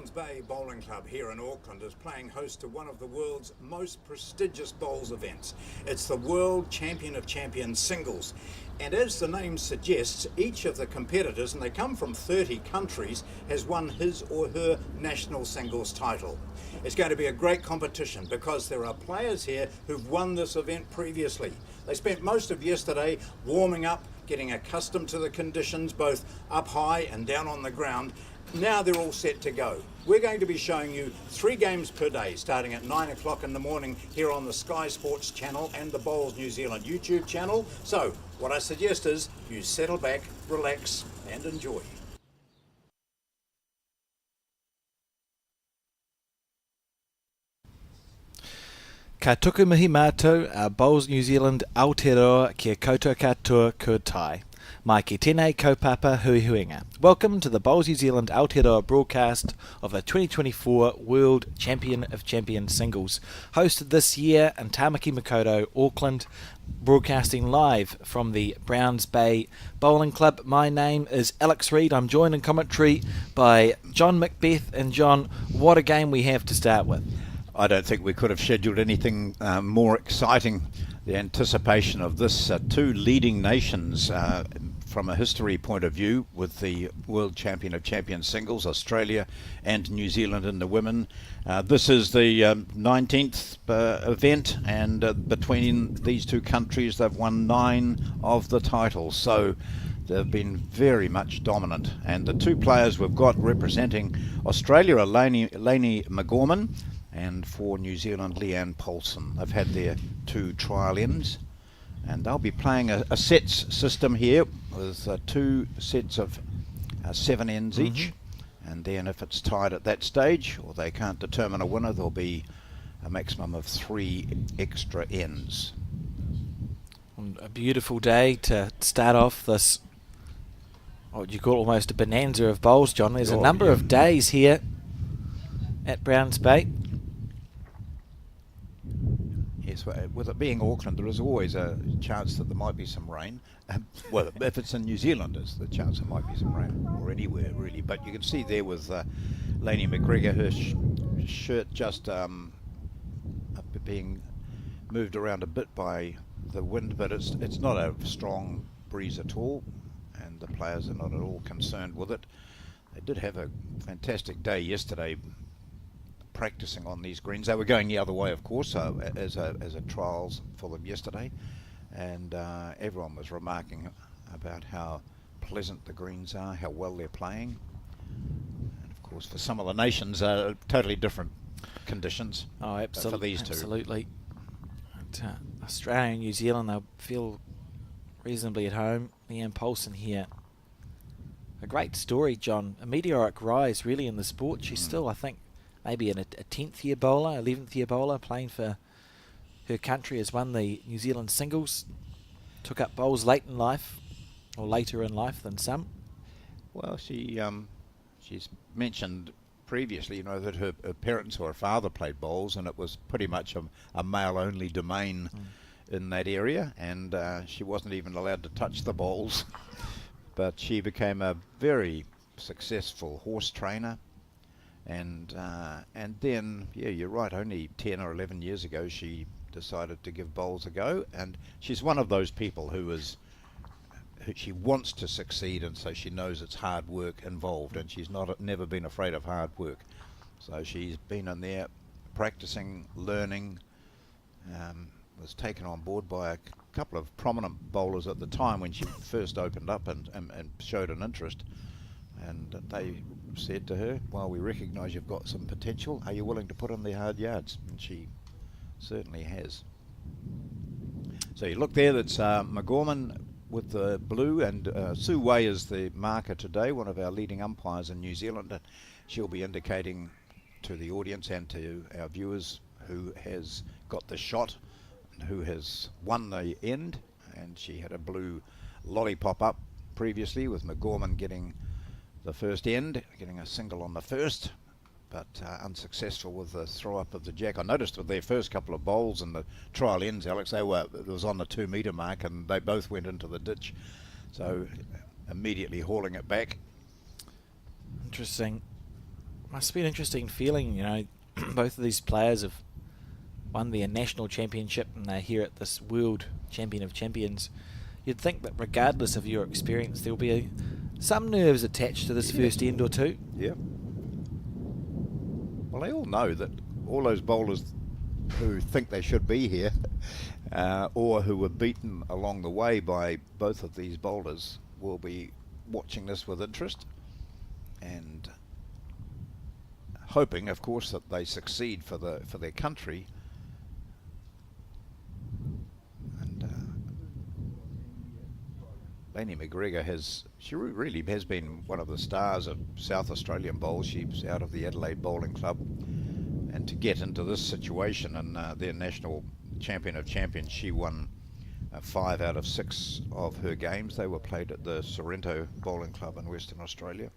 Browns Bay Bowling Club here in Auckland is playing host to one of the world's most prestigious bowls events. It's the World Champion of Champions Singles. And as the name suggests, each of the competitors, and they come from 30 countries, has won his or her national singles title. It's going to be a great competition because there are players here who've won this event previously. They spent most of yesterday warming up, getting accustomed to the conditions, both up high and down on the ground. Now they're all set to go. We're going to be showing you 3 games per day, starting at 9 o'clock in the morning here on the Sky Sports channel and the Bowls New Zealand YouTube channel. So what I suggest is you settle back, relax and enjoy. Ka tuku mihi mātou a Bowls New Zealand Aotearoa kia koutou katoa koutai. Mai ki tēnei kaupapa hui huinga. Welcome to the Bowls New Zealand Aotearoa broadcast of the 2024 World Champion of Champions Singles. Hosted this year in Tamaki Makaurau, Auckland, broadcasting live from the Browns Bay Bowling Club. My name is Alex Reid. I'm joined in commentary by John Macbeth. And John, what a game we have to start with. I don't think we could have scheduled anything more exciting. The anticipation of this, 2 leading nations from a history point of view with the World Champion of Champions Singles, Australia and New Zealand in the women. This is the 19th event, and between these 2 countries they've won 9 of the titles. So they've been very much dominant. And the 2 players we've got representing Australia are Lainey McGorman, and for New Zealand, Leanne Paulson. They've had their 2 trial ends, and they'll be playing a sets system here with 2 sets of 7 ends each. And then if it's tied at that stage, or they can't determine a winner, there'll be a maximum of 3 extra ends. A beautiful day to start off this, what you call almost a bonanza of bowls, John. There's a number of days here at Browns Bay. Yes, with it being Auckland, there is always a chance that there might be some rain. Well, if it's in New Zealand, there's the chance there might be some rain, or anywhere really. But you can see there with Lainey McGregor, her shirt just being moved around a bit by the wind, but it's not a strong breeze at all, and the players are not at all concerned with it. They did have a fantastic day yesterday practicing on these greens. They were going the other way, of course, as a trials for them yesterday, and everyone was remarking about how pleasant the greens are, how well they're playing. And of course, for some of the nations, totally different conditions. Oh, absolutely, for these 2. Absolutely. But, Australia and New Zealand, they'll feel reasonably at home. Leanne Paulson here. A great story, John. A meteoric rise, really, in the sport. She's still, I think, maybe a 10th year bowler, 11th year bowler, playing for her country, has won the New Zealand singles, took up bowls late in life, or later in life than some. Well, she's mentioned previously, you know, that her parents or her father played bowls, and it was pretty much a male-only domain in that area, and she wasn't even allowed to touch the bowls. But she became a very successful horse trainer. And then, yeah, you're right, only 10 or 11 years ago she decided to give bowls a go, and she's one of those people who she wants to succeed, and so she knows it's hard work involved, and she's never been afraid of hard work. So she's been in there practicing, learning, was taken on board by a couple of prominent bowlers at the time when she first opened up and showed an interest. And they said to her, well, we recognise you've got some potential. Are you willing to put in the hard yards? And she certainly has. So you look there, that's McGorman with the blue, and Sue Way is the marker today, one of our leading umpires in New Zealand. She'll be indicating to the audience and to our viewers who has got the shot and who has won the end. And she had a blue lollipop up previously, with McGorman getting the first end, getting a single on the first, but unsuccessful with the throw up of the jack. I noticed with their first couple of bowls in the trial ends, Alex, it was on the 2 metre mark, and they both went into the ditch, so immediately hauling it back. Interesting. Must be an interesting feeling, you know. Both of these players have won their national championship and they're here at this World Champion of Champions. You'd think that regardless of your experience, there'll be some nerves attached to this first end or two. Yeah. Well, they all know that all those bowlers who think they should be here or who were beaten along the way by both of these bowlers will be watching this with interest and hoping, of course, that they succeed for their country. And Lainey McGregor she really has been one of the stars of South Australian bowls. She's out of the Adelaide Bowling Club, and to get into this situation and their national champion of champions, she won 5 out of 6 of her games. They were played at the Sorrento Bowling Club in Western Australia.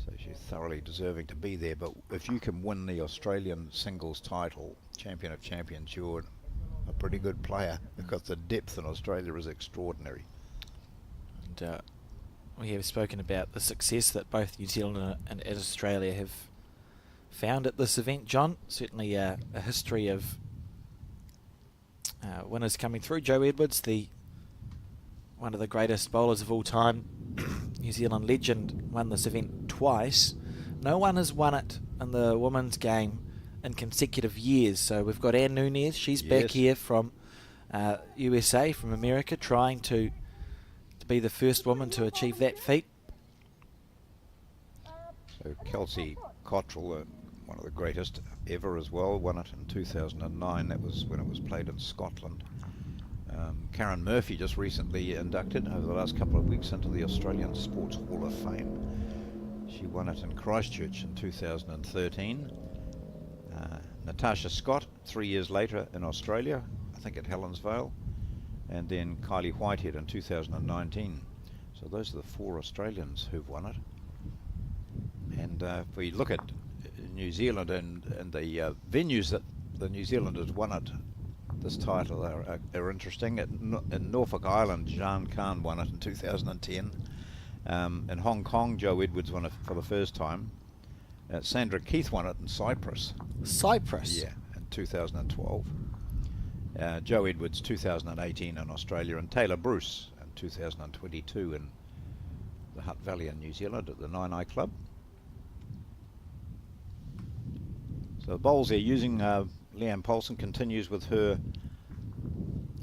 So she's thoroughly deserving to be there. But if you can win the Australian singles title, champion of champions, you're a pretty good player, because the depth in Australia is extraordinary. And we have spoken about the success that both New Zealand and Australia have found at this event, John. Certainly a history of winners coming through. Joe Edwards, one of the greatest bowlers of all time, New Zealand legend, won this event twice. No one has won it in the women's game in consecutive years. So we've got Ann Nunez. She's back here from USA, from America, trying to be the first woman to achieve that feat. So Kelsey Cottrell, one of the greatest ever as well, won it in 2009. That was when it was played in Scotland. Karen Murphy just recently inducted over the last couple of weeks into the Australian Sports Hall of Fame. She won it in Christchurch in 2013. Natasha Scott 3 years later in Australia, I think at Helensvale, and then Kylie Whitehead in 2019. So those are the 4 Australians who've won it. And if we look at New Zealand and the venues that the New Zealanders won it, this title are interesting. In Norfolk Island, Jean Khan won it in 2010. In Hong Kong, Joe Edwards won it for the first time. Sandra Keith won it in Cyprus. Cyprus? Yeah, in 2012. Joe Edwards 2018 in Australia, and Taylor Bruce in 2022 in the Hutt Valley in New Zealand at the Nine Club. So the bowls they're using, Leanne Paulson continues with her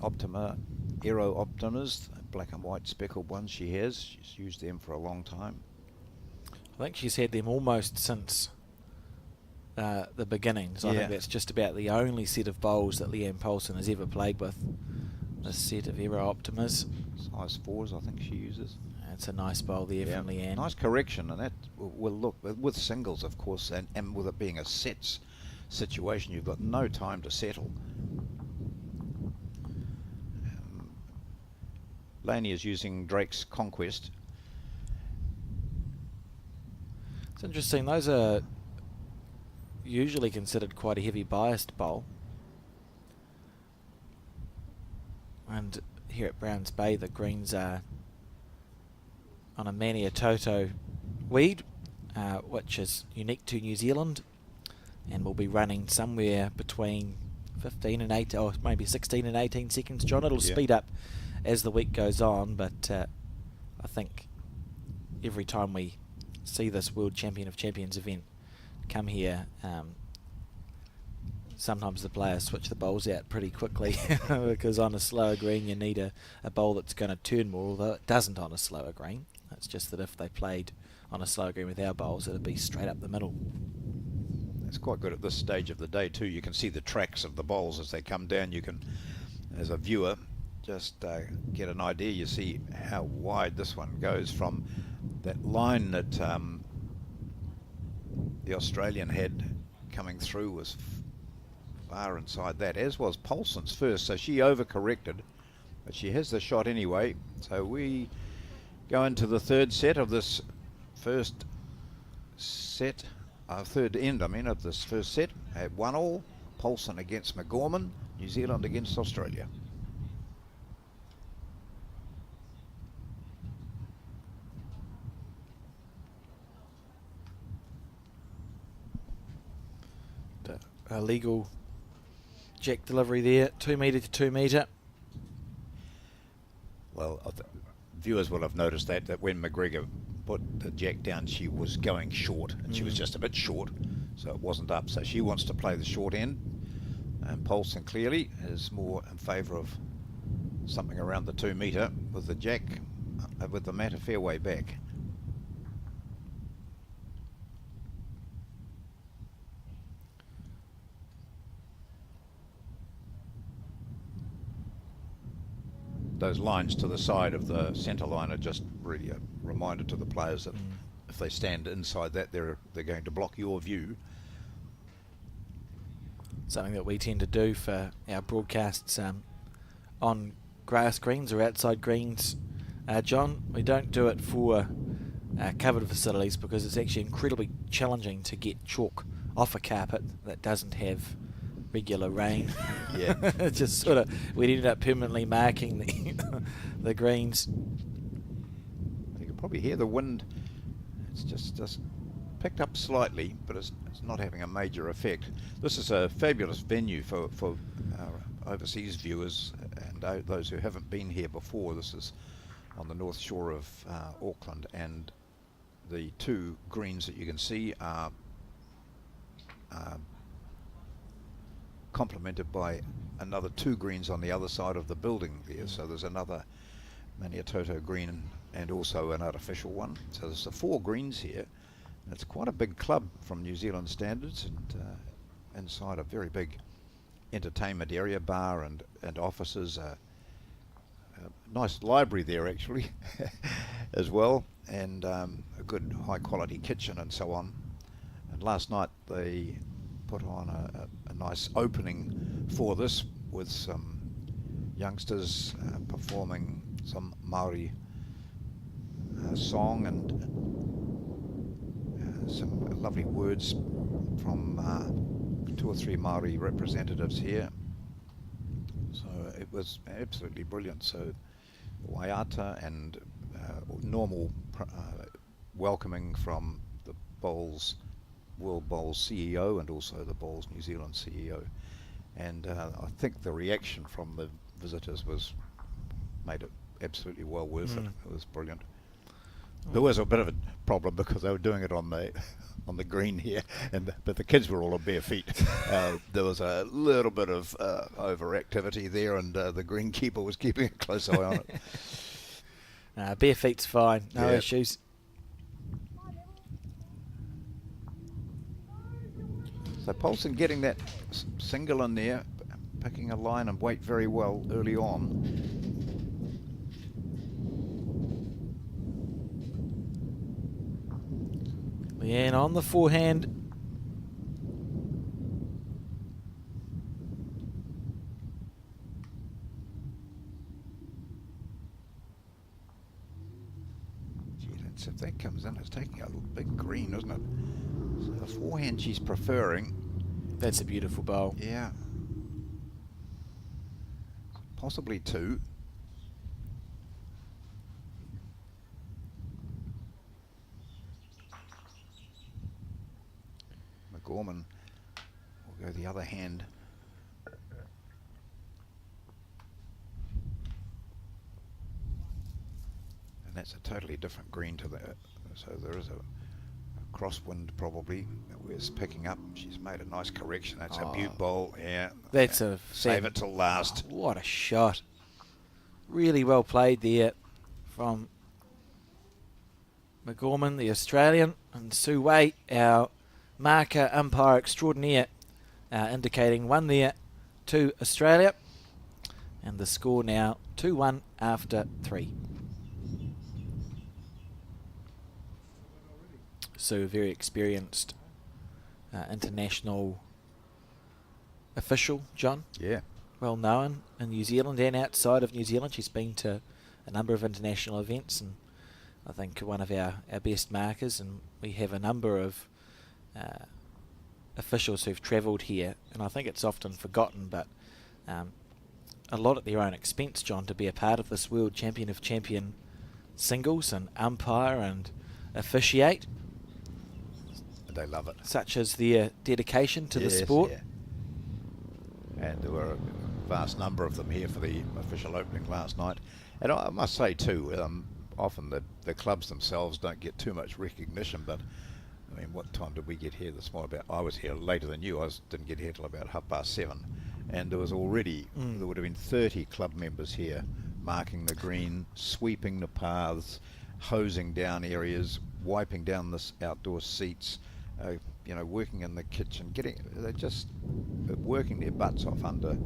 Optima Aero Optimas, black and white speckled ones she has. She's used them for a long time. I think she's had them almost since the beginnings. I think that's just about the only set of bowls that Leanne Paulson has ever played with. This set of Aero Optimas. Size 4s, I think she uses. It's a nice bowl there from Leanne. Nice correction, and that will look with singles, of course, and with it being a sets situation, you've got no time to settle. Laney is using Drake's Conquest. It's interesting, those are usually considered quite a heavy biased bowl. And here at Browns Bay, the greens are on a Mania Toto weed, which is unique to New Zealand, and will be running somewhere between 15 and 8, or maybe 16 and 18 seconds, John. It'll speed up as the week goes on, but I think every time we see this World Champion of Champions event come here, sometimes the players switch the bowls out pretty quickly because on a slower green you need a bowl that's going to turn more, although it doesn't on a slower green. It's just that if they played on a slower green with our bowls, it would be straight up the middle. It's quite good at this stage of the day too. You can see the tracks of the bowls as they come down. You can, as a viewer, just get an idea. You see how wide this one goes from that line that the Australian had coming through was far inside that, as was Paulson's first, so she overcorrected, but she has the shot anyway. So we go into the third set of this first set, third end, of this first set at 1-1, Paulson against McGorman, New Zealand against Australia. a legal jack delivery there, 2 metre to 2 metre. Well, viewers will have noticed that when McGregor put the jack down, she was going short, and she was just a bit short, so it wasn't up. So she wants to play the short end, and Paulson clearly is more in favour of something around the 2 metre with the jack, with the mat a fair way back. Those lines to the side of the centre line are just really a reminder to the players that if they stand inside that, they're going to block your view. Something that we tend to do for our broadcasts on grass greens or outside greens, John. We don't do it for covered facilities because it's actually incredibly challenging to get chalk off a carpet that doesn't have regular rain. Yeah. It's just sort of, we'd ended up permanently marking the greens. You can probably hear the wind. It's just picked up slightly, but it's not having a major effect. This is a fabulous venue for overseas viewers and those who haven't been here before. This is on the north shore of Auckland, and the 2 greens that you can see are complemented by another 2 greens on the other side of the building there. So there's another Maniatoto green and also an artificial one. So there's 4 greens here. And it's quite a big club from New Zealand standards, and inside a very big entertainment area, bar and offices. A nice library there actually as well, and a good high quality kitchen and so on. And last night they put on a nice opening for this with some youngsters performing some Maori song and some lovely words from 2 or 3 Maori representatives here. So it was absolutely brilliant. So waiata and normal welcoming from the World Bowls CEO and also the Bowls New Zealand CEO. And I think the reaction from the visitors made it absolutely well worth it. It was brilliant. There was a bit of a problem because they were doing it on the green here, but the kids were all on bare feet. There was a little bit of overactivity there, and the greenkeeper was keeping a close eye on it. Bare feet's fine, no issues. So Paulson getting that single in there, picking a line and weight very well early on. Leanne on the forehand. Gee, if that comes in, it's taking a big green, isn't it? So the forehand she's preferring. That's a beautiful bowl. Yeah. Possibly 2. Gorman will go the other hand. And that's a totally different green to that. So there is a crosswind probably that we're picking up. She's made a nice correction. That's a butte bowl. Yeah. That's save it till last. What a shot. Really well played there from McGorman, the Australian, and Sue Wait, our marker umpire extraordinaire, indicating 1 there to Australia, and the score now 2-1 after 3. So very experienced international official, John. Yeah. Well known in New Zealand and outside of New Zealand. She's been to a number of international events, and I think one of our best markers, and we have a number of officials who've travelled here, and I think it's often forgotten, but a lot at their own expense, John, to be a part of this World Champion of Champion singles and umpire and officiate. They love it. Such as their dedication to the sport. and there were a vast number of them here for the official opening last night. And I must say too, often the clubs themselves don't get too much recognition, but I mean, what time did we get here this morning? I was here later than you. Didn't get here till about 7:30, and there was already there would have been 30 club members here, marking the green, sweeping the paths, hosing down areas, wiping down the outdoor seats, working in the kitchen, they're just working their butts off under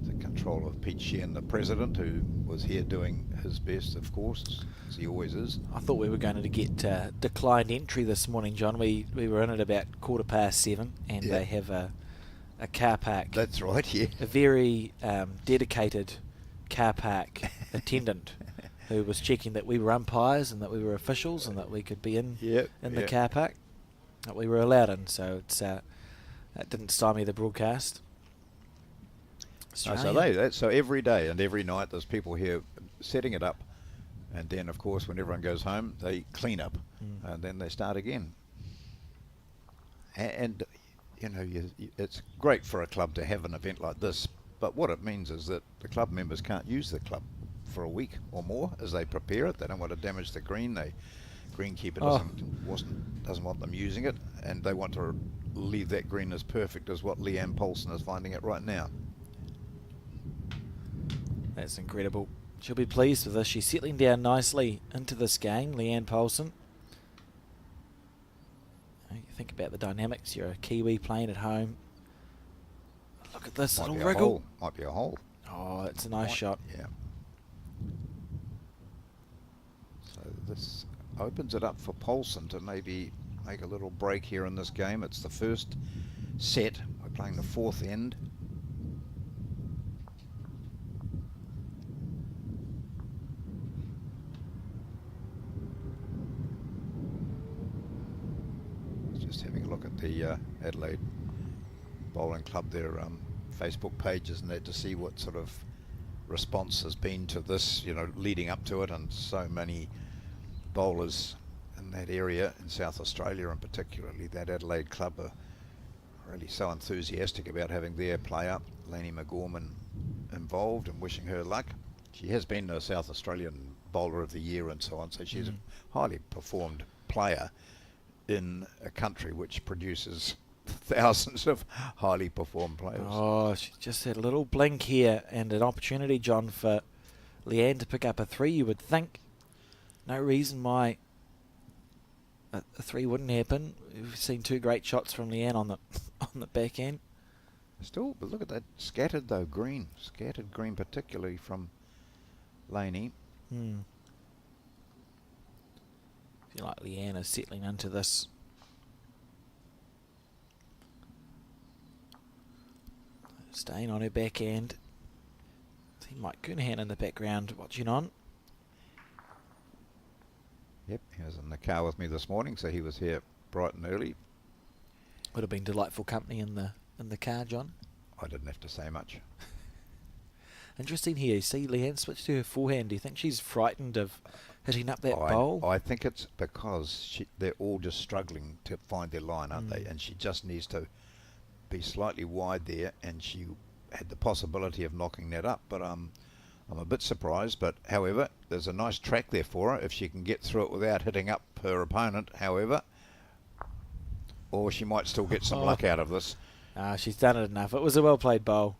the control of Pete Sheehan, the president, who was here doing his best, of course, as he always is. I thought we were going to get declined entry this morning, John. We were in at about 7:15, and they have a car park. That's right, yeah. A very dedicated car park attendant who was checking that we were umpires and that we were officials and that we could be in the car park, that we were allowed in. So that didn't stymie the broadcast. So every day and every night there's people here setting it up, and then of course when everyone goes home they clean up, and then they start again. And it's great for a club to have an event like this, but what it means is that the club members can't use the club for a week or more as they prepare it. They don't want to damage the green. The greenkeeper doesn't want them using it, and they want to leave that green as perfect as what Leanne Paulson is finding it right now. That's incredible. She'll be pleased with this. She's settling down nicely into this game, Leanne Paulson. You think about the dynamics. You're a Kiwi playing at home. Look at this little wriggle. Might be a hole. Oh, it's a nice shot. Yeah. So this opens it up for Paulson to maybe make a little break here in this game. It's the first set. We're playing the fourth end. Having a look at the Adelaide Bowling Club, their Facebook pages and that, to see what sort of response has been to this, leading up to it, and so many bowlers in that area in South Australia, and particularly that Adelaide club, are really so enthusiastic about having their player, Lainey McGorman, involved, and wishing her luck. She has been a South Australian Bowler of the Year and so on, so she's a highly performed player in a country which produces thousands of highly performed players. Oh, she just had a little blink here, and an opportunity, John, for Leanne to pick up a 3. You would think. No reason why a 3 wouldn't happen. We've seen 2 great shots from Leanne on the back end. Still, but look at that scattered green, particularly from Lainey. I feel like Leanne is settling into this. Staying on her back end. See Mike Coonahan in the background watching on. Yep, he was in the car with me this morning, so he was here bright and early. Would have been delightful company in the car, John. I didn't have to say much. Interesting here. You see Leanne switch to her forehand. Do you think she's frightened of hitting up that bowl? I think it's because they're all just struggling to find their line, aren't they? And she just needs to be slightly wide there, and she had the possibility of knocking that up. But I'm a bit surprised. But however, there's a nice track there for her if she can get through it without hitting up her opponent. However, or she might still get some luck out of this. She's done it enough. It was a well played bowl.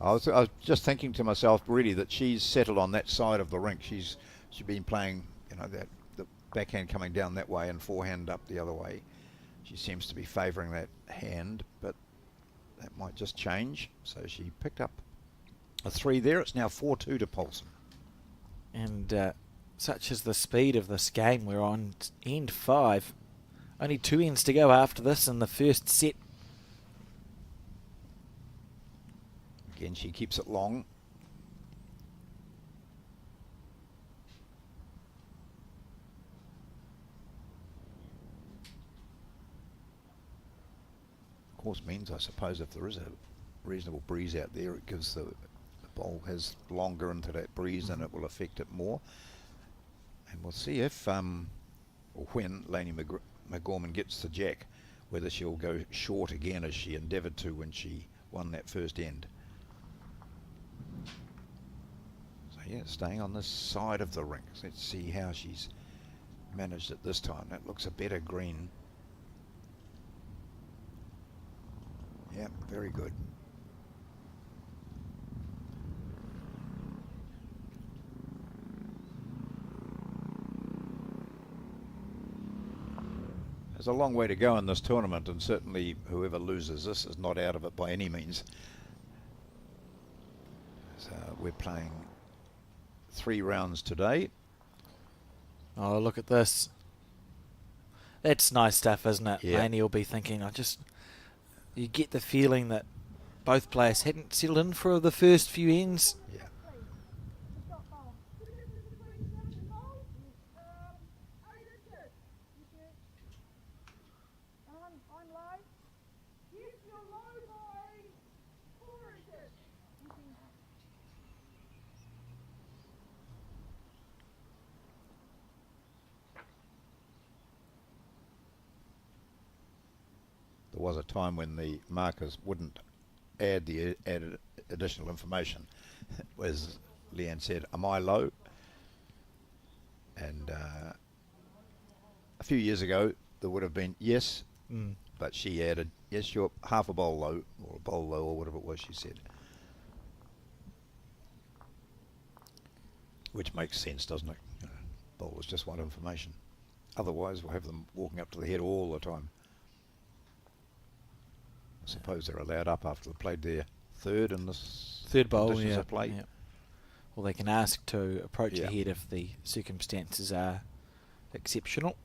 I was just thinking to myself, really, that she's settled on that side of the rink. She's been playing, that the backhand coming down that way and forehand up the other way. She seems to be favouring that hand, but that might just change. So she picked up a 3 there. It's now 4-2 to Paulson. And such is the speed of this game. We're on end 5. Only 2 ends to go after this in the first set. Again, she keeps it long. Of course, means, I suppose, if there is a reasonable breeze out there, it gives the bowl has longer into that breeze and it will affect it more. And we'll see if, or when Lainey McGorman gets the jack, whether she'll go short again as she endeavoured to when she won that first end. So yeah, staying on this side of the rink. Let's see how she's managed it this time. That looks a better green. Yeah, very good. There's a long way to go in this tournament, and certainly whoever loses this is not out of it by any means. So we're playing 3 rounds today. Oh, look at this. It's nice stuff, isn't it? Yeah. Laney will be thinking, you get the feeling that both players hadn't settled in for the first few ends. Yeah. There was a time when the markers wouldn't add the added additional information. As Leanne said, am I low? And a few years ago there would have been yes, but she added, yes, you're half a bowl low, or a bowl low, or whatever it was she said. Which makes sense, doesn't it? You know, bowlers just want information. Otherwise we'll have them walking up to the head all the time. I suppose they're allowed up after they've played their third in this Third bowl, conditions yeah. of play. Yeah. Well, they can ask to approach Yeah. ahead if the circumstances are exceptional.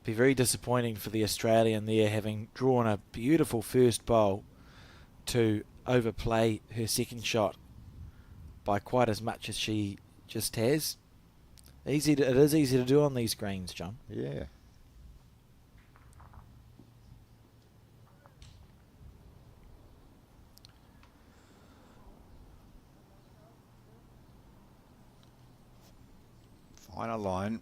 Be very disappointing for the Australian there, having drawn a beautiful first bowl, to overplay her second shot by quite as much as she just has. It is easy to do on these greens, John. Yeah. Finer line.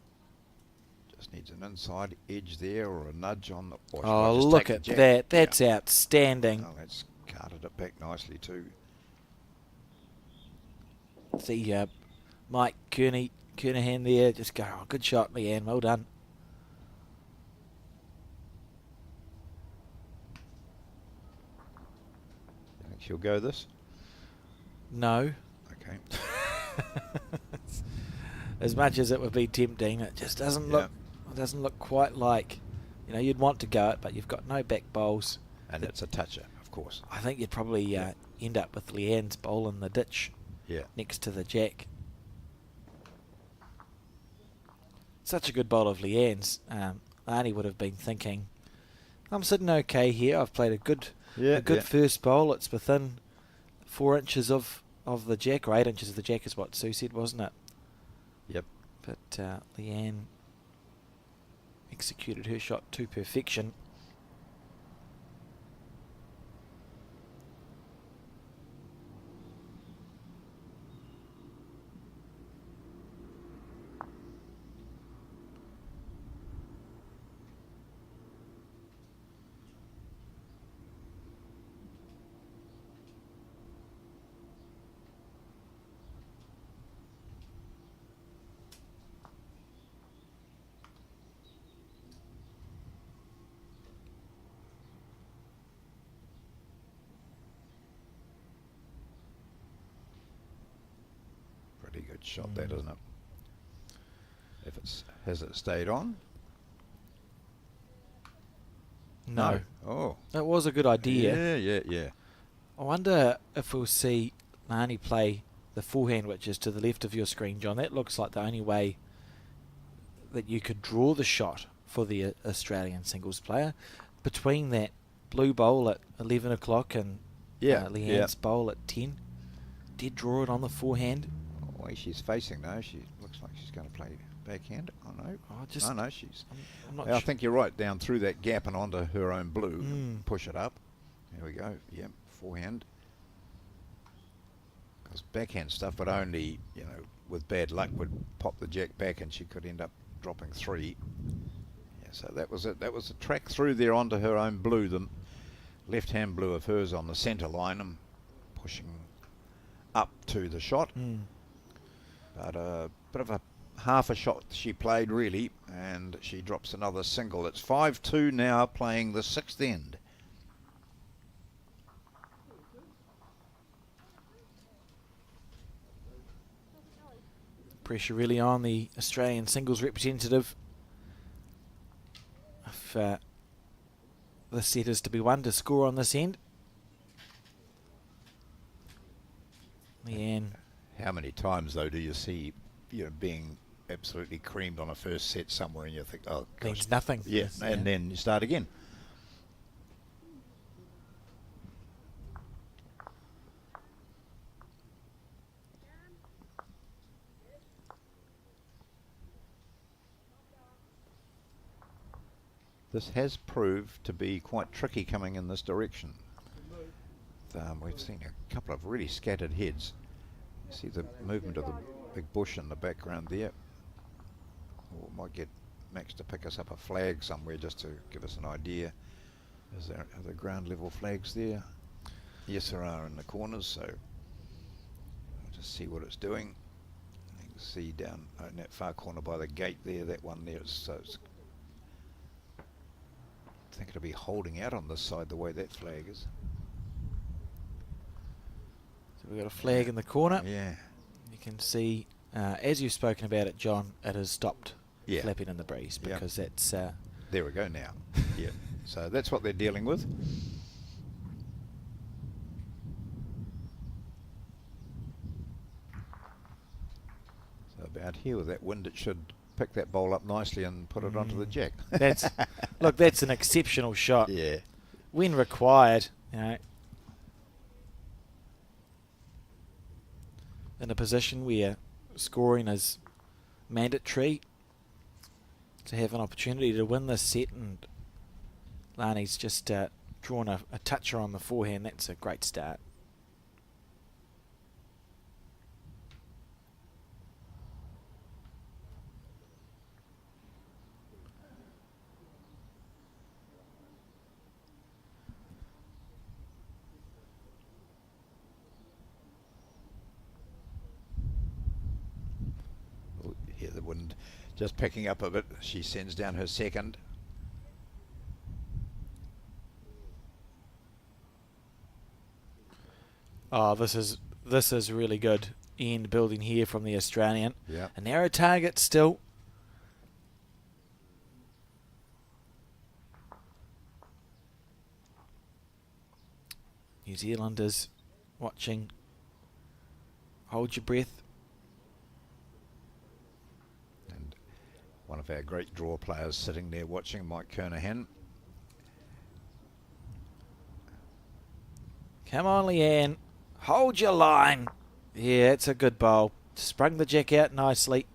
Just needs an inside edge there, or a nudge on the... or she might Oh, just look take the at jack. that. That's Yeah. outstanding. Oh, that's carted it back nicely too. See Mike Kernahan there. Just go, oh, good shot, Leanne. Well done. You think she'll go this? No. Okay. As much as it would be tempting, it just doesn't Yeah. look. It doesn't look quite like. You'd want to go it, but you've got no back bowls. And it's a toucher, of course. I think you'd probably end up with Leanne's bowl in the ditch Yeah. next to the jack. Such a good bowl of Leanne's. Arnie would have been thinking, I'm sitting okay here. I've played a good first bowl. It's within 4 inches of the jack, or 8 inches of the jack is what Sue said, wasn't it? Yep. But Leanne executed her shot to perfection. Pretty good shot that, isn't it? If has it stayed on? No. Oh. That was a good idea. Yeah. I wonder if we'll see Nani play the forehand, which is to the left of your screen, John. That looks like the only way that you could draw the shot for the Australian singles player. Between that blue bowl at 11 o'clock and Leanne's bowl at 10, did draw it on the forehand. The way she's facing though, she looks like she's going to play backhand. Oh no. No, she's... I'm not I think you're right, down through that gap and onto her own blue. Push it up. There we go. Yep, forehand. Because backhand stuff would only, with bad luck, would pop the jack back and she could end up dropping 3. Yeah, So that was it. That was a track through there onto her own blue, the left-hand blue of hers on the centre line, and pushing up to the shot. But a bit of a half a shot she played really, and she drops another single. It's 5-2 now, playing the sixth end. Pressure really on the Australian singles representative. If the set is to be won, to score on this end. Leanne. How many times though do you see, being absolutely creamed on a first set somewhere, and you think, oh gosh, means nothing. Yeah, and then you start again. This has proved to be quite tricky coming in this direction. We've seen a couple of really scattered heads. You see the movement of the big bush in the background there. Or might get Max to pick us up a flag somewhere just to give us an idea. Are there ground level flags there? Yes, there are in the corners, so I'll just see what it's doing. You can see down in that far corner by the gate there, that one there. I think it'll be holding out on this side the way that flag is. So we've got a flag in the corner. Yeah. You can see, as you've spoken about it, John, it has stopped flapping in the breeze because that's... there we go now. Yeah. So that's what they're dealing with. So about here with that wind, it should pick that bowl up nicely and put it onto the jack. Look, that's an exceptional shot. Yeah. When required, in a position where scoring is mandatory, to have an opportunity to win this set, and Lani's just drawn a toucher on the forehand. That's a great start. Here the wind just picking up a bit. She sends down her second. Oh, this is really good end building here from the Australian. Yeah. A narrow target still. New Zealanders watching. Hold your breath. And one of our great draw players sitting there watching, Mike Kernahan. Come on, Leanne. Hold your line. Yeah, it's a good bowl. Sprung the jack out nicely.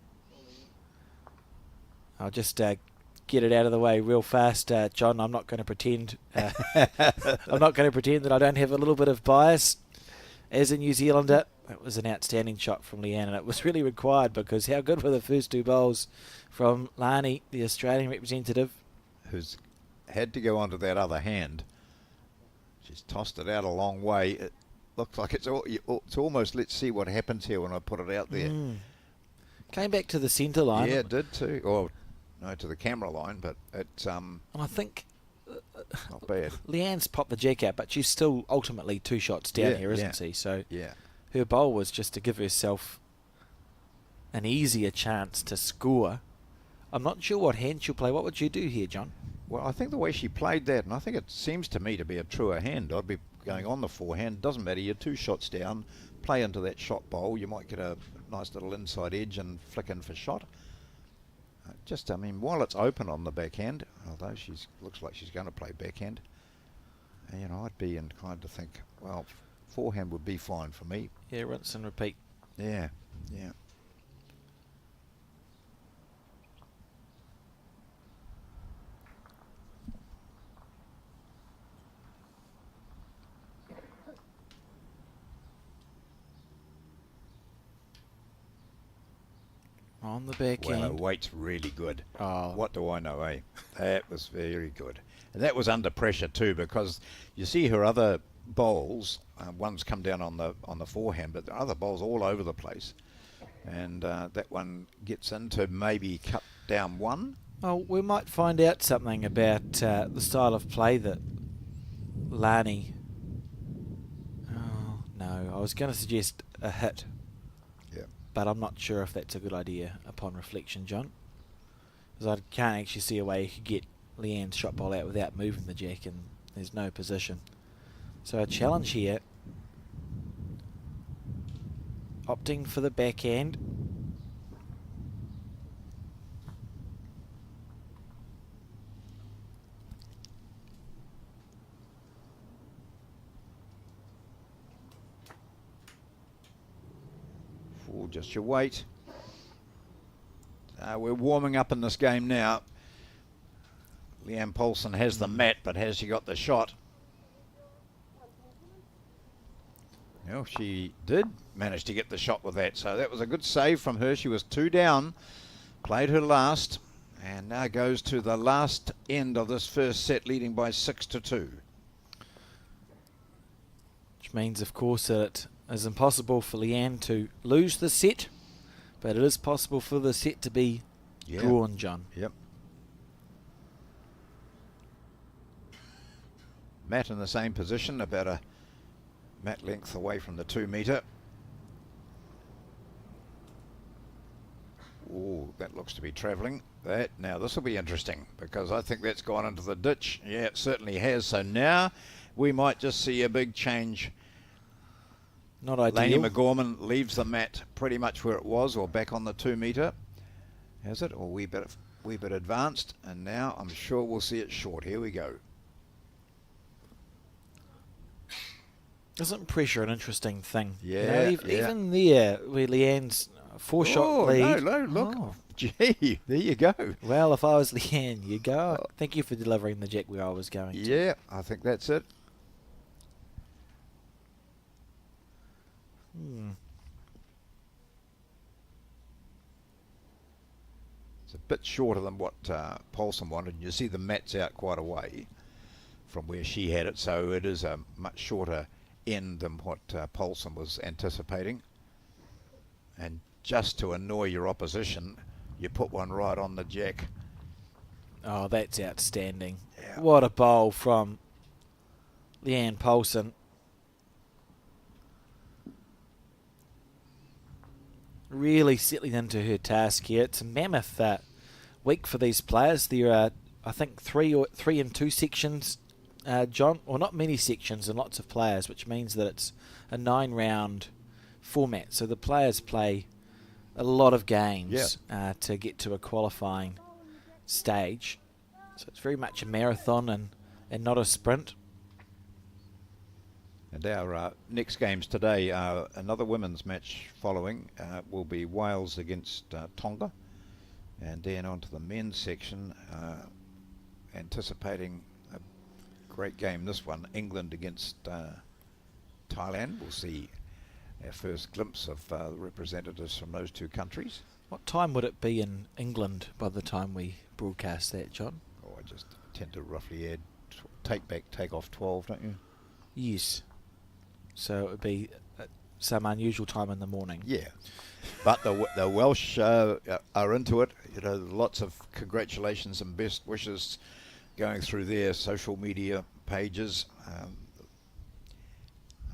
I'll just get it out of the way real fast, John. I'm not going to pretend. I'm not going to pretend that I don't have a little bit of bias. As a New Zealander, it was an outstanding shot from Leanne, and it was really required because how good were the first two bowls from Lani, the Australian representative, who's had to go onto that other hand. She's tossed it out a long way. It looks like it's almost, let's see what happens here when I put it out there. Came back to the centre line. Yeah, it did too. Or no, to the camera line, but it's and I think not bad. Leanne's popped the jack out, but she's still ultimately 2 shots down here, isn't she? So her bowl was just to give herself an easier chance to score. I'm not sure what hand she'll play. What would you do here, John? Well, I think the way she played that, and I think it seems to me to be a truer hand. I'd be going on the forehand. Doesn't matter. You're 2 shots down. Play into that shot bowl. You might get a nice little inside edge and flick in for shot. I mean, while it's open on the backhand, although looks like she's going to play backhand, I'd be inclined to think, well, forehand would be fine for me. Yeah, rinse and repeat. Yeah. On the back Well, her end. weight's really good. Oh. What do I know, eh? That was very good. And that was under pressure too, because you see her other bowls, one's come down on the forehand, but the other bowls all over the place. And that one gets into maybe cut down one. Oh, we might find out something about the style of play that Lani... Oh, no. I was going to suggest a hit. Yeah. But I'm not sure if that's a good idea upon reflection, John. Because I can't actually see a way you could get Leanne's shot bowl out without moving the jack, and there's no position. So a challenge here. Opting for the backhand. Oh, just your weight. We're warming up in this game now. Leanne Paulson has the mat, but has she got the shot? Well, she did manage to get the shot with that, so that was a good save from her. She was 2 down, played her last, and now goes to the last end of this first set, leading by 6-2. Which means, of course, that it is impossible for Leanne to lose the set, but it is possible for the set to be drawn, John. Yep. Matt in the same position, about a mat length away from the 2 metre. Oh, that looks to be travelling. Now this will be interesting, because I think that's gone into the ditch. Yeah, it certainly has. So now we might just see a big change. Not ideal. Laney McGorman leaves the mat pretty much where it was, or back on the 2 metre. Has it? Or wee bit advanced. And now I'm sure we'll see it short. Here we go. Isn't pressure an interesting thing? Yeah, You know, even there, where Leanne's 4-shot lead. No, look. Oh. Gee, there you go. Well, if I was Leanne, you go. Thank you for delivering the jack where I was going to. Yeah, I think that's it. It's a bit shorter than what Paulson wanted. You see the mat's out quite a way from where she had it, so it is a much shorter end than what Paulson was anticipating. And just to annoy your opposition, you put one right on the jack. Oh, that's outstanding. Yeah. What a bowl from Leanne Paulson. Really settling into her task here. It's a mammoth week for these players. There are, I think, 3 and 2 sections, John, or not many sections and lots of players, which means that it's a 9-round format. So the players play a lot of games to get to a qualifying stage. So it's very much a marathon and not a sprint. And our next games today, another women's match following, will be Wales against Tonga. And then on to the men's section, anticipating a great game, this one, England against Thailand. We'll see our first glimpse of the representatives from those two countries. What time would it be in England by the time we broadcast that, John? Oh, I just tend to roughly add, take off 12, don't you? Yes. So it would be some unusual time in the morning. Yeah. But the Welsh are into it. You know, lots of congratulations and best wishes going through their social media pages.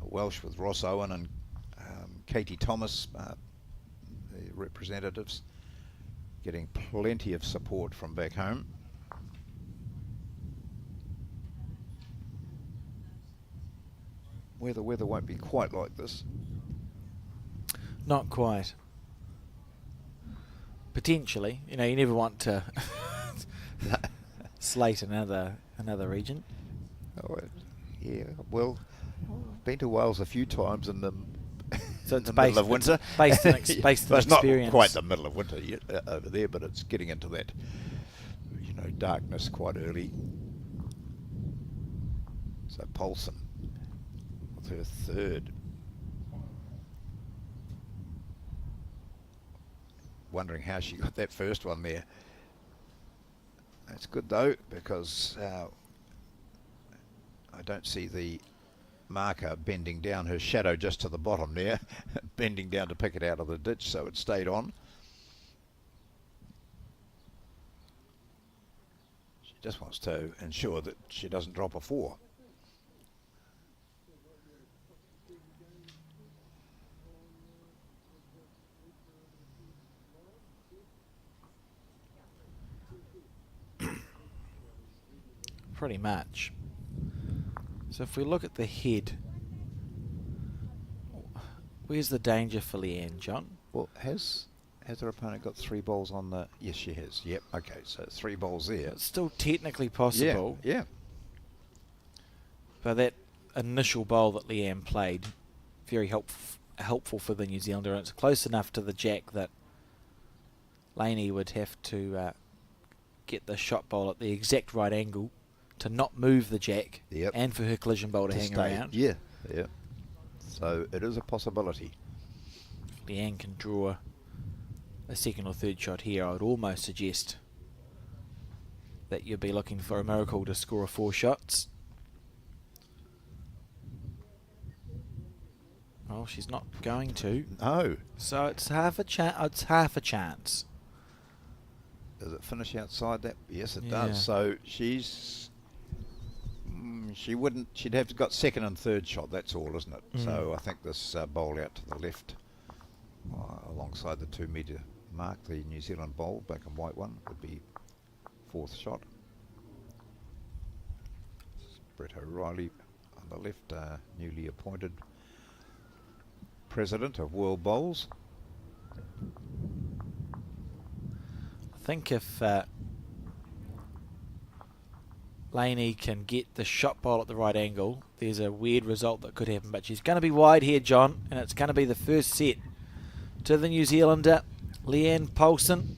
Welsh with Ross Owen and Katie Thomas, the representatives, getting plenty of support from back home. Where the weather won't be quite like this. Not quite. Potentially. You know, you never want to slate another region. Oh, yeah. Well, been to Wales a few times in the So it's the middle of winter. Based on It's experience. not quite the middle of winter yet over there, but it's getting into that, you know, darkness quite early. So Paulson with her third. wondering how she got that first one there. That's good though, because I don't see the marker bending down, her shadow just to the bottom there, bending down to pick it out of the ditch, so it stayed on. She just wants to ensure that she doesn't drop a 4. Pretty much. So if we look at the head, where's the danger for Leanne, John? Well, has her opponent got 3 balls on the... Yes, she has. Yep, okay, so 3 balls there. It's still technically possible. Yeah. But that initial bowl that Leanne played, very helpful for the New Zealander. And it's close enough to the jack that Laney would have to get the shot bowl at the exact right angle to not move the jack, and for her collision bowl to hang around. Yeah. So it is a possibility. If Leanne can draw a second or third shot here, I would almost suggest that you'd be looking for a miracle to score 4 shots. Well, she's not going to. No. So it's half a chance. Does it finish outside that? Yes, it Yeah. does. So she's... she'd have got second and third shot, that's all, isn't it? So I think this bowl out to the left, alongside the 2 metre mark, the New Zealand bowl, black and white one, would be 4th shot. Brett O'Reilly on the left, newly appointed president of World Bowls. I think if Laney can get the shot bowl at the right angle, there's a weird result that could happen. But she's going to be wide here, John, and it's going to be the first set to the New Zealander, Leanne Poulsen.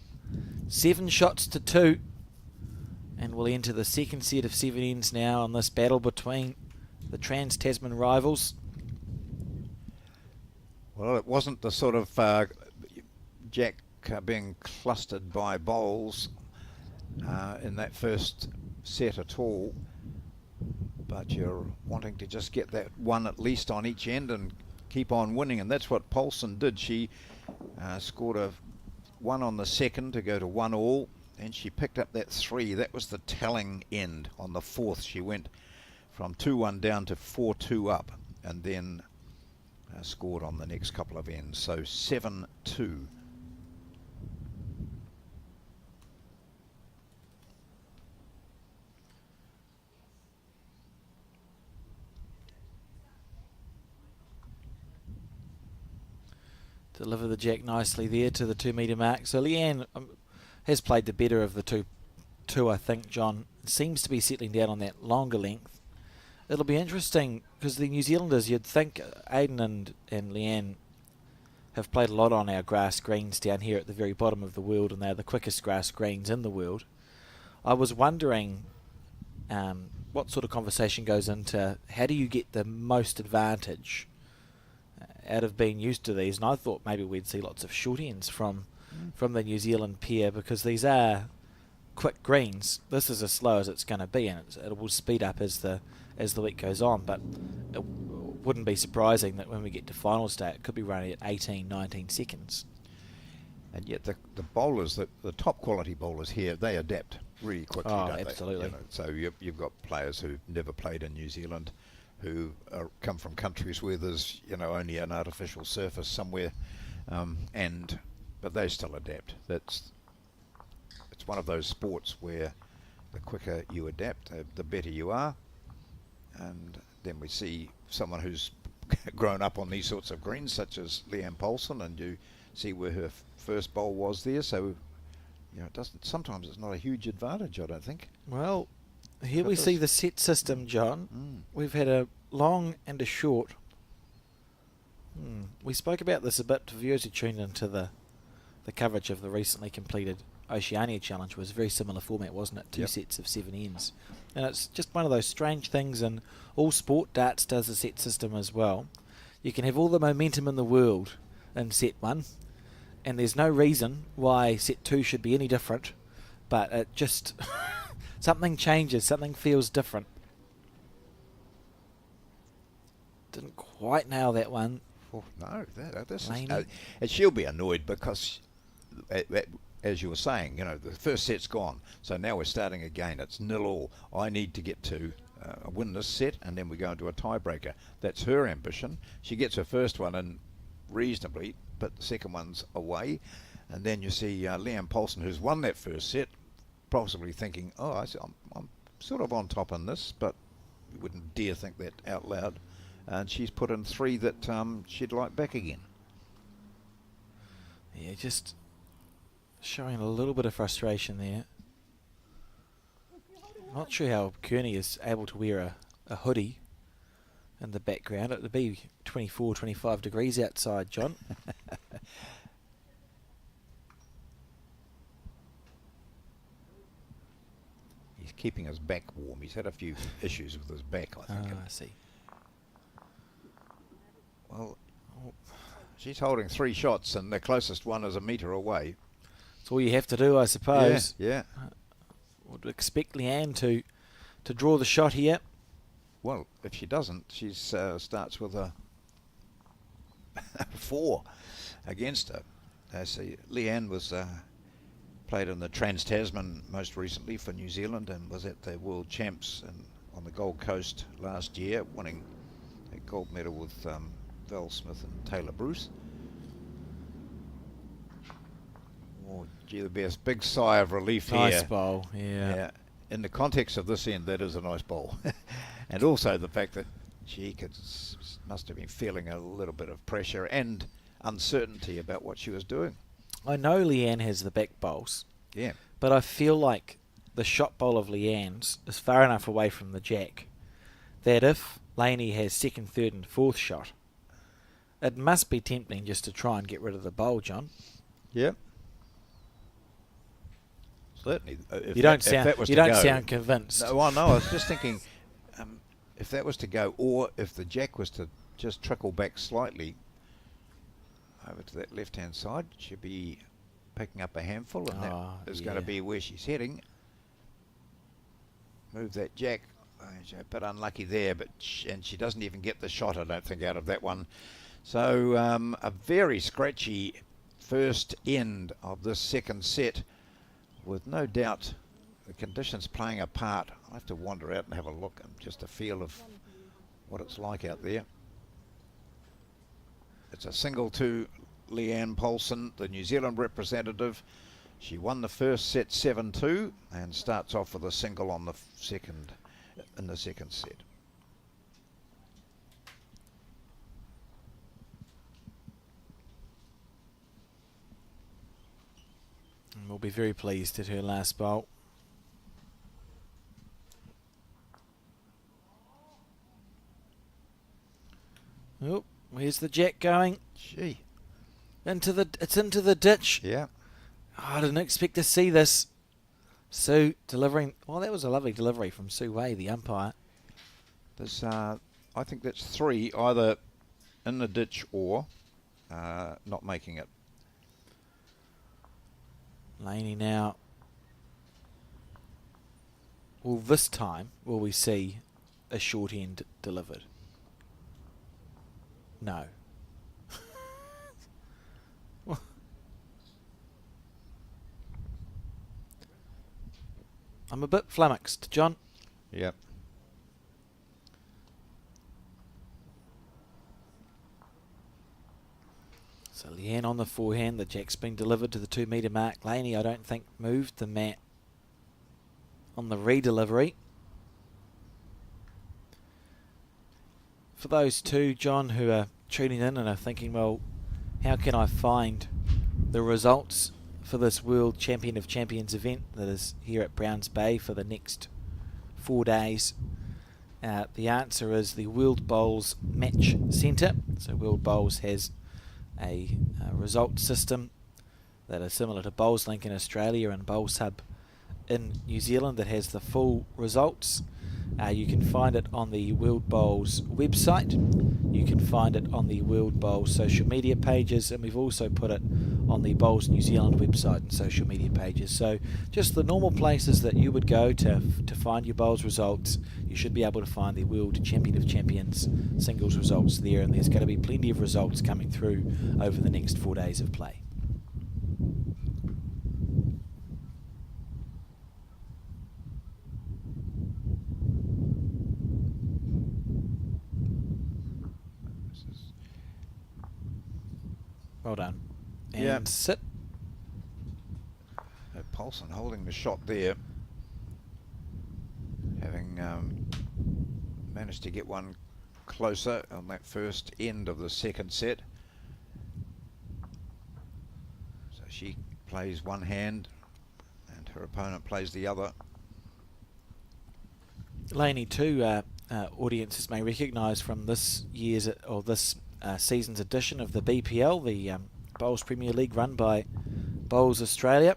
7 shots to 2. And we'll enter the second set of 7 ends now on this battle between the Trans-Tasman rivals. Well, it wasn't the sort of jack being clustered by bowls in that first set at all, but you're wanting to just get that one at least on each end and keep on winning, and that's what Poulsen did. She scored a 1 on the second to go to 1-all, and she picked up that 3. That was the telling end. On the 4th she went from 2-1 down to 4-2 up, and then scored on the next couple of ends. So 7-2. Deliver the jack nicely there to the 2 metre mark. So Leanne has played the better of the two, I think, John. Seems to be settling down on that longer length. It'll be interesting because the New Zealanders, you'd think Aidan and Leanne have played a lot on our grass greens down here at the very bottom of the world, and they're the quickest grass greens in the world. I was wondering what sort of conversation goes into how do you get the most advantage out of being used to these, and I thought maybe we'd see lots of short ends from the New Zealand pair, because these are quick greens. This is as slow as it's going to be, and it will speed up as the week goes on, but it wouldn't be surprising that when we get to finals day it could be running at 18, 19 seconds. And yet the bowlers, the top quality bowlers here, they adapt really quickly, don't absolutely. they? So you've got players who've never played in New Zealand, who come from countries where there's only an artificial surface somewhere, but they still adapt. It's one of those sports where the quicker you adapt, the better you are. And then we see someone who's grown up on these sorts of greens, such as Leanne Poulsen, and you see where her first bowl was there. So it doesn't. Sometimes it's not a huge advantage, I don't think. Well, here we see the set system, John. We've had a long and a short. We spoke about this a bit to viewers who tuned into the coverage of the recently completed Oceania Challenge. Was a very similar format, wasn't it? 2 sets of 7 ends. And it's just one of those strange things, and all sport. Darts does the set system as well. You can have all the momentum in the world in set 1, and there's no reason why set 2 should be any different, but it just something changes, something feels different. Didn't quite nail that one. Oh, no, this Laney. is, and she'll be annoyed because, as you were saying, the first set's gone, so now we're starting again. It's 0-0. I need to get to win this set, and then we go into a tiebreaker. That's her ambition. She gets her first one in reasonably, but the second one's away, and then you see Leanne Paulson, who's won that first set, possibly thinking, I'm sort of on top in this, but you wouldn't dare think that out loud. And she's put in 3 that she'd like back again. Yeah, just showing a little bit of frustration there. Not sure how Kearney is able to wear a hoodie in the background. It would be 24, 25 degrees outside, John. He's keeping his back warm. He's had a few issues with his back, I think. I see. Well, she's holding 3 shots, and the closest one is a metre away. That's all you have to do, I suppose. Yeah. Would expect Leanne to draw the shot here. Well, if she doesn't, she starts with a 4 against her. See, Leanne was played in the Trans-Tasman most recently for New Zealand and was at the World Champs on the Gold Coast last year, winning a gold medal with Val Smith and Taylor Bruce. Oh, gee, there'd be a big sigh of relief here. Nice bowl, yeah. In the context of this end, that is a nice bowl. And also the fact that she must have been feeling a little bit of pressure and uncertainty about what she was doing. I know Leanne has the back bowls. Yeah. But I feel like the shot bowl of Leanne's is far enough away from the jack that if Laney has second, third and fourth shot, it must be tempting just to try and get rid of the bowl, John. Yeah. Certainly. You don't sound convinced. No, well, no, I was just thinking if that was to go, or if the jack was to just trickle back slightly over to that left-hand side, she'd be picking up a handful, and that is going to be where she's heading. Move that jack. She's a bit unlucky there, and she doesn't even get the shot, I don't think, out of that one. So a very scratchy first end of this second set, with no doubt the conditions playing a part. I'll have to wander out and have a look and just a feel of what it's like out there. It's a single to Leanne Paulson, the New Zealand representative. She won the first set 7-2 and starts off with a single on the in the second set. And we'll be very pleased at her last bowl. Oh, where's the jack going? Gee. It's into the ditch. Yeah. Oh, I didn't expect to see this. Sue delivering. Well, that was a lovely delivery from Sue Wei, the umpire. There's, I think that's 3, either in the ditch or not making it. Laney now. Well, this time will we see a short end delivered? No. I'm a bit flummoxed, John. Yep. So Leanne on the forehand, the jack's been delivered to the 2 metre mark. Laney, I don't think, moved the mat on the re-delivery. For those two, John, who are tuning in and are thinking, well, how can I find the results for this World Champion of Champions event that is here at Browns Bay for the next 4 days? The answer is the World Bowls Match Centre. So World Bowls has a result system that is similar to BowlsLink in Australia and Bowls Hub in New Zealand that has the full results. You can find it on the World Bowls website. You can find it on the World Bowls social media pages, and we've also put it on the Bowls New Zealand website and social media pages. So just the normal places that you would go to find your bowls results, you should be able to find the World Champion of Champions singles results there, and there's going to be plenty of results coming through over the next 4 days of play. Well done. And sit. Paulson holding the shot there, having managed to get one closer on that first end of the second set. So she plays one hand and her opponent plays the other. Lainey, too, audiences may recognise from this year's or this season's edition of the BPL, the Bowls Premier League run by Bowls Australia.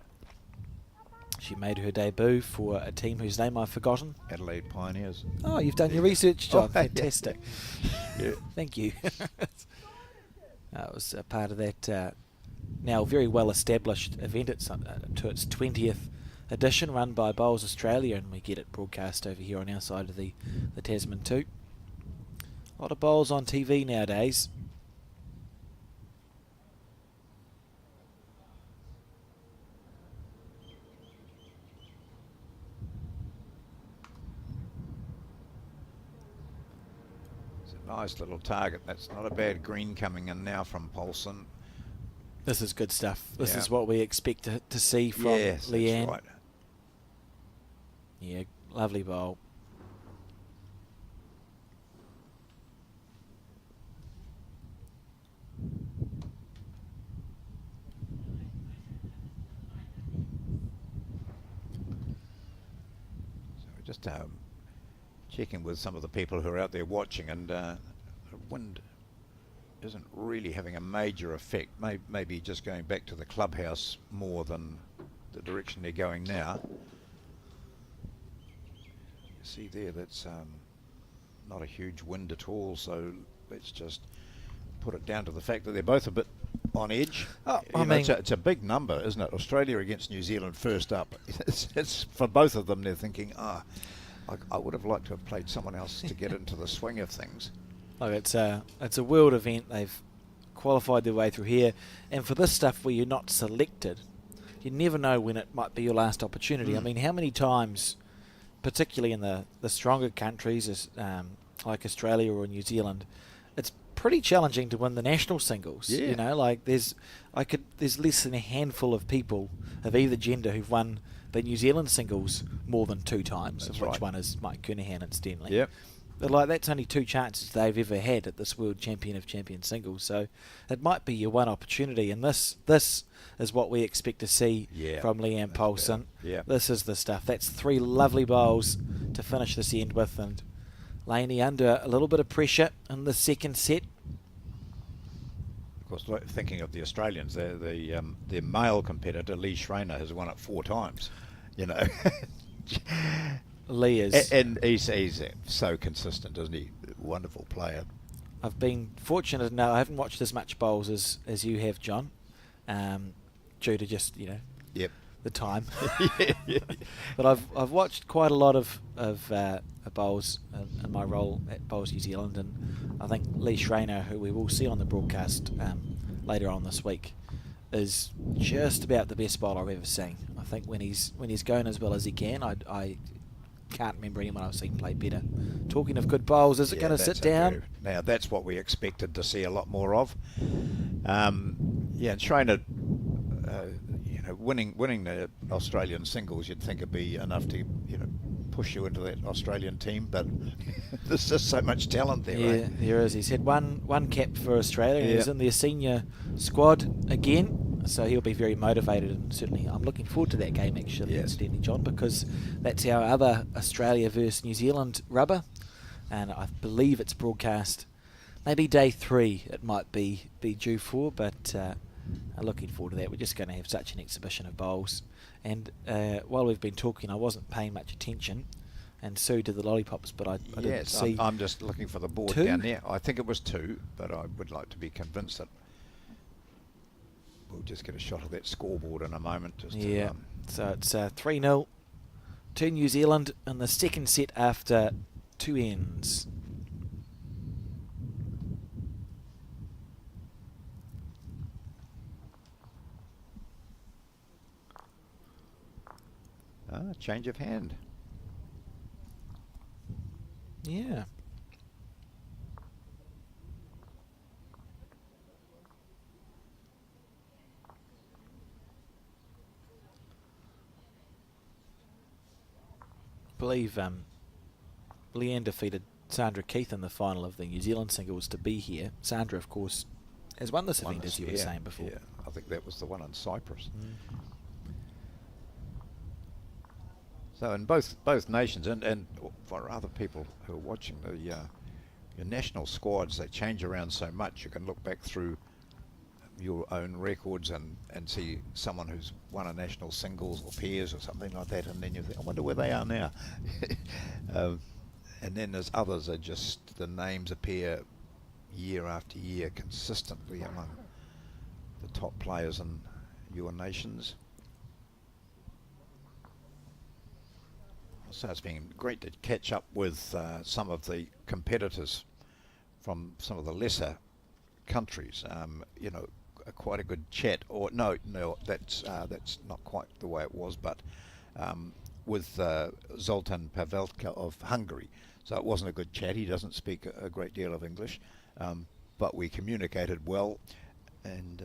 She made her debut for a team whose name I've forgotten. Adelaide Pioneers. Oh, you've done your research, John. Oh, fantastic. Yeah. Thank you. It was a part of that now very well established event. It's to its 20th edition, run by Bowls Australia, and we get it broadcast over here on our side of the Tasman too. A lot of bowls on TV nowadays. It's a nice little target. That's not a bad green coming in now from Paulson. This is good stuff. This is what we expect to see from That's Leanne. right. Yeah, lovely bowl. Just checking with some of the people who are out there watching, and the wind isn't really having a major effect. Maybe just going back to the clubhouse more than the direction they're going now. You see there, that's not a huge wind at all, so let's just put it down to the fact that they're both a bit on edge. Oh, it's a big number, isn't it? Australia against New Zealand first up. It's for both of them. They're thinking, I would have liked to have played someone else to get into the swing of things. Look, it's a world event. They've qualified their way through here, and for this stuff where you're not selected, you never know when it might be your last opportunity. I mean, how many times, particularly in the stronger countries like Australia or New Zealand, it's pretty challenging to win the national singles. Yeah. You know, like there's less than a handful of people of either gender who've won the New Zealand singles more than 2 times. That's of which right. one is Mike Kernahan, incidentally. Yep. But like that's only 2 chances they've ever had at this World Champion of Champions singles. So it might be your one opportunity, and this is what we expect to see from Leanne Paulson. Yeah. This is the stuff. That's 3 lovely bowls to finish this end with, and Lainey under a little bit of pressure in the second set. Of course, thinking of the Australians, their male competitor Lee Schreiner has won it 4 times. You know, Lee is, and he's so consistent, isn't he? Wonderful player. I've been fortunate enough. I haven't watched as much bowls as you have, John, due to just the time. But I've watched quite a lot of bowls in my role at Bowls New Zealand, and I think Lee Schreiner, who we will see on the broadcast later on this week, is just about the best bowler I've ever seen. I think when he's going as well as he can, I can't remember anyone I've seen play better. Talking of good bowls, is it going to sit down? Now that's what we expected to see a lot more of. And Schreiner, winning the Australian singles, you'd think it'd be enough to push you into that Australian team, but there's just so much talent there. Yeah, right? there is. He's had one cap for Australia, and he's in their senior squad again, so he'll be very motivated, and certainly I'm looking forward to that game actually, incidentally, John, because that's our other Australia versus New Zealand rubber, and I believe it's broadcast maybe day 3 it might be due for, but I'm looking forward to that. We're just going to have such an exhibition of bowls. And while we've been talking, I wasn't paying much attention, and Sue did the lollipops, but I didn't Yes, see. I'm just looking for the board 2? down there. I think it was 2, but I would like to be convinced that we'll just get a shot of that scoreboard in a moment. Just Yeah, to, so it's 3-0 to New Zealand in the second set after 2 ends. change of hand. Yeah. I believe Leanne defeated Sandra Keith in the final of the New Zealand singles to be here. Sandra, of course, has won this event, as you were saying before. Yeah, I think that was the one in Cyprus. So in both nations, and for other people who are watching, your national squads, they change around so much. You can look back through your own records and see someone who's won a national singles or pairs or something like that, and then you think, I wonder where they are now. And then there's others that just, the names appear year after year consistently among the top players in your nations. So it's been great to catch up with some of the competitors from some of the lesser countries. You know, quite a good chat. Or no, that's not quite the way it was. But with Zoltan Pavelka of Hungary, so it wasn't a good chat. He doesn't speak a great deal of English, but we communicated well, and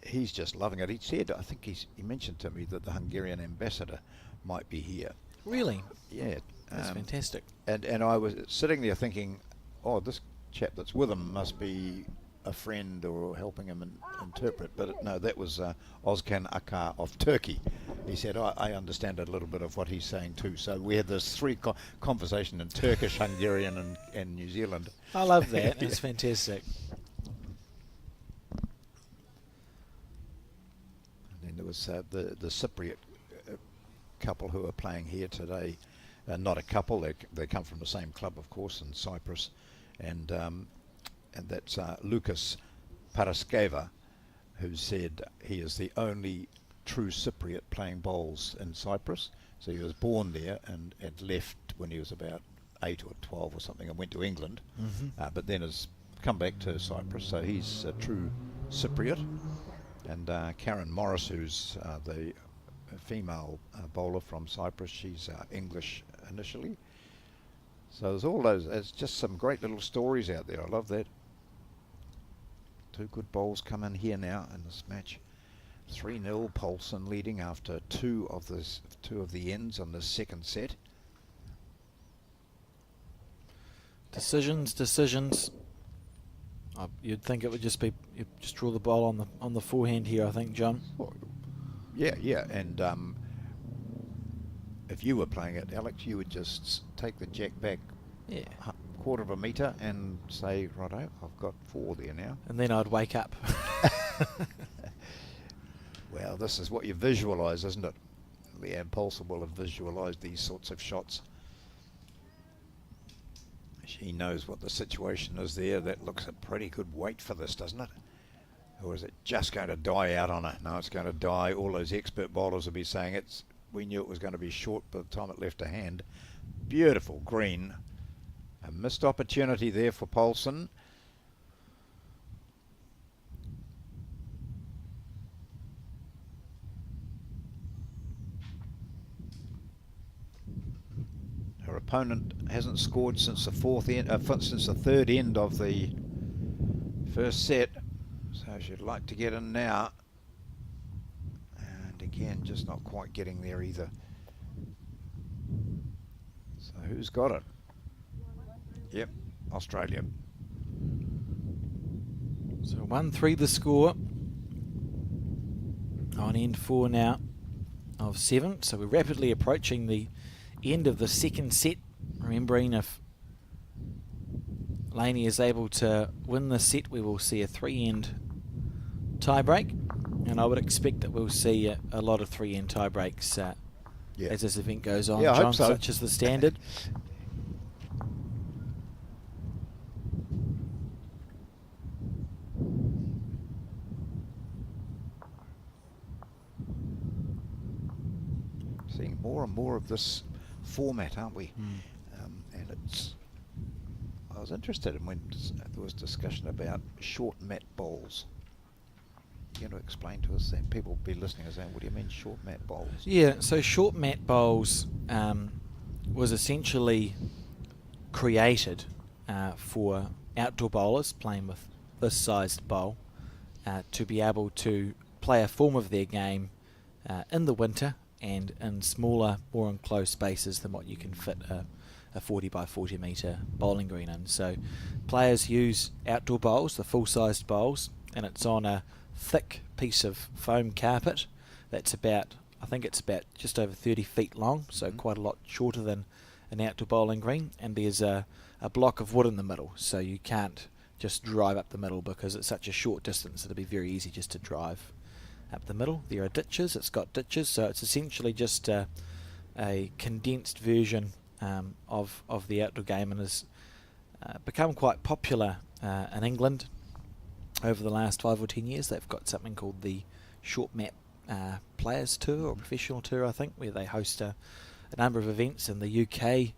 he's just loving it. He said, I think he mentioned to me that the Hungarian ambassador might be here. Really? Yeah. That's fantastic. And I was sitting there thinking, oh, this chap that's with him must be a friend or helping him interpret. But no, that was Ozkan Akar of Turkey. He said, I understand a little bit of what he's saying too. So we had this three conversation in Turkish, Hungarian and New Zealand. I love that. It's fantastic. And then there was the Cypriot couple who are playing here today. Not a couple, they come from the same club, of course, in Cyprus, and that's Lucas Paraskeva, who said he is the only true Cypriot playing bowls in Cyprus. So he was born there and left when he was about 8 or 12 or something and went to England, but then has come back to Cyprus. So he's a true Cypriot. And Karen Morris, who's the female bowler from Cyprus, she's English initially. So there's all those, there's just some great little stories out there. I love that. Two good bowls come in here now in this match. 3-0, Paulson leading after two of the ends on the second set. Decisions. You'd think it would just be, you just draw the ball on the forehand here, I think, John. Yeah, and if you were playing it, Alex, you would just take the jack back quarter of a metre and say, righto, I've got 4 there now. And then I'd wake up. Well, this is what you visualise, isn't it? Leanne Paulson will have visualised these sorts of shots. She knows what the situation is there. That looks a pretty good weight for this, doesn't it? Or is it just going to die out on her? No, it's going to die. All those expert bowlers will be saying we knew it was going to be short by the time it left her hand. Beautiful green. A missed opportunity there for Paulson. Her opponent hasn't scored since the third end of the first set. So she'd like to get in now. And again, just not quite getting there either. So who's got it? Yep, Australia. So 1-3 the score. On end 4 now of 7. So we're rapidly approaching the end of the second set. Remembering, if Laney is able to win this set, we will see a 3-end tie break, and I would expect that we'll see a lot of 3-end tie breaks as this event goes on. Yeah, I John, hope so. such is the standard. Seeing more and more of this format, aren't we? And it's. I was interested in when there was discussion about short mat bowls. You going to explain to us that? People will be listening and saying, what do you mean short mat bowls? Yeah, so short mat bowls was essentially created for outdoor bowlers playing with this sized bowl to be able to play a form of their game in the winter and in smaller, more enclosed spaces than what you can fit a 40 by 40 metre bowling green in. So players use outdoor bowls, the full-sized bowls, and it's on a thick piece of foam carpet that's about, I think it's about just over 30 feet long, so quite a lot shorter than an outdoor bowling green, and there's a block of wood in the middle, so you can't just drive up the middle because it's such a short distance. It'll be very easy just to drive up the middle. There are ditches, it's got ditches, so it's essentially just a condensed version of the outdoor game, and has become quite popular in England over the last 5 or 10 years. They've got something called the Short Mat Players Tour, or Professional Tour, I think, where they host a number of events in the UK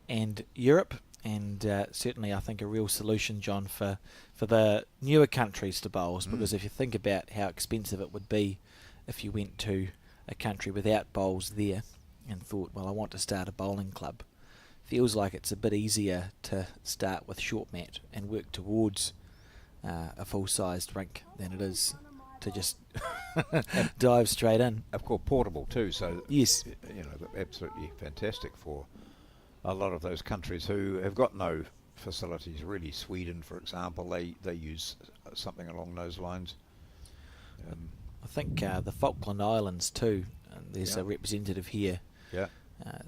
and Europe, and certainly I think a real solution, John, for the newer countries to bowls, because if you think about how expensive it would be if you went to a country without bowls there and thought, well, I want to start a bowling club, feels like it's a bit easier to start with short mat and work towards a full-sized rink than it is to just dive straight in. Of course, portable too, so Yes. you know, absolutely fantastic for a lot of those countries who have got no facilities. Really, Sweden, for example, they use something along those lines. I think the Falkland Islands too, and there's Yeah. a representative here. Yeah.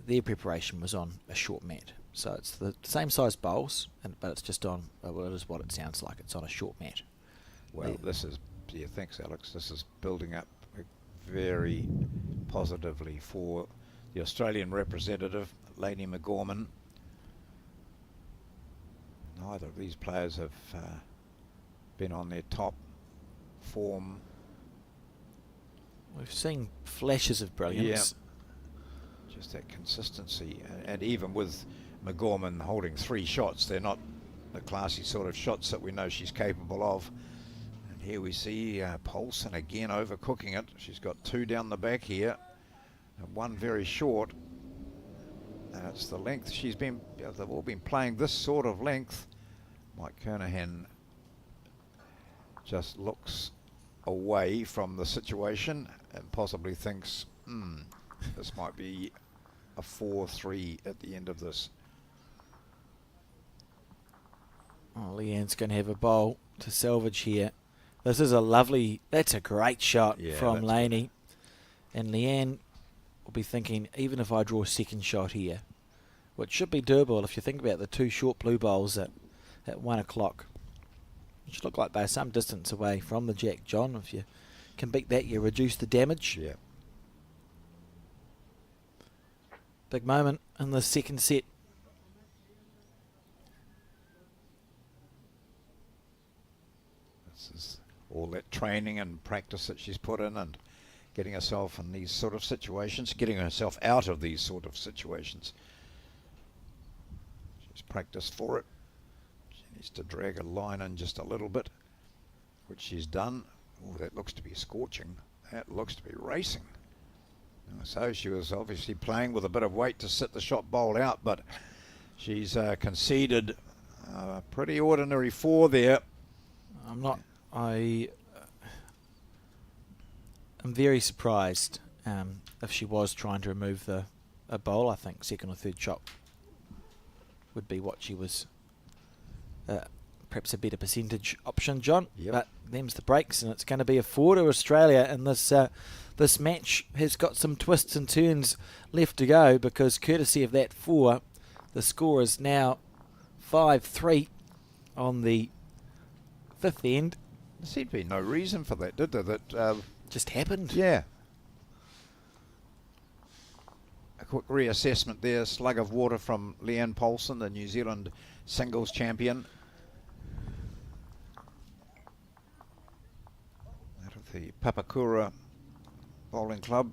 Their preparation was on a short mat, so it's the same size bowls, but it's just on, well, it is what it sounds like, it's on a short mat. Well, this is, yeah, thanks, Alex. This is building up very positively for the Australian representative, Lady McGorman. Neither of these players have been on their top form. We've seen flashes of brilliance. Just that consistency, and even with McGorman holding 3 shots, they're not the classy sort of shots that we know she's capable of. And here we see Paulson again overcooking it. She's got 2 down the back here, and 1 very short. And it's the length she's been. They've all been playing this sort of length. Mike Kernahan just looks away from the situation and possibly thinks, this might be a 4-3 at the end of this. Oh, Leanne's going to have a bowl to salvage here. This is a lovely, that's a great shot from Laney. And Leanne will be thinking, even if I draw a second shot here, which should be doable if you think about the 2 short blue bowls at 1 o'clock. It should look like they're some distance away from the jack, John. If you can beat that, you reduce the damage. Yeah. Big moment in the second set. This is all that training and practice that she's put in, and getting herself in these sort of situations, getting herself out of these sort of situations. She's practiced for it. She needs to drag a line in just a little bit, which she's done. Oh, that looks to be scorching. That looks to be racing. So she was obviously playing with a bit of weight to sit the shot bowled out, but she's conceded a pretty ordinary 4 there. I'm very surprised if she was trying to remove a bowl. I think second or third shot would be what she was, perhaps a better percentage option, John. Yep. But them's the breaks, and it's going to be a 4 to Australia, and this match has got some twists and turns left to go, because courtesy of that 4, the score is now 5-3 on the 5th end. There seemed to be no reason for that, did there? That Just happened. yeah. A quick reassessment there. Slug of water from Leanne Polson, the New Zealand singles champion. Out of the Papakura Bowling Club.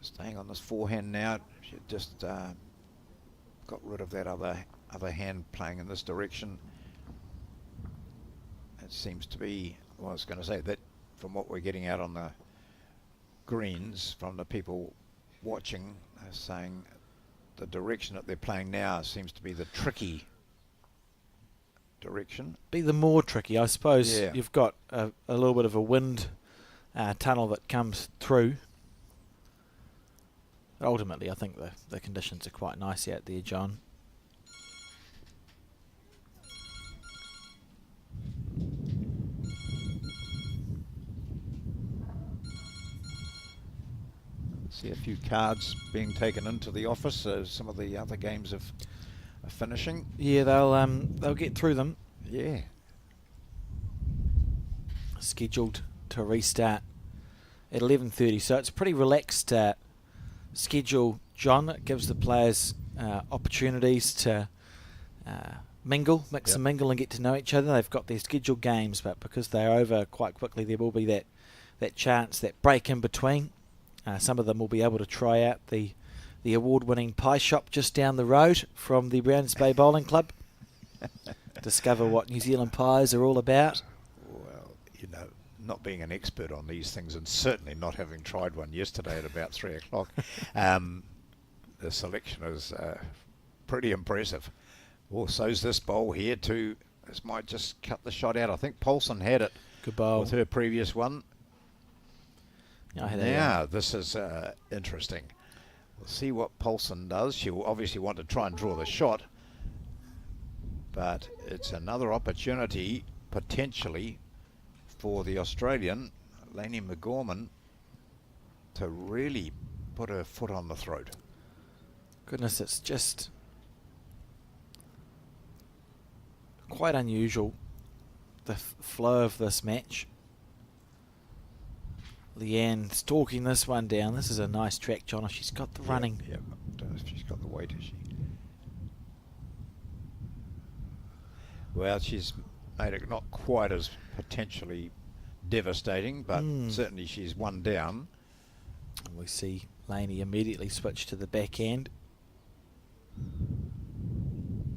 Staying on this forehand now. She just got rid of that other hand playing in this direction. It seems to be, well, I was going to say that from what we're getting out on the greens from the people watching, they're saying the direction that they're playing now seems to be the tricky direction. Be the more tricky, I suppose. Yeah. You've got a little bit of a wind tunnel that comes through. But ultimately, I think the conditions are quite nice out there, John. See a few cards being taken into the office. Some of the other games are finishing. Yeah, they'll get through them. Yeah. Scheduled to restart at 11:30, so it's a pretty relaxed schedule, John. It gives the players opportunities to mix and mingle and get to know each other. They've got their scheduled games, but because they're over quite quickly, there will be that chance, that break in between. Some of them will be able to try out the award-winning pie shop just down the road from the Browns Bay Bowling Club. Discover what New Zealand pies are all about. Well, you know, not being an expert on these things and certainly not having tried one yesterday at about 3 o'clock, the selection is pretty impressive. Oh, so's this bowl here too. This might just cut the shot out. I think Polson had it. Good bowl. With her previous one. Yeah, this is interesting. We'll see what Polson does. She'll obviously want to try and draw the shot, but it's another opportunity potentially for the Australian Lainey McGorman to really put her foot on the throat. Goodness, it's just quite unusual, the flow of this match. Leanne stalking this one down. This is a nice track, John. If she's got the running. Yeah, don't know if she's got the weight, has she? Well, she's made it not quite as potentially devastating, but certainly she's one down. And we see Lainey immediately switch to the back end.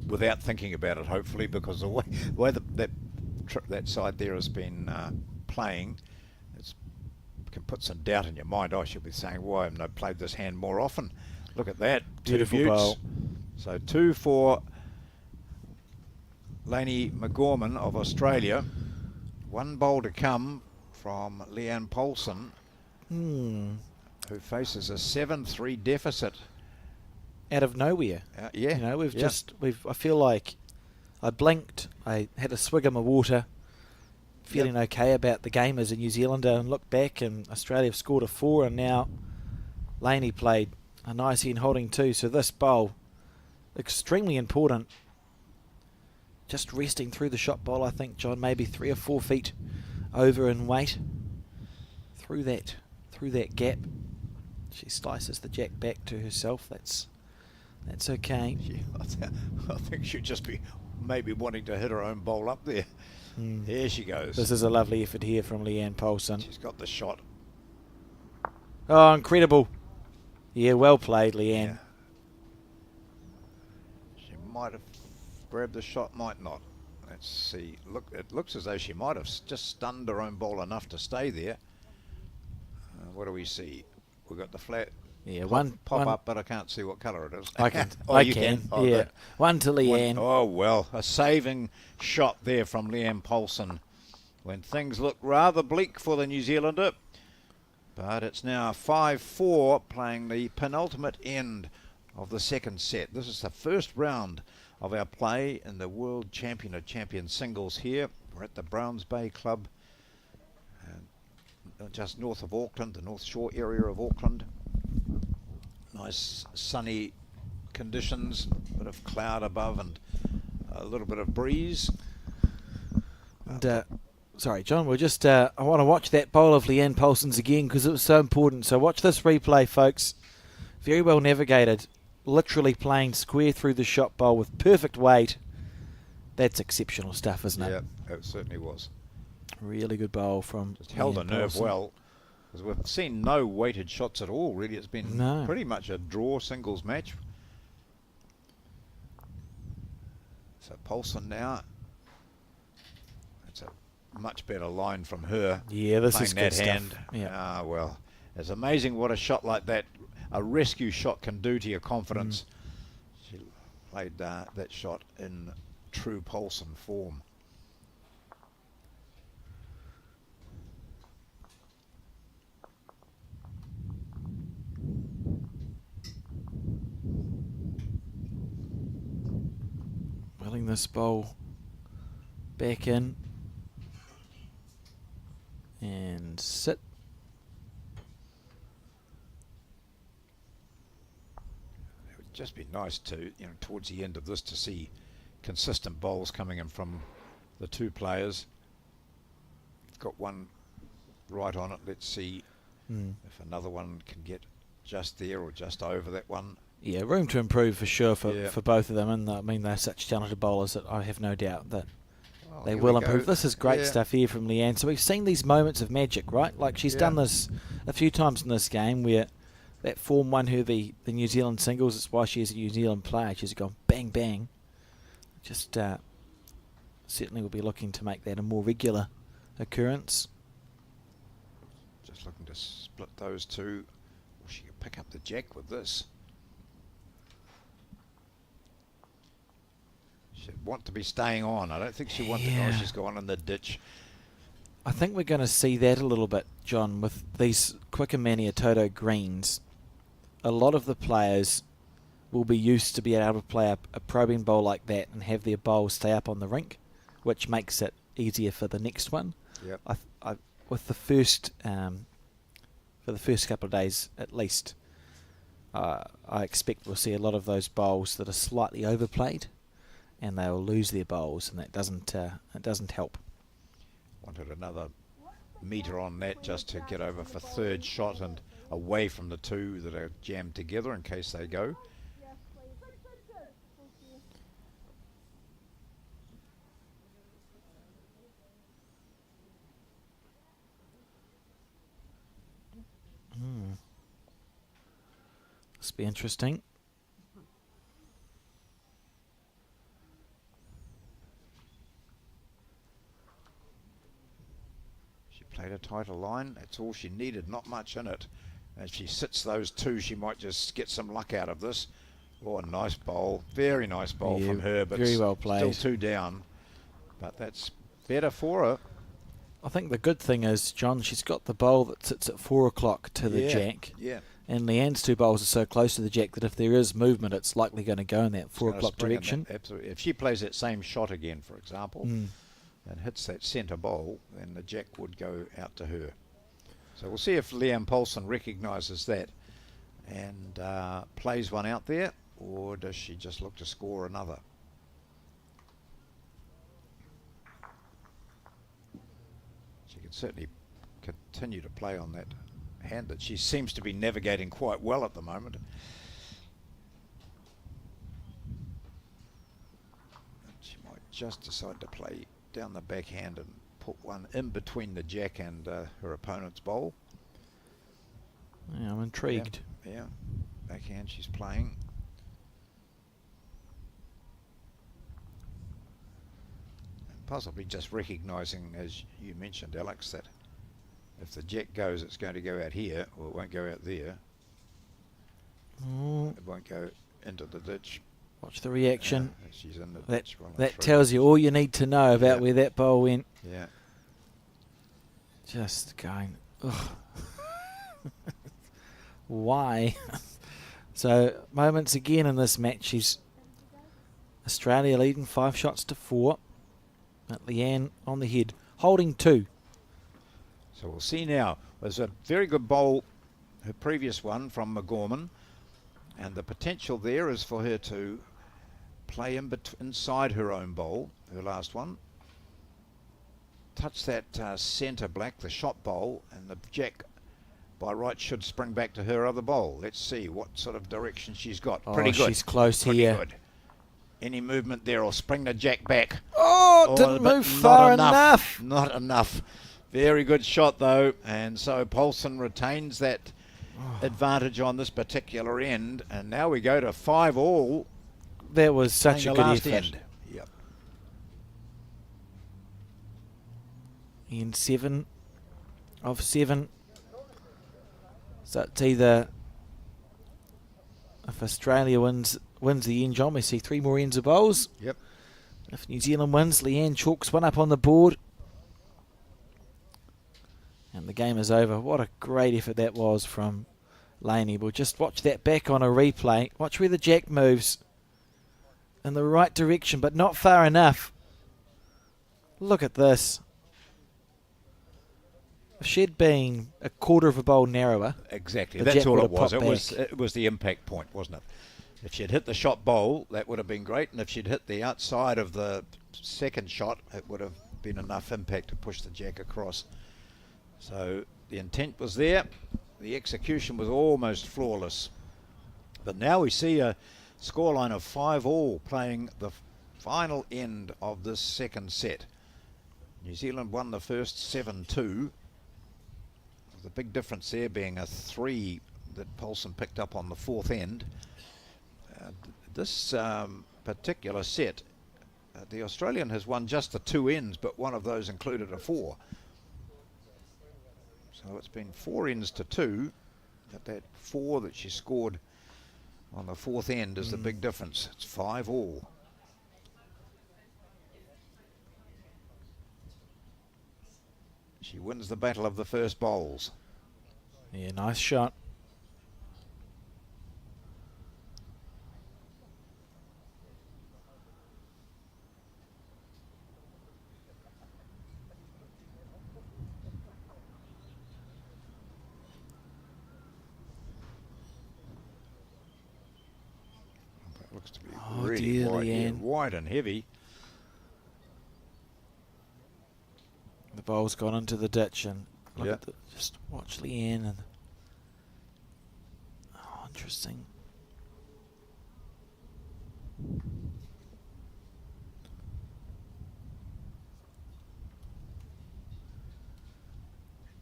Without thinking about it, hopefully, because the way that side there has been playing, can put some doubt in your mind. I should be saying, why haven't I played this hand more often? Look at that. Beautiful bowl. So 2 for Lainey McGorman of Australia. 1 bowl to come from Leanne Polson, who faces a 7-3 deficit. Out of nowhere. Yeah. You know, I feel like I blinked. I had a swig of my water, feeling okay about the game as a New Zealander, and look back and Australia have scored a 4, and now Lainey played a nice end holding 2. So this bowl, extremely important. Just resting through the shot bowl, I think, John, maybe 3 or 4 feet over in weight. Through that gap. She slices the jack back to herself. That's okay. Yeah, I think she'd just be maybe wanting to hit her own bowl up there. There she goes. This is a lovely effort here from Leanne Polson. She's got the shot. Oh, incredible. Yeah, well played, Leanne. Yeah. She might have grabbed the shot, might not. Let's see. Look, it looks as though she might have just stunned her own ball enough to stay there. What do we see? We've got the flat. Yeah, pop up, but I can't see what colour it is. I can. Oh, you can. Oh, yeah. good. One to Leanne. Oh, well, a saving shot there from Leanne Polson when things look rather bleak for the New Zealander. But it's now 5-4, playing the penultimate end of the second set. This is the first round of our play in the World Champion of Champions singles here. We're at the Browns Bay Club, just north of Auckland, the North Shore area of Auckland. Nice sunny conditions, a bit of cloud above and a little bit of breeze. And, sorry, John, we're just, I want to watch that bowl of Leanne Paulson's again because it was so important. So watch this replay, folks. Very well navigated. Literally playing square through the shot bowl with perfect weight. That's exceptional stuff, isn't it? Yeah, it certainly was. Really good bowl from Just held Leanne the nerve Paulson. well. Because we've seen no weighted shots at all, really. It's been pretty much a draw singles match. So Paulson now. It's a much better line from her. Yeah, this is playing good that stuff. hand. Yeah. Well, it's amazing what a shot like that, a rescue shot, can do to your confidence. She played that shot in true Paulson form. Willing this bowl back in and sit. It would just be nice to, towards the end of this, to see consistent bowls coming in from the two players. Got one right on it. Let's see if another one can get just there or just over that one. Yeah, room to improve for sure for both of them. And I mean, they're such talented bowlers that I have no doubt that they will improve. This is great stuff here from Leanne. So we've seen these moments of magic, right? Like she's done this a few times in this game where that form won her the New Zealand singles. It's why she is a New Zealand player. She's gone bang, bang. Just certainly will be looking to make that a more regular occurrence. Just looking to split those two. Well, she could pick up the jack with this. She'd want to be staying on. I don't think she wants to go. She's gone in the ditch. I think we're going to see that a little bit, John, with these quicker Maniatoto greens. A lot of the players will be used to being able to play a probing bowl like that and have their bowl stay up on the rink, which makes it easier for the next one. Yep. With the first, for the first couple of days at least, I expect we'll see a lot of those bowls that are slightly overplayed, and they will lose their bowls, and that doesn't help. Wanted another metre on that just to get over for third shot and away from the two that are jammed together in case they go. This will be interesting. Played a tighter line. That's all she needed. Not much in it. As she sits those two, she might just get some luck out of this. Oh, a nice bowl. Very nice bowl from her, but very well played. Still two down. But that's better for her. I think the good thing is, John, she's got the bowl that sits at 4 o'clock to the jack. Yeah. And Leanne's two bowls are so close to the jack that if there is movement, it's likely going to go in that 4 o'clock direction. Absolutely. If she plays that same shot again, for example, and hits that centre bowl, then the jack would go out to her. So we'll see if Leanne Paulson recognises that and plays one out there, or does she just look to score another? She can certainly continue to play on that hand that she seems to be navigating quite well at the moment. And she might just decide to play down the backhand and put one in between the jack and her opponent's bowl. Yeah, I'm intrigued. Yeah, backhand she's playing. And possibly just recognising, as you mentioned, Alex, that if the jack goes, it's going to go out here, or it won't go out there. It won't go into the ditch. Watch the reaction. She's in the That ditch. tells you all you need to know about where that bowl went. Yeah. Just going, ugh. Why? So, moments again in this match. She's Australia leading 5 shots to 4. At Leanne on the head, holding 2. So we'll see now. There's a very good bowl, her previous one from McGorman, and the potential there is for her to play inside her own bowl, her last one. touch that centre black, the shot bowl, and the jack by right should spring back to her other bowl. Let's see what sort of direction she's got. Pretty good. She's close Pretty here. good. Any movement there, or spring the jack back. Oh, didn't but move far enough. Not enough. Very good shot, though. And so Paulson retains that advantage on this particular end. And now we go to 5-all. That was such a the good last effort. end. Yep. In 7 of 7. So it's either, if Australia wins the end, John, we see 3 more ends of bowls. Yep. If New Zealand wins, Leanne chalks one up on the board. And the game is over. What a great effort that was from Laney. We'll just watch that back on a replay. Watch where the jack moves. In the right direction, but not far enough. Look at this. If she'd been a quarter of a bowl narrower, Exactly. the That's jack all would it have was. popped It was the impact point, wasn't it? If she'd hit the shot bowl, that would have been great. And if she'd hit the outside of the second shot, it would have been enough impact to push the jack across. So the intent was there. The execution was almost flawless. But now we see a scoreline of 5-all playing the final end of this second set. New Zealand won the first 7-2. The big difference there being a 3 that Paulson picked up on the fourth end. This particular set, the Australian has won just the 2 ends, but one of those included a 4. So it's been 4 ends to 2, but that 4 that she scored on the fourth end is the big difference. It's 5-all. She wins the battle of the first bowls. yeah, nice shot. That looks to be Oh, really dear, wide, yeah, Leanne. wide and heavy. The bowl's gone into the ditch, and look Yeah. at just watch Leanne. And oh, interesting.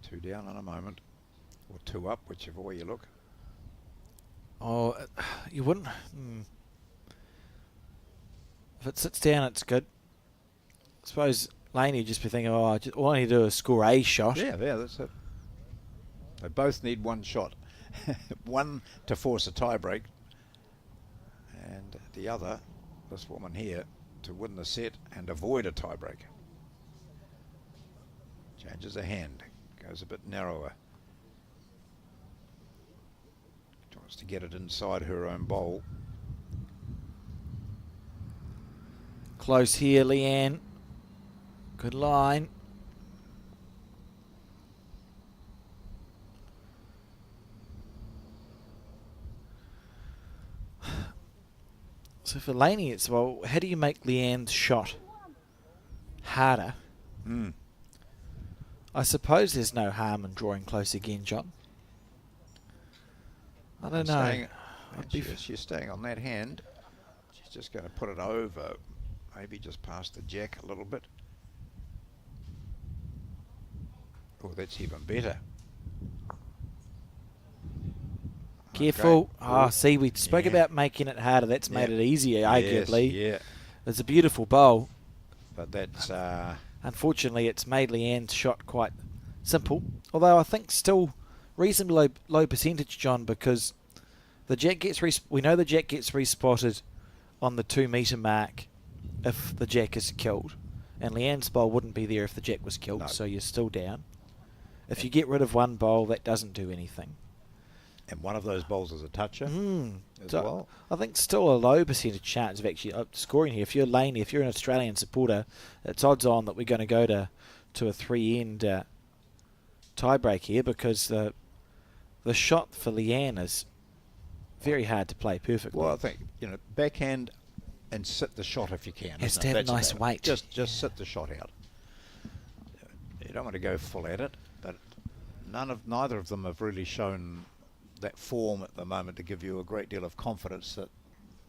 Two down in a moment, or 2 up, whichever way you look. Oh, you wouldn't. If it sits down, it's good. I suppose Laney would just be thinking, oh, all I need to do is score a shot. Yeah, that's it. They both need 1 shot. One to force a tie-break, and the other, this woman here, to win the set and avoid a tie-break. Changes her hand, goes a bit narrower. Tries to get it inside her own bowl. Close here, Leanne. Good line. So for Laney, it's, well, how do you make Leanne's shot harder? I suppose there's no harm in drawing close again, John. I don't know. She's staying on that hand. She's just going to put it over, maybe just past the jack a little bit. Oh, that's even better. Careful. Okay. See, we spoke Yeah. about making it harder. That's made Yeah. it easier, Yes, arguably. yeah, It's a beautiful bowl. but that's Unfortunately, it's made Leanne's shot quite simple. Although I think still reasonably low percentage, John, because the jack gets we know the jack gets respotted on the 2 metre mark if the jack is killed, and Leanne's bowl wouldn't be there if the jack was killed. No. So you're still down. If you get rid of one bowl, that doesn't do anything. and one of those bowls is a toucher as So well. I think still a low percentage chance of actually scoring here. If you're Laney, if you're an Australian supporter, it's odds on that we're going to go to a 3-end tie-break here, because the shot for Leanne is very hard to play perfectly. Well, I think, backhand and sit the shot if you can. Has isn't to it? have That's nice about it. weight. Just sit the shot out. You don't want to go full at it, but neither of them have really shown that form at the moment to give you a great deal of confidence that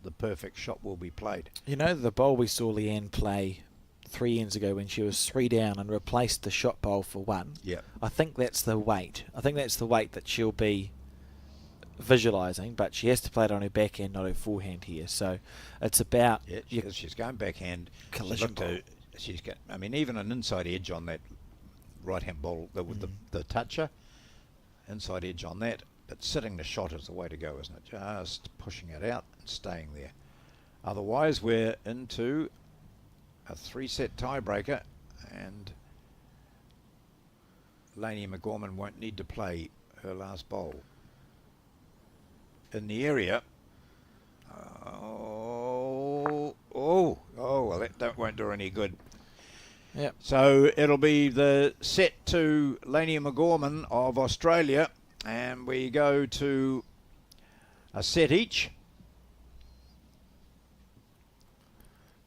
the perfect shot will be played. You know, the bowl we saw Leanne play 3 ends ago when she was 3 down and replaced the shot bowl for 1. Yeah. I think that's the weight. I think that's the weight that she'll be visualising, but she has to play it on her backhand, not her forehand here. So it's about she's going backhand collision bowl. She's got, I mean, even an inside edge on that right-hand bowl with the toucher, inside edge on that. But sitting the shot is the way to go, isn't it? Just pushing it out and staying there. Otherwise, we're into a 3-set tiebreaker, and Lainey McGorman won't need to play her last bowl. In the area, well, that won't do any good. Yep. So it'll be the set to Lainey McGorman of Australia, and we go to a set each.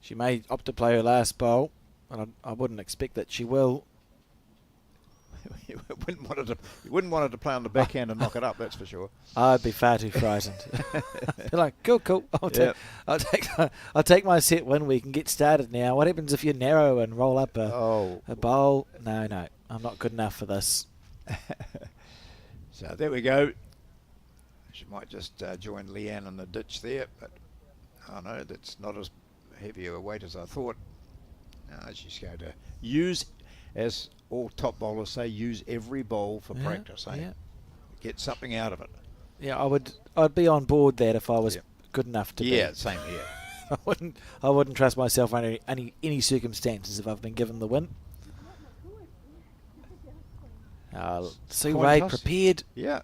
She may opt to play her last bowl, and I wouldn't expect that she will. You wouldn't want her to play on the backhand and knock it up, that's for sure. I'd be far too frightened. Be like, cool. I'll take my set win. We can get started now. What happens if you narrow and roll up a bowl? No, I'm not good enough for this. So there we go. She might just join Leanne in the ditch there, but oh no, that's not as heavy a weight as I thought. No, she's going to use, as all top bowlers say, use every bowl for practice. Eh? Yeah. Get something out of it. Yeah, I'd be on board that if I was good enough to be. Yeah, same here. I wouldn't trust myself under any circumstances if I've been given the win. Sue Ray prepared. Yeah.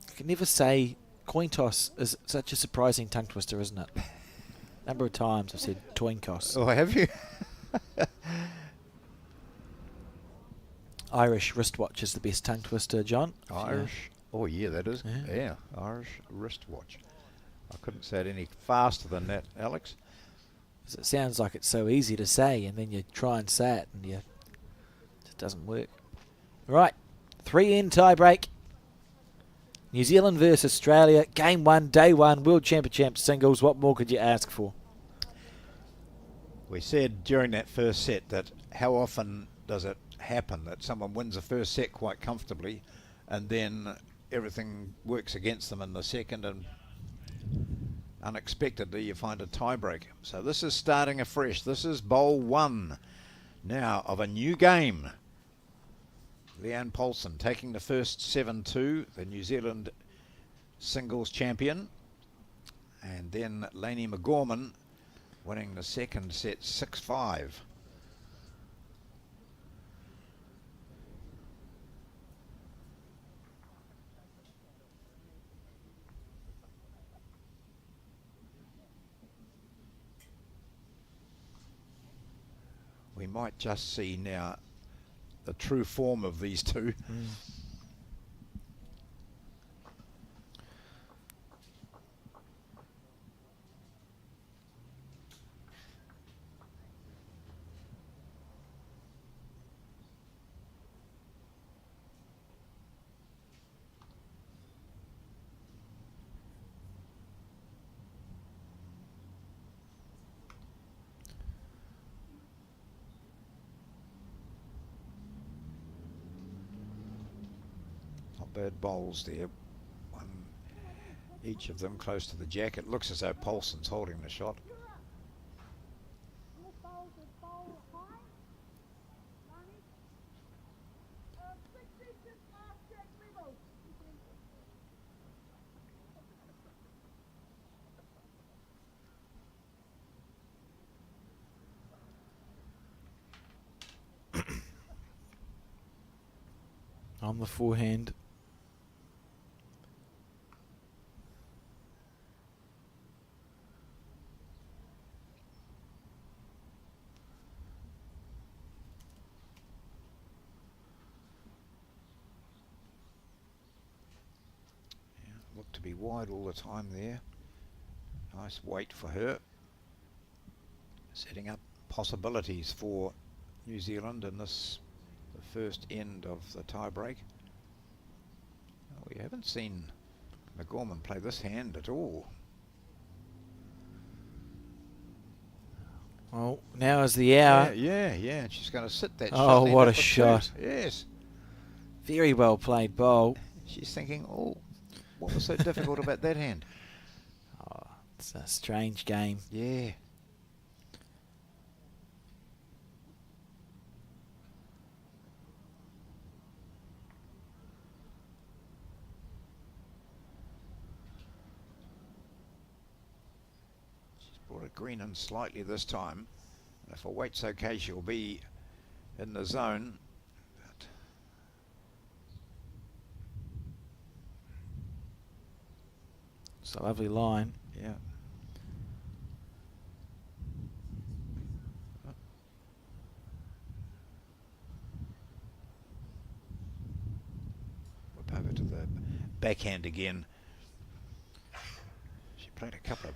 You can never say coin toss is such a surprising tongue twister, isn't it? Number of times I've said toin toss. Oh, have you? Irish wristwatch is the best tongue twister, John. Irish? Yeah. Oh, yeah, that is. Yeah. Yeah, Irish wristwatch. I couldn't say it any faster than that, Alex. It sounds like it's so easy to say, and then you try and say it, and it doesn't work. Right, 3-end tiebreak. New Zealand versus Australia. Game 1, day 1, World Championship singles. What more could you ask for? We said during that first set that how often does it happen that someone wins the first set quite comfortably and then everything works against them in the second, and unexpectedly you find a tiebreak. So this is starting afresh. This is bowl 1 now of a new game. Leanne Paulson taking the first 7-2, the New Zealand singles champion, and then Lainey McGorman winning the second set 6-5. We might just see now the true form of these two. Bad bowls there, one each of them close to the jack. It looks as though Paulson's holding the shot. On the forehand. Looked to be wide all the time there. Nice weight for her. Setting up possibilities for New Zealand in this, the first end of the tie break. We haven't seen McGorman play this hand at all. Well, now is the hour. Yeah. She's going to sit that shot. Oh, and end what up a with shot. twos. Yes. Very well played bowl. She's thinking, oh, what was so difficult about that hand? Oh, it's a strange game. Yeah. Brought a green in slightly this time. And if her weight's okay, she'll be in the zone. But it's a lovely line. yeah. Whip over to the backhand again. She played a couple of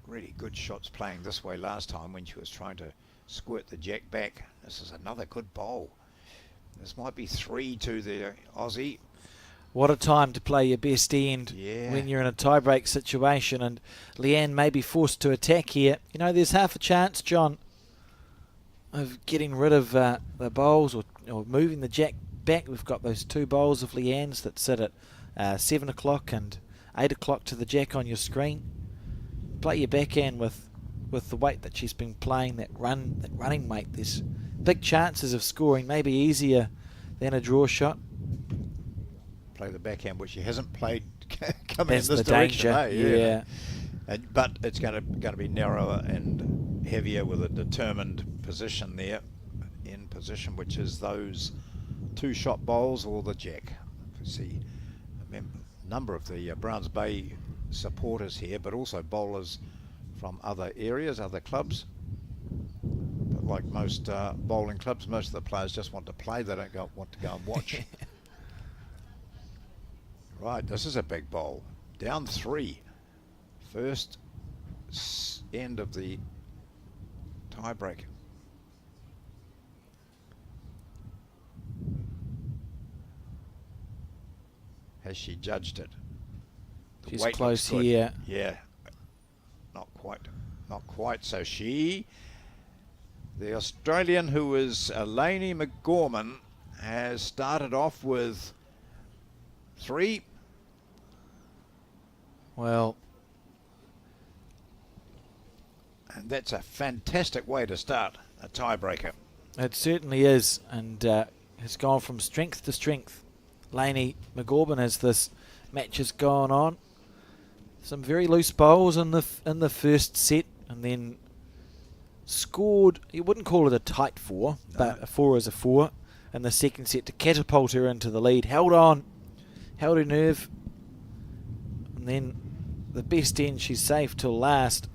really good shots playing this way last time when she was trying to squirt the jack back. This is another good bowl. This might be 3 to the Aussie. What a time to play your best end when you're in a tie-break situation, and Leanne may be forced to attack here. You know, there's half a chance, John, of getting rid of the bowls or moving the jack back. We've got those 2 bowls of Leanne's that sit at 7 o'clock and 8 o'clock to the jack on your screen. Play your backhand with the weight that she's been playing, that running weight. There's big chances of scoring, maybe easier than a draw shot. Play the backhand, which she hasn't played coming That's in this the direction. danger. Yeah. But it's going to be narrower and heavier with a determined position there, in position, which is those 2-shot bowls or the jack. You see a number of the Browns Bay supporters here, but also bowlers from other areas, other clubs. But like most bowling clubs, most of the players just want to play. They don't want to go and watch. Right, this is a big bowl. Down 3. First end of the tie break. Has she judged it? The She's weight close looks good. here. Yeah. Not quite. So the Australian, who is Lainey McGorman, has started off with 3. Well, and that's a fantastic way to start a tiebreaker. it certainly is, and has gone from strength to strength. Lainey McGorman, as this match has gone on, some very loose bowls in the first set, and then scored. You wouldn't call it a tight 4, but a 4 is a 4 in the second set to catapult her into the lead. Held on, held her nerve, and then the best end she's saved till last,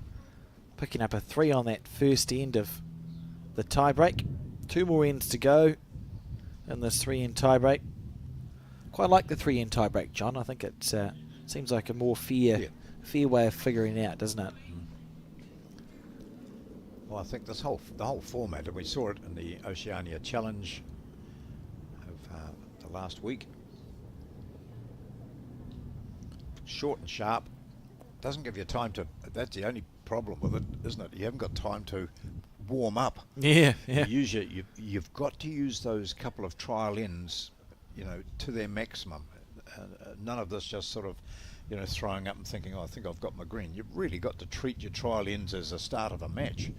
picking up a 3 on that first end of the tie-break. 2 more ends to go in this 3-end tie-break. Quite like the 3-end tie-break, John. I think it seems like a more fair way of figuring it out, doesn't it? Well, I think the whole format, and we saw it in the Oceania Challenge of the last week. Short and sharp. Doesn't give you time to. That's the only problem with it, isn't it? You haven't got time to warm up. Yeah. You've got to use those couple of trial ends, to their maximum. None of this just sort of, throwing up and thinking, oh, I think I've got my green. You've really got to treat your trial ends as a start of a match.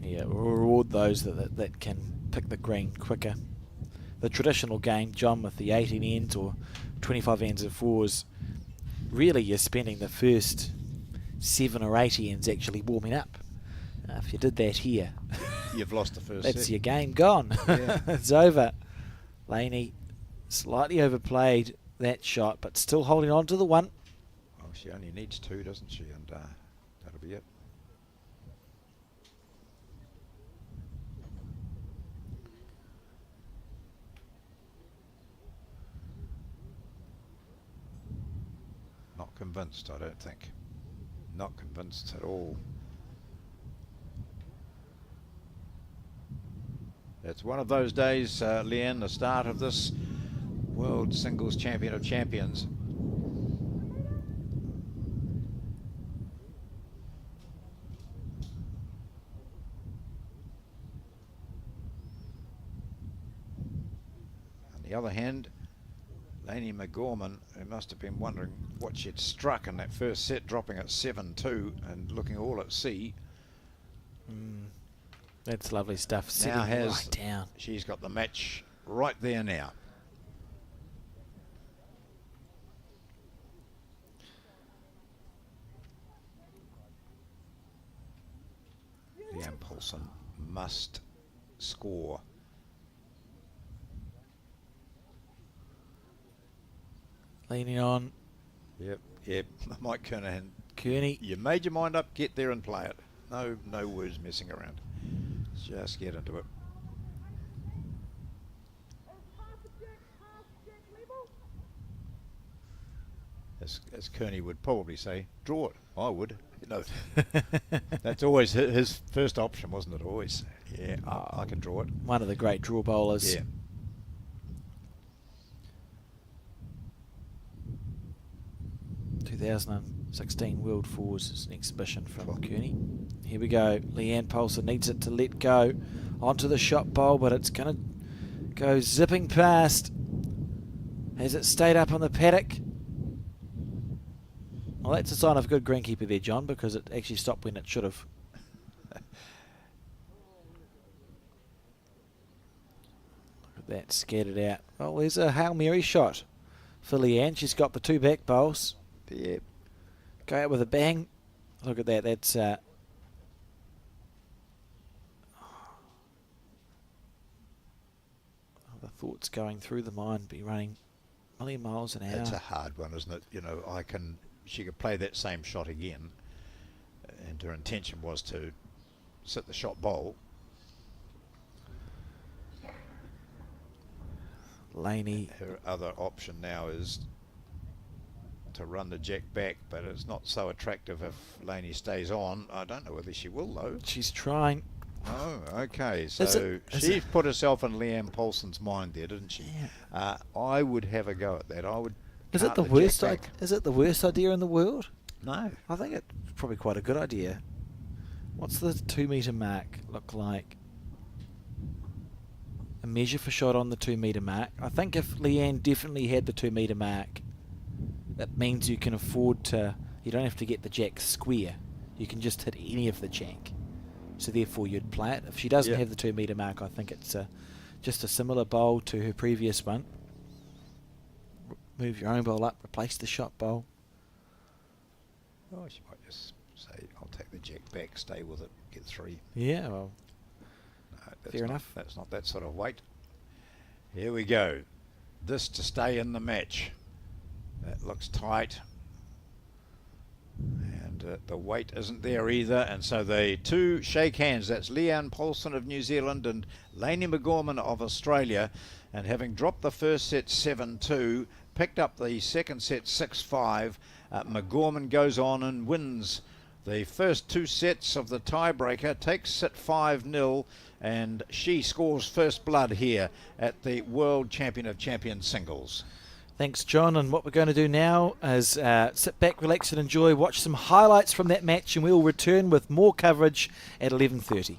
Yeah, we'll reward those that can pick the green quicker. The traditional game, John, with the 18 ends or 25 ends of 4s, really you're spending the first 7 or 8 ends actually warming up. If you did that here, you've lost the first that's set. your game gone. Yeah. It's over. Lainey slightly overplayed that shot, but still holding on to the 1. Well, she only needs 2, doesn't she? And that'll be it. convinced, I don't think. Not convinced at all. It's one of those days, Leanne, the start of this World Singles Champion of Champions. On the other hand, Lainey McGorman, who must have been wondering what she'd struck in that first set, dropping at 7-2 and looking all at sea. That's lovely stuff. Sitting Now has right down. She's got the match right there now. Leanne Paulson must score. Leaning on. Yep. Mike Kernahan. Kearney. You made your mind up, get there and play it. No words messing around. Just get into it. As Kearney would probably say, draw it. I would. That's always his first option, wasn't it? Always. Yeah, I can draw it. One of the great draw bowlers. Yeah. '16 World Fours is an exhibition from Kearney. Here we go. Leanne Paulson needs it to let go onto the shot bowl, but it's going to go zipping past. Has it stayed up on the paddock? Well, that's a sign of good greenkeeper there, John, because it actually stopped when it should have. Look at that, scattered out. Well, there's a Hail Mary shot for Leanne. She's got the two back bowls. Yeah. Go out with a bang. Look at that. That's the thoughts going through the mind. Be running a million miles an hour. It's a hard one, isn't it? You know, she could play that same shot again, and her intention was to sit the shot bowl. Laney. Her other option now is to run the jack back, but it's not so attractive if Laney stays on. I don't know whether she will, though. She's trying. Oh, okay. So she's put herself in Leanne Paulson's mind there, didn't she? Yeah. I would have a go at that. I would. Is it the worst? Is it the worst idea in the world? No. I think it's probably quite a good idea. What's the 2 metre mark look like? A measure for shot on the 2 metre mark. I think if Leanne definitely had the 2 metre mark, that means you can afford to. You don't have to get the jack square. You can just hit any of the jack. So therefore you'd play it. If she doesn't have the 2 metre mark, I think it's just a similar bowl to her previous one. Move your own bowl up, replace the shot bowl. Oh, she might just say, I'll take the jack back, stay with it, get 3. Yeah, well, No, fair enough. That's not that sort of weight. Here we go. This to stay in the match. That looks tight. And the weight isn't there either. And so the two shake hands. That's Leanne Paulson of New Zealand and Lainey McGorman of Australia. And having dropped the first set 7-2, picked up the second set 6-5, McGorman goes on and wins the first 2 sets of the tiebreaker, takes it 5-0, and she scores first blood here at the World Champion of Champions singles. Thanks, John. And what we're going to do now is sit back, relax and enjoy, watch some highlights from that match, and we'll return with more coverage at 11:30.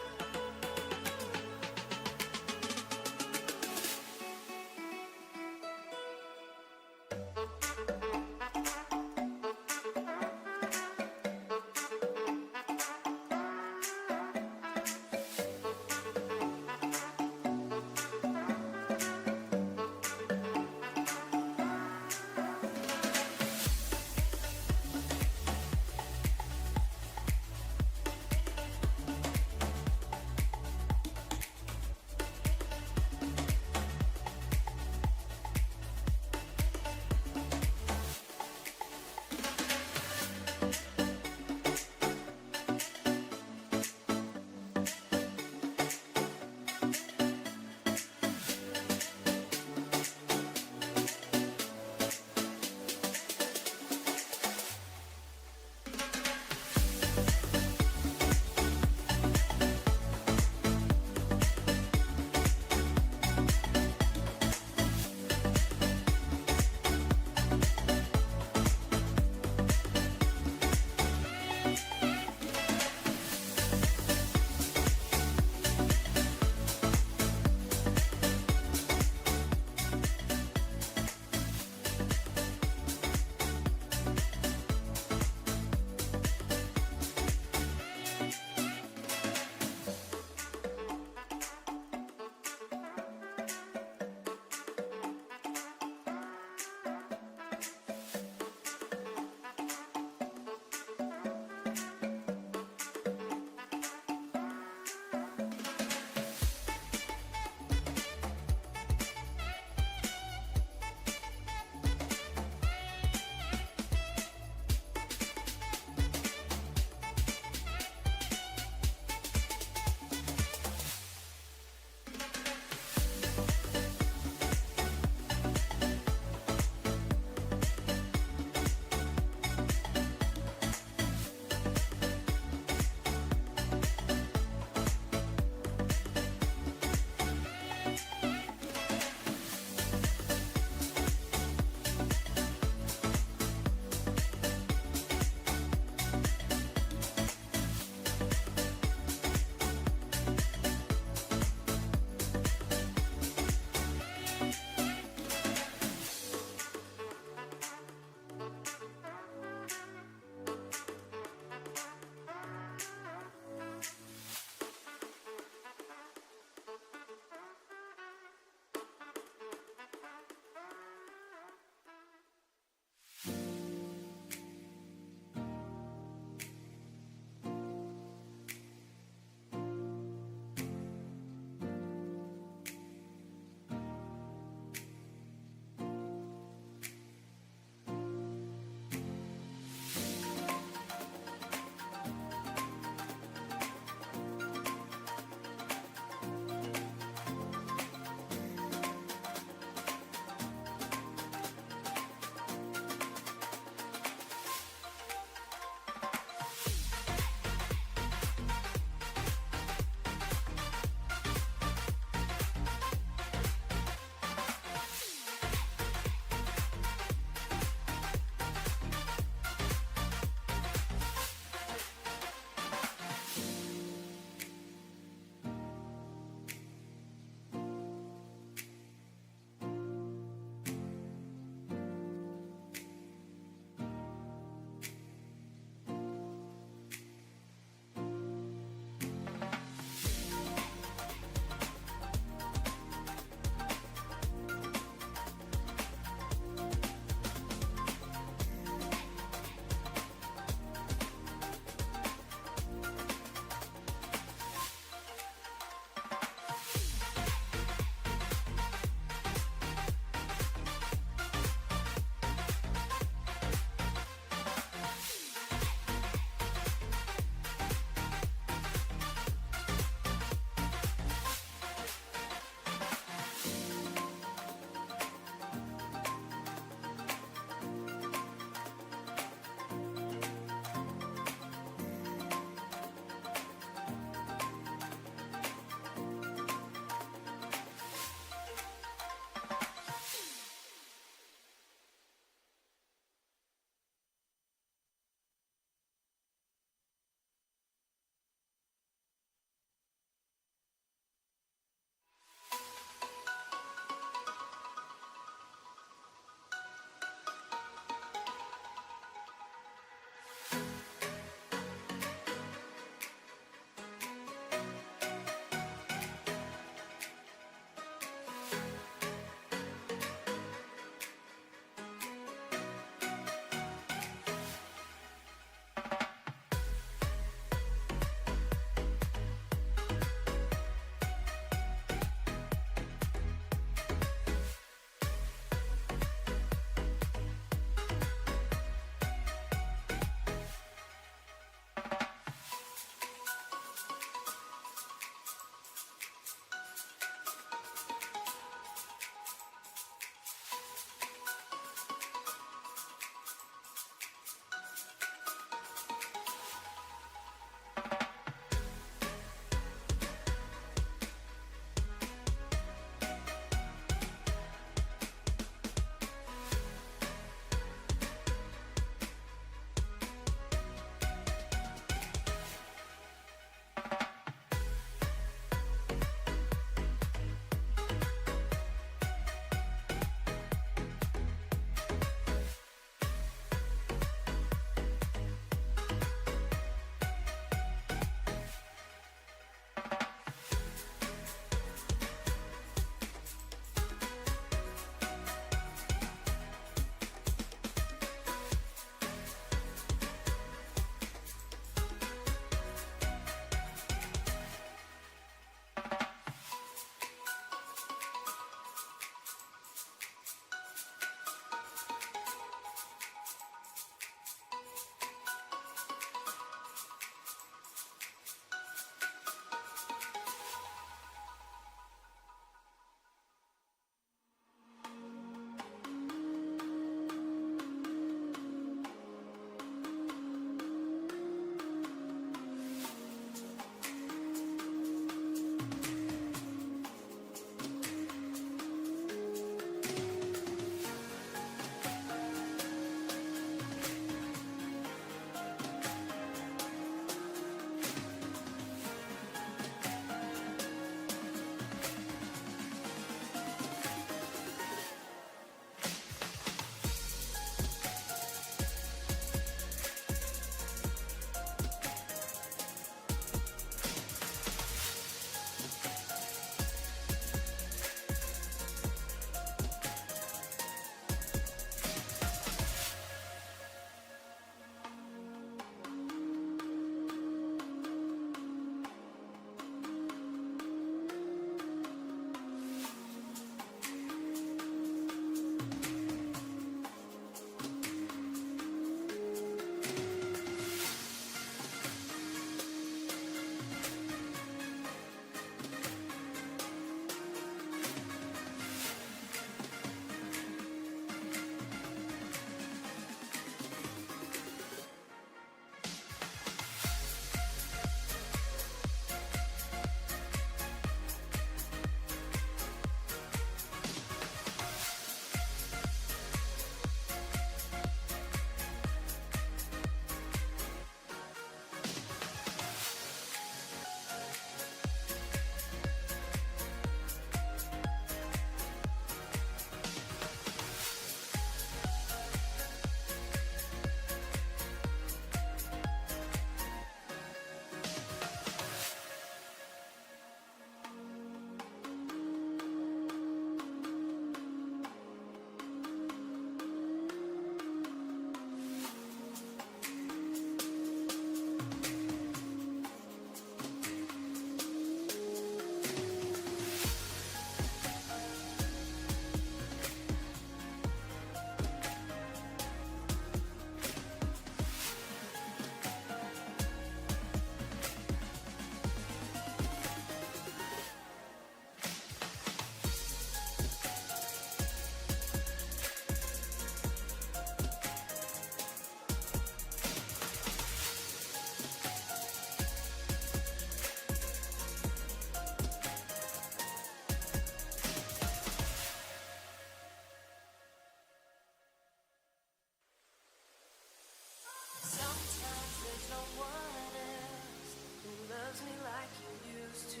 loves me like you used to.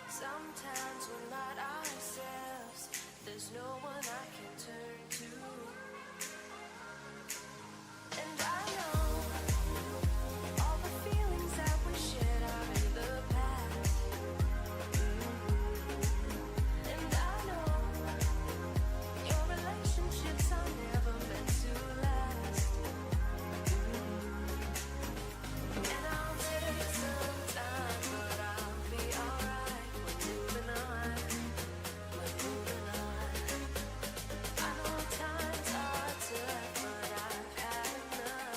Sometimes we're not ourselves. There's no one I can turn to. And I know all the feelings that we shared are in the past. And I know your relationships are never meant to last. And I'll take some time, but I'll be alright. We're moving on. We're moving on. I know times are tough, but I've had enough.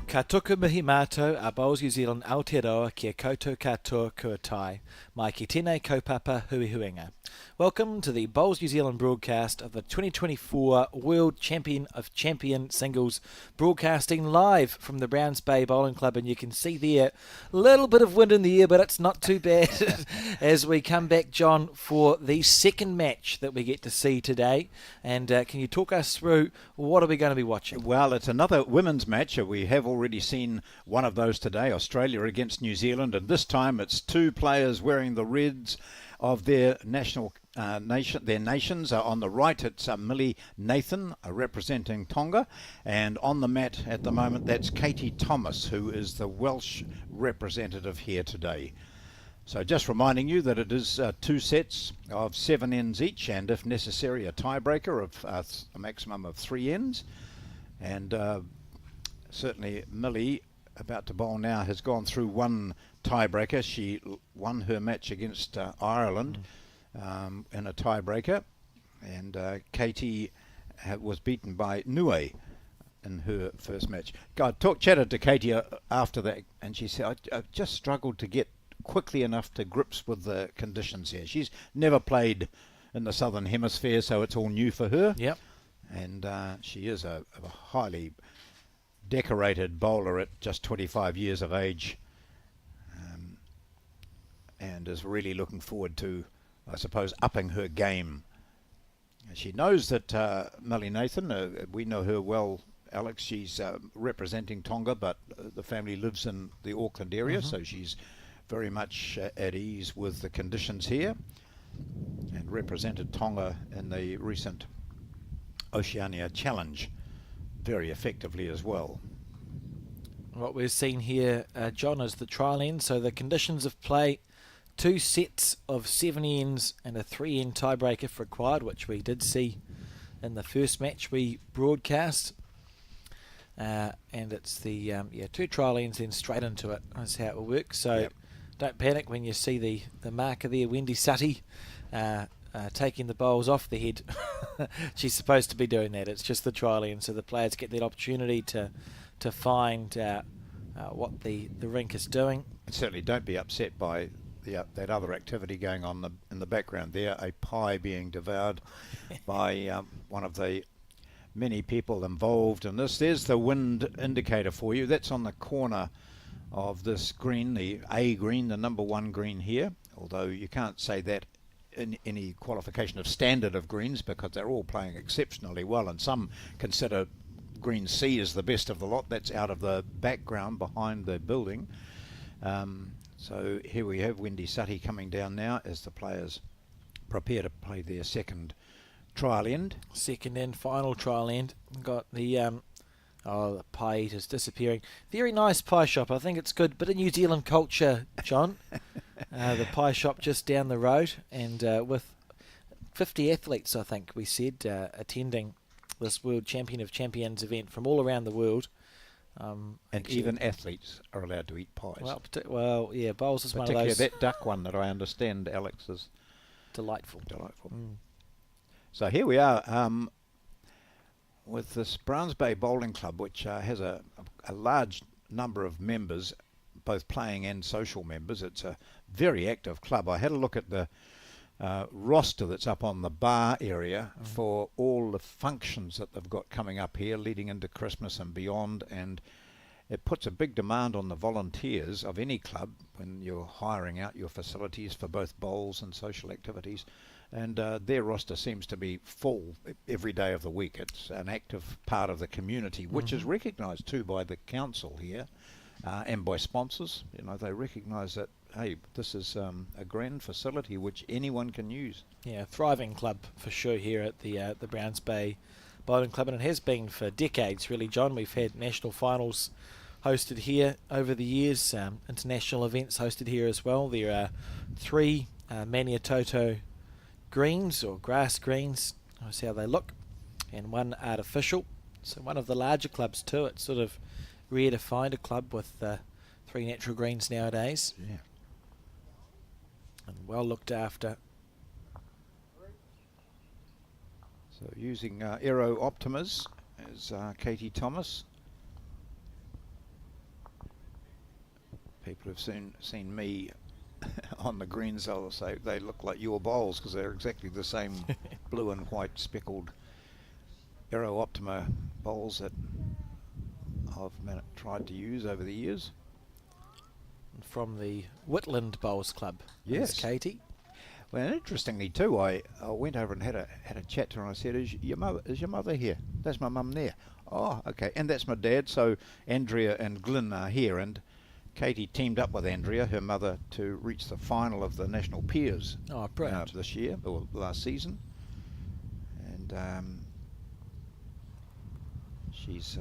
Ka tuku mihi mātou a Bowls New Zealand Aotearoa kia koutou katoa kua tae, mai ki tēnei kaupapa hui huenga. Welcome to the Bowls New Zealand broadcast of the 2024 World Champion of Champion Singles, broadcasting live from the Browns Bay Bowling Club, and you can see there a little bit of wind in the air, but it's not too bad as we come back, John, for the second match that we get to see today. And can you talk us through what are we going to be watching? Well, it's another women's match. We have already seen one of those today, Australia against New Zealand, and this time it's two players wearing the reds of their national their nations. On the right, it's Millie Nathan representing Tonga, and on the mat at the moment, that's Katie Thomas, who is the Welsh representative here today. So just reminding you that it is 2 sets of 7 ends each, and if necessary, a tiebreaker of a maximum of 3 ends. And certainly Millie, about to bowl now, has gone through one tiebreaker. She won her match against Ireland in a tiebreaker, and Katie was beaten by Nue in her first match. I chatted to Katie after that, and she said, I've just struggled to get quickly enough to grips with the conditions here. She's never played in the Southern Hemisphere, so it's all new for her. Yep. And she is a highly decorated bowler at just 25 years of age, and is really looking forward to, I suppose, upping her game. She knows that Millie Nathan, we know her well, Alex. She's representing Tonga, but the family lives in the Auckland area, so she's very much at ease with the conditions here, and represented Tonga in the recent Oceania Challenge very effectively as well. What we're seeing here, John, is the trial end. So the conditions of play: 2 sets of 7 ends and a 3-end tiebreaker if required, which we did see in the first match we broadcast. And it's the 2 trial ends, then straight into it. That's how it will work. So don't panic when you see the marker there, Wendy Sutty, taking the bowls off the head. She's supposed to be doing that. It's just the trial end, so the players get that opportunity to find what the rink is doing. And certainly don't be upset by that other activity going on in the background there, a pie being devoured by one of the many people involved in this. There's the wind indicator for you. That's on the corner of this green, the A green, the number 1 green here, although you can't say that in any qualification of standard of greens, because they're all playing exceptionally well, and some consider green C as the best of the lot. That's out of the background behind the building. So here we have Wendy Sutty coming down now as the players prepare to play their second trial end. Second and final trial end. Got the the pie eater's disappearing. Very nice pie shop. I think it's good. Bit of New Zealand culture, John. The pie shop just down the road, and with 50 athletes, I think we said, attending this World Champion of Champions event from all around the world. And even athletes are allowed to eat pies. Well, yeah, bowls is one of particularly those. that duck one that I understand, Alex, is Delightful. So here we are with this Browns Bay Bowling Club, which has a large number of members, both playing and social members. It's a very active club. I had a look at the roster that's up on the bar area for all the functions that they've got coming up here leading into Christmas and beyond, and it puts a big demand on the volunteers of any club when you're hiring out your facilities for both bowls and social activities, and their roster seems to be full every day of the week. It's an active part of the community, which is recognised too by the council here and by sponsors. You know, they recognise that, hey, this is a grand facility which anyone can use. Yeah, thriving club for sure here at the Browns Bay Bowling Club, and it has been for decades, really, John. We've had national finals hosted here over the years, international events hosted here as well. There are 3 Maniatoto greens, or grass greens, that's how they look, and 1 artificial. So one of the larger clubs too. It's sort of rare to find a club with 3 natural greens nowadays. Yeah. And well looked after. So using Aero Optimas as Katie Thomas. people who've seen me on the greens, they'll say they look like your bowls because they're exactly the same blue and white speckled Aero Optima bowls that I've tried to use over the years. From the Whitland Bowls Club. Yes. Is Katie. Well, interestingly too, I went over and had a chat to her and I said, is your mother here? That's my mum there. Oh, okay. And that's my dad. So Andrea and Glyn are here, and Katie teamed up with Andrea, her mother, to reach the final of the National Peers Oh, brilliant. this year, or last season. And she's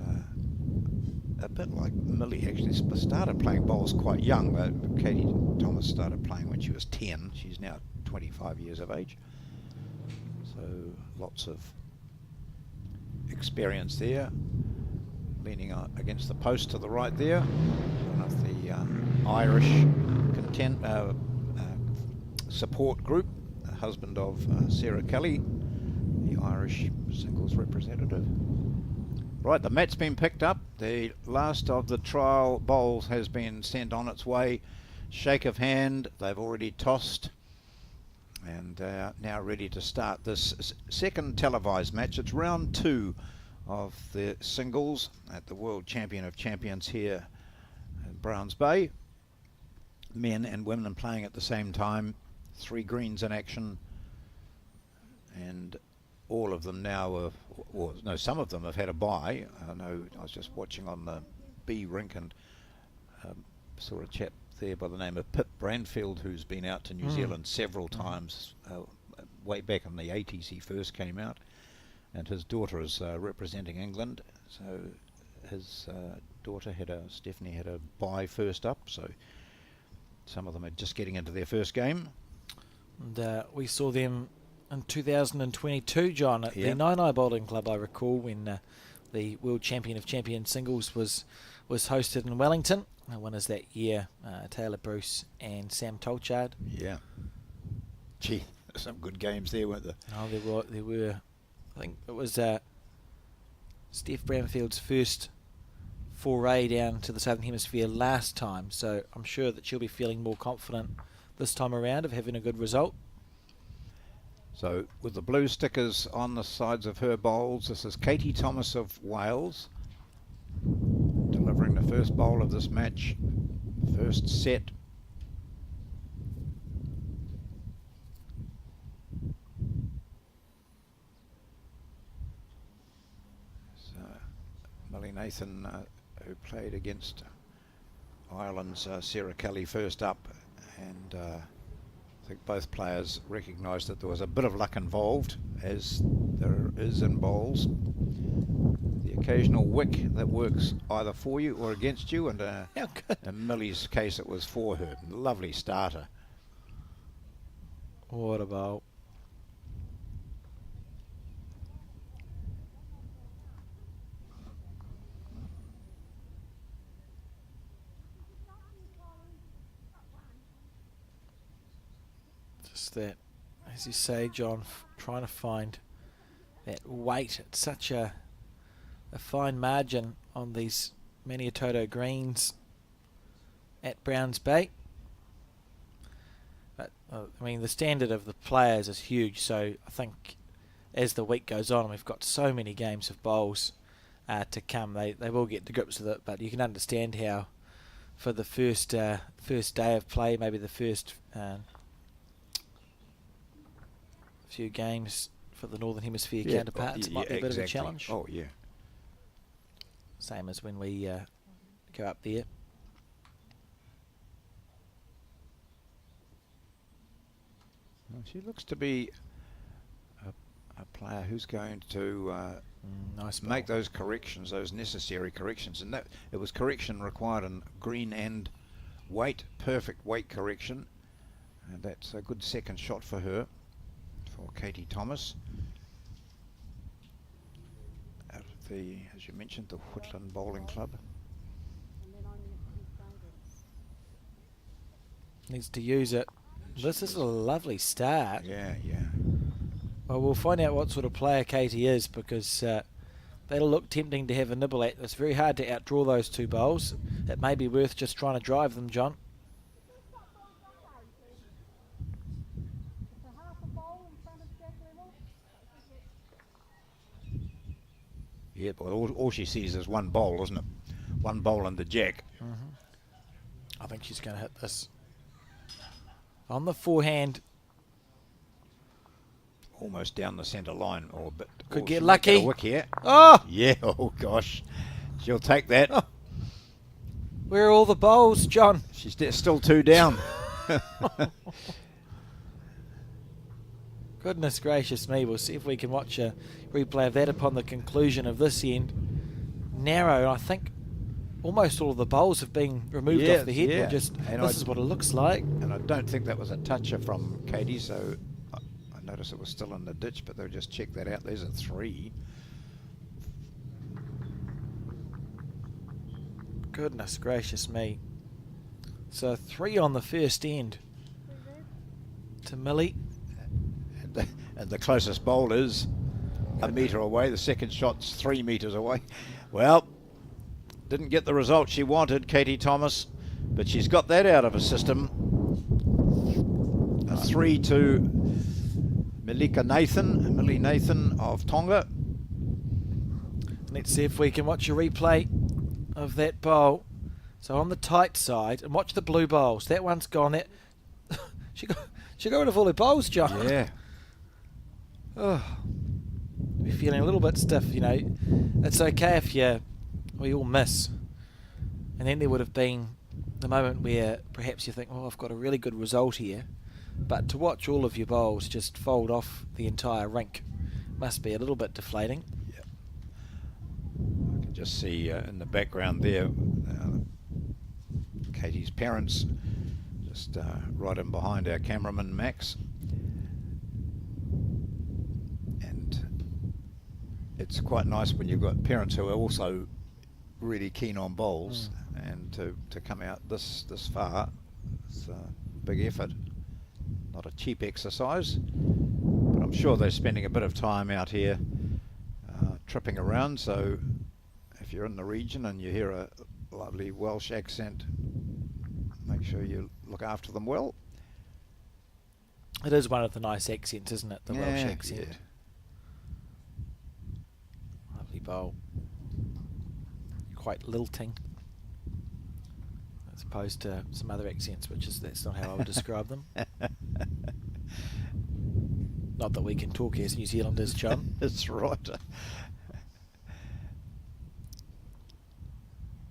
a bit like Millie, actually. Started playing bowls quite young. Katie Thomas started playing when she was 10. She's now 25 years of age. So lots of experience there. Leaning against the post to the right there. One of the Irish support group, husband of Sarah Kelly, the Irish singles representative. Right, the mat's been picked up. The last of the trial bowls has been sent on its way. Shake of hand. They've already tossed and now ready to start this second televised match. It's round 2 of the singles at the World Champion of Champions here in Browns Bay. Men and women playing at the same time. 3 greens in action, and all of them now some of them have had a bye. I know I was just watching on the B rink and saw a chap there by the name of Pip Branfield, who's been out to New Zealand several times. Way back in the 80s he first came out, and his daughter is representing England, so his daughter Stephanie had a bye first up, so some of them are just getting into their first game. And we saw them in 2022, John, at the Nine Bowling Club, I recall, when the World Champion of Champions singles was hosted in Wellington. The winners that year, Taylor Bruce and Sam Tolchard. Yeah. Gee, some good games there, weren't there? Oh, there were. I think it was Steph Branfield's first foray down to the Southern Hemisphere last time, so I'm sure that she'll be feeling more confident this time around of having a good result. So with the blue stickers on the sides of her bowls, this is Katie Thomas of Wales delivering the first bowl of this match, first set. So Millie Nathan, who played against Ireland's Sarah Kelly first up, and I think both players recognised that there was a bit of luck involved, as there is in bowls. The occasional wick that works either for you or against you, and in Millie's case it was for her. Lovely starter. What about? That, as you say, John, trying to find that weight at such a fine margin on these Maniatoto greens at Browns Bay. But I mean, the standard of the players is huge, so I think as the week goes on, we've got so many games of bowls to come. They will get to grips with it, but you can understand how for the first day of play, maybe the first few games for the Northern Hemisphere counterparts might be a bit of a challenge. Oh, yeah. Same as when we go up there. Well, she looks to be a player who's going to nice make those corrections, those necessary corrections. And that it was correction required in green and weight, perfect weight correction. And that's a good second shot for her. For Katie Thomas, out of the, as you mentioned, the Whitland Bowling Club. Needs to use it. This is a lovely start. Yeah. Well, we'll find out what sort of player Katie is, because that'll look tempting to have a nibble at. It's very hard to outdraw those two bowls. it may be worth just trying to drive them, John. Yeah, but all she sees is one bowl, isn't it? One bowl and the jack. I think she's going to hit this on the forehand. Almost down the centre line, or a bit. Could oh, get she might lucky. a wick here. Oh, Yeah. Oh gosh, she'll take that. Oh. Where are all the bowls, John? She's still 2 down. Goodness gracious me. We'll see if we can watch a replay of that upon the conclusion of this end. Narrow, I think almost all of the bowls have been removed off the head. Yeah. This is what it looks like. And I don't think that was a toucher from Katie, so I noticed it was still in the ditch, but they'll just check that out. There's a 3. Goodness gracious me. So 3 on the first end to Millie. And the closest bowl is a metre away. The second shot's 3 metres away. Well, didn't get the result she wanted, Katie Thomas, but she's got that out of her system. A 3 to Millie Nathan of Tonga. Let's see if we can watch a replay of that bowl. So on the tight side, and watch the blue bowls. That one's gone. That she got rid of all her bowls, John. Yeah. Oh, we're feeling a little bit stiff, you know. It's okay if we all miss. And then there would have been the moment where perhaps you think, oh, I've got a really good result here. But to watch all of your bowls just fold off the entire rink must be a little bit deflating. Yeah. I can just see in the background there Katie's parents just right in behind our cameraman Max. It's quite nice when you've got parents who are also really keen on bowls, and to come out this far, it's a big effort. Not a cheap exercise, but I'm sure they're spending a bit of time out here tripping around, so if you're in the region and you hear a lovely Welsh accent, make sure you look after them well. It is one of the nice accents, isn't it? The Welsh accent. Yeah. Bowl, quite lilting as opposed to some other accents, that's not how I would describe them. Not that we can talk as New Zealanders, John. That's right.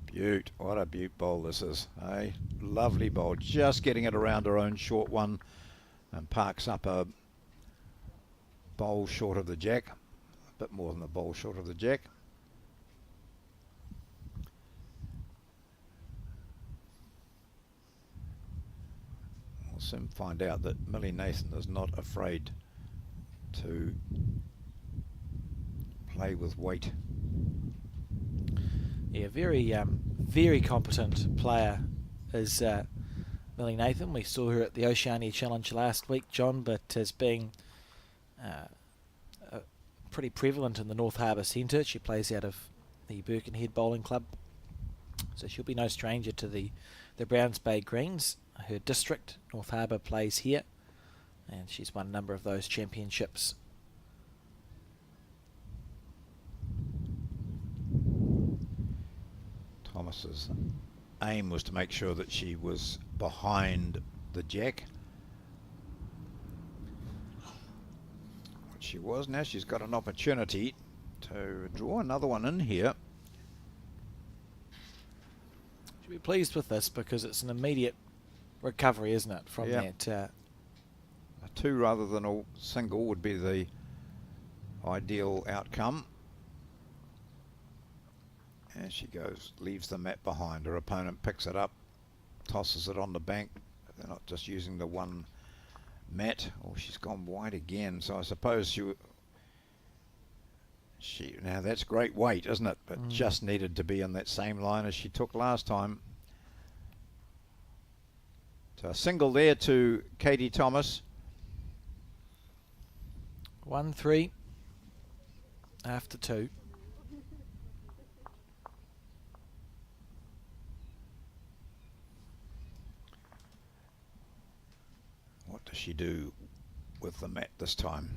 Beaut, what a beaut bowl this is, eh? Lovely bowl, just getting it around her own short one, and parks up a bowl short of the jack. Bit more than a bowl short of the jack. We'll soon find out that Millie Nathan is not afraid to play with weight. Yeah, very competent player is Millie Nathan. We saw her at the Oceania Challenge last week, John, but as being pretty prevalent in the North Harbour Centre. She plays out of the Birkenhead Bowling Club, so she'll be no stranger to the Browns Bay Greens. Her district, North Harbour, plays here, and she's won a number of those championships. Thomas's aim was to make sure that she was behind the jack. She was. Now she's got an opportunity to draw another one in here. She'll be pleased with this because it's an immediate recovery, isn't it, from that. A 2 rather than a single would be the ideal outcome. And she goes, leaves the mat behind. Her opponent picks it up, tosses it on the bank. They're not just using the one mat. Oh, she's gone wide again, so I suppose she now that's great weight, isn't it? But just needed to be in that same line as she took last time. So a single there to Katie Thomas. 1-3 after 2. does she do with the mat this time?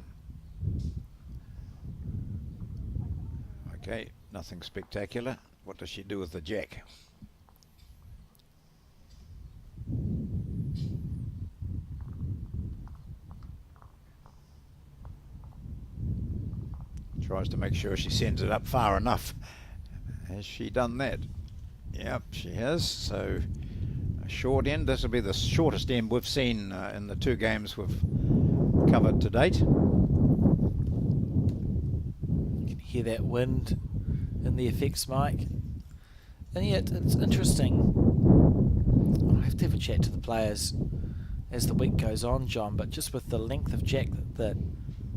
Okay, nothing spectacular. What does she do with the jack? Tries to make sure she sends it up far enough. Has she done that? Yep, she has. So a short end. This will be the shortest end we've seen in the 2 games we've covered to date. You can hear that wind in the effects mic. And yet, it's interesting. I'll have to have a chat to the players as the week goes on, John, but just with the length of jack that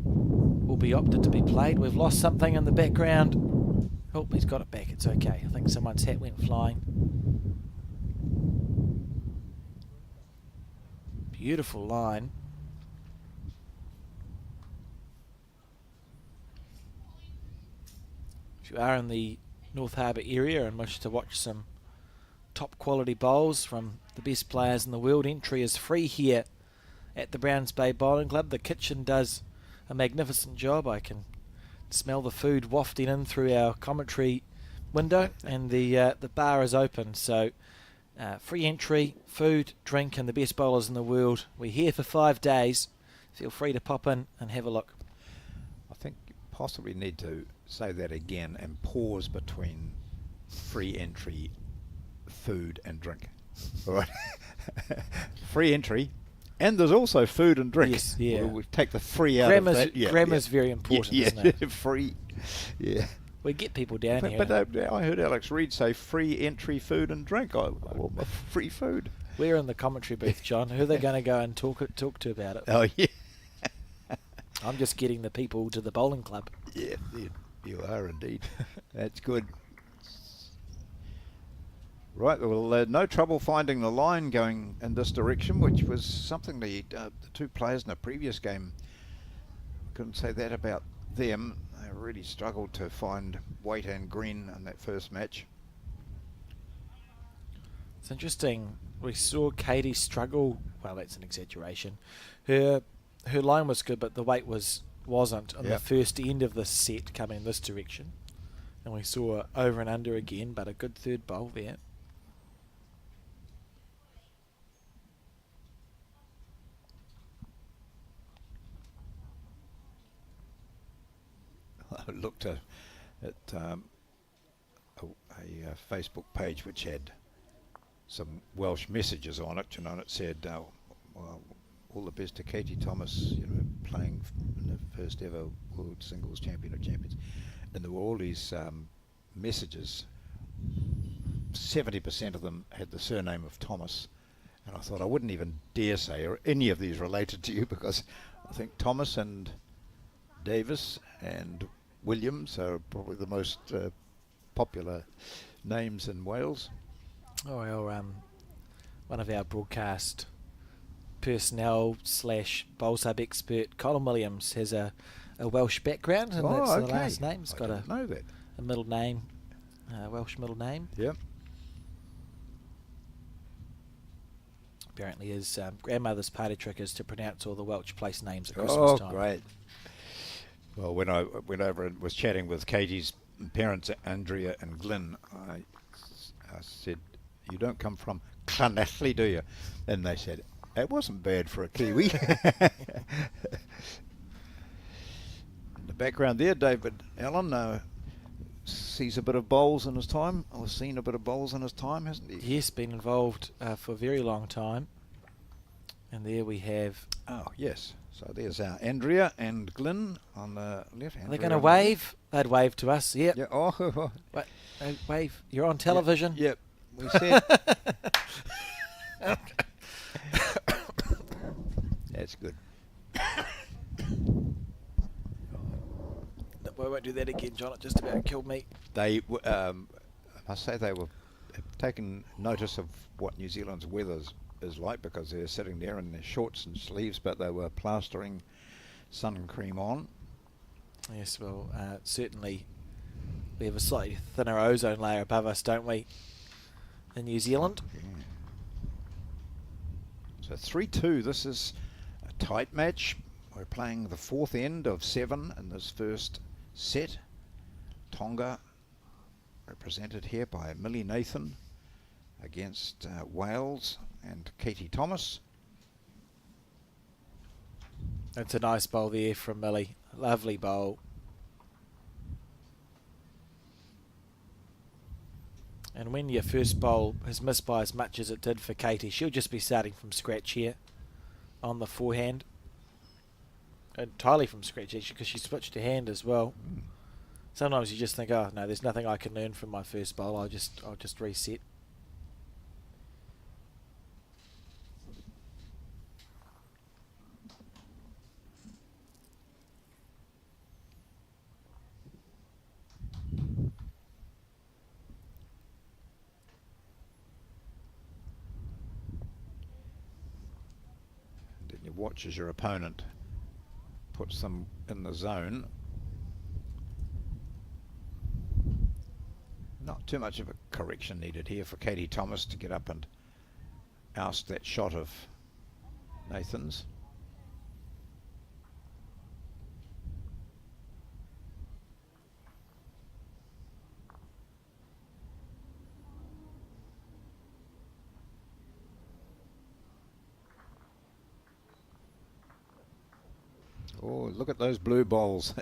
will be opted to be played, we've lost something in the background. Oh, he's got it back. It's okay. I think someone's hat went flying. Beautiful line. If you are in the North Harbour area and wish to watch some top quality bowls from the best players in the world, entry is free here at the Browns Bay Bowling Club. The kitchen does a magnificent job. I can smell the food wafting in through our commentary window, and the bar is open. So free entry, food, drink, and the best bowlers in the world. We're here for 5 days. Feel free to pop in and have a look. I think you possibly need to say that again and pause between free entry, food and drink. All right. Free entry, and there's also food and drink. Yes, yeah. We take the free out Grammar's, of that. Yeah, grammar's very important, yeah, isn't it? Free. Yeah. We get people down But, here. but I heard Alex Reid say free entry, food and drink. I want my free food. We're in the commentary booth, John. Who are they going to go and talk to about it? Oh yeah. I'm just getting the people to the bowling club. Yeah, you are indeed. That's good. Right, well, no trouble finding the line going in this direction, which was something the 2 players in the previous game, couldn't say that about them. They really struggled to find weight and green in that first match. It's interesting. We saw Katie struggle. Well, that's an exaggeration. Her line was good, but the weight wasn't on the first end of the set coming this direction. And we saw over and under again, but a good third bowl there. I looked at a Facebook page which had some Welsh messages on it, and it said, well, all the best to Katie Thomas, playing in the first ever World Singles Champion of Champions. And there were all these messages. 70% of them had the surname of Thomas. And I thought I wouldn't even dare say are any of these related to you, because I think Thomas and Davis and Williams are probably the most popular names in Wales. Oh, well, one of our broadcast personnel / bowl sub expert, Colin Williams, has a Welsh background, and that's the last name. He's got a middle name, Welsh middle name. Yep. Apparently his grandmother's party trick is to pronounce all the Welsh place names at Christmas time. Oh, great. Well, when I went over and was chatting with Katie's parents, Andrea and Glyn, I said, "You don't come from Llanelli, do you?" And they said, "It wasn't bad for a Kiwi." In the background there, David Allen sees a bit of bowls in his time, or seen a bit of bowls in his time, hasn't he? Yes, been involved for a very long time. And there we have... Oh, yes. So there's Andrea and Glyn on the left. Are they going to wave? They'd wave to us, yep. Yeah. Oh. Wait, wave. You're on television. Yep. We said... That's good. We won't do that again, John. It just about killed me. They, I must say, they were taken notice of what New Zealand's weather is like, because they're sitting there in their shorts and sleeves, but they were plastering sun cream on. Yes, well, certainly we have a slightly thinner ozone layer above us, don't we, in New Zealand? Yeah. So 3-2. This is a tight match. We're playing the fourth end of 7 in this first set. Tonga, represented here by Millie Nathan, against Wales and Katie Thomas. That's a nice bowl there from Millie. Lovely bowl. And when your first bowl has missed by as much as it did for Katie, she'll just be starting from scratch here on the forehand. Entirely from scratch actually, because she switched her hand as well. Sometimes you just think, oh no, there's nothing I can learn from my first bowl. I'll just reset. And then you watch as your opponent puts them in the zone. Not too much of a correction needed here for Katie Thomas to get up and oust that shot of Nathan's. Oh, look at those blue balls.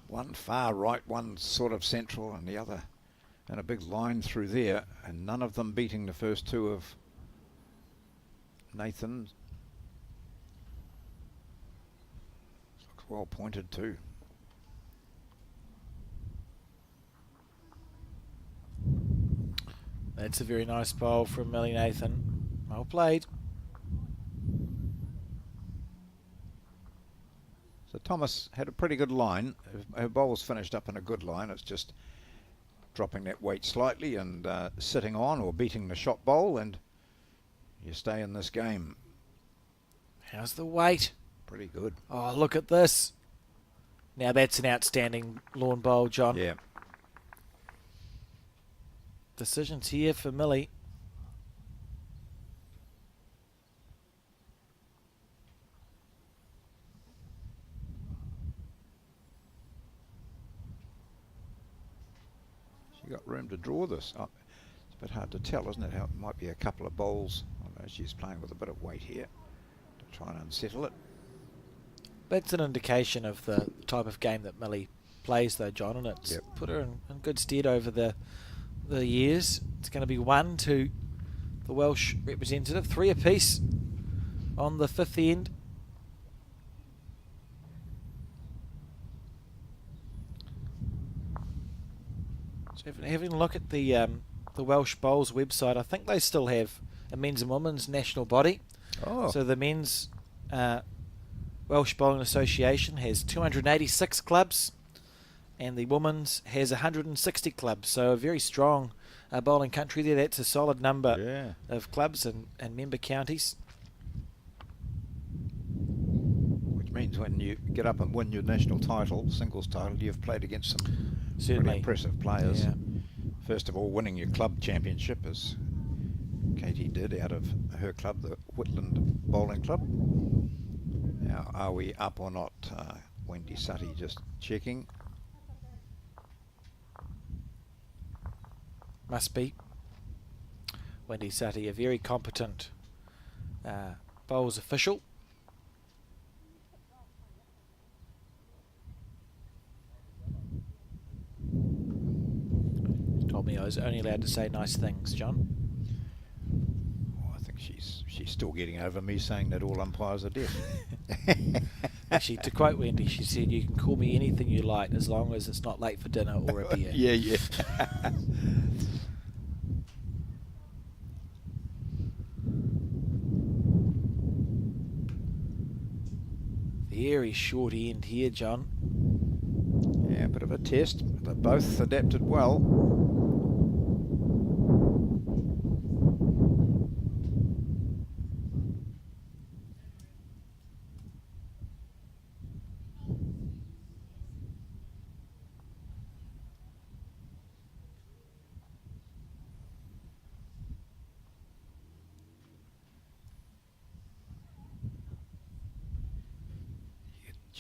One far right, one sort of central, and the other, and a big line through there, and none of them beating the first two of Nathan. Looks well pointed too. That's a very nice bowl from Millie Nathan. Well played. So Thomas had a pretty good line. Her bowl's finished up in a good line. It's just dropping that weight slightly and sitting on or beating the shot bowl, and you stay in this game. How's the weight? Pretty good. Oh, look at this. Now that's an outstanding lawn bowl, John. Yeah. Decisions here for Millie. She got room to draw this. Oh, it's a bit hard to tell, isn't it? How it might be a couple of bowls. I know she's playing with a bit of weight here to try and unsettle it. That's an indication of the type of game that Millie plays, though, John, and it's Yep. put her in good stead over the years. It's going to be 1 to the Welsh representative, 3 apiece on the 5th end. So having a look at the Welsh Bowls website, I think they still have a men's and women's national body. Oh. So the men's Welsh Bowling Association has 286 clubs, and the women's has 160 clubs. So a very strong bowling country there. That's a solid number of clubs and member counties. Which means when you get up and win your national title, singles title, you've played against some Certainly. pretty impressive players. Yeah. First of all, winning your club championship, as Katie did out of her club, the Whitland Bowling Club. Now, are we up or not? Wendy Sutty just checking. Must be. Wendy Sutty, a very competent bowls official. Told me I was only allowed to say nice things, John. Oh, I think she's still getting over me saying that all umpires are deaf. Actually, to quote Wendy, she said, "You can call me anything you like as long as it's not late for dinner or a beer." Yeah. Very short end here, John. Yeah, a bit of a test. They both adapted well.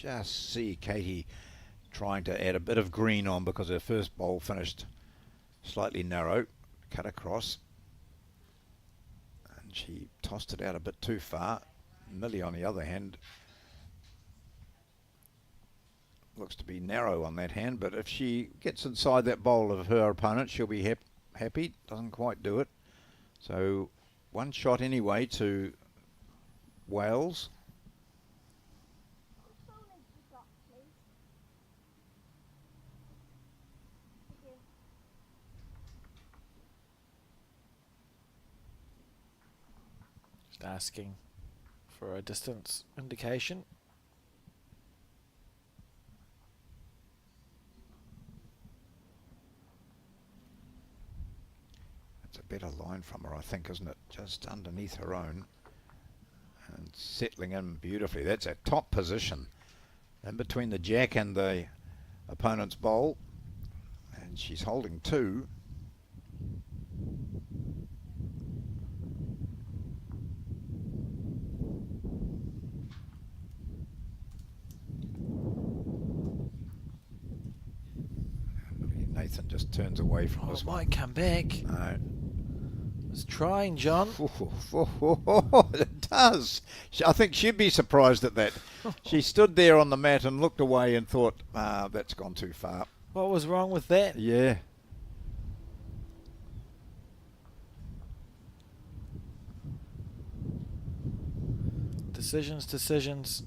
just see Katie trying to add a bit of green on because her first bowl finished slightly narrow, cut across, and she tossed it out a bit too far. Millie, on the other hand, looks to be narrow on that hand, but if she gets inside that bowl of her opponent, she'll be happy. Doesn't quite do it. So one shot anyway to Wales. Just asking for a distance indication. It's a better line from her, I think, isn't it? Just underneath her own and settling in beautifully. That's a top position in between the jack and the opponent's bowl, and she's holding two. Nathan just turns away from this It one. might come back. No. It's trying, John. It does. I think she'd be surprised at that. She stood there on the mat and looked away and thought, that's gone too far. What was wrong with that? Yeah. Decisions.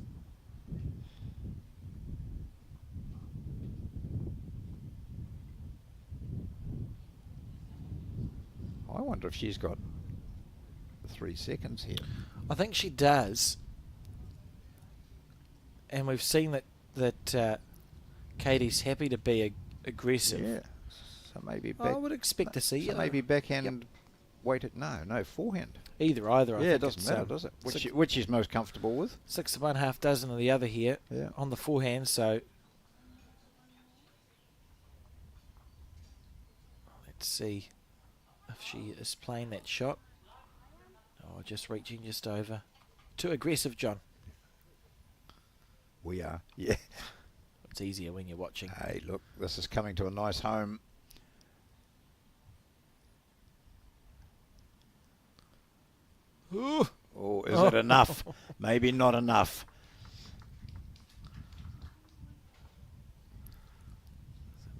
I wonder if she's got 3 seconds here. I think she does. And we've seen that Katie's happy to be aggressive. Yeah. So maybe back. I would expect to see so maybe backhand. Wait it. No, forehand. Either. Yeah, I it think doesn't it's, matter, does it? Which she's most comfortable with. 6 of one, half dozen of the other here. Yeah. On the forehand. So let's see if she is playing that shot. Oh, just reaching just over. Too aggressive, John. We are. Yeah. It's easier when you're watching. Hey, look, this is coming to a nice home. Ooh. Oh, is it enough? Maybe not enough.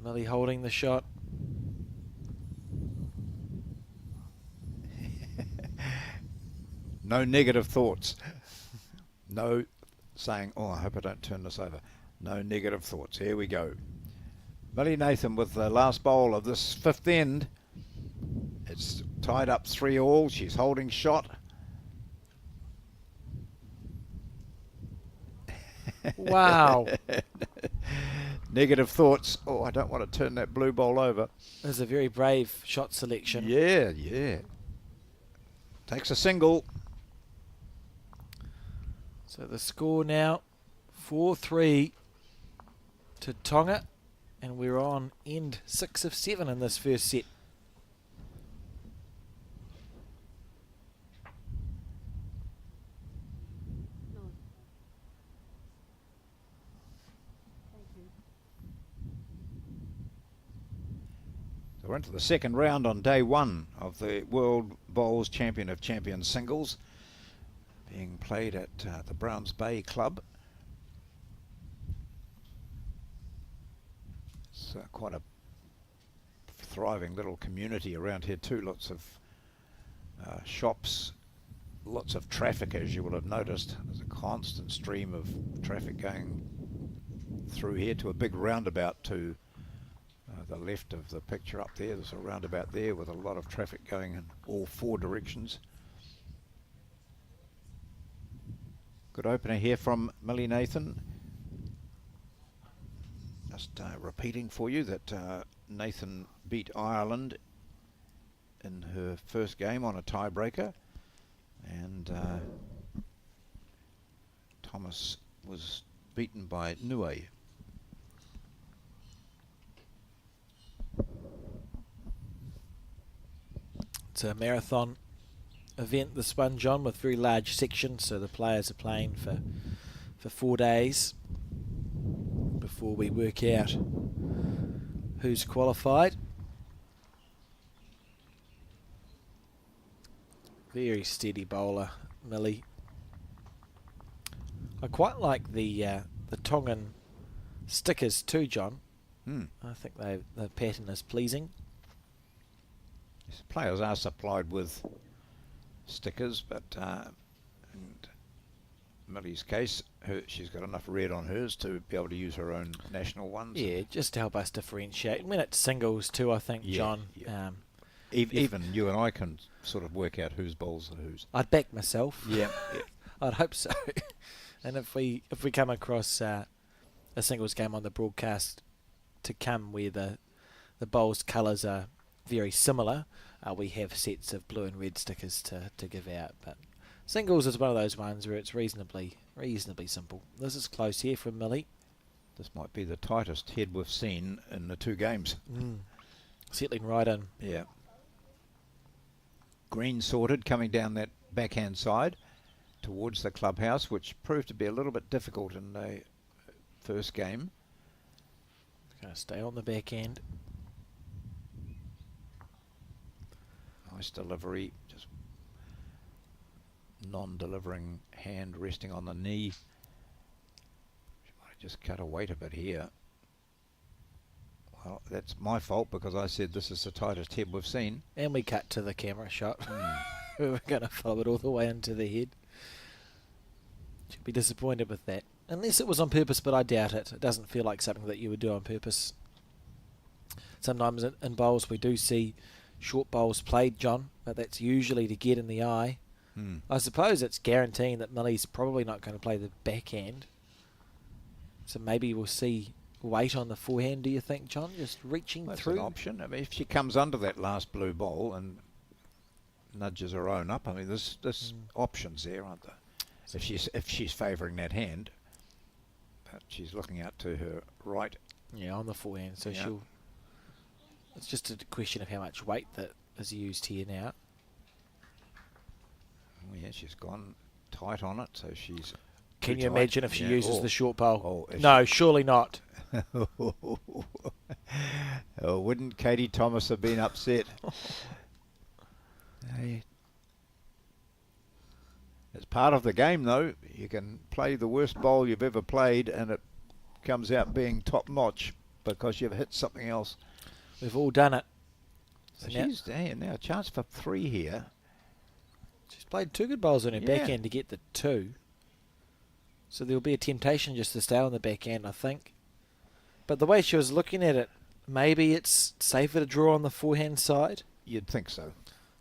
Millie holding the shot. No negative thoughts. No saying, oh, I hope I don't turn this over. No negative thoughts. Here we go. Millie Nathan with the last bowl of this fifth end. It's tied up 3-all. She's holding shot. Wow. Negative thoughts. Oh, I don't want to turn that blue bowl over. It was a very brave shot selection. Yeah. Takes a single. So the score now 4-3 to Tonga, and we're on end 6 of 7 in this first set. So we're into the second round on day one of the World Bowls Champion of Champions singles, being played at the Browns Bay Club. It's quite a thriving little community around here too. Lots of shops, lots of traffic, as you will have noticed. There's a constant stream of traffic going through here to a big roundabout to the left of the picture up there. There's a roundabout there with a lot of traffic going in all 4 directions. Good opener here from Millie Nathan. Just repeating for you that Nathan beat Ireland in her first game on a tiebreaker, and Thomas was beaten by Nue. It's a marathon event, this one, John, with very large sections, so the players are playing for 4 days. before we work out who's qualified. Very steady bowler, Millie. I quite like the Tongan stickers too, John. I think the pattern is pleasing. Yes, players are supplied with stickers, but in Millie's case, she's got enough red on hers to be able to use her own national ones. Yeah, just to help us differentiate. When it's singles too, I think, Yeah, John. yeah. Even you and I can sort of work out whose bowls are whose. I'd back myself. Yeah, yeah. I'd hope so. And if we come across a singles game on the broadcast to come where the bowls colours are very similar, we have sets of blue and red stickers to give out. But singles is one of those ones where it's reasonably simple. This is close here from Millie. This might be the tightest head we've seen in the 2 games. Settling right in. Yeah. Green sorted coming down that backhand side towards the clubhouse, which proved to be a little bit difficult in the first game. Going to stay on the backhand. Nice delivery, just non-delivering hand resting on the knee. She might have just cut a weight a bit here. Well, that's my fault because I said this is the tightest head we've seen. And we cut to the camera shot. We're going to follow it all the way into the head. Should be disappointed with that. Unless it was on purpose, but I doubt it. It doesn't feel like something that you would do on purpose. Sometimes in bowls we do see short bowls played, John, but that's usually to get in the eye. I suppose it's guaranteeing that Millie's probably not going to play the backhand. So maybe we'll see weight on the forehand, do you think, John? Just reaching That's through? an option. I mean, if she comes under that last blue bowl and nudges her own up, I mean, there's options there, aren't there? If she's favouring that hand, but she's looking out to her right. Yeah, on the forehand. So Yeah. she'll... It's just a question of how much weight that is used here now. Oh, yeah, she's gone tight on it, so she's... Can too you tight. imagine if she Yeah. uses the short bowl? Oh, if No, surely not. Oh, wouldn't Katie Thomas have been upset? Hey. It's part of the game, though. You can play the worst bowl you've ever played, and it comes out being top notch because you've hit something else. We've all done it. So now- she's now a chance for 3 here. She's played 2 good bowls on her Yeah. backhand to get the 2. So there'll be a temptation just to stay on the backhand, I think. But the way she was looking at it, maybe it's safer to draw on the forehand side. You'd think so.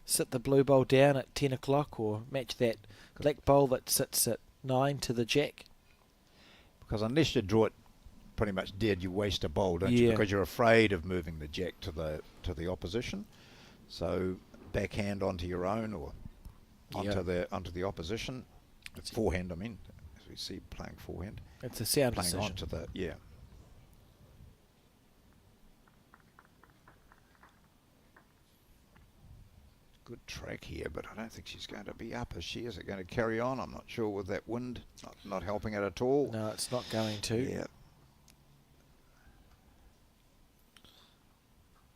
Sit the blue bowl down at 10 o'clock or match that black bowl that sits at 9 to the jack. Because unless you draw it pretty much dead, you waste a bowl, don't you? Yeah. Because you're afraid of moving the jack to the opposition. So backhand onto your own or onto the opposition. Forehand, I mean, as we see playing forehand. It's a sound Playing decision. onto the Good track here, but I don't think she's going to be up as she is. It going to carry on? I'm not sure with that wind not helping it at all. No, it's not going to. Yeah.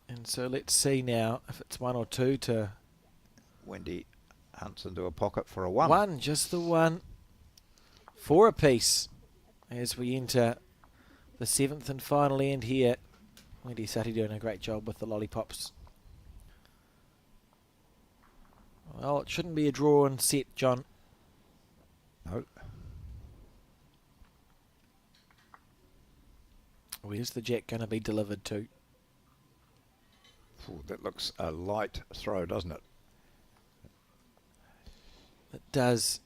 And so let's see now if it's 1 or 2 to... Wendy hunts into a pocket for a 1. 1, just the 1. 4 apiece as we enter the 7th and final end here. Wendy Sutty doing a great job with the lollipops. Well, it shouldn't be a draw and set, John. No. Where's the jack going to be delivered to? Ooh, that looks a light throw, doesn't it? It does.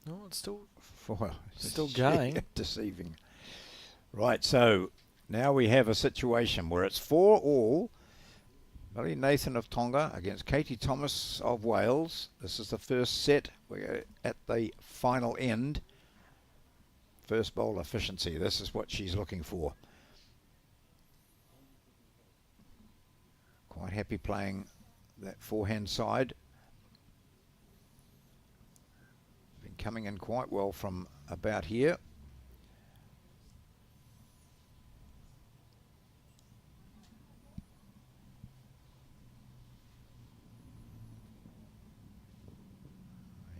Oh, it's still... Well, Still going. Deceiving. Right, so now we have a situation where it's 4 all. Millie Nathan of Tonga against Katie Thomas of Wales. This is the first set. We're at the final end. First bowl efficiency. This is what she's looking for. Quite happy playing that forehand side. Been coming in quite well from about here.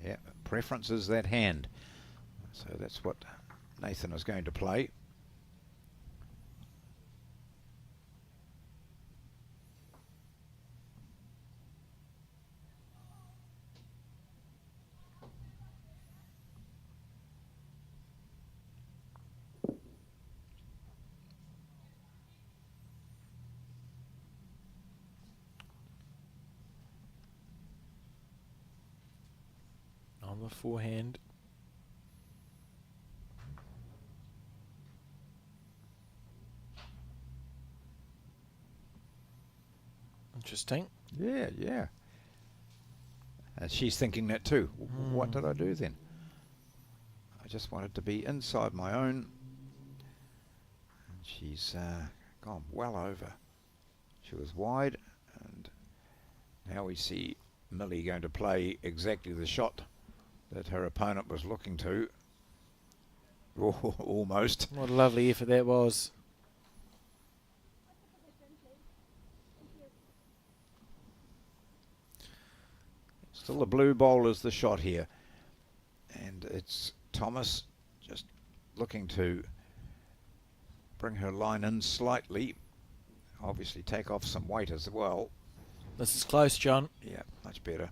Yeah, preference is that hand. So that's what Nathan is going to play. On the forehand. Interesting. Yeah, yeah. And she's thinking that too. What did I do then? I just wanted to be inside my own. And she's gone well over. She was wide, and now we see Millie going to play exactly the shot that her opponent was looking to. Oh, almost. What a lovely effort that was. Still the blue bowl is the shot here. And it's Thomas just looking to bring her line in slightly. Obviously take off some weight as well. This is close, John. Yeah, much better.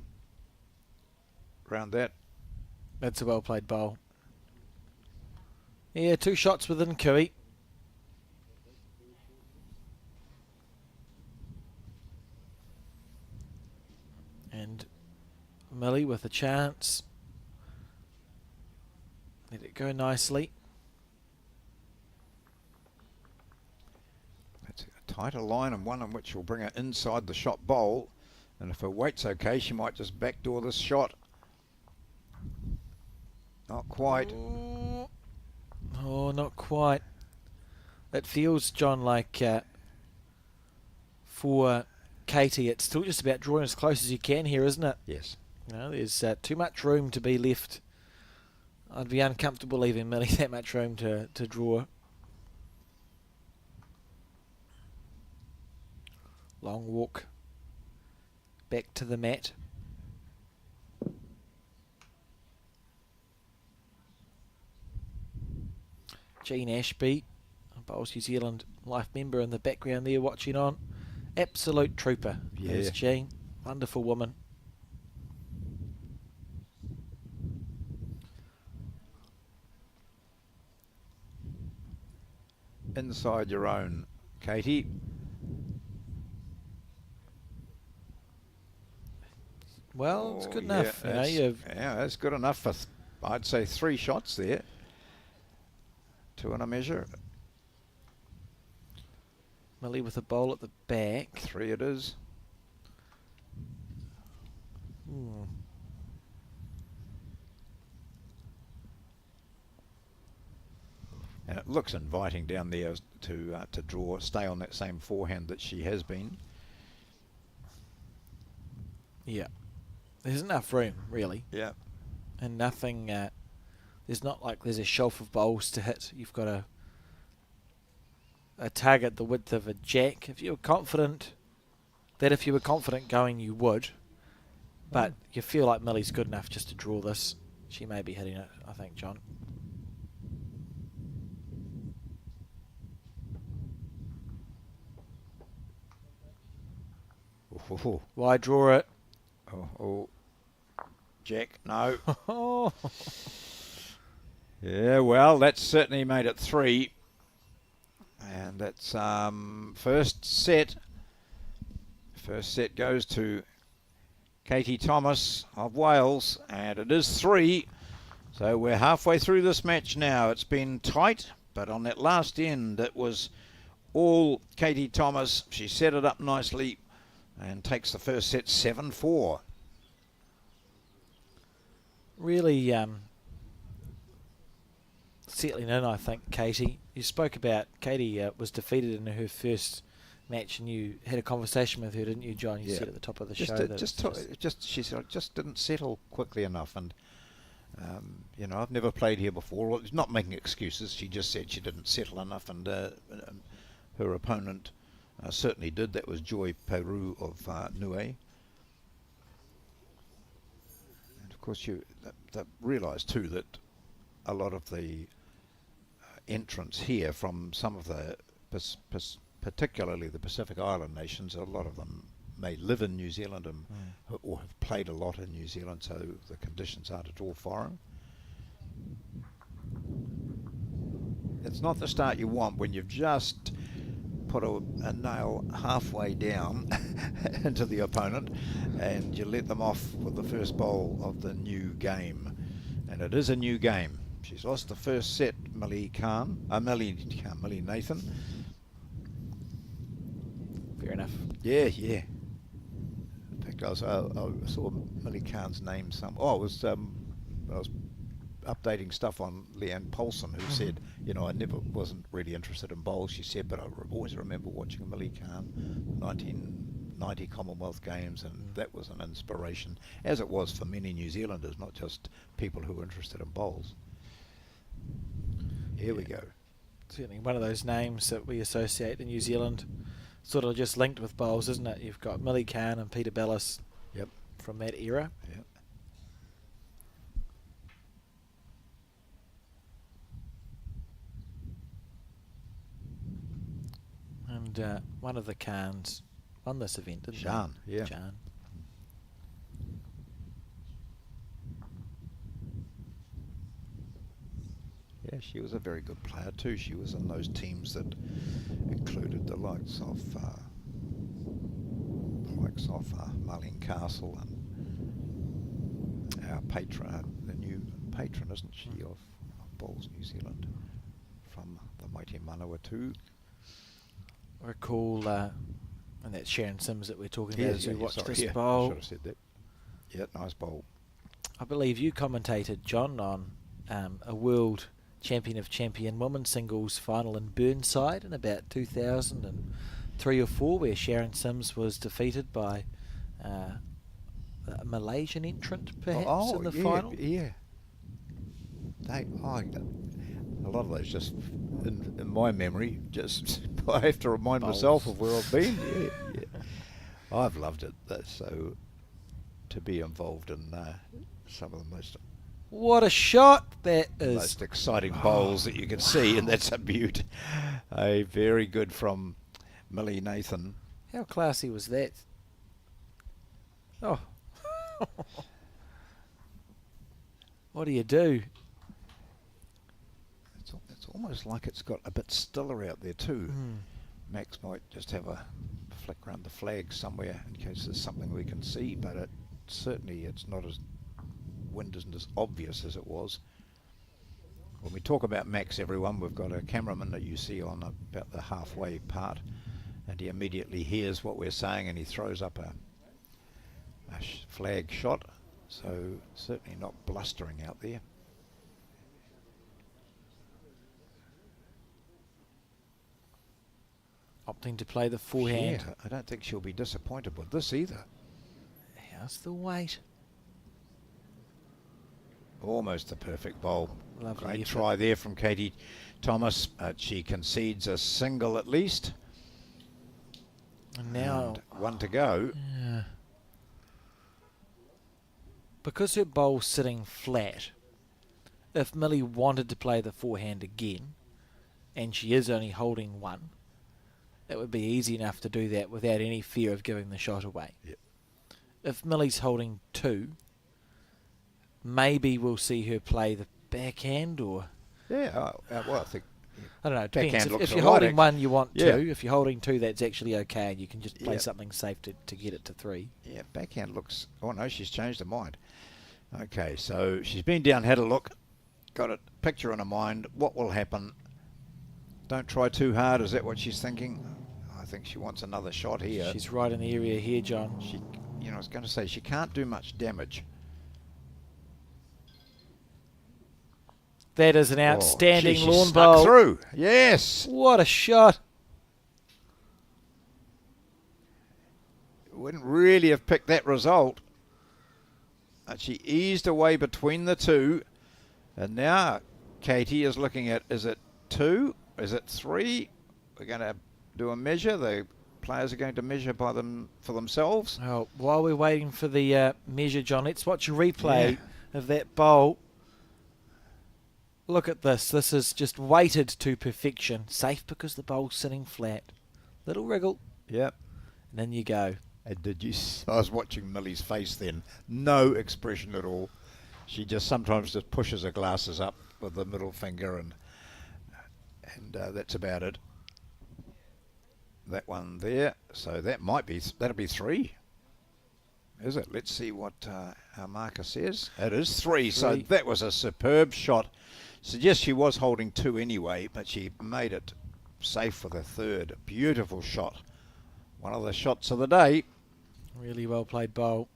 Round that. That's a well played bowl. Yeah, 2 shots within Cooey. And Millie with a chance. Let it go nicely. That's a tighter line and one in which will bring her inside the shot bowl. And if her weight's okay, she might just backdoor this shot. Not quite. Oh, not quite. It feels, John, like for Katie, it's still just about drawing as close as you can here, isn't it? Yes. You know, there's too much room to be left. I'd be uncomfortable leaving Millie that much room to draw. Long walk back to the mat. Jean Ashby, Bowls New Zealand life member in the background there watching on. Absolute trooper. Yeah. Is Jean. Wonderful woman. Inside your own, Katie. Well, it's good Oh, enough. Yeah, You know, that's good enough for, I'd say, 3 shots there. 2 and a measure. Millie with a bowl at the back. 3 it is. Hmm. And it looks inviting down there to draw, stay on that same forehand that she has been. Yeah. There's enough room, really. Yeah. And nothing, there's not like there's a shelf of bowls to hit. You've got a target the width of a jack. If you were confident going, you would. But you feel like Millie's good enough just to draw this. She may be hitting it, I think, John. Oh, Why draw it? oh. Jack, no. Oh. Yeah, well, that's certainly made it 3. And that's first set. First set goes to Katie Thomas of Wales, and it is 3. So we're halfway through this match now. It's been tight, but on that last end, it was all Katie Thomas. She set it up nicely and takes the first set 7-4. Really settling in, I think, Katie. You spoke about Katie was defeated in her first match, and you had a conversation with her, didn't you, John? You said at the top of the show that she said, I just didn't settle quickly enough, and you know, I've never played here before. Well, it's not making excuses. She just said she didn't settle enough, and her opponent certainly did. That was Joy Peru of Nue. Of course, you realise too that a lot of the entrants here from some of the, particularly the Pacific Island nations, a lot of them may live in New Zealand and or have played a lot in New Zealand, so the conditions aren't at all foreign. It's not the start you want when you've just put a nail halfway down into the opponent and you let them off with the first bowl of the new game. And it is a new game. She's lost the first set, Millie Nathan. Fair enough. Yeah. In fact, I saw Millie Khan's name I was updating stuff on Leanne Paulson, who said, I wasn't really interested in bowls, she said, but I always remember watching Millie Khan, 1990 Commonwealth Games, and that was an inspiration, as it was for many New Zealanders, not just people who were interested in bowls. Here we go. Certainly one of those names that we associate in New Zealand, sort of just linked with bowls, isn't it? You've got Millie Khan and Peter Bellis from that era. Yep. And one of the Khans won this event, didn't Jean, they? yeah. Jean. Yeah, she was a very good player too. She was in those teams that included the likes of Marlene Castle and our patron, the new patron, isn't she, of Bowls New Zealand, from the mighty Manawa too. I recall, and that's Sharon Sims that we're talking about as we watched this I bowl. should have said that. Yeah, nice bowl. I believe you commentated, John, on a world champion of champion women's singles final in Burnside in about 2003 or 4, where Sharon Sims was defeated by a Malaysian entrant, perhaps, in the final. Yeah. A lot of those just in my memory. Just I have to remind myself of where I've been. Yeah. I've loved it. So to be involved in some of the most. What a shot that is! Most exciting bowls that you can see, and that's a beaut. A very good from Millie Nathan. How classy was that? Oh. What do you do? It's almost like it's got a bit stiller out there too. Max might just have a flick around the flag somewhere in case there's something we can see, but it's not as wind isn't as obvious as it was. When we talk about Max, everyone, we've got a cameraman that you see on about the halfway part, and he immediately hears what we're saying and he throws up a flag shot, so certainly not blustering out there. Opting to play the forehand. Yeah, I don't think she'll be disappointed with this either. How's the weight? Almost a perfect bowl. Lovely Great effort. try there from Katie Thomas. She concedes a single at least. And now And one to go. Yeah. Because her bowl's sitting flat, if Millie wanted to play the forehand again, and she is only holding one, it would be easy enough to do that without any fear of giving the shot away. Yep. If Millie's holding two, maybe we'll see her play the backhand, or Yeah, well, I think I don't know. It backhand depends. looks If you're alright, holding one, you want Yeah. two. If you're holding two, that's actually okay, and you can just play Yeah. something safe to get it to three. yeah, backhand looks. Oh no, she's changed her mind. Okay, so she's been down, had a look, got a picture in her mind. What will happen? Don't try too hard. Is that what she's thinking? I think she wants another shot here. She's right in the area here, John. I was going to say she can't do much damage. That is an outstanding She lawn snuck bowl. through. Yes. What a shot. Wouldn't really have picked that result. And she eased away between the two. And now Katie is looking at, is it two? Is it three? We're going to do a measure. The players are going to measure by them for themselves. Well, while we're waiting for the measure, John, let's watch a replay of that bowl. Look at this. This is just weighted to perfection. Safe because the bowl's sitting flat. Little wriggle, Yep. and in you go. And I was watching Millie's face then. No expression at all. She just sometimes just pushes her glasses up with the middle finger, and that's about it. That one there. So that'll be 3. Is it? Let's see what our marker says. It is 3. So 3. that was a superb shot. Suggests she was holding 2 anyway, but she made it safe for the 3rd. Beautiful shot. One of the shots of the day. Really well played bowl.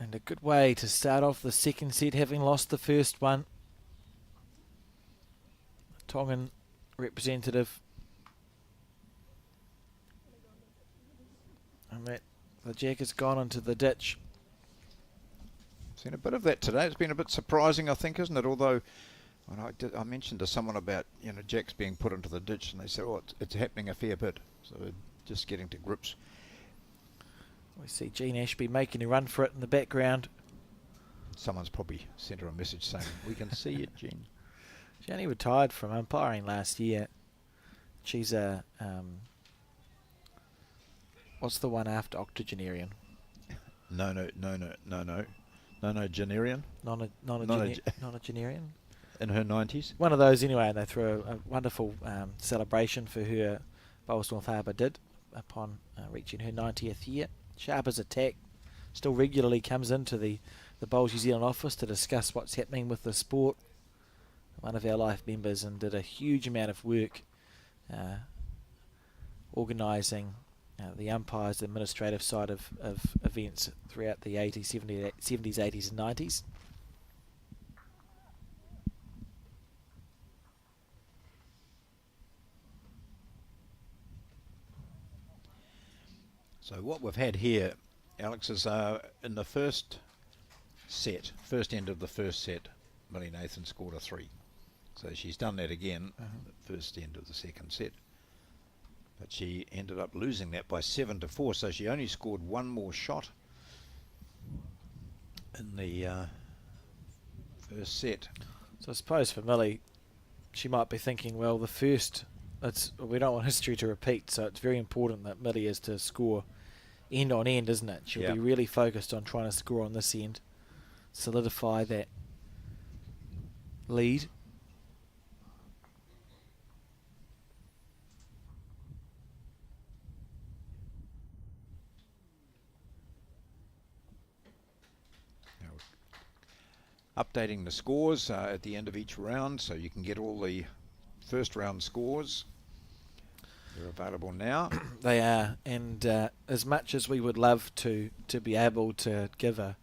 And a good way to start off the second set, having lost the first one. Tongan representative. And that the jack has gone into the ditch. Seen a bit of that today. It's been a bit surprising, I think, isn't it? Although I mentioned to someone about jacks being put into the ditch, and they said, "Oh, it's happening a fair bit." So we're just getting to grips. We see Jean Ashby making a run for it in the background. Someone's probably sent her a message saying, "We can see you, Jean." She only retired from umpiring last year. She's a what's the one after octogenarian? No, Generian. Nonagenarian. In her 90s. One of those anyway, and they threw a wonderful celebration for her. Bowles North Harbour did upon reaching her 90th year. Sharp as attack, still regularly comes into the Bowles New Zealand office to discuss what's happening with the sport. One of our life members, and did a huge amount of work organising the umpires, the administrative side of events throughout the 80s, 70s, 80s and 90s. So what we've had here, Alex, is in the first end of the first set, Millie Nathan scored a 3. So she's done that again, the first end of the second set. But she ended up losing that by 7-4, so she only scored one more shot in the first set. So I suppose for Millie, she might be thinking, well, the first, we don't want history to repeat, so it's very important that Millie is to score end on end, isn't it? She'll be really focused on trying to score on this end, solidify that lead. Updating the scores at the end of each round, so you can get all the first round scores. They're available now. They are, and as much as we would love to be able to give a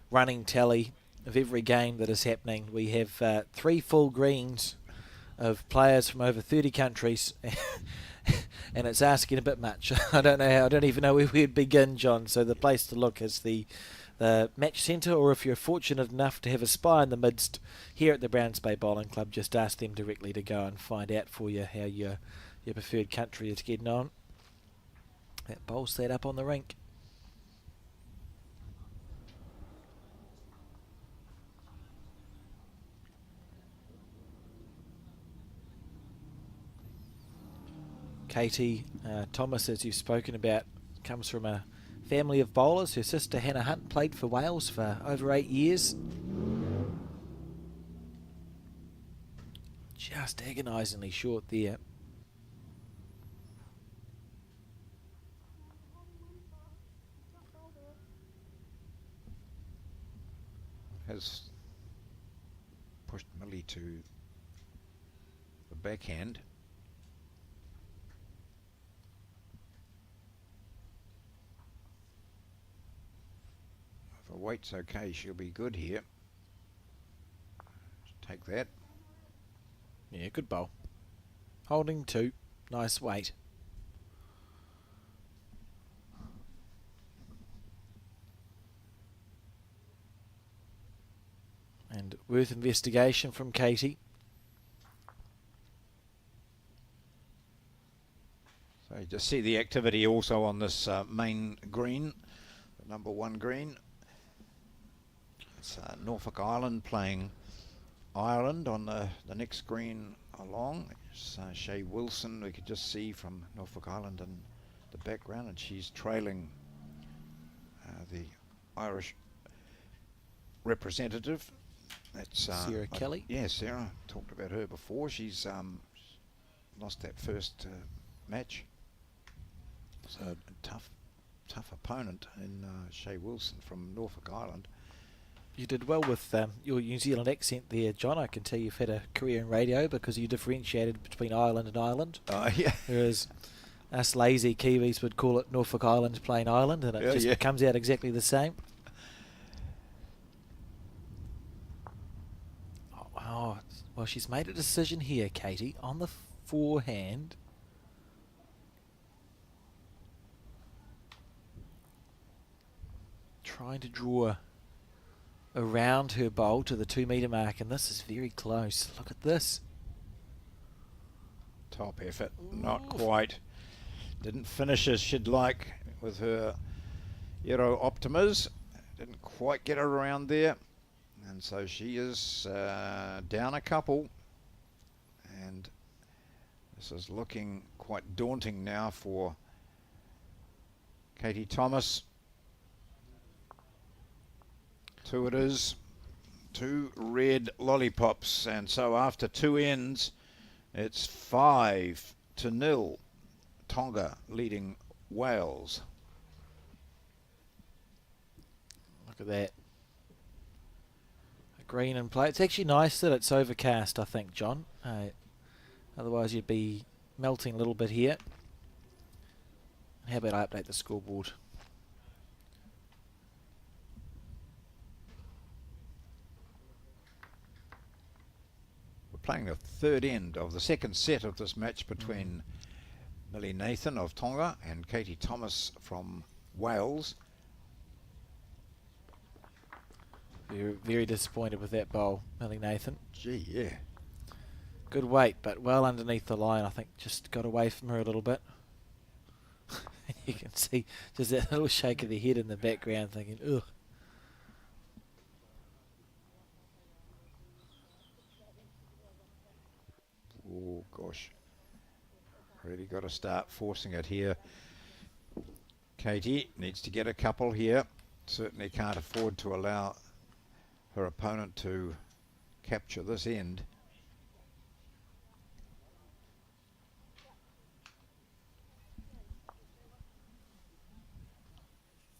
running tally of every game that is happening, we have 3 full greens of players from over 30 countries, and it's asking a bit much. I don't even know where we'd begin, John. So the place to look is the match centre, or if you're fortunate enough to have a spy in the midst here at the Browns Bay Bowling Club, just ask them directly to go and find out for you how your preferred country is getting on. That bowl's that up on the rink. Katie Thomas, as you've spoken about, comes from a family of bowlers. Her sister Hannah Hunt played for Wales for over 8 years. Just agonisingly short there. Has pushed Millie to the backhand. If her weight's okay, she'll be good here. Take that. Yeah, good bowl. Holding 2. Nice weight. And worth investigation from Katie. So you just see the activity also on this main green. the number 1 green. It's Norfolk Island playing Ireland on the next green along. It's Shea Wilson, we could just see from Norfolk Island in the background, and she's trailing the Irish representative. That's Sarah Kelly. Yeah, Sarah. Talked about her before. She's lost that first match. So a tough opponent in Shea Wilson from Norfolk Island. You did well with your New Zealand accent there, John. I can tell you've had a career in radio because you differentiated between Ireland and Ireland. Yeah. Whereas us lazy Kiwis would call it Norfolk Island playing Ireland, and it just comes out exactly the same. Oh, well, she's made a decision here, Katie, on the forehand. Trying to draw around her bowl to the 2 metre mark, and this is very close. Look at this. Top effort, not quite. Didn't finish as she'd like with her Aero Optimas. Didn't quite get her around there. And so she is down a couple. And this is looking quite daunting now for Katie Thomas. 2 it is. 2 red lollipops. And so after 2 ends, it's 5-0. Tonga leading Wales. Look at that. A green in play. It's actually nice that it's overcast, I think, John. Otherwise you'd be melting a little bit here. How about I update the scoreboard? We're playing the 3rd end of the 2nd set of this match between Millie Nathan of Tonga and Katie Thomas from Wales. Very, very disappointed with that bowl, Millie Nathan. Gee, yeah. Good weight, but well underneath the line. I think just got away from her a little bit. You can see just that little shake of the head in the background thinking, ugh. Oh, gosh. Really got to start forcing it here. Katie needs to get a couple here. Certainly can't afford to allow her opponent to capture this end.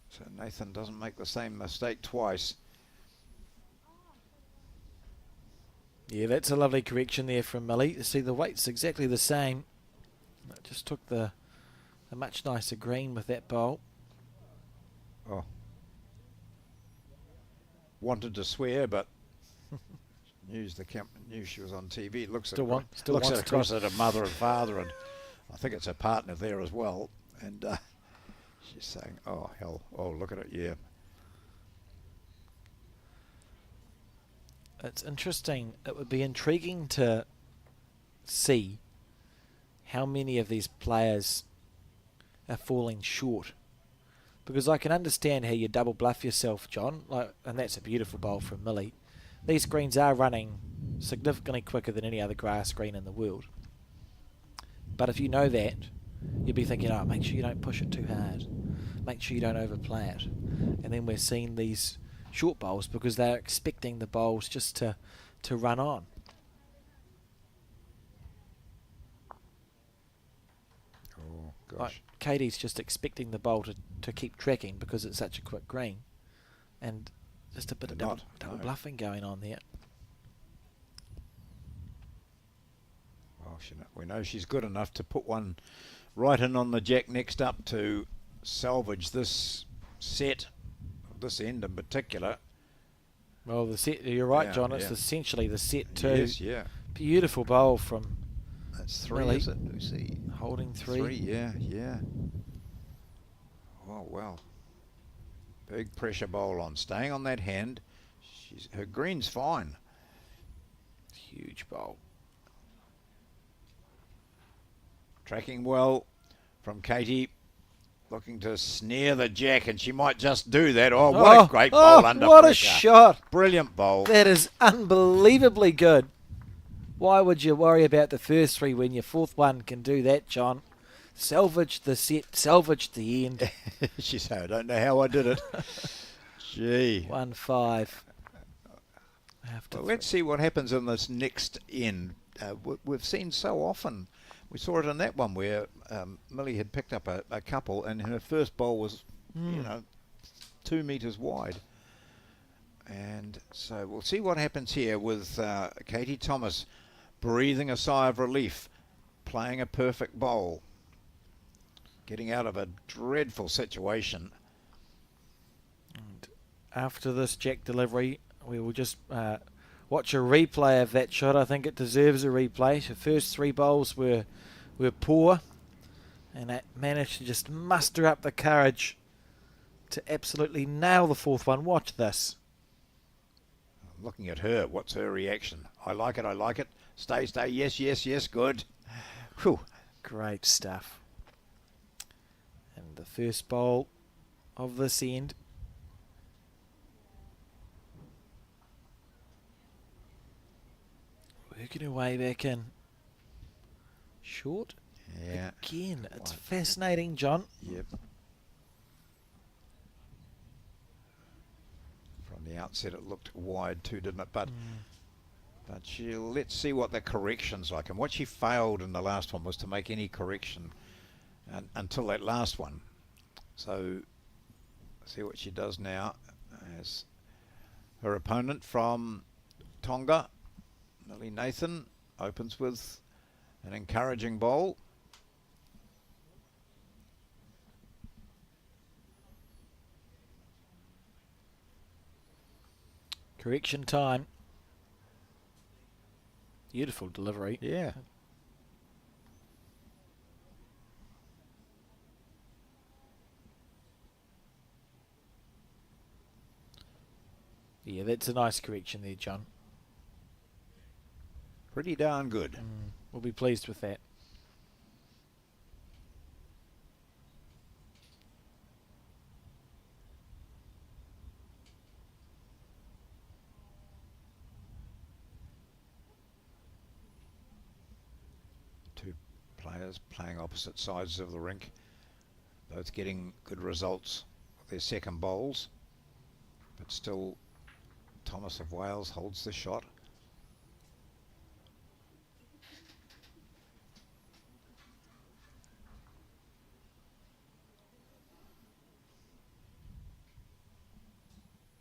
So Nathan doesn't make the same mistake twice. Yeah, that's a lovely correction there from Millie. You see, the weight's exactly the same. It just took a much nicer green with that bowl. Oh. Wanted to swear, but knew she was on TV. Looks across at her mother and father, and I think it's her partner there as well. And she's saying, "Oh hell! Oh look at it, yeah." It's interesting. It would be intriguing to see how many of these players are falling short. Because I can understand how you double bluff yourself, John, and that's a beautiful bowl from Millie. These greens are running significantly quicker than any other grass green in the world. But if you know that, you'll be thinking, oh, make sure you don't push it too hard. Make sure you don't overplay it. And then we're seeing these short bowls because they're expecting the bowls just to run on. Oh gosh. Like Katie's just expecting the bowl to keep tracking because it's such a quick green. And just a bit of double bluffing going on there. Well, we know she's good enough to put one right in on the jack next up to salvage this set, this end in particular. Well, the set, you're right, Yeah, John. It's yeah. essentially the set two. Yes, yeah. Beautiful bowl from That's 3, Millie. is it? We see. Holding 3. 3, yeah, yeah. Oh, well. Big pressure bowl on. Staying on that hand. Her green's fine. Huge bowl. Tracking well from Katie. looking to snare the jack, and she might just do that. Oh, what a great bowl under what pressure. a shot. Brilliant bowl. That is unbelievably good. Why would you worry about the first three when your fourth one can do that, John? Salvage the set, salvage the end. She said, I don't know how I did it. Gee. 1-5. Well, let's see what happens in this next end. We've seen so often. We saw it in that one where Millie had picked up a couple, and her first bowl was, 2 metres wide. And so we'll see what happens here with Katie Thomas breathing a sigh of relief, playing a perfect bowl, getting out of a dreadful situation. And after this jack delivery, we will just watch a replay of that shot. I think it deserves a replay. Her first three bowls were poor, and that managed to just muster up the courage to absolutely nail the fourth one. Watch this. I'm looking at her. What's her reaction? I like it, I like it. Stay, stay. Yes, yes, yes. Good. Whew. Great stuff. And the first bowl of this end. Working her way back in. Short. Yeah. Again, it's fascinating, John. Yep. From the outset, it looked wide too, didn't it? But let's see what the correction's like. And what she failed in the last one was to make any correction until that last one. So, see what she does now. As her opponent from Tonga, Millie Nathan, opens with an encouraging bowl. Correction time. Beautiful delivery. Yeah. Yeah, that's a nice correction there, John. Pretty darn good. We'll be pleased with that. Two players playing opposite sides of the rink, both getting good results with their second bowls, but still Thomas of Wales holds the shot.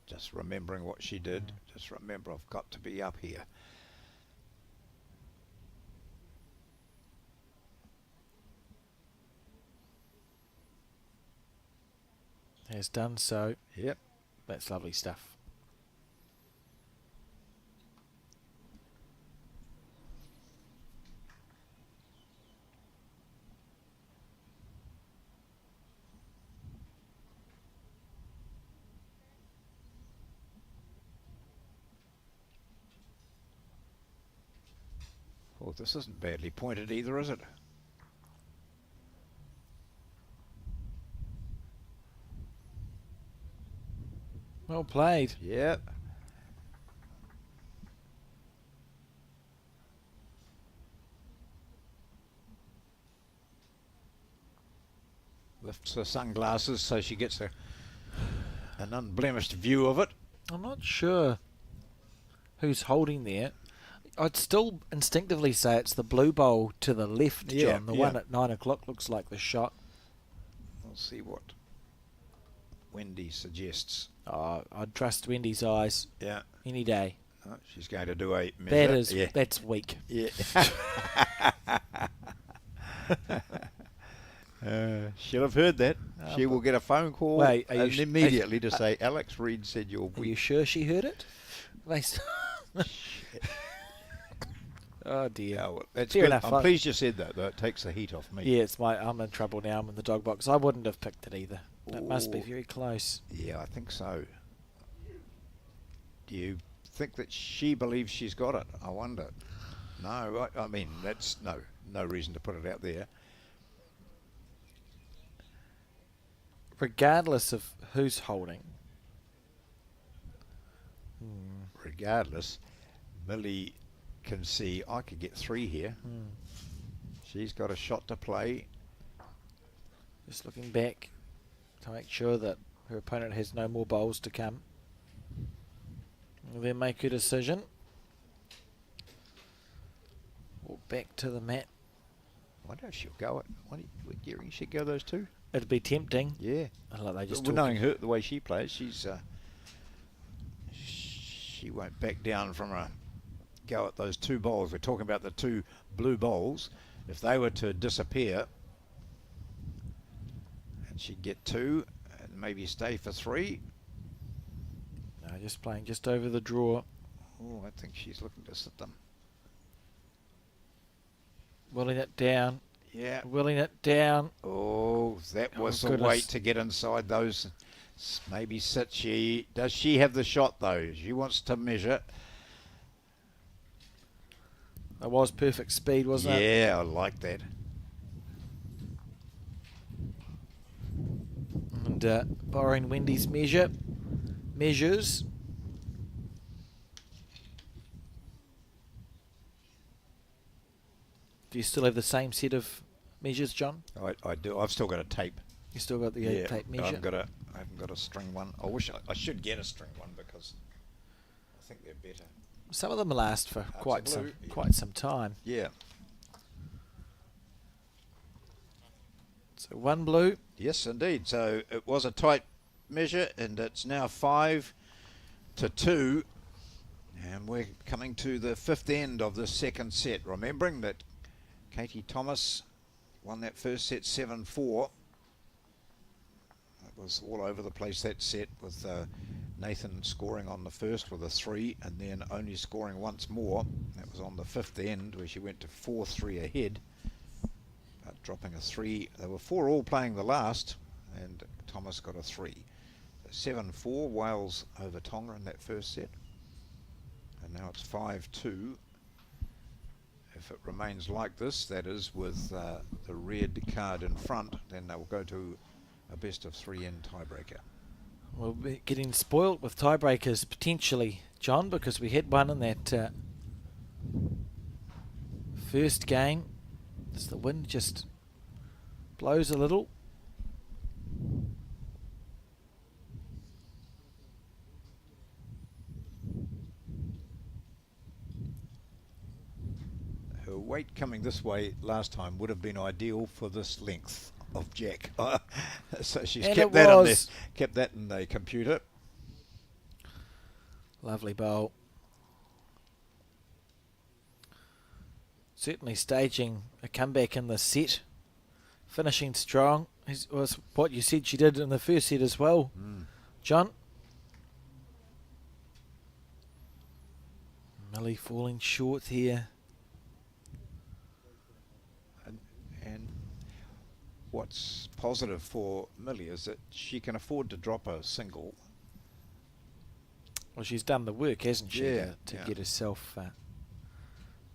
Just remembering what she did. Just remember, I've got to be up here. Has done so. Yep. That's lovely stuff. Oh, this isn't badly pointed either, is it? Well played. Yep. Lifts her sunglasses so she gets an unblemished view of it. I'm not sure who's holding there. I'd still instinctively say it's the blue bowl to the left, John. Yeah, The yeah. one at 9 o'clock looks like the shot. We'll see what Wendy suggests. Oh, I'd trust Wendy's eyes Yeah. any day. Oh, she's going to do a measure. That is, Yeah. that's weak. Yeah. She'll have heard that. She will get a phone call Wait, are you and immediately to say, Alex Reid said you're Are you weak. sure she heard it? Oh dear. Yeah, well, that's Fair good. enough. I'm pleased you said that, though. It takes the heat off me. Yeah, I'm in trouble now. I'm in the dog box. I wouldn't have picked it either. It must be Ooh. very close. Yeah, I think so. Do you think that she believes she's got it? I wonder. No, I mean, that's no reason to put it out there. regardless of who's holding. Regardless, Millie can see I could get 3 here. She's got a shot to play. Just looking back to make sure that her opponent has no more bowls to come. And then make her decision. Walk back to the mat. I wonder if she'll go it. What do you reckon she'd go those 2? It'd be tempting. Yeah. Like they just Well, talk- knowing her the way she plays, she won't back down from a go at those 2 bowls. We're talking about the 2 blue bowls. If they were to disappear, and she'd get 2 and maybe stay for 3. No, just playing just over the draw. Oh, I think she's looking to sit them. Willing it down. Yeah. Willing it down. Oh, that was the goodness. weight to get inside those. Maybe sit. Does she have the shot though? She wants to measure. It was perfect speed, wasn't it? Yeah, I like that. And borrowing Wendy's measures. Do you still have the same set of measures, John? I do. I've still got a tape. You still got the tape measure? I haven't got a string one. I should get a string one because I think they're better. Some of them last for Hearts quite of some blue, yeah. quite some time. Yeah. So 1 blue. Yes, indeed. So it was a tight measure, and it's now 5 to 2, and we're coming to the 5th end of the 2nd set. Remembering that Katie Thomas won that first set 7-4. It was all over the place, that set, with Nathan scoring on the first with a 3 and then only scoring once more. That was on the 5th end where she went to 4-3 ahead, but dropping a 3. They were 4 all playing the last, and Thomas got a 3. 7-4 Wales over Tonga in that first set, and now it's 5-2. If it remains like this, that is with the red card in front, then they will go to a best of 3 in tiebreaker. We'll be getting spoilt with tiebreakers potentially, John, because we had one in that first game. As the wind just blows a little. Her weight coming this way last time would have been ideal for this length of jack. So she's And kept it that in was. kept that in the computer. Lovely bowl. Certainly staging a comeback in the set. Finishing strong. Was what you said she did in the first set as well, John. Millie falling short here. And what's positive for Millie is that she can afford to drop a single. Well, she's done the work, hasn't she, Yeah, to yeah. get herself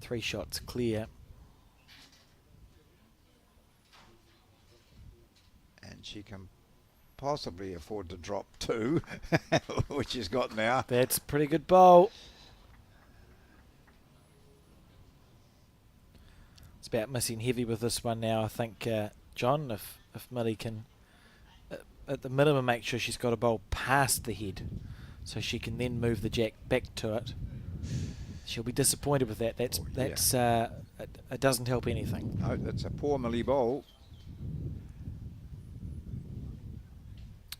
3 shots clear. And she can possibly afford to drop 2, which she's got now. That's a pretty good bowl. It's about missing heavy with this one now, I think, John. If Millie can, at the minimum, make sure she's got a bowl past the head, so she can then move the jack back to it. She'll be disappointed with that. It doesn't help anything. No, that's a poor Millie bowl.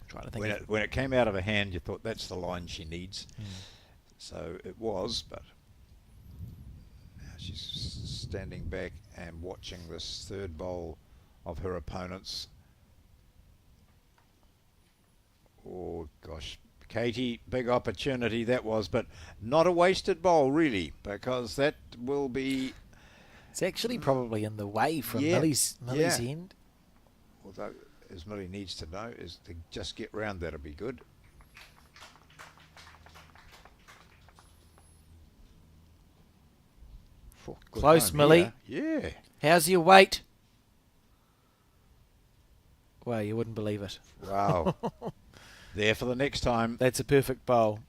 Trying to think. When it came out of her hand, you thought that's the line she needs. So it was, but now she's standing back and watching this 3rd bowl of her opponents. Oh gosh, Katie, big opportunity that was, but not a wasted bowl really, because that will be, It's actually probably in the way from Yeah, Millie's yeah. end. although as Millie needs to know, is to just get round that'll be good. Oh, good Close, home Millie. here. Yeah. How's your weight? Well, you wouldn't believe it. Wow. There for the next time. That's a perfect bowl.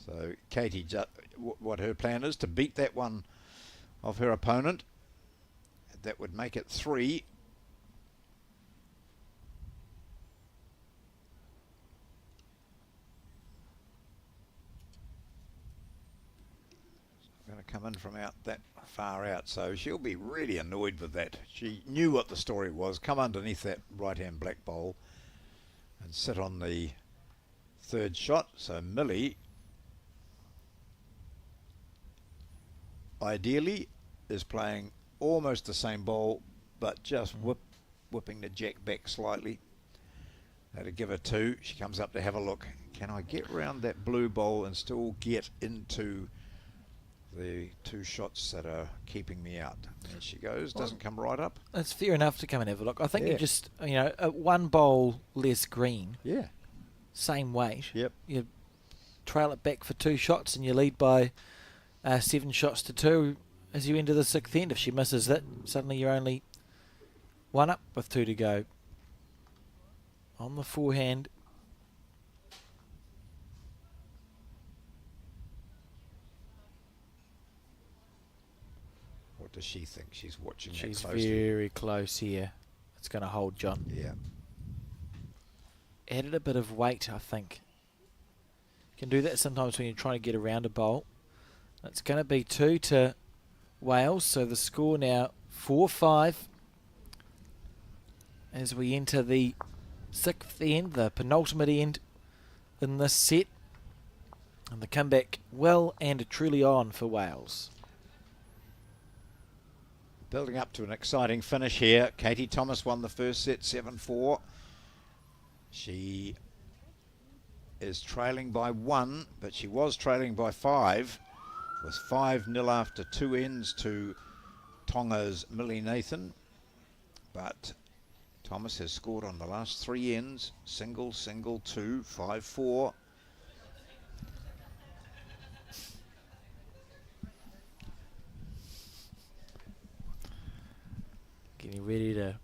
So Katie, what her plan is to beat that one of her opponent. That would make it 3. Going to come in from out that far out, so she'll be really annoyed with that. She knew what the story was. Come underneath that right-hand black bowl and sit on the 3rd shot. So Millie, ideally, is playing almost the same bowl, but just whipping the jack back slightly. That'll give her 2. She comes up to have a look. Can I get round that blue bowl and still get into the 2 shots that are keeping me out? There she goes. Doesn't come right up. It's fair enough to come and have a look. I think Yeah. you just, one bowl less green, Yeah. same weight. Yep. You trail it back for 2 shots and you lead by 7 shots to 2 as you enter the 6th end. If she misses that, suddenly you're only 1 up with 2 to go. On the forehand. What does she think? She's watching that She's closely. very close here. It's going to hold, John. Yeah. Added a bit of weight, I think. You can do that sometimes when you're trying to get around a bowl. It's going to be 2 to Wales, so the score now 4-5 as we enter the 6th end, the penultimate end in this set. And the comeback well and truly on for Wales. Building up to an exciting finish here. Katie Thomas won the first set 7-4. She is trailing by 1, but she was trailing by 5. It was 5-0 after 2 ends to Tonga's Millie Nathan. But Thomas has scored on the last 3 ends. Single, single, 2, 5-4. Getting ready to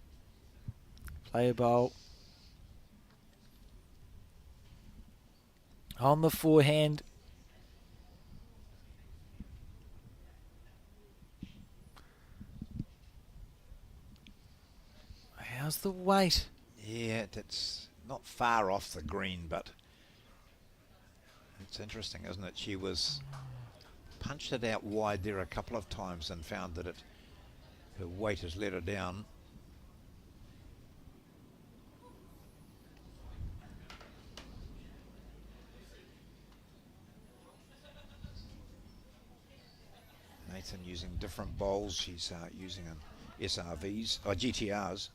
play a bowl. On the forehand. How's the weight? Yeah, that's not far off the green, but it's interesting, isn't it? She was punched it out wide there a couple of times and found that her weight has let her down. Nathan using different bowls. She's using an SRVs, or GTRs.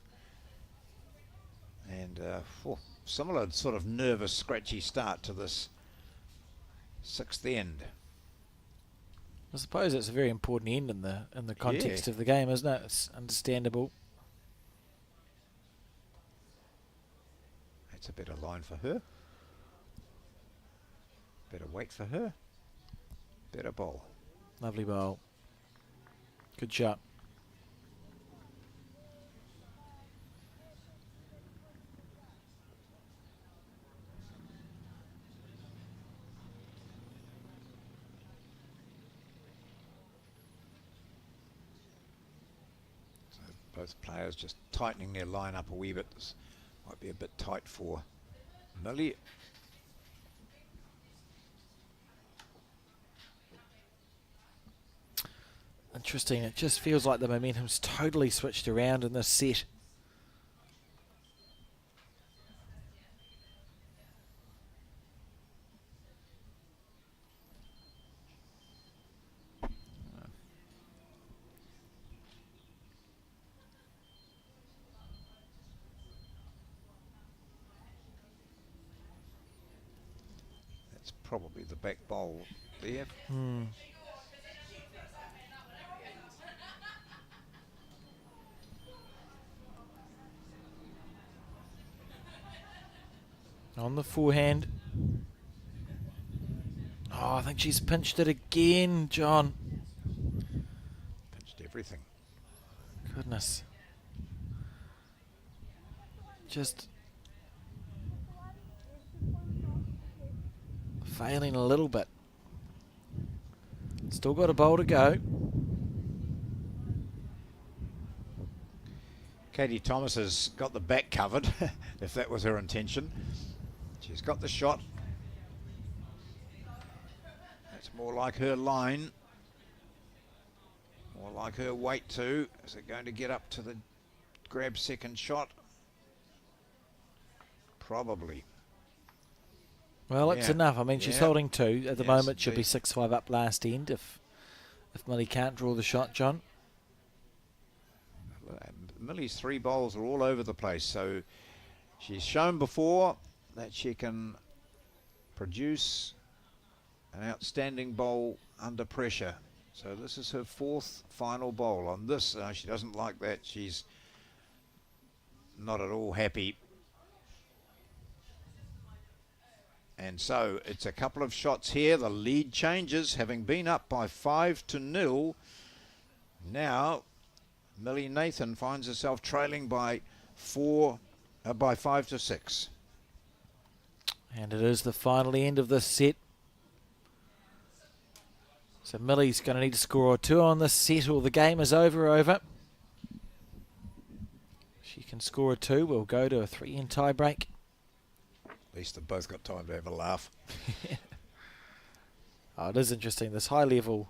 And similar sort of nervous, scratchy start to this 6th end. I suppose it's a very important end in the context of the game, isn't it? It's understandable. That's a better line for her. Better weight for her. Better bowl. Lovely bowl. Good shot. Both players just tightening their line up a wee bit. This might be a bit tight for Millie. Interesting. It just feels like the momentum's totally switched around in this set. That's probably the back bowl there. On the forehand. Oh, I think she's pinched it again, John. Pinched everything. Goodness. just failing a little bit. Still got a bowl to go. Katie Thomas has got the back covered, if that was her intention. She's got the shot. That's more like her line. More like her weight too. Is it going to get up to the grab second shot? Probably. Well, it's Yeah. enough. I mean, she's Yeah. holding 2 at the Yes, moment. She'll be indeed. 6-5 up last end if Millie can't draw the shot, John. Millie's 3 bowls are all over the place, so she's shown before that she can produce an outstanding bowl under pressure. So this is her 4th final bowl on this. She doesn't like that. She's not at all happy. And so it's a couple of shots here. The lead changes, having been up by 5-0. Now Millie Nathan finds herself trailing by 5-6. And it is the final end of this set. So Millie's going to need to score 2 on this set or the game is over. She can score 2. We'll go to a 3-in tie break. At least they've both got time to have a laugh. Oh, it is interesting. This high level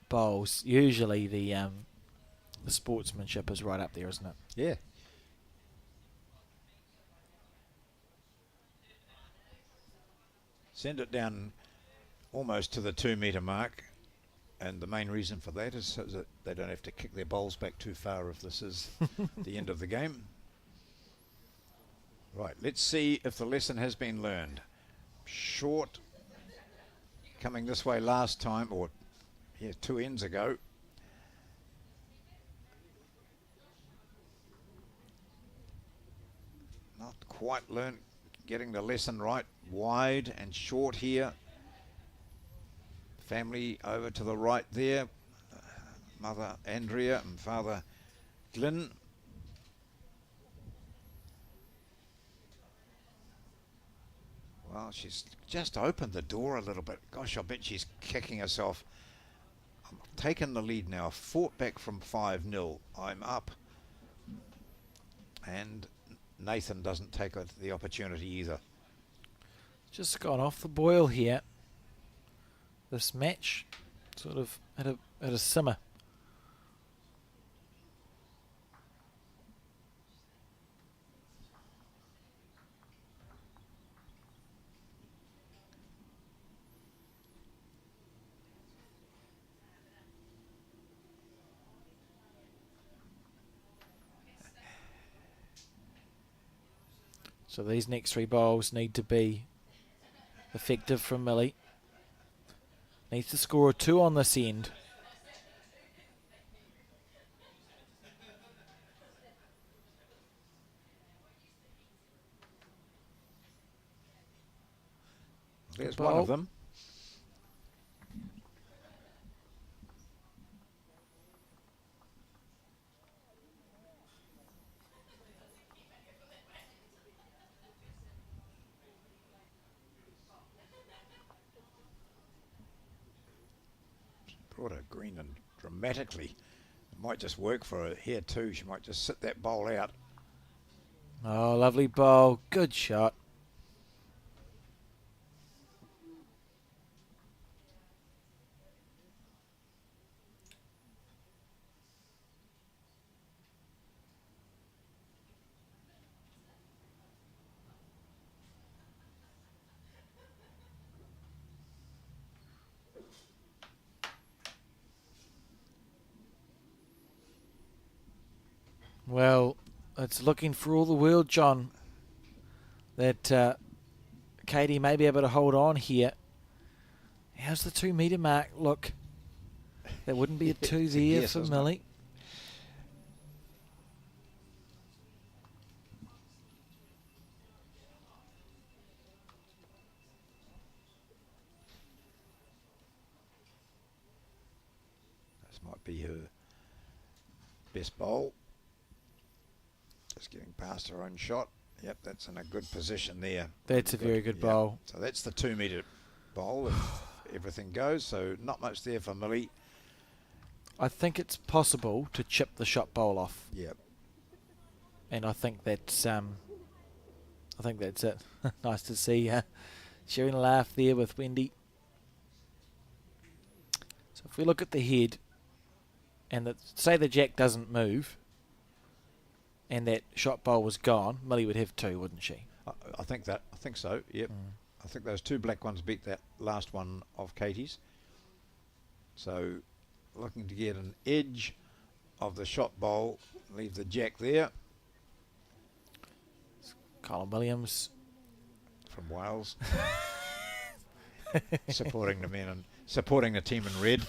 bowls, usually the sportsmanship is right up there, isn't it? Yeah. Send it down almost to the 2-metre mark, and the main reason for that is so that they don't have to kick their bowls back too far if this is the end of the game. Right, let's see if the lesson has been learned. Short coming this way last time, or 2 ends ago. Not quite learned getting the lesson right. Wide and short here. Family over to the right there. Mother Andrea and Father Glyn. Well, she's just opened the door a little bit. Gosh, I bet she's kicking herself. I'm taking the lead now. Fought back from 5-0. I'm up. And Nathan doesn't take the opportunity either. Just gone off the boil here. This match sort of at a simmer. So these next 3 bowls need to be effective from Millie. Needs to score 2 on this end. There's Bowl. one of them. Brought her green and dramatically. It might just work for her here too. She might just sit that bowl out. Oh, lovely bowl. Good shot. Well, it's looking for all the world, John, that Katie may be able to hold on here. How's the 2-metre mark look? There wouldn't be a 2 It's a there guess, for isn't it? Millie. This might be her best bowl. Just getting past her own shot. Yep, that's in a good position there. That's a very good bowl. So that's the 2 metre bowl if everything goes. So not much there for Millie. I think it's possible to chip the shot bowl off, Yep. and I think that's it. Nice to see sharing a laugh there with Wendy. So if we look at the head, and say the jack doesn't move, and that shot bowl was gone, Millie would have 2, wouldn't she? I think so. Yep. I think those 2 black ones beat that last one of Katie's. So looking to get an edge of the shot bowl, leave the jack there. Colin Williams From Wales. Supporting the men and supporting the team in red.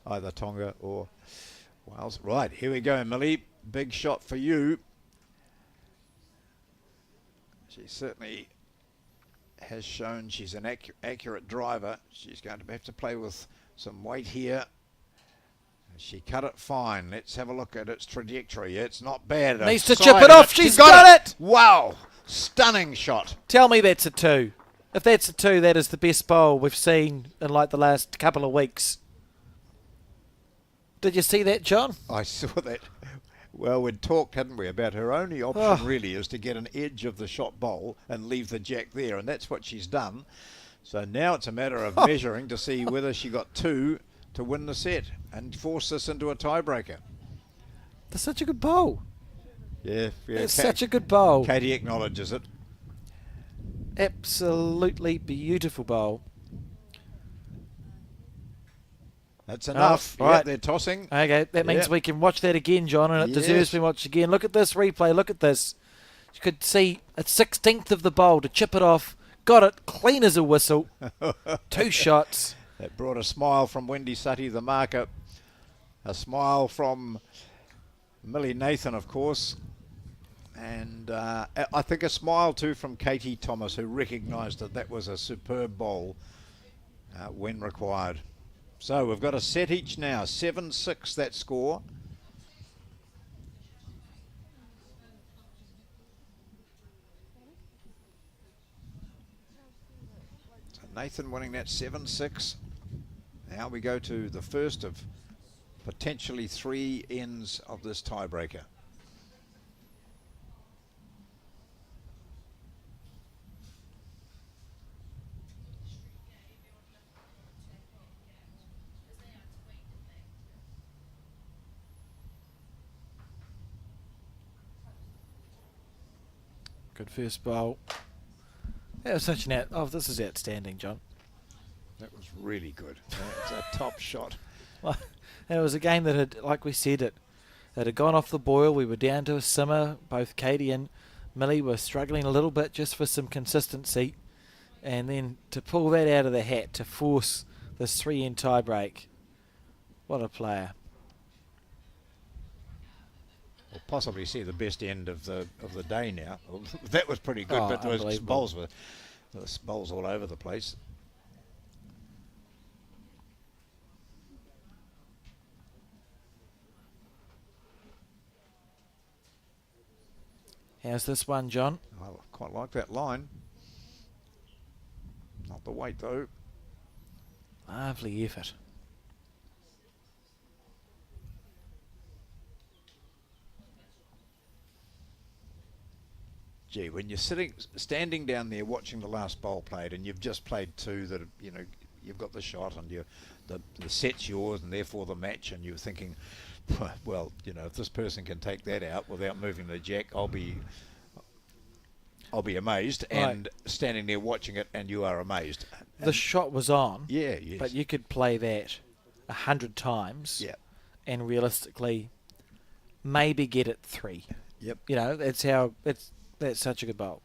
Either Tonga or Wales. Right, here we go, Millie. Big shot for you. She certainly has shown she's an accurate driver. She's going to have to play with some weight here. She cut it fine. Let's have a look at its trajectory. It's not bad. Needs to chip it off. She's got it. Wow. Stunning shot. Tell me that's a 2. If that's a 2, that is the best bowl we've seen in like the last couple of weeks. Did you see that, John? I saw that. Well, we'd talked, hadn't we, about her only option really is to get an edge of the shot bowl and leave the jack there, and that's what she's done. So now it's a matter of measuring to see whether she got 2 to win the set and force this into a tiebreaker. That's such a good bowl. Yeah. It's such a good bowl. Katie acknowledges it. Absolutely beautiful bowl. That's enough. Oh, right. Yep, they're tossing. Okay, that means we can watch that again, John, and it deserves to be watched again. Look at this replay. Look at this. You could see a 16th of the bowl to chip it off. Got it clean as a whistle. 2 shots. That brought a smile from Wendy Sutty, the marker. A smile from Millie Nathan, of course. And I think a smile too from Katie Thomas, who recognised that was a superb bowl when required. So we've got a set each now. 7-6 that score. So Nathan winning that 7-6. Now we go to the first of potentially 3 ends of this tiebreaker. Good first bowl. That was such an this is outstanding, John. That was really good. That's a top shot. Well, it was a game that had, like we said, it had gone off the boil. We were down to a simmer. Both Katie and Millie were struggling a little bit just for some consistency. And then to pull that out of the hat to force this 3-end tie break. What a player. We'll possibly see the best end of the day now. That was pretty good, but those bowls all over the place. How's this one, John? I quite like that line. Not the weight though. Lovely effort. Gee, when you're standing down there watching the last bowl played, and you've just played 2 that you've got the shot, and the set's yours, and therefore the match, and you're thinking, well, if this person can take that out without moving the jack, I'll be amazed. And standing there watching it, and you are amazed. The shot was on. Yeah, yes. But you could play that 100 times. Yeah. And realistically, maybe get it 3. Yep. That's such a good bowl.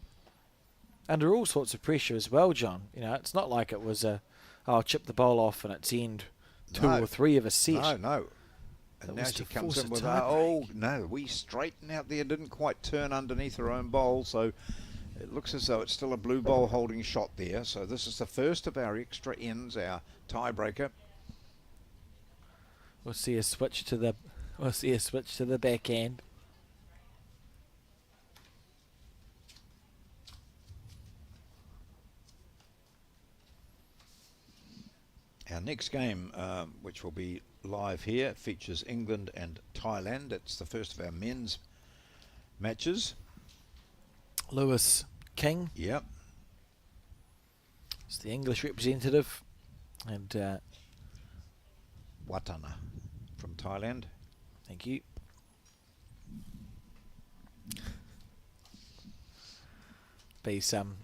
Under all sorts of pressure as well, John. It's not like it was I'll chip the bowl off and it's end 2 or 3 of a set. No. And now she comes in with we straighten out there, didn't quite turn underneath her own bowl, so it looks as though it's still a blue bowl holding shot there. So this is the first of our extra ends, our tiebreaker. We'll see a switch to the backhand. Our next game, which will be live here, features England and Thailand. It's the first of our men's matches. Lewis King Yep. is the English representative, and Watana from Thailand. thank you. Be some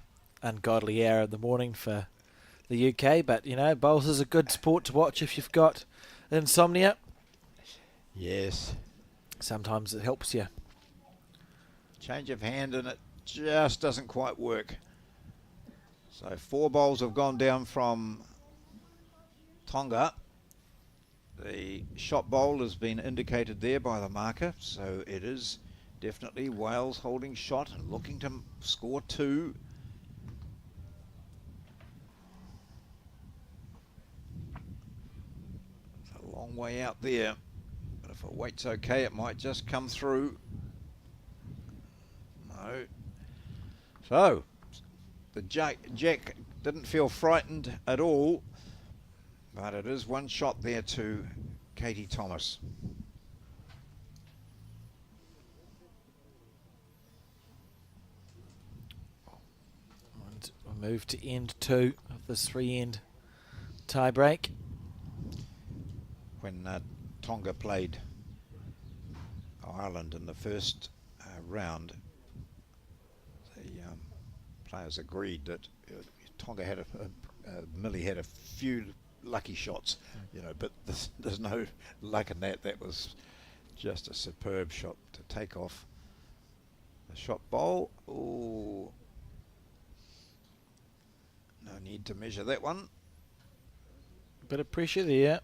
ungodly hour in the morning for the UK, but you know, bowls is a good sport to watch if you've got insomnia. Yes. Sometimes it helps you. Change of hand and it just doesn't quite work. So 4 bowls have gone down from Tonga. The shot bowl has been indicated there by the marker, so it is definitely Wales holding shot and looking to score 2. It's a long way out there, but if it waits okay, it might just come through. No. So, the Jack didn't feel frightened at all, but it is 1 shot there to Katie Thomas. And we'll move to end 2 of this 3-end tie break. When Tonga played Ireland in the first round, the players agreed that Tonga had Millie had a few lucky shots, you know, but there's no luck in that. That was just a superb shot to take off the shot bowl. Oh, no need to measure that one. Bit of pressure there.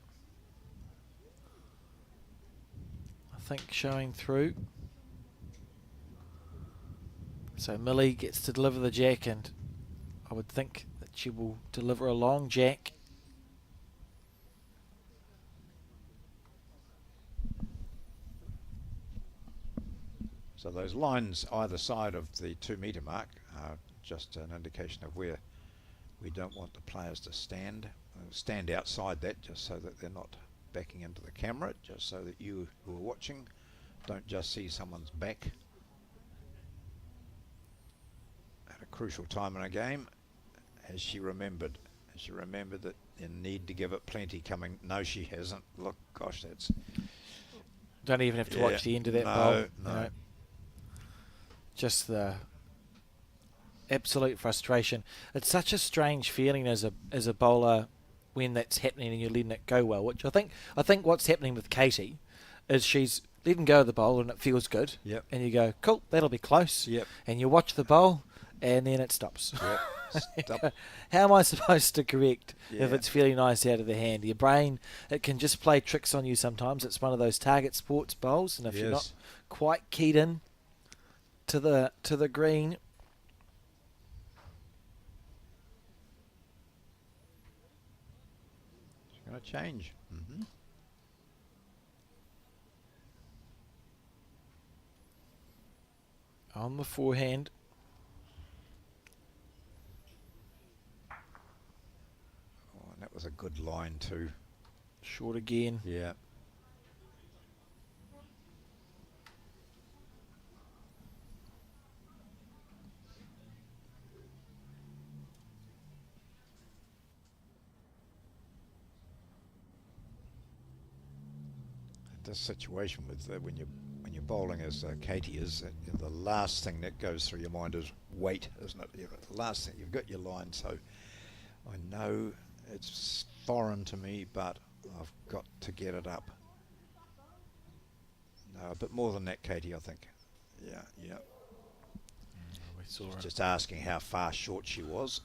I think showing through. So Millie gets to deliver the jack, and I would think that she will deliver a long jack. So those lines either side of the 2-metre mark are just an indication of where we don't want the players to stand. Stand outside that just so that they're not backing into the camera, just so that you who are watching don't just see someone's back at a crucial time in a game. Has she remembered? Has she remembered that you need to give it plenty coming? No, she hasn't. Look, gosh, that's... Don't even have to watch the end of that no, bowl. No. Just the absolute frustration. It's such a strange feeling as a bowler when that's happening and you're letting it go well. Which I think what's happening with Katie is she's letting go of the bowl and it feels good. Yep. And you go, cool, that'll be close. Yep. And you watch the bowl and then it stops. Yep. Stop. How am I supposed to correct if Yeah. it's feeling nice out of the hand? Your brain, it can just play tricks on you sometimes. It's one of those target sports bowls, and if you're not Yes. quite keyed in to the green, It's going to change. on the forehand. Oh, and that was a good line too. Short again. Yeah. This situation with when you're bowling as Katie is, the last thing that goes through your mind is weight, isn't it? The last thing, you've got your line, so I know it's foreign to me, but I've got to get it up. No, a bit more than that, Katie, I think. Yeah. We saw it. Just asking how far short she was.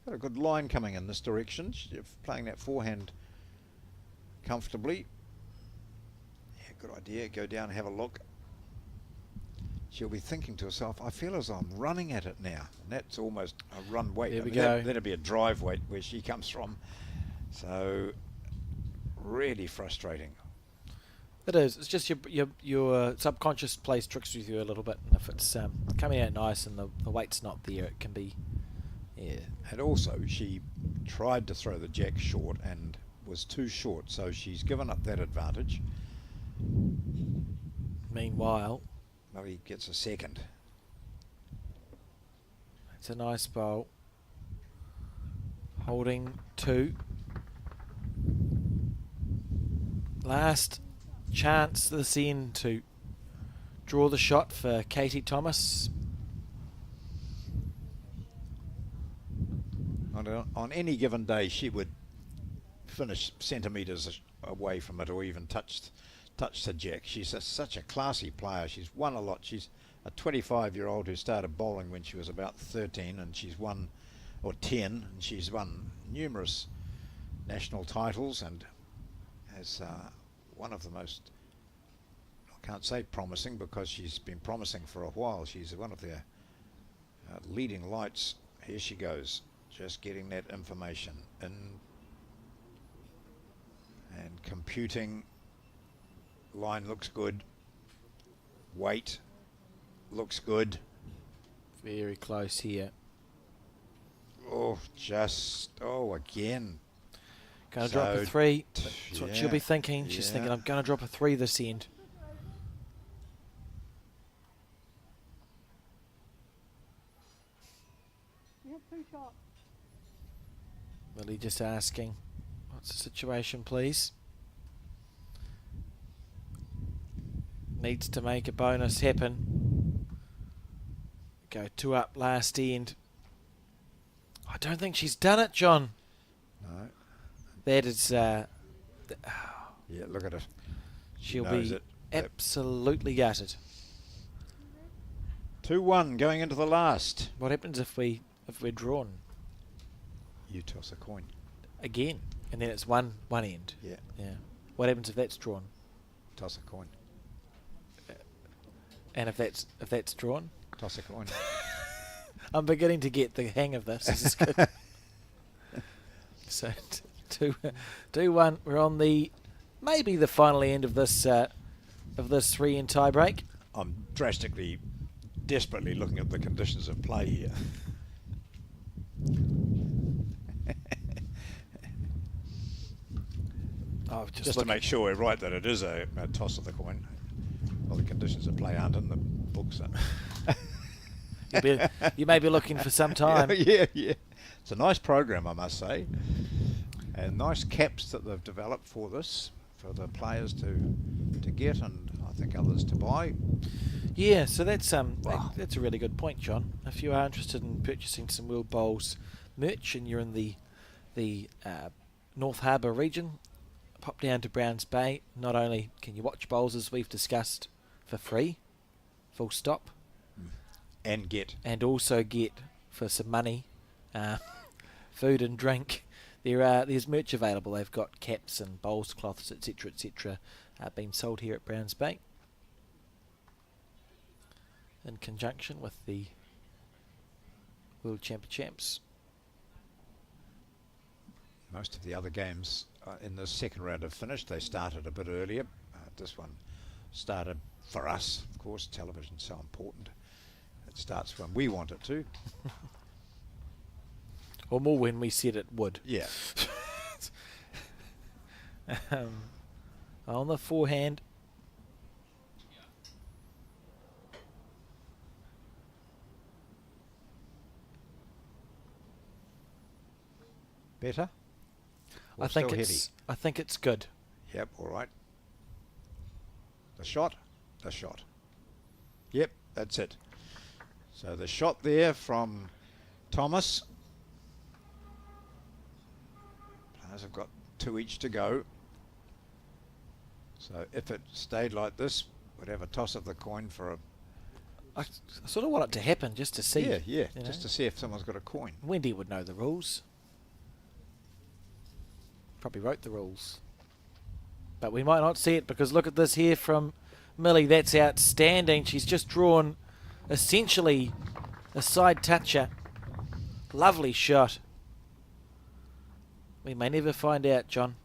Got a good line coming in this direction. She's playing that forehand comfortably. Yeah, good idea. Go down and have a look. She'll be thinking to herself, I feel as I'm running at it now. And that's almost a run weight. There we mean, go. That'd be a drive weight where she comes from. So, really frustrating. It is. It's just your subconscious plays tricks with you a little bit, and if it's coming out nice and the weight's not there, it can be Yeah. And also, she tried to throw the jack short and was too short, so she's given up that advantage. Meanwhile, Millie gets a second. it's a nice bowl. Holding 2. Last chance this end to draw the shot for Katie Thomas. On any given day, she would finish centimetres away from it, or even touch the jack. She's such a classy player. She's won a lot. She's a 25-year-old who started bowling when she was about 13, and she's won, or 10, and she's won numerous national titles, and has one of the most, I can't say promising because she's been promising for a while. She's one of their leading lights. Here she goes, just getting that information in and computing. Line looks good. Weight looks good. Very close here. Oh, again. Going to drop a 3. That's what she'll yeah, be thinking. She's thinking, I'm going to drop a 3 this end. Millie just asking, what's the situation, please? Needs to make a bonus happen. Go 2 up last end. I don't think she's done it, John. No. That is, Yeah, look at it. she'll knows be it. absolutely gutted. 2-1 going into the last. What happens if we're drawn You toss a coin. again, and then it's one end? Yeah, Yeah. What happens if that's drawn? toss a coin. And if that's drawn? Toss a coin. I'm beginning to get the hang of this. This is good. So 2-1. We're on maybe the final end of this 3-end tie break. I'm desperately looking at the conditions of play here. Oh, Just to make sure we're right that it is a toss of the coin. Well, the conditions of play aren't in the books. you may be looking for some time. Yeah. It's a nice program, I must say. And nice caps that they've developed for this, for the players to get, and I think others to buy. Yeah, so that's Wow. that's a really good point, John. If you are interested in purchasing some World Bowls merch and you're in the North Harbour region, pop down to Browns Bay. Not only can you watch bowls as we've discussed for free, full stop, And also get for some money, food and drink. There's merch available. They've got caps and bowls, cloths, etc., being sold here at Browns Bay in conjunction with the World Champs. most of the other games in the second round have finished. They started a bit earlier. This one started, for us, of course, television's so important. It starts when we want it to. Or more when we said it would. Yeah. On the forehand. Better? Or I think still it's good. Yep, all right. The shot. Yep, that's it. So the shot there from Thomas. Players have got 2 each to go. So if it stayed like this, we'd have a toss of the coin for a... I sort of want it to happen just to see. Yeah, you just know. to see if someone's got a coin. Wendy would know the rules. Probably wrote the rules. But we might not see it because look at this here from Millie. That's outstanding. She's just drawn essentially a side toucher. Lovely shot. We may never find out, John.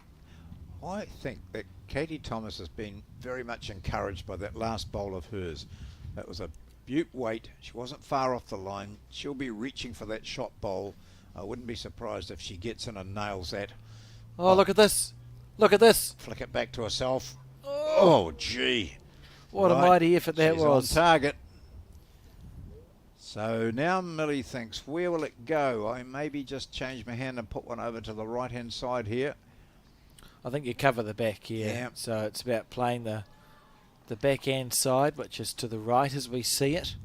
I think that Katie Thomas has been very much encouraged by that last bowl of hers. That was a Butte weight. She wasn't far off the line. She'll be reaching for that shot bowl. I wouldn't be surprised if she gets in and nails that. Oh, look at this. Look at this. Flick it back to herself. Oh, gee. What a mighty effort that She's was. on target. So now Millie thinks, where will it go? I maybe just change my hand and put one over to the right-hand side here. I think you cover the back here. Yeah. So it's about playing the backhand side, which is to the right as we see it.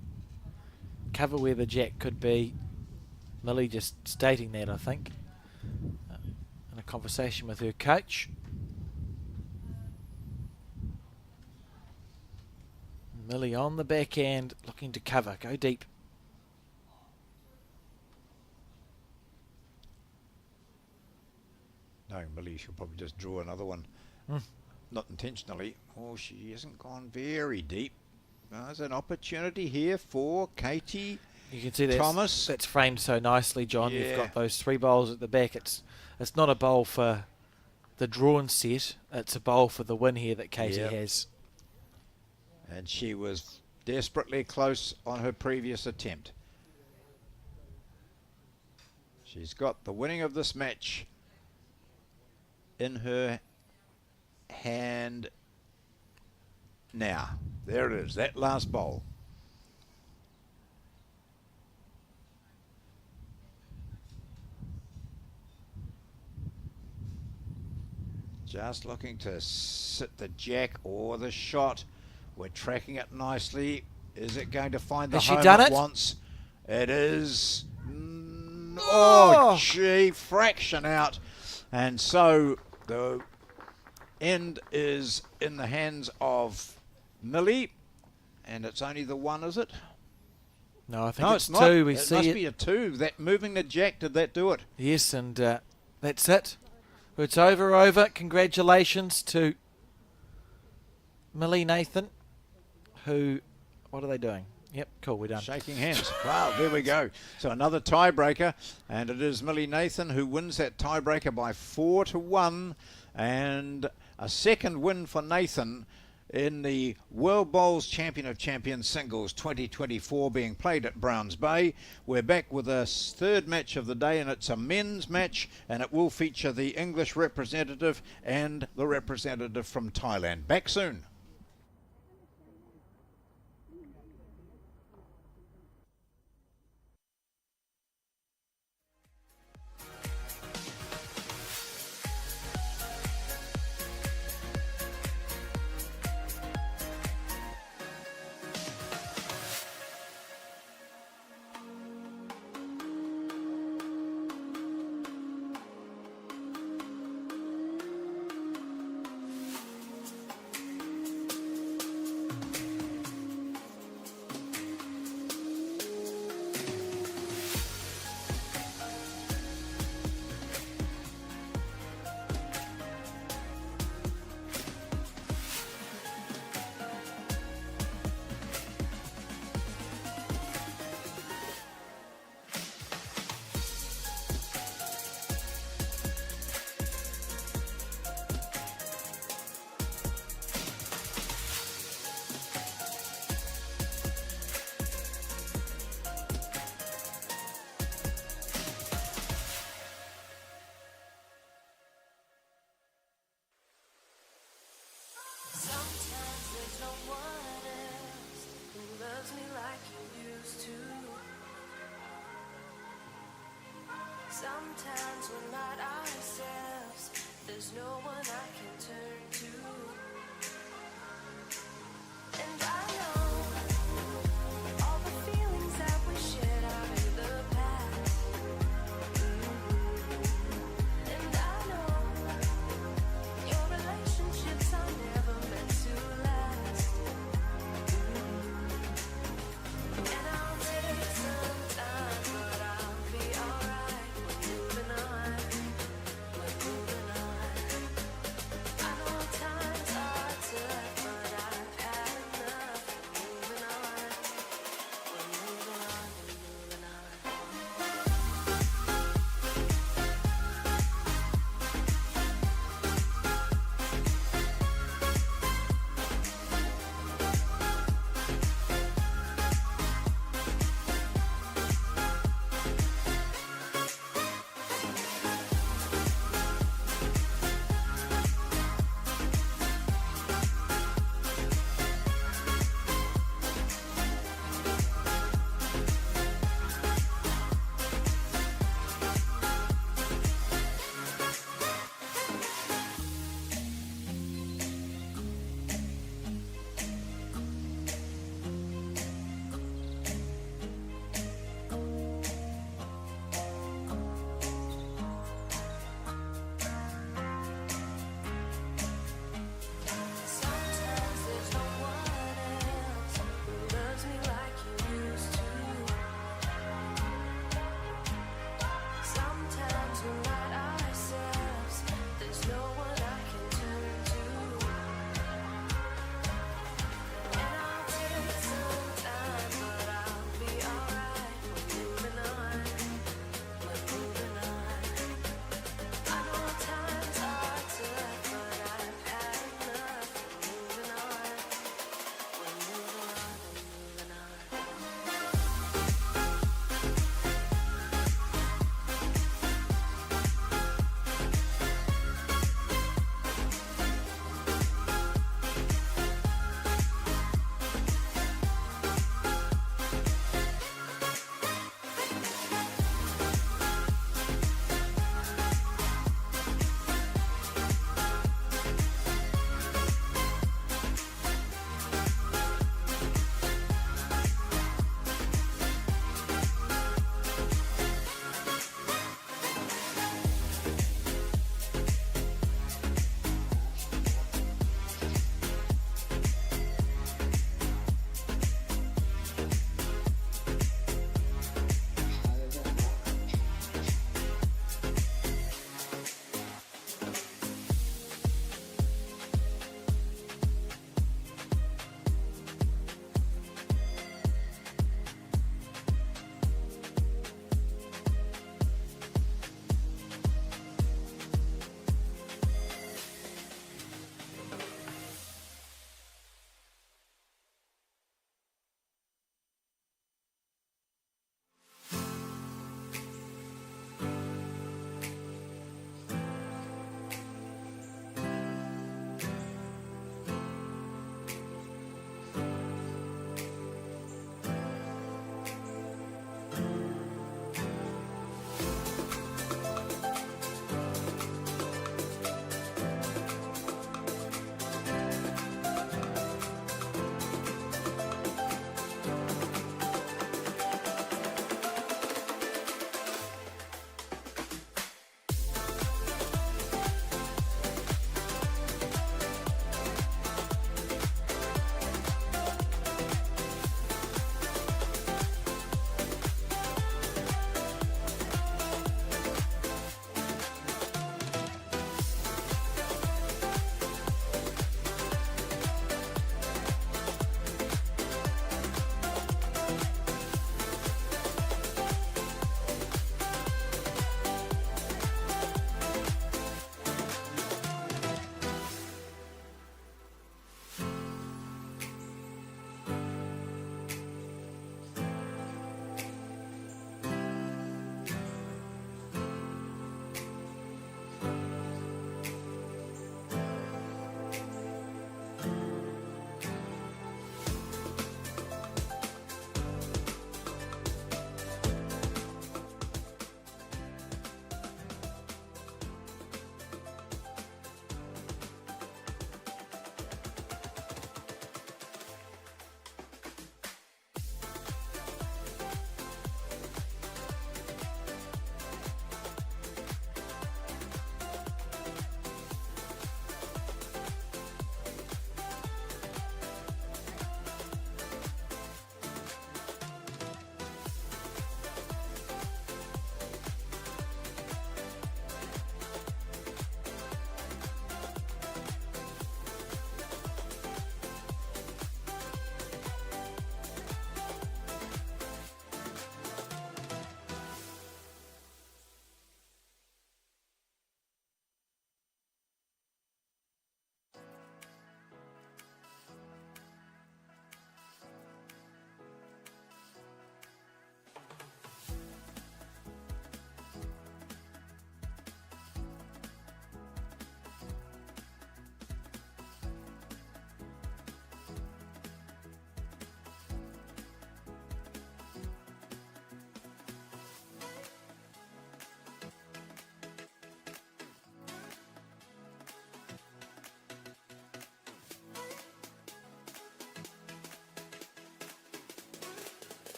Cover where the jack could be. Millie just stating that, I think, in a conversation with her coach. Millie on the backhand, looking to cover. Go deep. Knowing Millie, she'll probably just draw another one. Not intentionally. Oh, she hasn't gone very deep. There's an opportunity here for Katie You can see Thomas. that's framed so nicely, John. Yeah. You've got those 3 bowls at the back. It's not a bowl for the drawn set. It's a bowl for the win here that Katie Yep. has. And she was desperately close on her previous attempt. She's got the winning of this match in her hand now. There it is, that last bowl. Just looking to sit the jack or the shot. We're tracking it nicely. Is it going to find the Has she home done it it? wants? It is. Oh! Oh, gee, fraction out. And so the end is in the hands of Millie. And it's only the one, is it? No, I think No, it's it's 2. not. We It see must it. be a 2. That moving the jack, did that do it? Yes, and that's it. It's over. Congratulations to Millie Nathan, who, what are they doing? Yep, cool, we're done. Shaking hands. Wow, there we go. So another tiebreaker, and it is Millie Nathan who wins that tiebreaker by 4-1, and a second win for Nathan in the World Bowls Champion of Champions Singles 2024 being played at Browns Bay. We're back with a third match of the day, and it's a men's match, and it will feature the English representative and the representative from Thailand. Back soon. Sometimes there's no one else who loves me like you used to. Sometimes we're not ourselves. There's no one I can turn to. And I know all the feelings that we shared are in the past. And I know your relationships are never meant to last. And I'll take some time, but I'll be alright. We're moving on. We're moving on. I know times are tough, but I've had enough.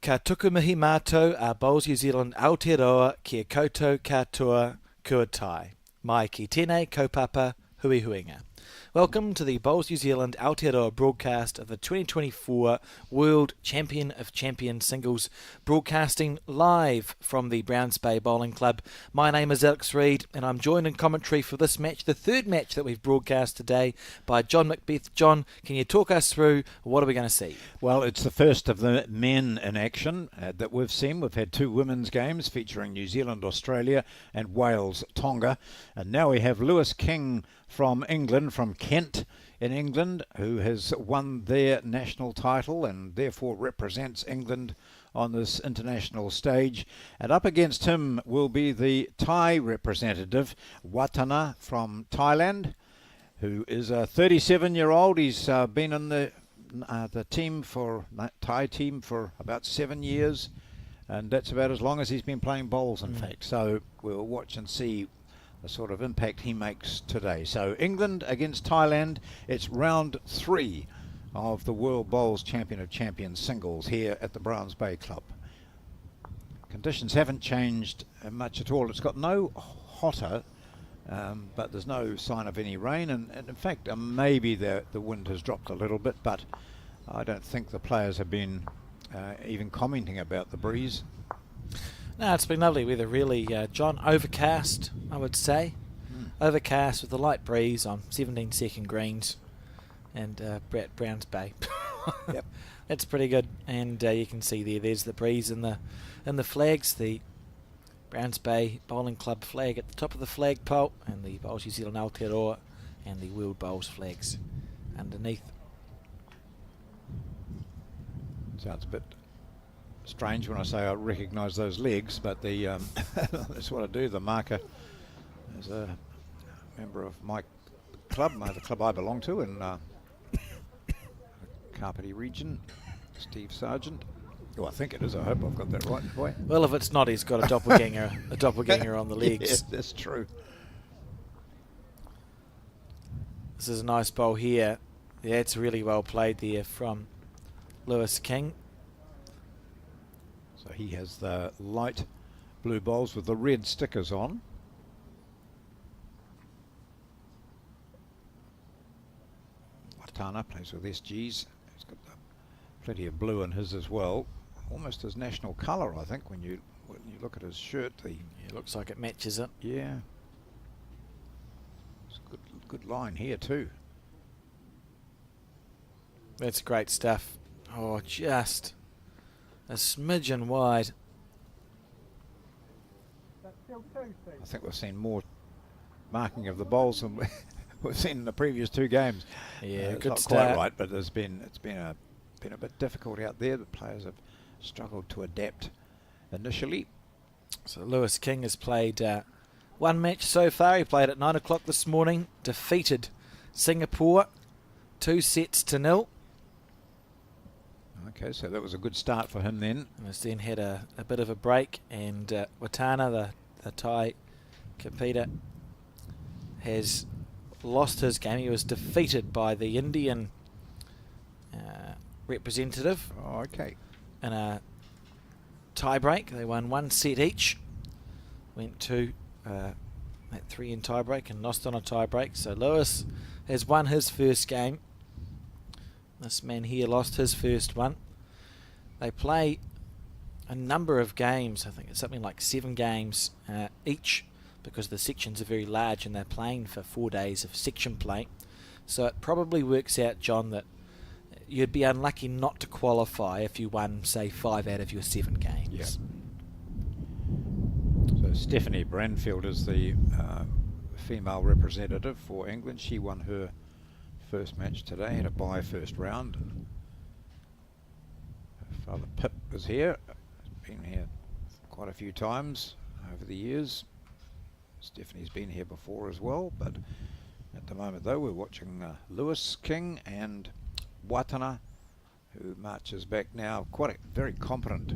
Ka tuku mihi mātou a Bowls New Zealand Aotearoa kia koutou katoa kua tae. Mai ki tēnei kaupapa hui huinga. Welcome to the Bowls New Zealand Aotearoa broadcast of the 2024 World Champion of Champions Singles, broadcasting live from the Browns Bay Bowling Club. My name is Alex Reid, and I'm joined in commentary for this match, the third match that we've broadcast today, by John Macbeth. John, can you talk us through what are we going to see? Well, it's the first of the men in action that we've seen. We've had two women's games featuring New Zealand, Australia and Wales, Tonga. And now we have Lewis King from England, from Kent in England, who has won their national title and therefore represents England on this international stage. And up against him will be the Thai representative, Watana from Thailand, who is a 37-year-old. He's been in the team for Thai team for about 7 years, and that's about as long as he's been playing bowls, in fact. So we'll watch and see the sort of impact he makes today. So England against Thailand. It's round 3 of the World Bowls Champion of Champions singles here at the Browns Bay Club. Conditions haven't changed much at all. It's got no hotter, but there's no sign of any rain, and in fact maybe the wind has dropped a little bit, but I don't think the players have been even commenting about the breeze. No, it's been lovely weather, really, John. Overcast, I would say. Overcast with a light breeze on 17-second greens and Browns Bay. Yep. That's pretty good. And you can see there's the breeze in the flags, the Browns Bay Bowling Club flag at the top of the flagpole, and the Bowls New Zealand Aotearoa and the World Bowls flags underneath. Sounds a bit strange when I say I recognise those legs, but the that's what I do. The marker is a member of my club, the club I belong to in the Kapiti region, Steve Sargent. Oh, I think it is. I hope I've got that right, boy. Well, if it's not, he's got a doppelganger on the legs. Yes, that's true. This is a nice bowl here. Yeah, it's really well played there from Lewis King. So he has the light blue bowls with the red stickers on. Watana plays with SGs. He's got plenty of blue in his as well. Almost his national colour, I think, when you look at his shirt. It looks like it matches it. Yeah. It's a good line here too. That's great stuff. Oh, just a smidgen wide. I think we've seen more marking of the bowls than we've seen in the previous two games. Yeah, it's good not start. quite right, but it's been a bit difficult out there. The players have struggled to adapt initially. So Lewis King has played one match so far. He played at 9 o'clock this morning, defeated Singapore 2-0. Okay, so that was a good start for him then. And has then had a bit of a break, and Watana, the Thai competitor, has lost his game. He was defeated by the Indian representative Oh, okay. in a tie break. They won one set each. Went to that 3 in tie break and lost on a tie break. So Lewis has won his first game. This man here lost his first one. They play a number of games. I think it's something like 7 games each, because the sections are very large and they're playing for 4 days of section play. So it probably works out, John, that you'd be unlucky not to qualify if you won, say, 5 out of your 7 games. Yeah. So Stephanie Branfield is the female representative for England. She won her first match today, had a bye first round. Her father Pip was here. He's been here quite a few times over the years. Stephanie's been here before as well, but at the moment though we're watching Lewis King and Watana, who marches back now. Quite a very competent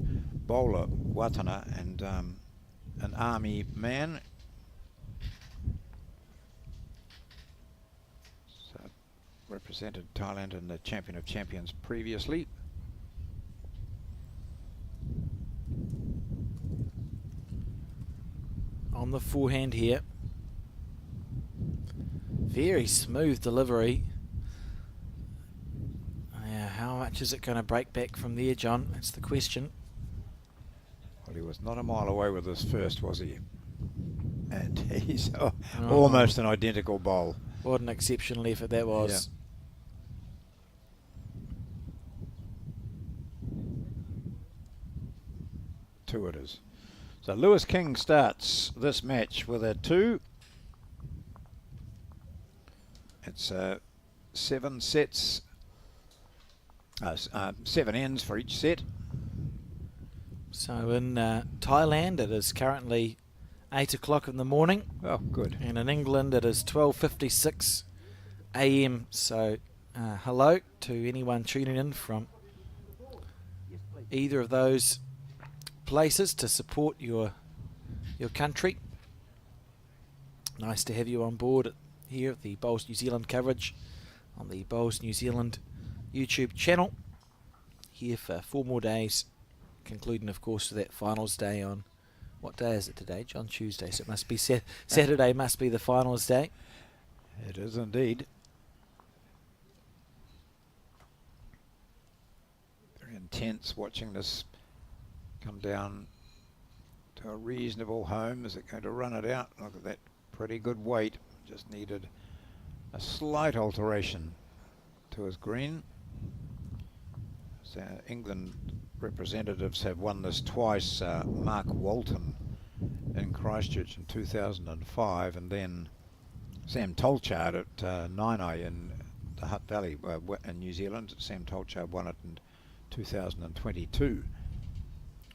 bowler, Watana, and an army man. So represented Thailand in the Champion of Champions previously. on the forehand here. Very smooth delivery. Yeah, how much is it going to break back from there, John? That's the question. Well, he was not a mile away with his first, was he? And he's almost an identical bowl. What an exceptional effort that was. Two it is. So Lewis King starts this match with a 2. It's 7 sets, 7 ends for each set. So in Thailand it is currently 8 o'clock in the morning. Oh, good. And in England it is 12:56 a.m. So hello to anyone tuning in from either of those places to support your country. Nice to have you on board here at the Bowls New Zealand coverage on the Bowls New Zealand YouTube channel. Here for 4 more days, concluding of course with that finals day on, what day is it today, John? Tuesday, so it must be Saturday must be the finals day. It is indeed. Very intense watching this come down to a reasonable home. Is it going to run it out? Look at that pretty good weight. Just needed a slight alteration to his green. So England representatives have won this twice. Mark Walton in Christchurch in 2005, and then Sam Tolchard at Nainai in the Hutt Valley in New Zealand. Sam Tolchard won it in 2022.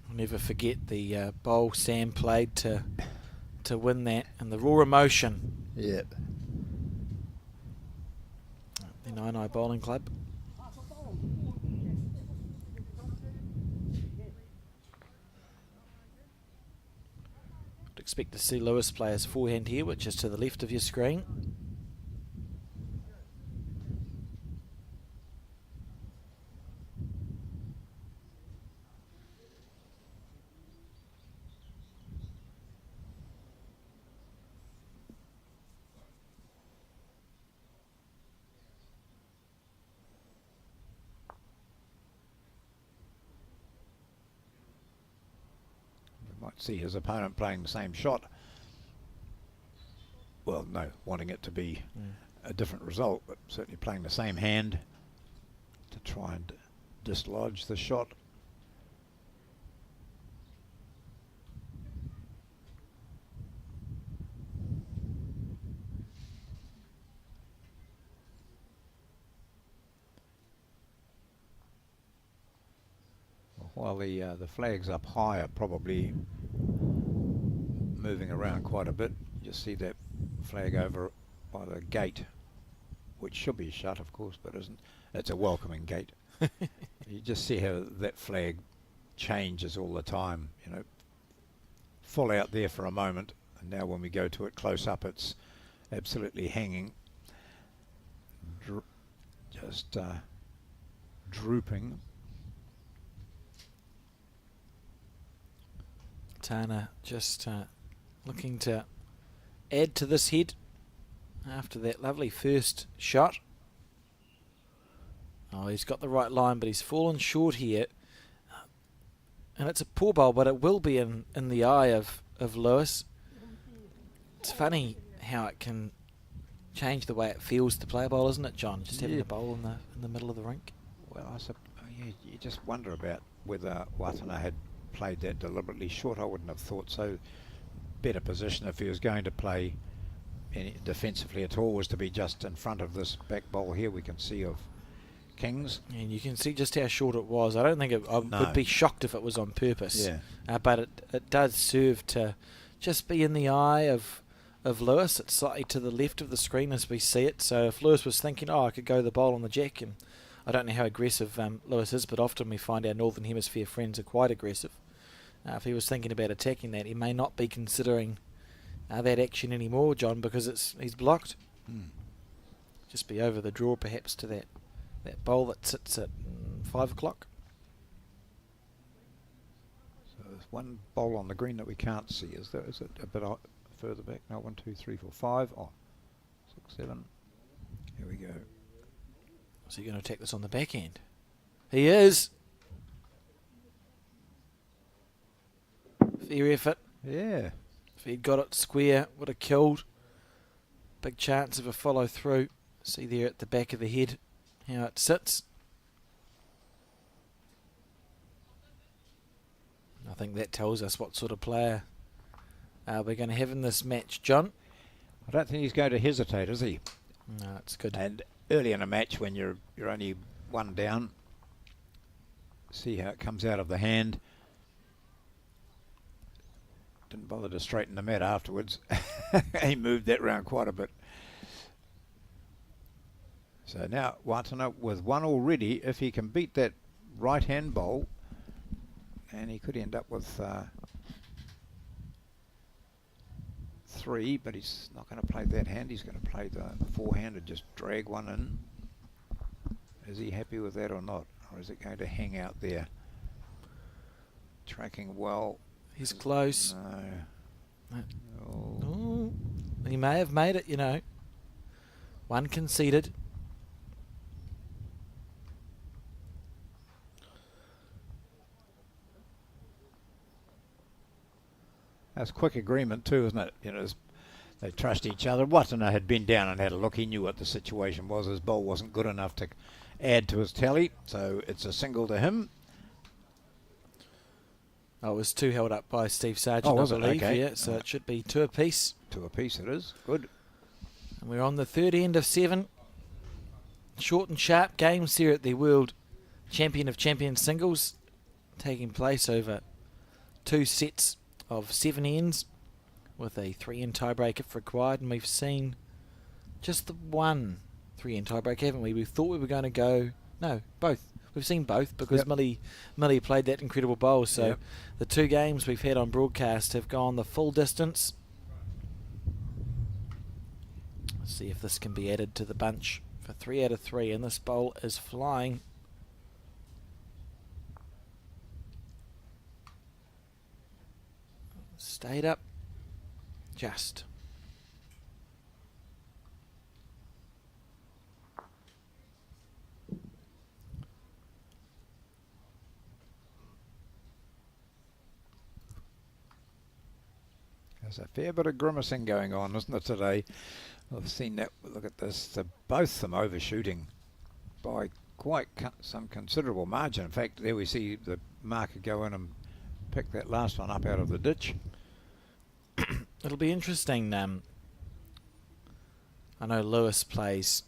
I'll never forget the bowl Sam played to win that, and the raw emotion. Yep. The Nainai Bowling Club. Would expect to see Lewis play his forehand here, which is to the left of your screen. Might see his opponent playing the same shot. Well, no, wanting it to be a different result, but certainly playing the same hand to try and dislodge the shot. While the flags up high are probably moving around quite a bit. You see that flag over by the gate, which should be shut, of course, but isn't. It's a welcoming gate. You just see how that flag changes all the time. You know, full out there for a moment, and now when we go to it close up, it's absolutely hanging, just drooping. Tana just looking to add to this head after that lovely first shot. Oh, he's got the right line, but he's fallen short here. And it's a poor bowl, but it will be in the eye of Lewis. It's funny how it can change the way it feels to play a bowl, isn't it, John? Just having a bowl in the middle of the rink. Well, you just wonder about whether Watana had played that deliberately short. I wouldn't have thought so. Better position if he was going to play any defensively at all was to be just in front of this back bowl here we can see of King's. And you can see just how short it was. I don't think I would be shocked if it was on purpose. Yeah. But it does serve to just be in the eye of Lewis. It's slightly to the left of the screen as we see it. So if Lewis was thinking, I could go the bowl on the jack, and I don't know how aggressive Lewis is, but often we find our Northern Hemisphere friends are quite aggressive. If he was thinking about attacking that, he may not be considering that action anymore, John, because he's blocked. Just be over the draw perhaps to that bowl that sits at 5 o'clock. So there's one bowl on the green that we can't see. Is it a bit further back. No, 1, 2, 3, 4, 5. Oh, 6, 7. Here we go. Is he going to attack this on the back end? He is. Fair effort. Yeah. If he'd got it square, would have killed. Big chance of a follow through. See there at the back of the head how it sits. I think that tells us what sort of player we're going to have in this match, John. I don't think he's going to hesitate, is he? No, it's good. And early in a match when you're only one down, see how it comes out of the hand. Didn't bother to straighten the mat afterwards. He moved that round quite a bit. So now Watana with one already, if he can beat that right hand bowl, and he could end up with 3, but he's not going to play that hand. He's going to play the forehand and just drag one in. Is he happy with that or not? Or is it going to hang out there? Tracking well. He's close. No. Oh. Ooh, he may have made it, you know. One conceded. That's quick agreement too, isn't it? You know, they trust each other. Watana had been down and had a look. He knew what the situation was. His bowl wasn't good enough to add to his tally, so it's a single to him. Oh, it was 2 held up by Steve Sargent, was I it? believe. Okay. Yeah, so it should be 2 apiece. 2 apiece it is. Good. And we're on the third end of 7. Short and sharp games here at the World Champion of Champions singles, taking place over 2 sets of 7 ends with a 3-end tiebreak if required. And we've seen just the one 3-end tiebreak, haven't we? We thought we were going to go... No, both. We've seen both because Millie played that incredible bowl. So the 2 games we've had on broadcast have gone the full distance. Let's see if this can be added to the bunch for 3 out of 3. And this bowl is flying. Stayed up. Just. There's a fair bit of grimacing going on, isn't it, today? I've seen that. Look at this. Both of them overshooting by quite some considerable margin. In fact, there we see the marker go in and pick that last one up out of the ditch. It'll be interesting. I know Lewis plays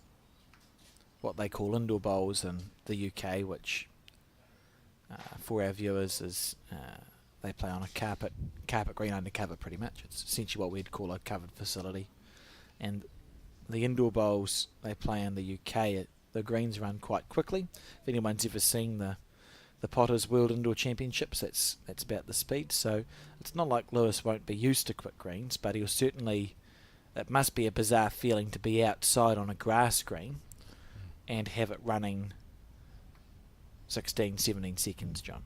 what they call indoor bowls in the UK, which for our viewers is they play on a carpet green under cover pretty much. It's essentially what we'd call a covered facility. And the indoor bowls they play in the UK, the greens run quite quickly. If anyone's ever seen the Potters World Indoor Championships, that's about the speed. So it's not like Lewis won't be used to quick greens, but he'll certainly... It must be a bizarre feeling to be outside on a grass green and have it running 16, 17 seconds, John.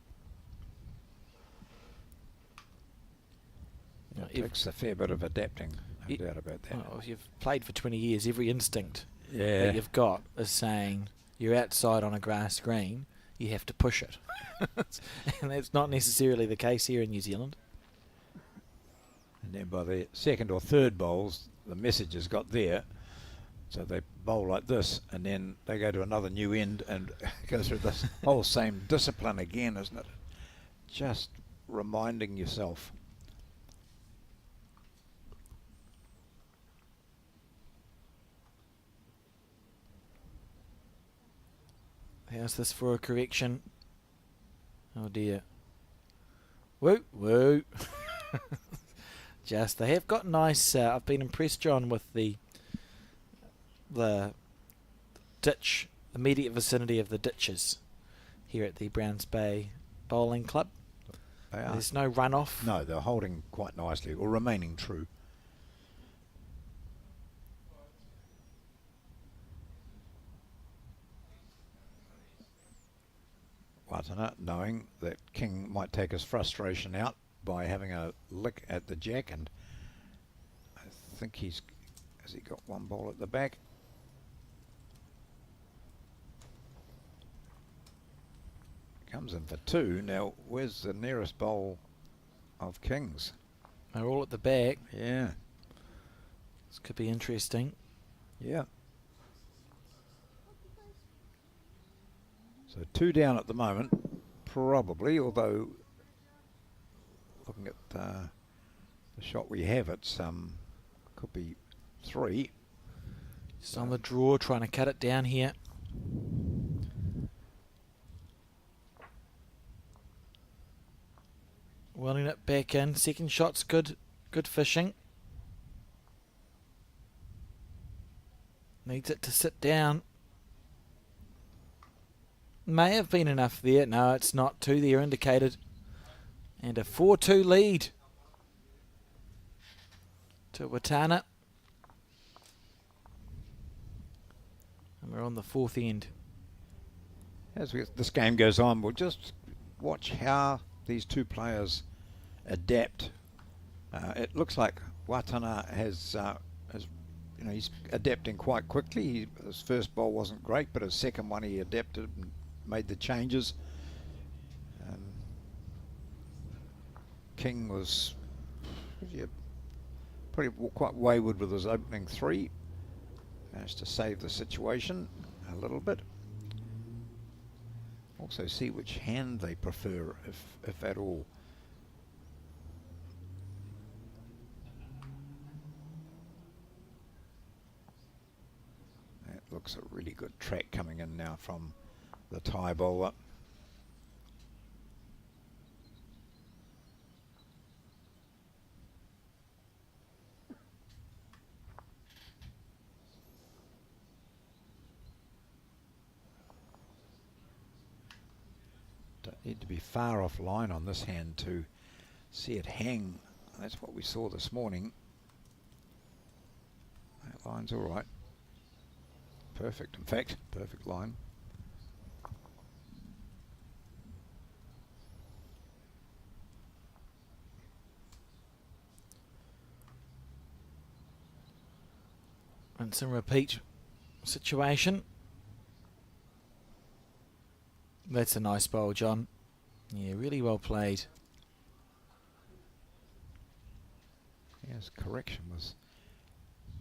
It takes a fair bit of adapting, no doubt about that. Well, if you've played for 20 years, every instinct Yeah. that you've got is saying you're outside on a grass green, you have to push it. And that's not necessarily the case here in New Zealand. And then by the second or third bowls, the message has got there. So they bowl like this, and then they go to another new end and go through this whole same discipline again, isn't it? Just reminding yourself. How's this for a correction? Oh dear. Woo, woo. Just, they have got nice, I've been impressed, John, with the ditch, immediate vicinity of the ditches here at the Browns Bay Bowling Club. They are. There's no runoff. No, they're holding quite nicely, or remaining true. Watana, knowing that King might take his frustration out by having a lick at the jack and think has he got one ball at the back? Comes in for two. Now, where's the nearest bowl of Kings? They're all at the back. Yeah. This could be interesting. Yeah. So 2 down at the moment, probably, although looking at the shot we have, it's could be 3. Just on the draw, trying to cut it down here. Welling it back in. Second shot's good. Good fishing. Needs it to sit down. May have been enough there. No, it's not. 2 there indicated. And a 4-2 lead to Watana. And we're on the 4th end. As this game goes on, we'll just watch how these two players adapt. It looks like Watana has he's adapting quite quickly. His first bowl wasn't great, but his second one he adapted and made the changes. King was quite wayward with his opening 3. Managed to save the situation a little bit. Also see which hand they prefer, if at all. That looks a really good track coming in now from the Thai bowler. Don't need to be far off line on this hand to see it hang. That's what we saw this morning. That line's all right. Perfect, in fact, perfect line. Rinse and repeat situation. That's a nice bowl, John. Yeah, really well played. Yes, correction was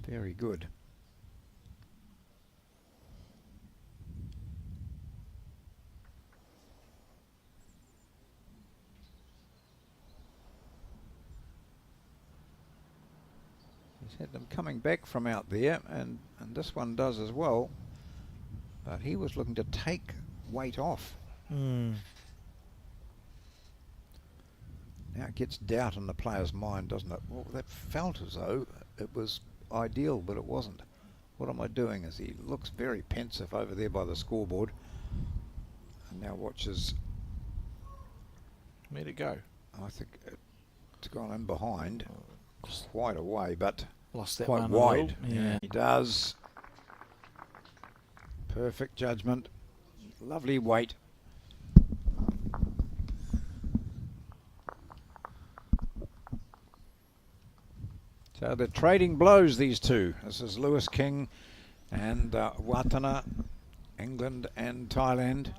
very good. He's had them coming back from out there, and this one does as well. But he was looking to take weight off. Mm. Now it gets doubt in the player's mind, doesn't it? Well, that felt as though it was ideal, but it wasn't. What am I doing? As he looks very pensive over there by the scoreboard, and now watches. Where'd it go? I think it's gone in behind, quite away, but Lost that quite one wide. a little. Yeah. He does. Perfect judgment. Lovely weight. So they're trading blows, these two. This is Lewis King and Watana, England and Thailand.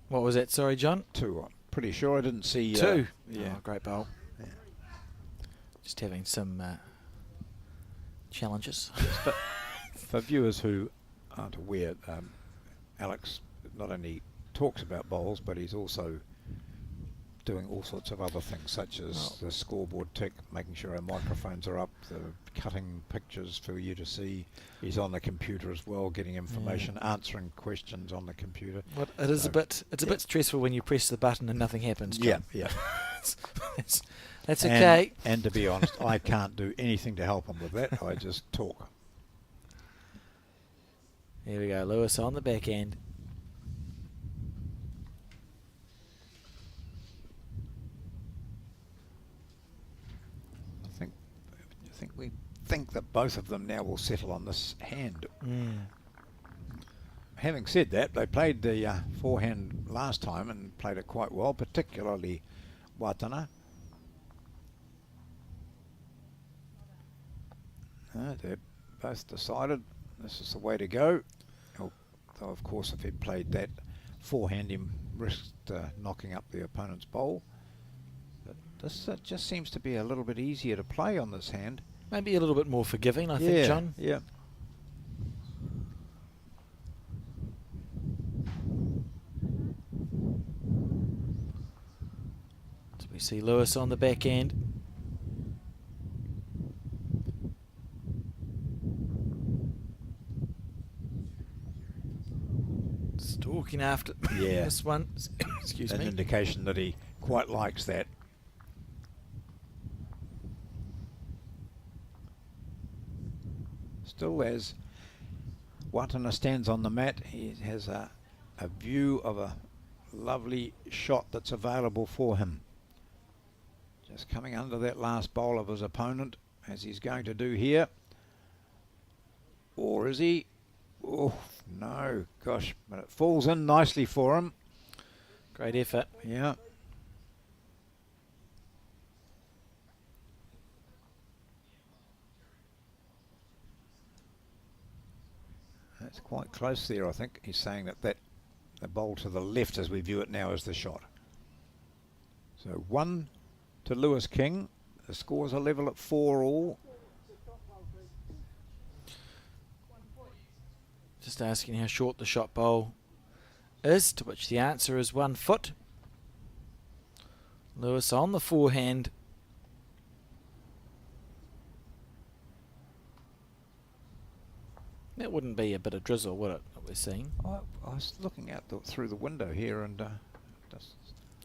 What was that? Sorry, John. 2. I'm pretty sure I didn't see. 2. Yeah. Oh, great bowl. Yeah. Just having some challenges. But for viewers who aren't aware, Alex not only talks about bowls, but he's also doing all sorts of other things, such as the scoreboard tick, making sure our microphones are up, the cutting pictures for you to see. He's on the computer as well, getting information, answering questions on the computer. But it is So, it's a bit stressful when you press the button and nothing happens, John. Yeah. That's okay. And to be honest, I can't do anything to help him with that. I just talk. Here we go, Lewis on the back end. We think that both of them now will settle on this hand. Having said that, they played the forehand last time and played it quite well, particularly Watana. They're both decided this is the way to go. Oh, though, of course, if he'd played that forehand, he risked knocking up the opponent's bowl. But this just seems to be a little bit easier to play on this hand. Maybe a little bit more forgiving, I think, John. Yeah. So we see Lewis on the back end. Stalking after this one. Excuse An me. indication that he quite likes that. Still, as Watana stands on the mat, he has a view of a lovely shot that's available for him. Just coming under that last bowl of his opponent, as he's going to do here. Or is he? Oh, no. Gosh, but it falls in nicely for him. Great effort. Yeah. That's quite close there, I think. He's saying that the bowl to the left as we view it now is the shot. So 1 to Lewis King. The scores are level at 4 all. Just asking how short the shot bowl is, to which the answer is 1 foot. Lewis on the forehand. That wouldn't be a bit of drizzle, would it, that we're seeing? I was looking out through the window here and just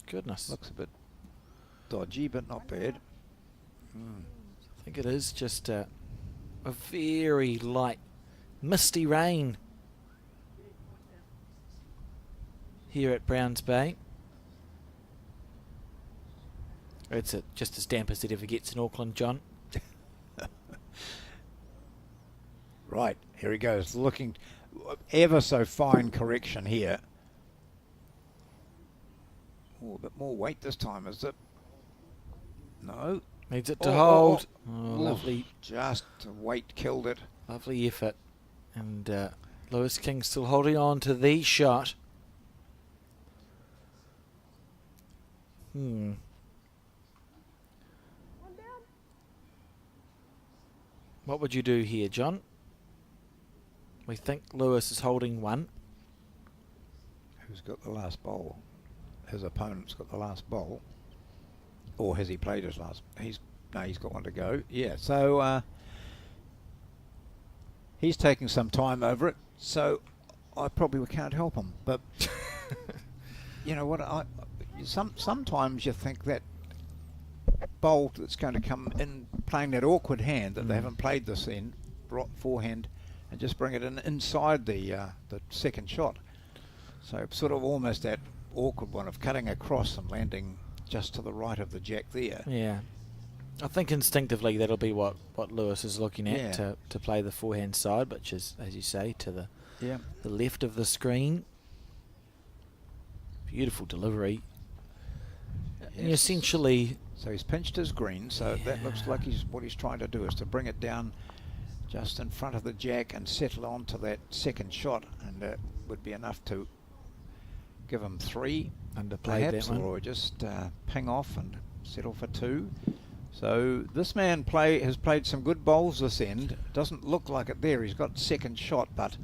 Goodness. looks a bit dodgy, but not bad. I think it is just a very light, misty rain here at Browns Bay. It's just as damp as it ever gets in Auckland, John. Right, here he goes, looking ever so fine correction here. Oh, a bit more weight this time, is it? No. Needs it to hold. Oh, Oof, lovely, just weight killed it. lovely effort. And Lewis King still holding on to the shot. What would you do here, John? We think Lewis is holding 1. Who's got the last bowl? His opponent's got the last bowl. Or has he played his last? He's got one to go. Yeah, so he's taking some time over it. So I probably can't help him. But you know what? Sometimes you think that bowl that's going to come in playing that awkward hand that they haven't played this in forehand, and just bring it in inside the second shot. So sort of almost that awkward one of cutting across and landing just to the right of the jack there. Yeah. I think instinctively that'll be what Lewis is looking at, Yeah. to play the forehand side, which is, as you say, to the left of the screen. Beautiful delivery. And Yes. essentially, So he's pinched his green, so that looks like what he's trying to do is to bring it down just in front of the jack and settle onto that second shot, and that would be enough to give him 3 underplayed perhaps, that one. or just ping off and settle for 2. So this man has played some good bowls this end. Doesn't look like it there. He's got second shot, but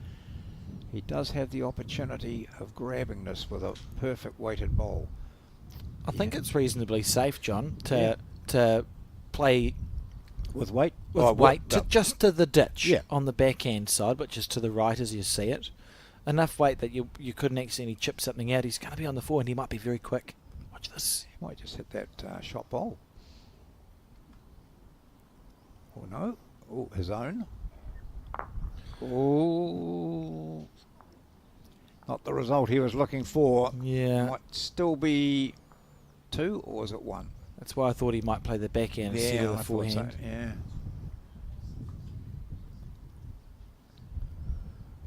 he does have the opportunity of grabbing this with a perfect weighted bowl. I think it's reasonably safe, John, to play With weight? with weight just to the ditch Yeah. on the backhand side, which is to the right as you see it. Enough weight that you couldn't accidentally chip something out. He's going to be on the forehand. He might be very quick. Watch this. He might just hit that shot bowl. Oh no. Oh, his own. Oh. Not the result he was looking for. Yeah. Might still be 2, or is it 1? That's why I thought he might play the backhand instead of the I thought so. forehand. Yeah.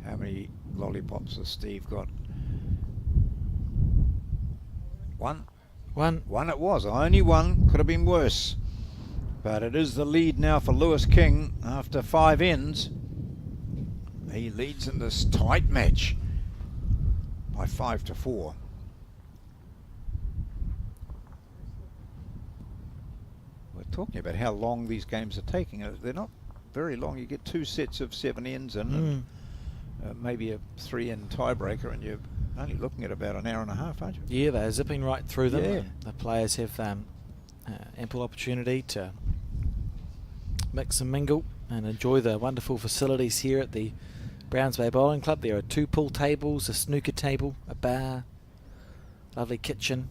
How many lollipops has Steve got? 1. 1. 1 it was. Only 1. Could have been worse. But it is the lead now for Lewis King after 5 ends. He leads in this tight match by 5-4. We're talking about how long these games are taking. They're not very long. You get 2 sets of 7 ends in, and maybe a 3-end tiebreaker, and you're only looking at about an hour and a half, aren't you? Yeah, they're zipping right through them. Yeah. The players have ample opportunity to mix and mingle and enjoy the wonderful facilities here at the Browns Bay Bowling Club. There are 2 pool tables, a snooker table, a bar, lovely kitchen,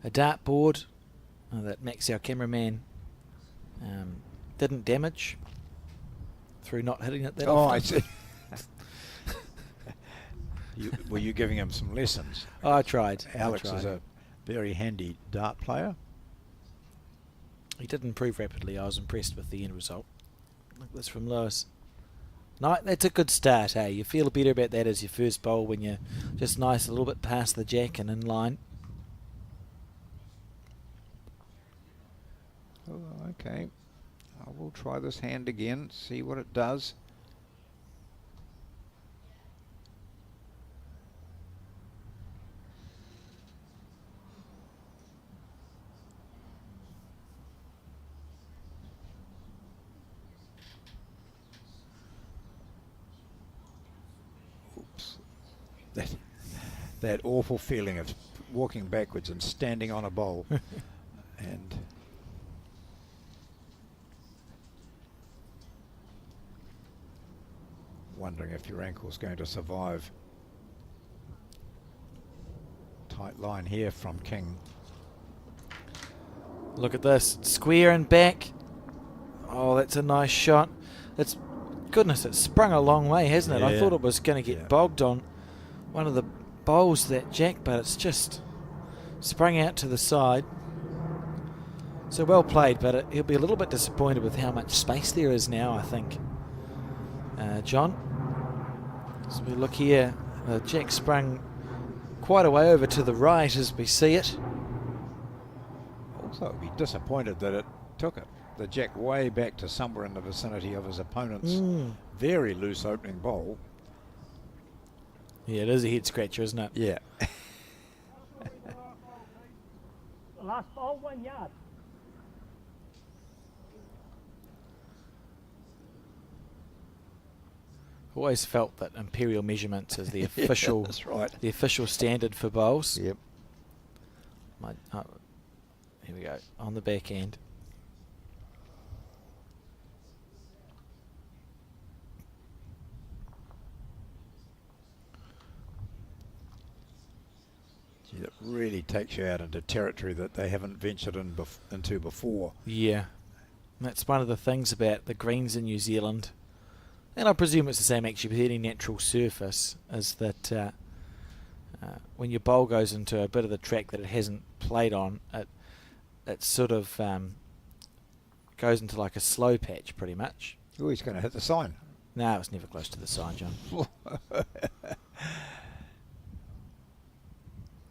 a dart board that Max, our cameraman, didn't damage through not hitting it that often. I see. Were you giving him some lessons? Oh, I tried. Alex is a very handy dart player. He did improve rapidly. I was impressed with the end result. Look at this from Lewis. No, that's a good start, hey? You feel better about that as your first bowl when you're just nice a little bit past the jack and in line. Oh, okay. I will try this hand again, see what it does. Oops. That awful feeling of walking backwards and standing on a bowl. And wondering if your ankle's going to survive. Tight line here from King. Look at this. Square and back. Oh, that's a nice shot. It's goodness, it's sprung a long way, hasn't it? I Yeah. thought it was going to get bogged on one of the bowls, that jack, but it's just sprung out to the side. So well played, but he'll be a little bit disappointed with how much space there is now, I think. John. So we look here, jack sprung quite a way over to the right as we see it. Also, be disappointed that it took the jack way back to somewhere in the vicinity of his opponent's very loose opening bowl. Yeah, it is a head scratcher, isn't it? Yeah. Last ball, 1 yard. Always felt that imperial measurements is the official, that's right. the official standard for bowls. Yep. Here we go, on the back end. Gee, it really takes you out into territory that they haven't ventured into before. Yeah, that's one of the things about the greens in New Zealand, and I presume it's the same actually with any natural surface, is that when your bowl goes into a bit of the track that it hasn't played on, it sort of goes into like a slow patch pretty much. Oh, he's going to hit the sign. No, it's never close to the sign, John.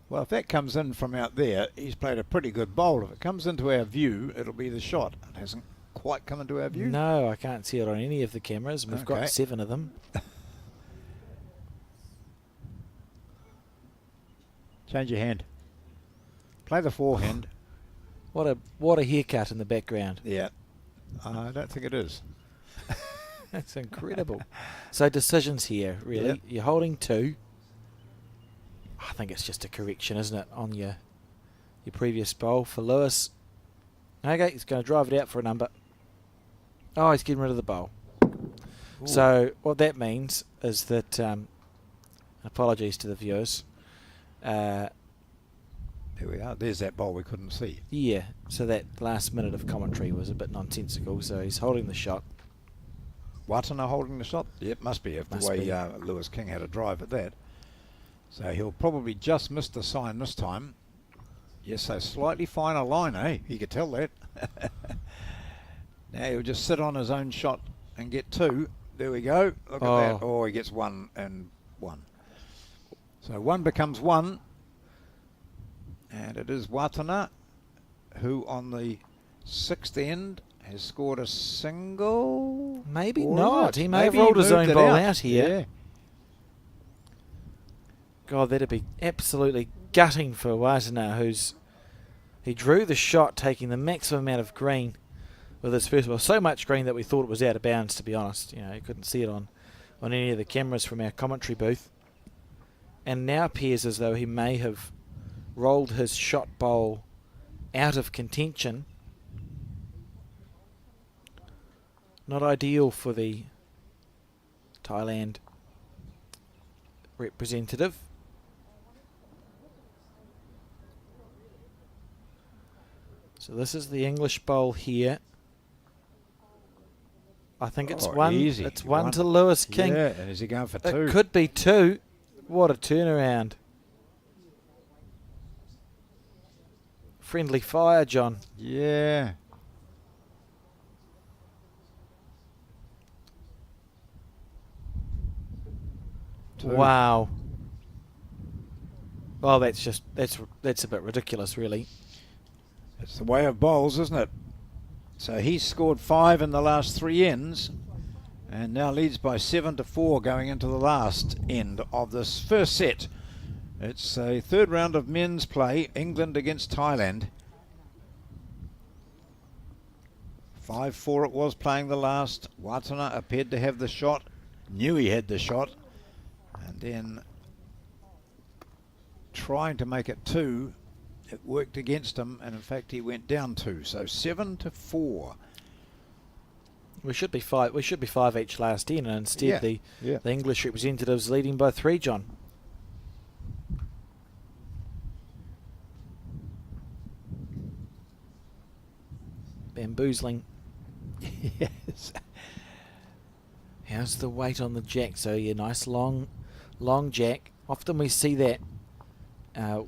Well, if that comes in from out there, he's played a pretty good bowl. If it comes into our view, it'll be the shot. It hasn't quite come into our view. No, I can't see it on any of the cameras. And we've Okay. got 7 of them. Change your hand. Play the forehand. What a haircut in the background. Yeah. I don't think it is. That's incredible. So decisions here, really. Yep. You're holding 2. I think it's just a correction, isn't it, on your previous bowl for Lewis. Okay, he's going to drive it out for a number. Oh, he's getting rid of the bowl. Ooh. So what that means is that, apologies to the viewers, There we are. There's that bowl we couldn't see. yeah, so that last minute of commentary was a bit nonsensical, so he's holding the shot. Watana holding the shot? Yep, must be if the Must way be. Lewis King had a drive at that. So he'll probably just miss the sign this time. Yes, so slightly finer line, eh? You could tell that. Now he'll just sit on his own shot and get 2. There we go. Look at that. Oh, he gets 1 and 1. So 1 becomes 1. And it is Watana who on the 6th end has scored a single. Maybe Or is not. it? He may have Maybe rolled his moved own it ball out here. Yeah. God, that'd be absolutely gutting for Watana, he drew the shot taking the maximum amount of green with his first ball. So much green that we thought it was out of bounds, to be honest. You couldn't see it on any of the cameras from our commentary booth. And now appears as though he may have rolled his shot bowl out of contention. Not ideal for the Thailand representative. So this is the English bowl here. I think it's one. Easy. It's one to Lewis King. Yeah, and is he going for 2? It could be 2. What a turnaround! Friendly fire, John. Yeah. Two. Wow. Well, that's a bit ridiculous, really. It's the way of bowls, isn't it? So he's scored 5 in the last 3 ends and now leads by 7-4 going into the last end of this first set. It's a third round of men's play, England against Thailand. 5-4 it was playing the last. Watana appeared to have the shot, knew he had the shot, and then trying to make it 2. It worked against him, and in fact he went down 2. So 7-4. We should be 5. We should be 5 each last in, and instead the English representatives leading by 3. John. Bamboozling. Yes. How's the weight on the jack? So yeah, nice long jack. Often we see that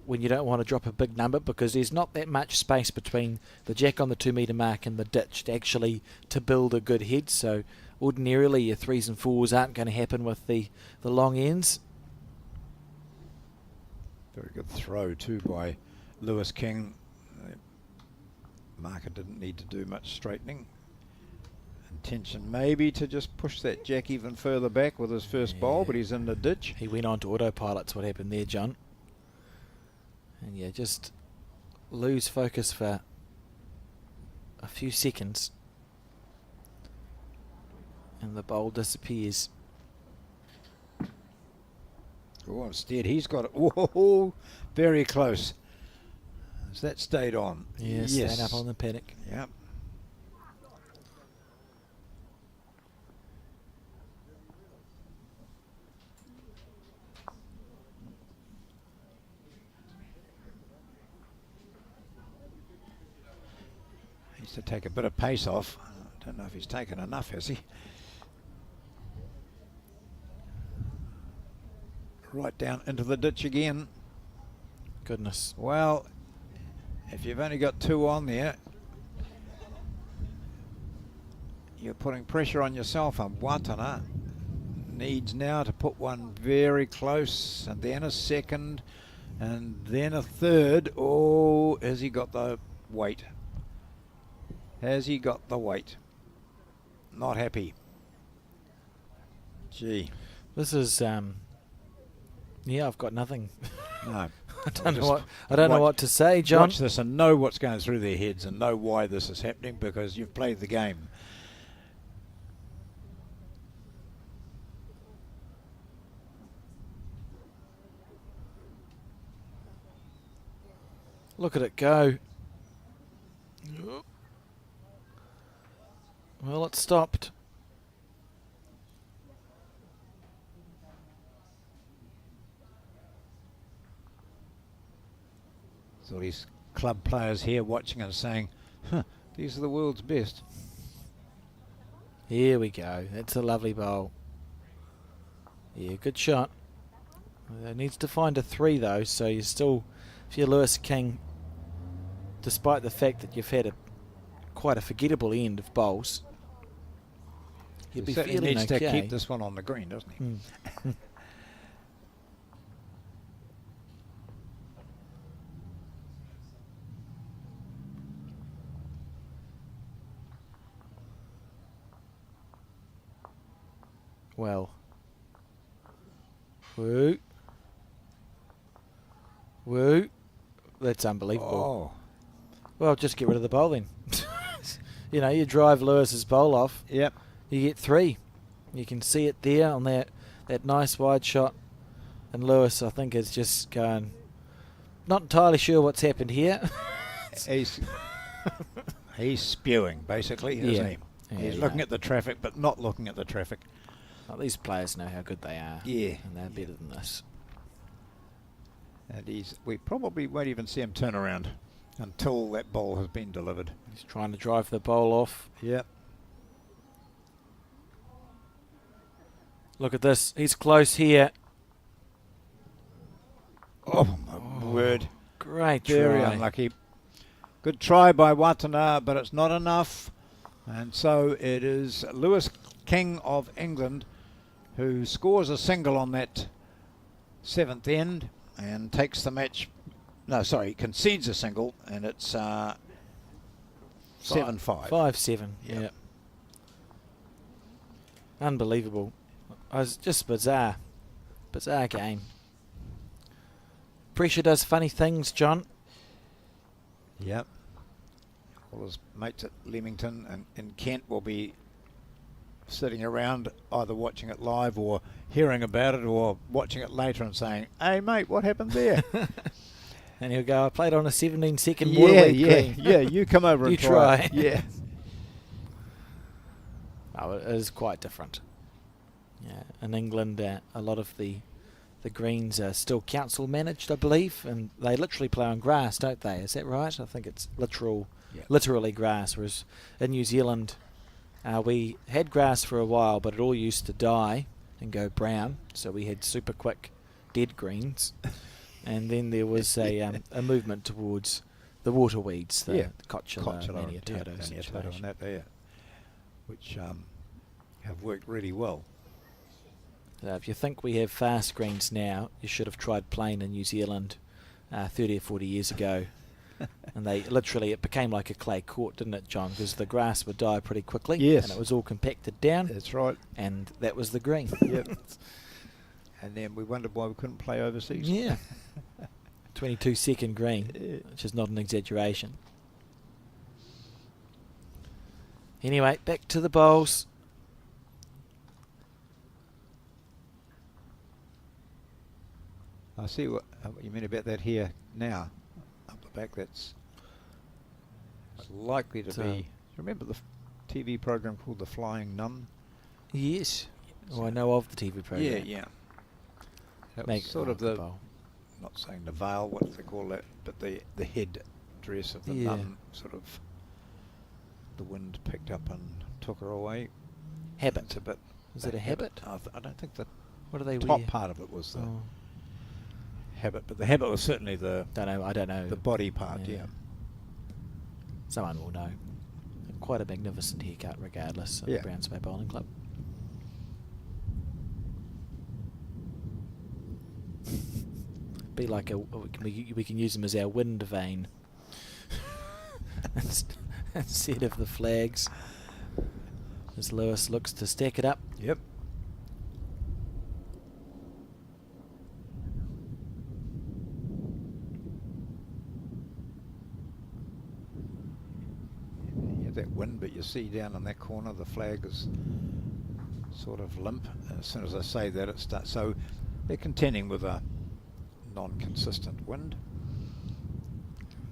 when you don't want to drop a big number because there's not that much space between the jack on the 2 metre mark and the ditch to build a good head. So ordinarily your 3s and 4s aren't going to happen with the long ends. Very good throw too by Lewis King. Marker didn't need to do much straightening. Intention maybe to just push that jack even further back with his first bowl, but he's in the ditch. He went on to autopilot's what happened there, John. And yeah, just lose focus for a few seconds and the bowl disappears. Oh, instead he's got it. Whoa, very close. Has that stayed on? Yes, stayed up on the paddock. Yep. Needs to take a bit of pace off. I don't know if he's taken enough, has he? Right down into the ditch again. Goodness. Well, if you've only got 2 on there, you're putting pressure on yourself, and Watana needs now to put one very close, and then a second, and then a third. Oh, has he got the weight? Has he got the weight? Not happy. Gee. This is yeah, I've got nothing. No. I don't know what to say, John. Watch this and know what's going through their heads and know why this is happening, because you've played the game. Look at it go. Well, it stopped. So these club players here watching and saying, huh, these are the world's best. Here we go. That's a lovely bowl. Yeah, good shot. Needs to find a 3 though, so you're still, if you're Lewis King, despite the fact that you've had quite a forgettable end of bowls, you'd be feeling needs okay. to keep this one on the green, doesn't he? well. Woo. Woo. That's unbelievable. Oh, Well, just get rid of the bowl then. You know, you drive Lewis's bowl off, yep. you get 3. You can see it there on that nice wide shot. And Lewis, I think, is just going, not entirely sure what's happened here. He's spewing, basically, isn't he? Yeah, He's you looking know. at the traffic, but not looking at the traffic. Well, these players know how good they are. Yeah. And they're better than this. And we probably won't even see him turn around until that ball has been delivered. He's trying to drive the bowl off. Yep. Look at this. He's close here. Oh, my word. Great Very try. unlucky. Good try by Watana, but it's not enough. And so it is Lewis King of England who scores a single on that 7th end and takes the match. No, sorry, concedes a single, and it's 7-5. 5-7. Yep. Yeah. Unbelievable. It was just bizarre. Bizarre game. Pressure does funny things, John. Yep. All his mates at Leamington and in Kent will be sitting around either watching it live or hearing about it or watching it later and saying, "Hey mate, what happened there?" And he'll go, I played on a 17-second Yeah, waterweed yeah, green. yeah. You come over and You try. try. it. Yeah. Oh, it is quite different. Yeah, in England, a lot of the greens are still council managed, I believe, and they literally play on grass, don't they? Is that right? I think it's literally grass. Whereas in New Zealand, we had grass for a while, but it all used to die and go brown. So we had super quick dead greens, and then there was a movement towards the water weeds, the Cotula, Maniatoto situation. and that there, which have worked really well. If you think we have fast greens now, you should have tried playing in New Zealand 30 or 40 years ago. And it became like a clay court, didn't it, John? Because the grass would die pretty quickly. Yes. And it was all compacted down. That's right. And that was the green. Yep. And then we wondered why we couldn't play overseas. Yeah. 22-second green, which is not an exaggeration. Anyway, back to the bowls. I see what you mean about that here now. Up the back, that's likely to So- be... Remember the TV program called The Flying Nun? Yes. Oh, I know of the TV program. Yeah. That Make was sort it of like the... bowl. Not saying the veil, what do they call that? But the head dress of the Yeah. nun, sort of... The wind picked up and took her away. Habit. It's a bit... Is it a habit? I don't think the What do they top wear? part of it was the Oh, habit, but the habit was certainly the I don't know. body part, Yeah. yeah. Someone will know. Quite a magnificent haircut, regardless, at Yeah. the Browns Bay Bowling Club. Be like we can use them as our wind vane instead of the flags. As Lewis looks to stack it up. Yep. Yeah, that wind, but you see down in that corner the flag is sort of limp. As soon as I say that, it starts. So they're contending with a non-consistent wind.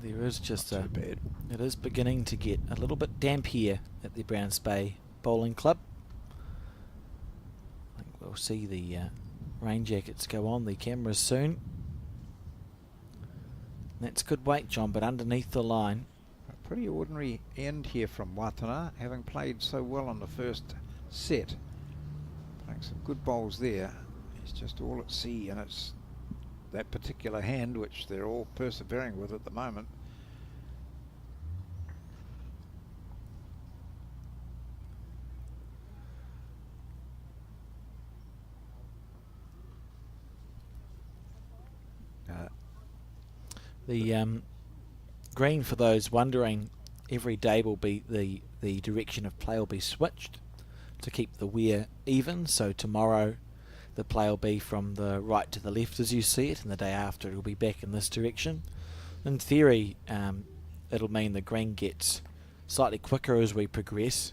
There is just Not too bad. It is beginning to get a little bit damp here at the Browns Bay Bowling Club. I think we'll see the rain jackets go on the cameras soon. That's good weight, John, but underneath the line. A pretty ordinary end here from Watana, having played so well on the first set. Playing some good bowls there. It's just all at sea, and it's that particular hand which they're all persevering with at the moment. The green, for those wondering, every day will be the direction of play will be switched to keep the wear even. So tomorrow the play will be from the right to the left as you see it, and the day after it'll be back in this direction. In theory, it'll mean the green gets slightly quicker as we progress,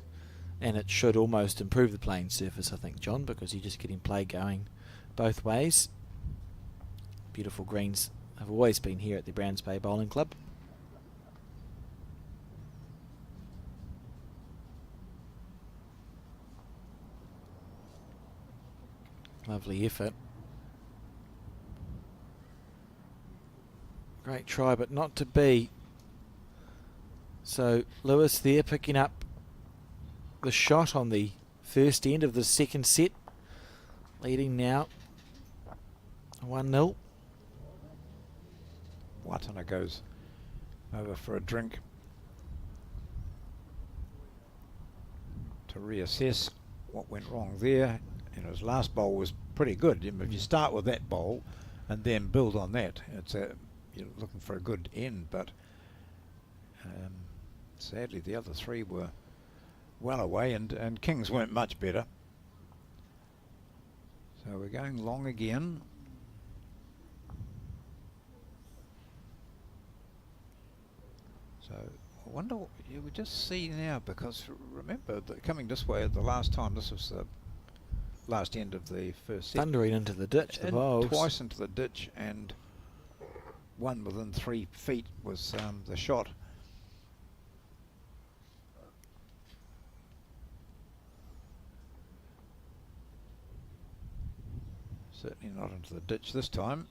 and it should almost improve the playing surface, I think, John, because you're just getting play going both ways. Beautiful greens have always been here at the Browns Bay Bowling Club. Lovely effort. Great try, but not to be. So Lewis there picking up the shot on the first end of the second set. Leading now 1-0. Watana goes over for a drink to reassess what went wrong there. You know, his last bowl was pretty good. If you start with that bowl and then build on that, you're looking for a good end. But sadly, the other three were well away, and Kings weren't much better. So we're going long again. So I wonder what you would just see now, because remember that coming this way at the last time, this was the last end of the first set. Thundering into the ditch, the bowls. Twice into the ditch, and one within 3 feet was the shot. Certainly not into the ditch this time.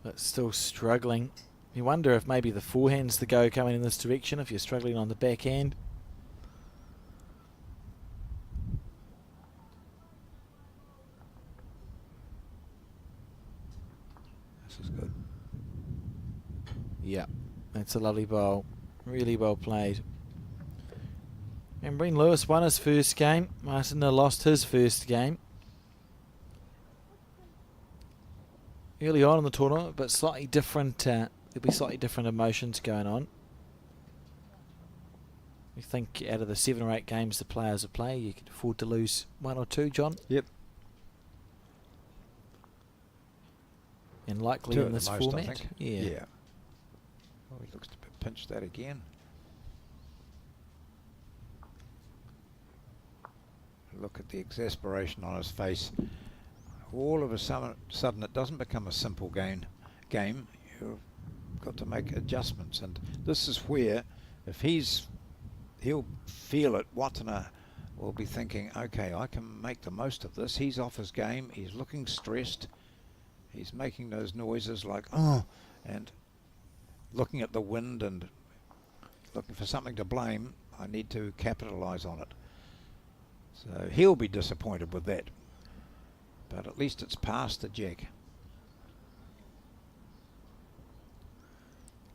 But still struggling. You wonder if maybe the forehand's the go coming in this direction if you're struggling on the backhand. This is good. Yeah, that's a lovely bowl. Really well played. And Breen Lewis won his first game. Martina lost his first game. Early on in the tournament, but slightly different. There'll be slightly different emotions going on. You think out of the 7 or 8 games the players have played, you could afford to lose 1 or 2, John? Yep. And likely 2 in at this the most, format. I think. Yeah. Oh, he looks to pinch that again. Look at the exasperation on his face. All of a sudden it doesn't become a simple game. You've got to make adjustments, and this is where, if he'll feel it, Watana will be thinking, okay, I can make the most of this. He's off his game, he's looking stressed, he's making those noises like, oh, and looking at the wind and looking for something to blame. I need to capitalize on it. So he'll be disappointed with that. But at least it's past the jack.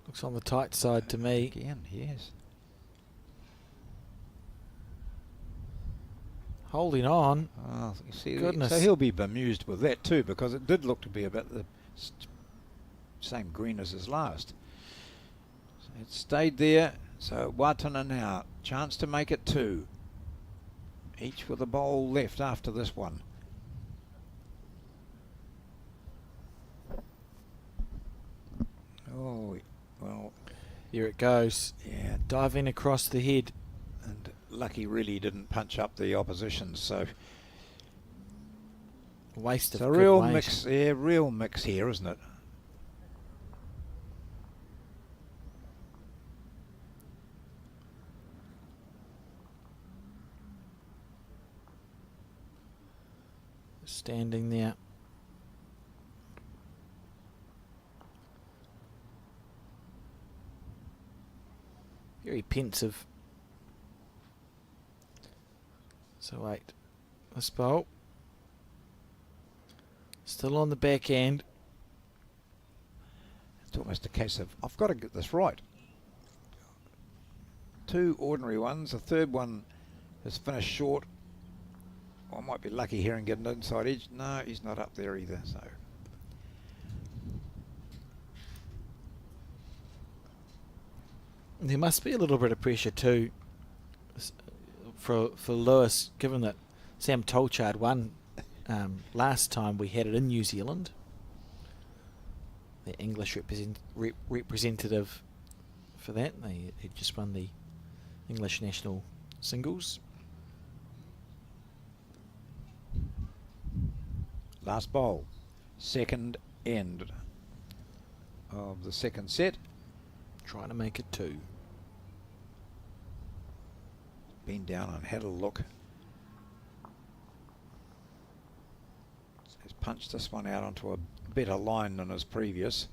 Looks on the tight side to me. Again, yes. Holding on. Oh, you see, Goodness. so he'll be bemused with that too, because it did look to be about the same green as his last. So it stayed there. So Watana now, chance to make it 2. Each with a bowl left after this one. Oh, well. Here it goes. Yeah, Diving across the head. and lucky really didn't punch up the opposition, so Waste of it's a good real weight. mix. Yeah, real mix here, isn't it? Standing there. Very pensive. So wait. This bowl. Still on the back end. It's almost a case of, I've got to get this right. 2 ordinary ones. The third one has finished short. I might be lucky here and get an inside edge. No, he's not up there either. So There must be a little bit of pressure too for Lewis, given that Sam Tolchard won last time we had it in New Zealand. The English representative for that. He just won the English national singles. Last bowl. Second end of the second set. Trying to make it 2. Been down and had a look. He's punched this one out onto a better line than his previous.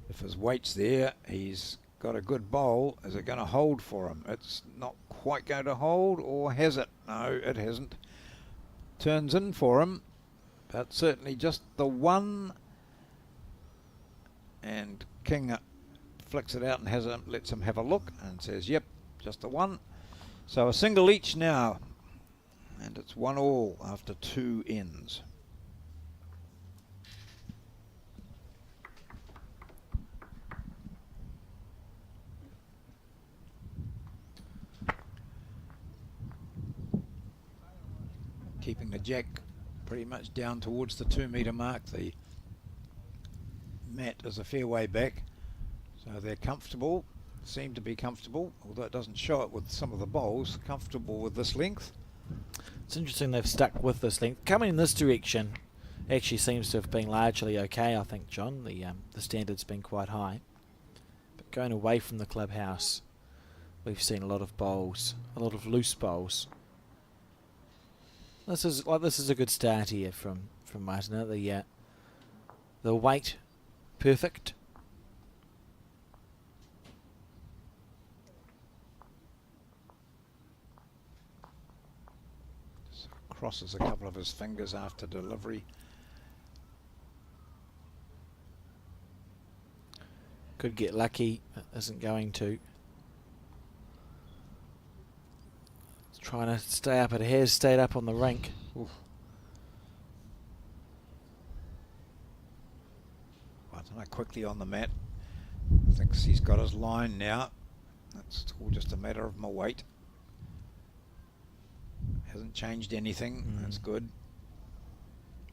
If his weight's there, he's got a good bowl. Is it going to hold for him? It's not quite going to hold, or has it? No, it hasn't. Turns in for him, but certainly just the one. And King flicks it out and lets him have a look and says, yep, just the one. So a single each now, and it's 1-1 after 2 ends. Keeping the jack pretty much down towards the 2 metre mark. The mat is a fair way back, so they're comfortable, seem to be comfortable, although it doesn't show it with some of the bowls, comfortable with this length. It's interesting they've stuck with this length. Coming in this direction actually seems to have been largely okay, I think, John. The standard's been quite high. But going away from the clubhouse, we've seen a lot of bowls, a lot of loose bowls. This is a good start here from Martina. The weight perfect. Just crosses a couple of his fingers after delivery. Could get lucky, but isn't going to. Trying to stay up. It has stayed up on the rink. Oof. Martina quickly on the mat. Thinks he's got his line now. That's all just a matter of my weight. Hasn't changed anything. That's good.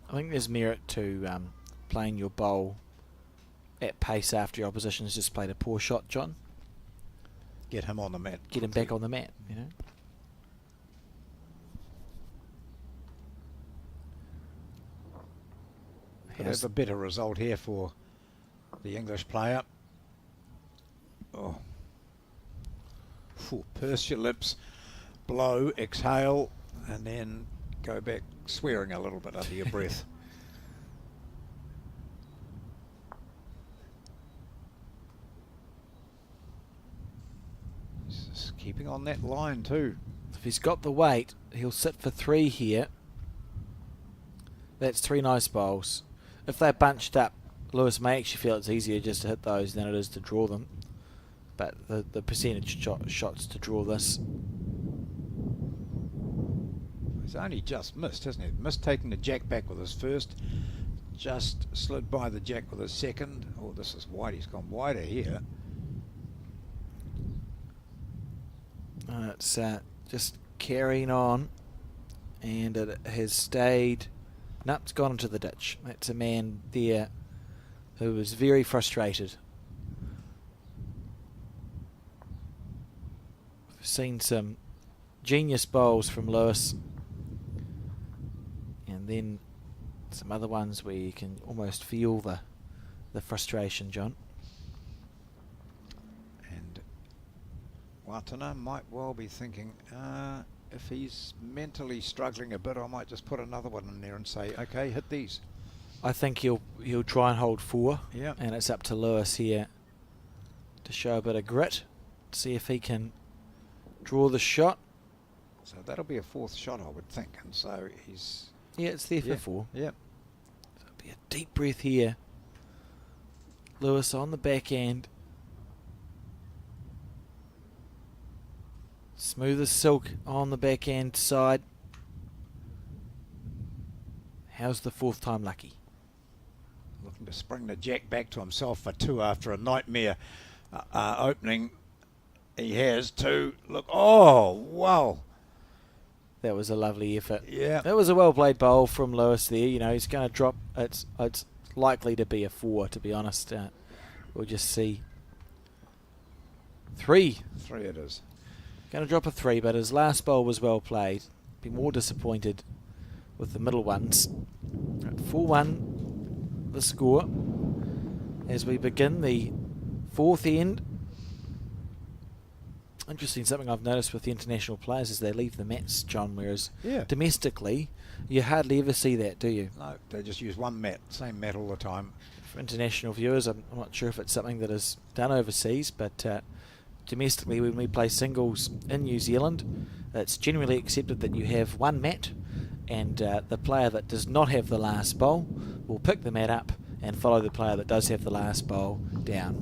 I think there's merit to playing your bowl at pace after your opposition's just played a poor shot, John. Get him on the mat. Get him back on the mat, you know. Could have a better result here for the English player. Oh. Phew, purse your lips, blow, exhale, and then go back swearing a little bit under your breath. Just keeping on that line too. If he's got the weight, he'll sit for 3 here. That's 3 nice bowls. If they're bunched up, Lewis may actually feel it's easier just to hit those than it is to draw them. But the percentage shots to draw this. He's only just missed, hasn't he? Missed taking the jack back with his first. Just slid by the jack with his second. Oh, this is wide. He's gone wider here. It's just carrying on. And it has stayed. No, it's gone into the ditch. That's a man there who was very frustrated. We've seen some genius bowls from Lewis, and then some other ones where you can almost feel the frustration, John. And Watana might well be thinking, if he's mentally struggling a bit, I might just put another one in there and say, okay, hit these. I think he'll try and hold 4. Yeah. And it's up to Lewis here to show a bit of grit, see if he can draw the shot. So that'll be a 4th shot, I would think. And so he's... Yeah, it's there for 4. Yeah. So it'll be a deep breath here. Lewis on the back end. Smooth as silk on the back end side. How's the 4th time lucky? Looking to spring the jack back to himself for 2 after a nightmare opening. He has too. Look, oh, wow. That was a lovely effort. Yeah. That was a well played bowl from Lewis there. You know, he's going to drop. It's likely to be a 4, to be honest. We'll just see. 3. 3 it is. Going to drop a 3, but his last bowl was well played. Be more disappointed with the middle ones. 4-1 the score as we begin the 4th end. Interesting, something I've noticed with the international players is they leave the mats, John, whereas Yeah. domestically you hardly ever see that, do you? No, they just use one mat, same mat all the time. For international viewers, I'm not sure if it's something that is done overseas, but domestically when we play singles in New Zealand, it's generally accepted that you have one mat, and the player that does not have the last bowl will pick the mat up and follow the player that does have the last bowl down.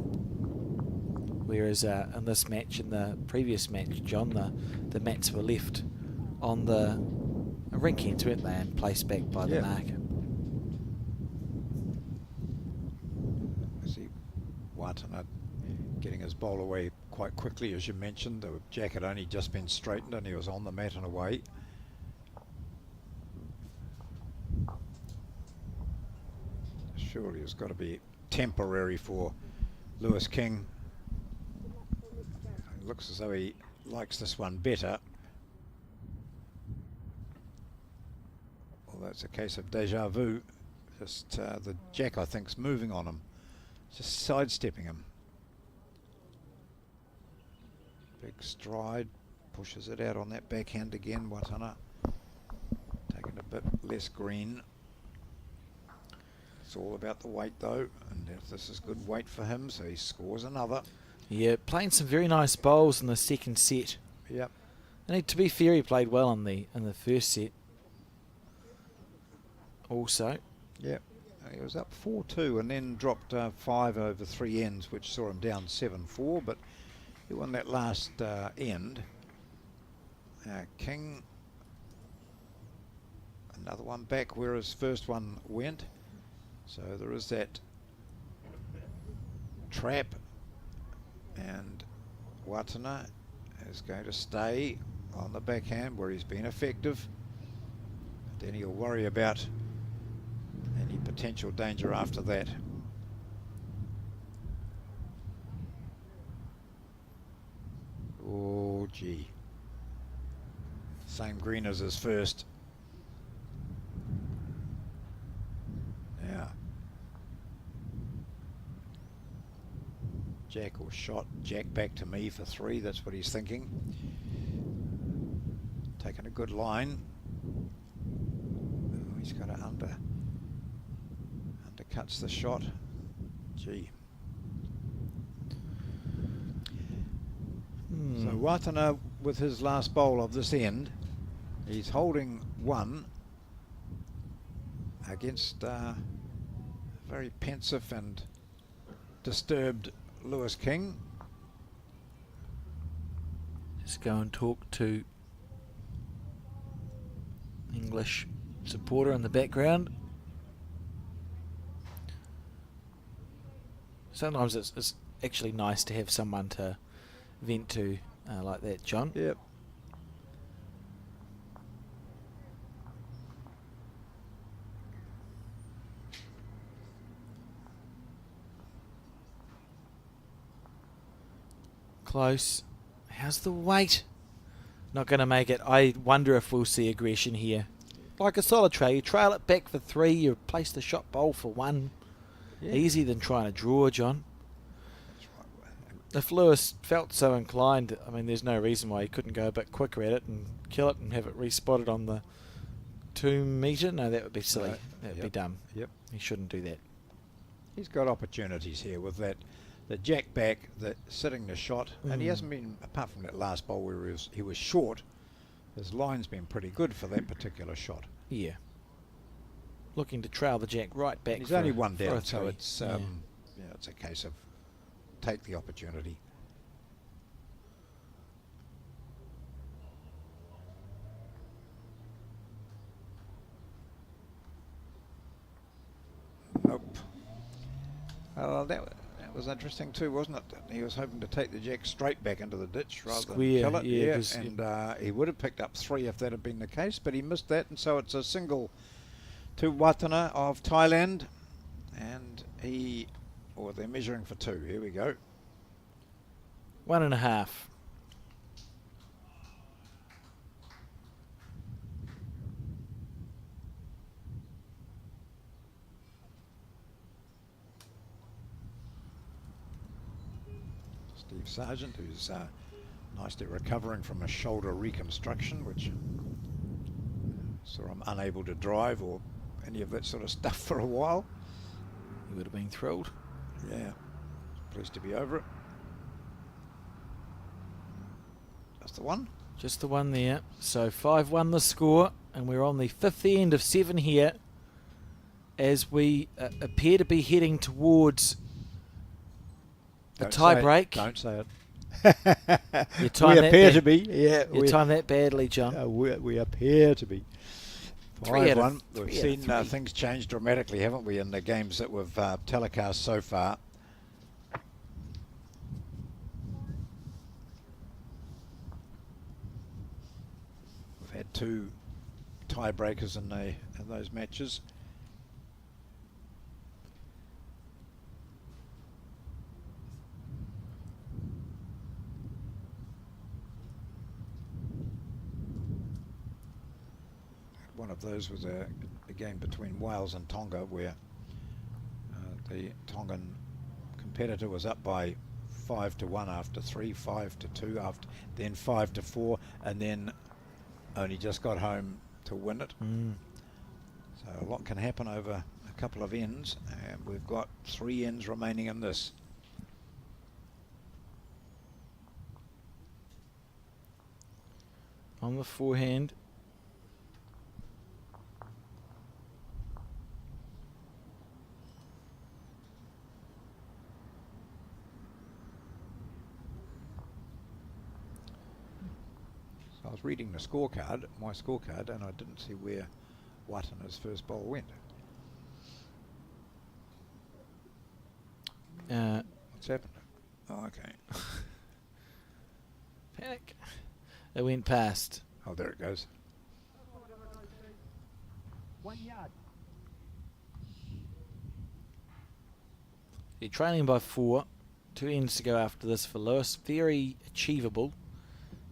Whereas in this match, in the previous match, John, the mats were left on the rink ends, weren't they, and placed back by the marker. I see Watana getting his bowl away quite quickly, as you mentioned. The jack had only just been straightened and he was on the mat and away. Surely it's got to be temporary for Lewis King. It looks as though he likes this one better. Although it's a case of deja vu. Just the jack, I think, is moving on him. Just sidestepping him. Big stride. Pushes it out on that backhand again, Watana. Taking a bit less green. It's all about the weight, though. And if this is good weight for him, so he scores another. Yeah, playing some very nice bowls in the second set. Yep. And to be fair, he played well in the first set. Also, Yep. He was up 4-2 and then dropped 5 over 3 ends, which saw him down 7-4. But he won that last end. King, another one back where his first one went. So there is that trap. And Watana is going to stay on the backhand where he's been effective. Then he'll worry about any potential danger after that. Oh, gee. Same green as his first. Yeah. Jack or shot. Jack back to me for 3. That's what he's thinking. Taking a good line. Oh, he's got to undercuts the shot. Gee. So Watana, with his last bowl of this end, he's holding 1 against very pensive and disturbed Lewis King. just go and talk to English supporter in the background. Sometimes it's actually nice to have someone to vent to like that, John. Yep. Close. How's the weight? Not going to make it. I wonder if we'll see aggression here. Like a solid trail, you trail it back for 3, you place the shot bowl for 1. Yeah. Easy than trying to draw, John. That's right. If Lewis felt so inclined, I mean, there's no reason why he couldn't go a bit quicker at it and kill it and have it respotted on the 2 metre. No, that would be silly. No. That would be Yep. dumb. Yep. He shouldn't do that. He's got opportunities here with that, the jack back, the sitting the shot, and he hasn't been, apart from that last bowl where he was short, his line's been pretty good for that particular shot. Yeah. Looking to trail the jack right back. He's for only a- one for a down, so 3. it's Yeah. it's a case of take the opportunity. Nope. Well, that was interesting too, wasn't it? He was hoping to take the jack straight back into the ditch rather Square, than kill it. yeah, 'cause and he would have picked up 3 if that had been the case, but he missed that, and so it's a single to Watana of Thailand, and they're measuring for 2. Here we go. 1.5. Steve Sargent, who's nicely recovering from a shoulder reconstruction, which saw him unable to drive or any of that sort of stuff for a while. He would have been thrilled. Yeah, pleased to be over it. Just the one. Just the one there. So 5-1 the score, and we're on the 5th end of 7 here as we appear to be heading towards a tie break. Don't say it. You We timed that appear bad- to be. Yeah, You timed that badly, John. we appear to be. 3 out of 5-1. We've 3 out of seen 3. things change dramatically, haven't we, in the games that we've telecast so far. We've had 2 tiebreakers in those matches. One of those was a game between Wales and Tonga, where the Tongan competitor was up by 5-1 after 3, 5-2 after, then 5-4, and then only just got home to win it. So a lot can happen over a couple of ends, and we've got 3 ends remaining in this. On the forehand. I was reading the scorecard, my scorecard, and I didn't see where Watana's first bowl went. What's happened? Oh, okay. Panic. It went past. Oh, there it goes. 1 yard. You're trailing by 4. 2 ends to go after this for Lewis. Very achievable,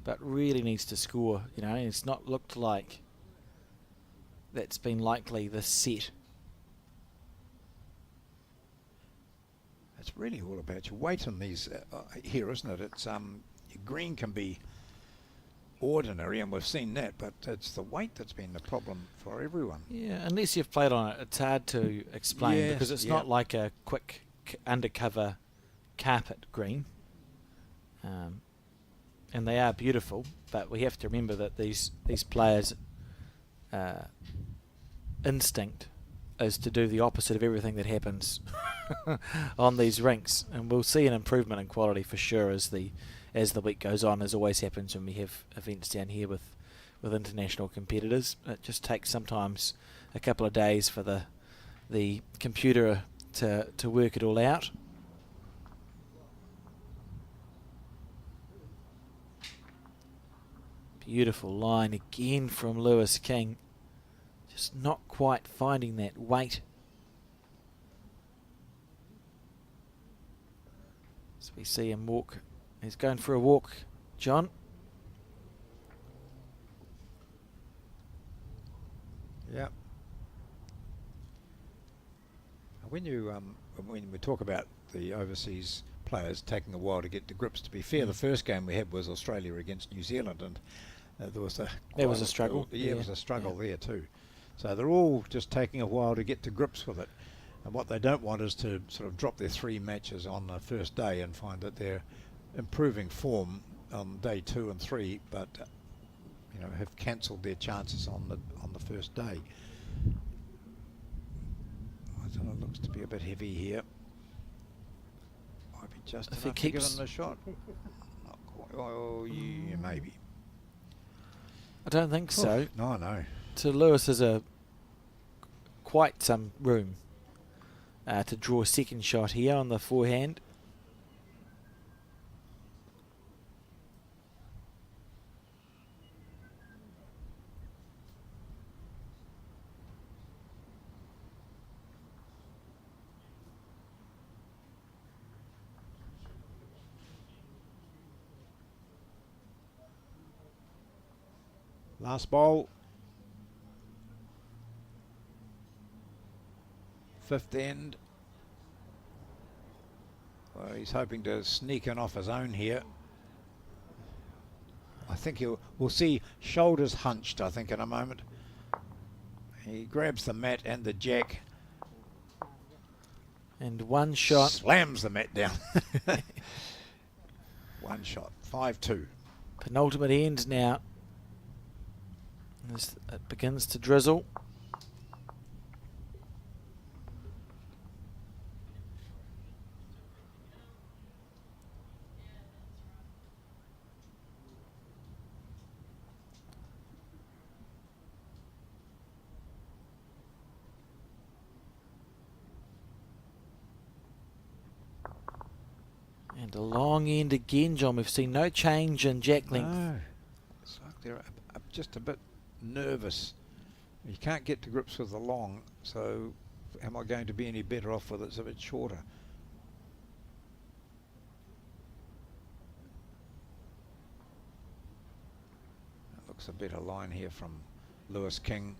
but really needs to score. You know, it's not looked like that's been likely this set. It's really all about your weight in these here, isn't it? It's your green can be ordinary, and we've seen that, but it's the weight that's been the problem for everyone. Yeah, unless you've played on it, it's hard to explain Yes, because it's yeah. not like a quick undercover carpet green. And they are beautiful, but we have to remember that these players' instinct is to do the opposite of everything that happens on these rinks, and we'll see an improvement in quality for sure as the week goes on, as always happens when we have events down here with international competitors. It just takes sometimes a couple of days for the computer to work it all out. Beautiful line again from Lewis King. Just not quite finding that weight. So we see him walk. He's going for a walk, John. Yeah. When we talk about the overseas players taking a while to get to grips, to be fair, the first game we had was Australia against New Zealand, and there was a struggle. Yeah, it was a struggle there too. So they're all just taking a while to get to grips with it. And what they don't want is to sort of drop their 3 matches on the first day and find that they're improving form on day 2 and 3, but have cancelled their chances on the first day. I don't know, it looks to be a bit heavy here. Might be just If he enough to get keeps- in the shot. Not quite. Oh, yeah, maybe. I don't think so. No. So Lewis has quite some room to draw a second shot here on the forehand. Last bowl. Fifth end. Well, he's hoping to sneak in off his own here. I think we'll see shoulders hunched, I think, in a moment. He grabs the mat and the jack. And one shot. Slams the mat down. One shot. 5-2. Penultimate end now. As it begins to drizzle. And a long end again, John. We've seen no change in jack length. No. It's like they're just a bit nervous. You can't get to grips with the long, so am I going to be any better off with it's a bit shorter? That looks a better line here from Lewis King.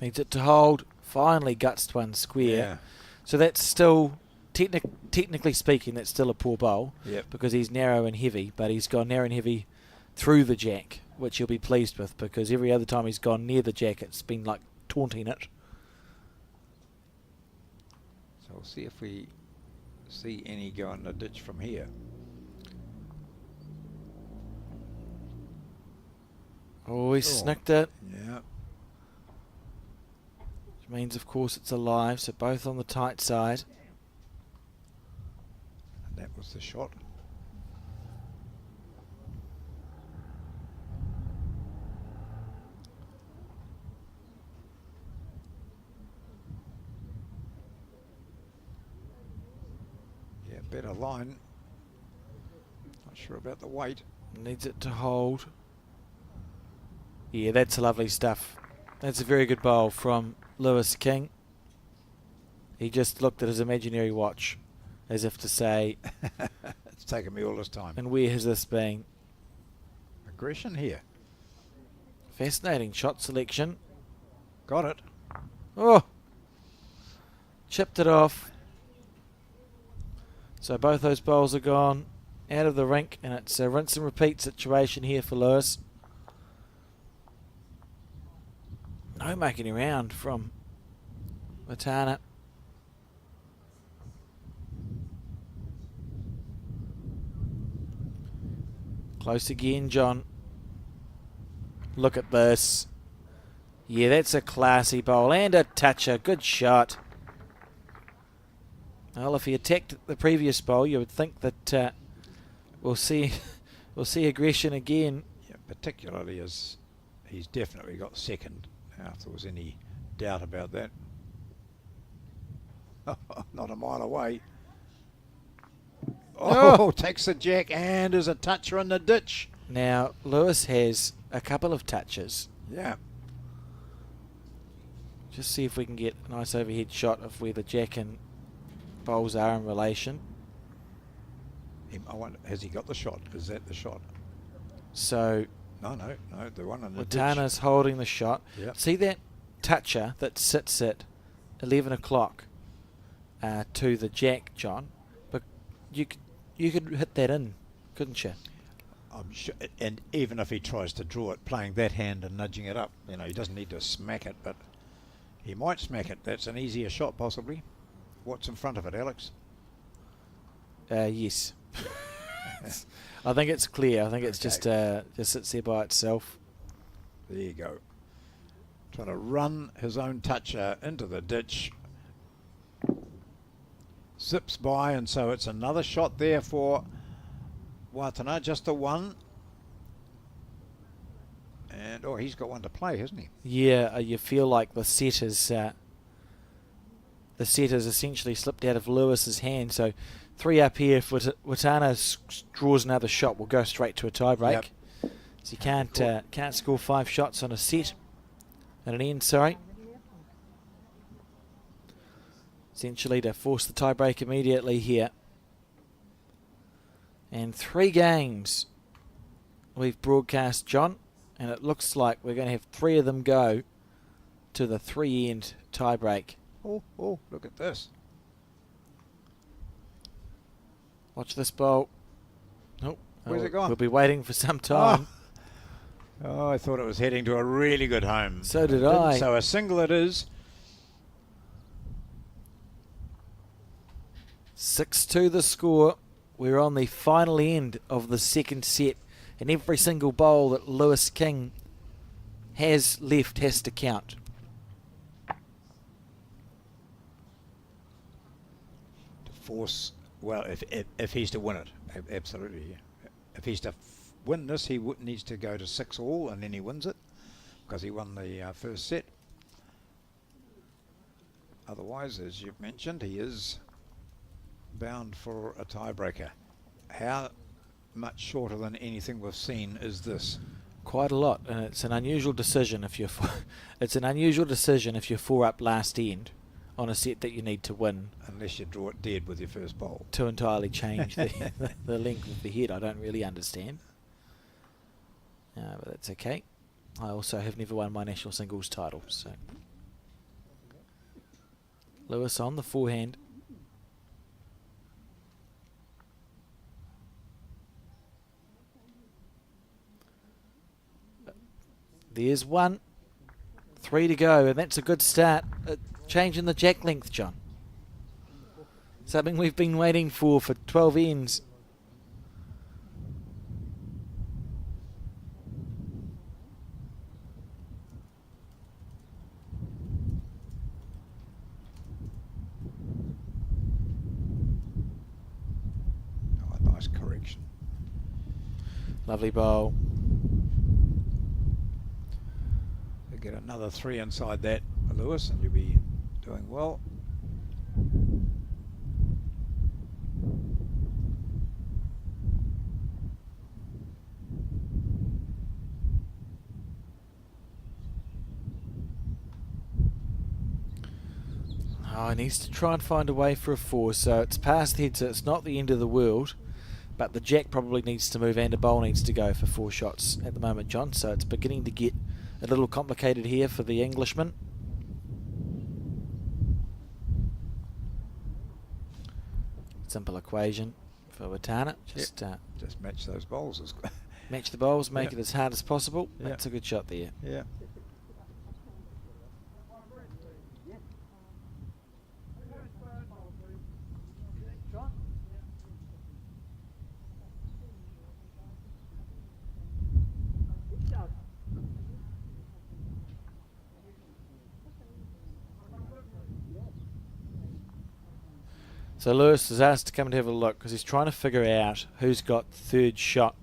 Needs it to hold. Finally guts one square. Yeah. So that's still, technically speaking, that's still a poor bowl. Yep. Because he's narrow and heavy, but he's gone narrow and heavy through the jack, which he'll be pleased with, because every other time he's gone near the jack, it's been like taunting it. So we'll see if we see any go in the ditch from here. Oh, he snicked it. Yeah. Which means, of course, it's alive, so both on the tight side. And that was the shot. Yeah, better line. Not sure about the weight. Needs it to hold. Yeah, that's lovely stuff. That's a very good bowl from Lewis King. He just looked at his imaginary watch as if to say, It's taken me all this time. and where has this been? Aggression here. Fascinating shot selection. Got it. Oh! Chipped it off. So both those bowls are gone out of the rink, and it's a rinse and repeat situation here for Lewis. No making around from Matana. Close again, John. Look at this. Yeah, that's a classy bowl and a toucher. Good shot. Well, if he attacked the previous bowl, you would think that we'll see aggression again. Yeah, particularly as he's definitely got second. Now, if there was any doubt about that. Not a mile away. Oh, takes the jack and is a toucher in the ditch. Now, Lewis has a couple of touches. Yeah. Just see if we can get a nice overhead shot of where the jack and bowls are in relation. I wonder, has he got the shot? Is that the shot? So No, the one in the Watana's holding the shot. Yep. See that toucher that sits at 11 o'clock to the jack, John? But you could hit that in, couldn't you? I'm sure, and even if he tries to draw it, playing that hand and nudging it up, you know, he doesn't need to smack it, but he might smack it. That's an easier shot, possibly. What's in front of it, Alex? Yes. I think it's clear. I think it's just sits there by itself. There you go. Trying to run his own toucher into the ditch. Zips by, and so it's another shot there for Watana, just a one. And, oh, he's got one to play, hasn't he? Yeah, you feel like the set has essentially slipped out of Lewis's hand. So 3 up here. If Watana draws another shot, we'll go straight to a tie break. Yep. So you can't score 5 shots on a set at an end. Sorry. Essentially to force the tie break immediately here. And 3 games we've broadcast, John, and it looks like we're going to have 3 of them go to the 3-end tiebreak. Oh, look at this. Watch this bowl. Oh, Where's it gone? We'll be waiting for some time. Oh, I thought it was heading to a really good home. So did It didn't, I. So a single it is. 6-2 the score. We're on the final end of the second set, and every single bowl that Lewis King has left has to count. To force, well, if he's to win it, absolutely. Yeah. If he's to win this, he needs to go to 6-all, and then he wins it because he won the first set. Otherwise, as you've mentioned, he is bound for a tiebreaker. How much shorter than anything we've seen is this? Quite a lot, and it's an unusual decision if you're it's an unusual decision if you're 4 up last end on a set that you need to win. Unless you draw it dead with your first bowl. To entirely change the length of the head, I don't really understand. But that's okay. I also have never won my national singles title, so. Lewis on the forehand. There's 1. 3 to go, and that's a good start. Changing the jack length, John. Something we've been waiting for 12 ends. Oh, a nice correction. Lovely bowl. Get another 3 inside that, Lewis, and you'll be doing well. Oh, he needs to try and find a way for a 4, so it's past the head, so it's not the end of the world, but the jack probably needs to move and a bowl needs to go for 4 shots at the moment, John, so it's beginning to get a little complicated here for the Englishman. Simple equation for Watana. Just match those bowls. Match the bowls, make it as hard as possible. That's a good shot there. Yeah. So Lewis is asked to come and have a look because he's trying to figure out who's got third shot,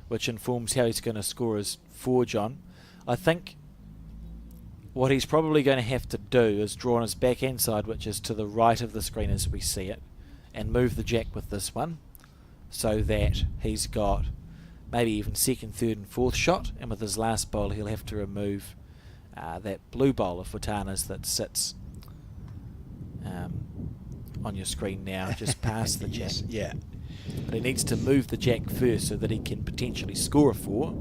which informs how he's going to score his 4, John. I think what he's probably going to have to do is draw on his backhand side, which is to the right of the screen as we see it, and move the jack with this one so that he's got maybe even second, third and fourth shot, and with his last bowl he'll have to remove that blue bowl of Watana's that sits on your screen now, just past the jack. Yes, yeah. But he needs to move the jack first so that he can potentially score a 4,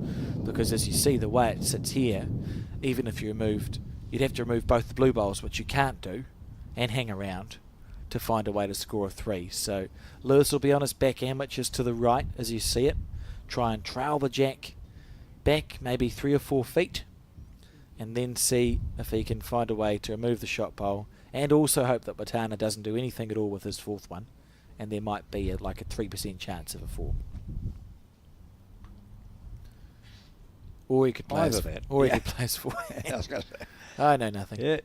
because as you see the way it sits here, even if you removed, you'd have to remove both the blue bowls, which you can't do, and hang around to find a way to score a 3. So Lewis will be on his backhand, which is to the right as you see it. Try and trail the jack back maybe 3 or 4 feet, and then see if he can find a way to remove the shot bowl, and also hope that Watana doesn't do anything at all with his 4th one, and there might be like a 3% chance of a 4. Or he could play Either his, that. or Yeah. he could play his 4. I was going to say. I know nothing. Yeah.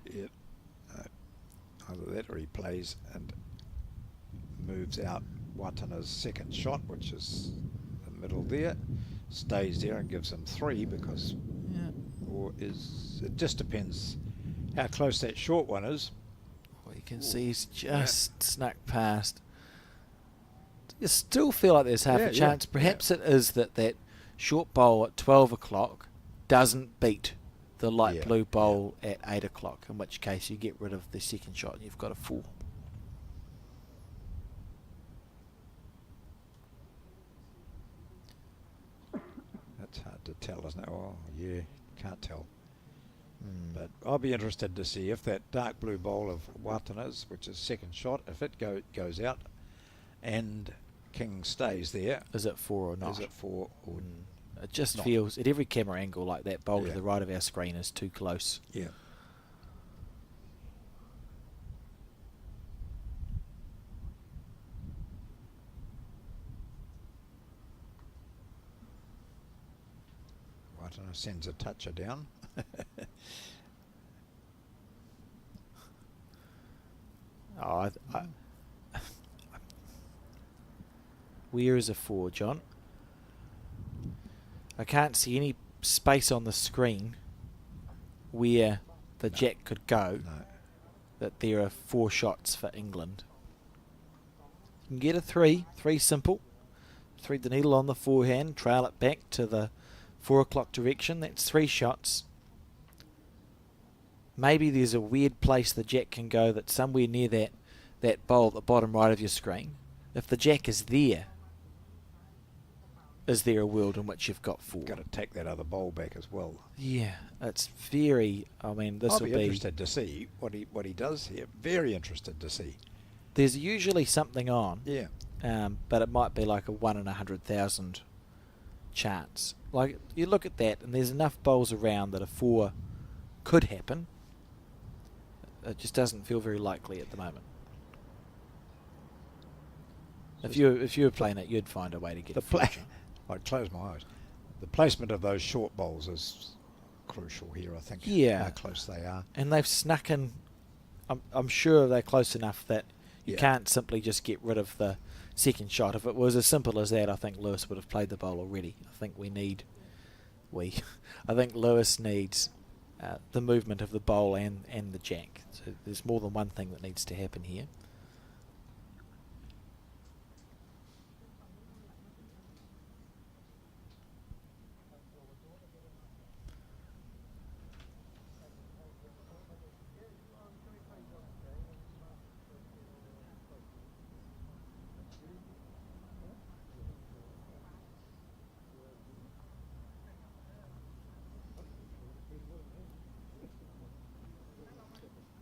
Either that or he plays and moves out Watana's second shot, which is the middle there, stays there and gives him 3 because, or is, it just depends how close that short one is. Well, you can see he's just snuck past. You still feel like there's half a chance. Perhaps it is that short bowl at 12 o'clock doesn't beat the light blue bowl at 8 o'clock, in which case you get rid of the second shot and you've got a 4. It's hard to tell, isn't it? Oh, yeah, can't tell. But I'll be interested to see if that dark blue bowl of Watana's, which is second shot, if it goes out and King stays there. Is it 4 or not? Is it 4 or It just not? feels, at every camera angle, like that bowl to Yeah. the right of our screen is too close. Yeah. Watana sends a toucher down. Oh, where is a 4, John? I can't see any space on the screen where the jack could go. No. That there are 4 shots for England. You can get a 3 simple. Thread the needle on the forehand, trail it back to the 4 o'clock direction. That's 3 shots. Maybe there's a weird place the jack can go that's somewhere near that bowl at the bottom right of your screen. If the jack is there, is there a world in which you've got 4? Got to take that other bowl back as well. Yeah, it's very. I mean, this I'll will be be. interested to see what he does here. Very interested to see. There's usually something on. Yeah. But it might be like a 1 in 100,000 chance. Like, you look at that, and there's enough bowls around that a 4 could happen. It just doesn't feel very likely at the moment. If you were playing it, you'd find a way to get The a 4. play. I'd close my eyes. The placement of those short bowls is crucial here, I think. Yeah. How close they are. And they've snuck in. I'm sure they're close enough that you Yeah. can't simply just get rid of the second shot. If it was as simple as that, I think Lewis would have played the bowl already. I think I think Lewis needs the movement of the bowl and the jack. So there's more than one thing that needs to happen here.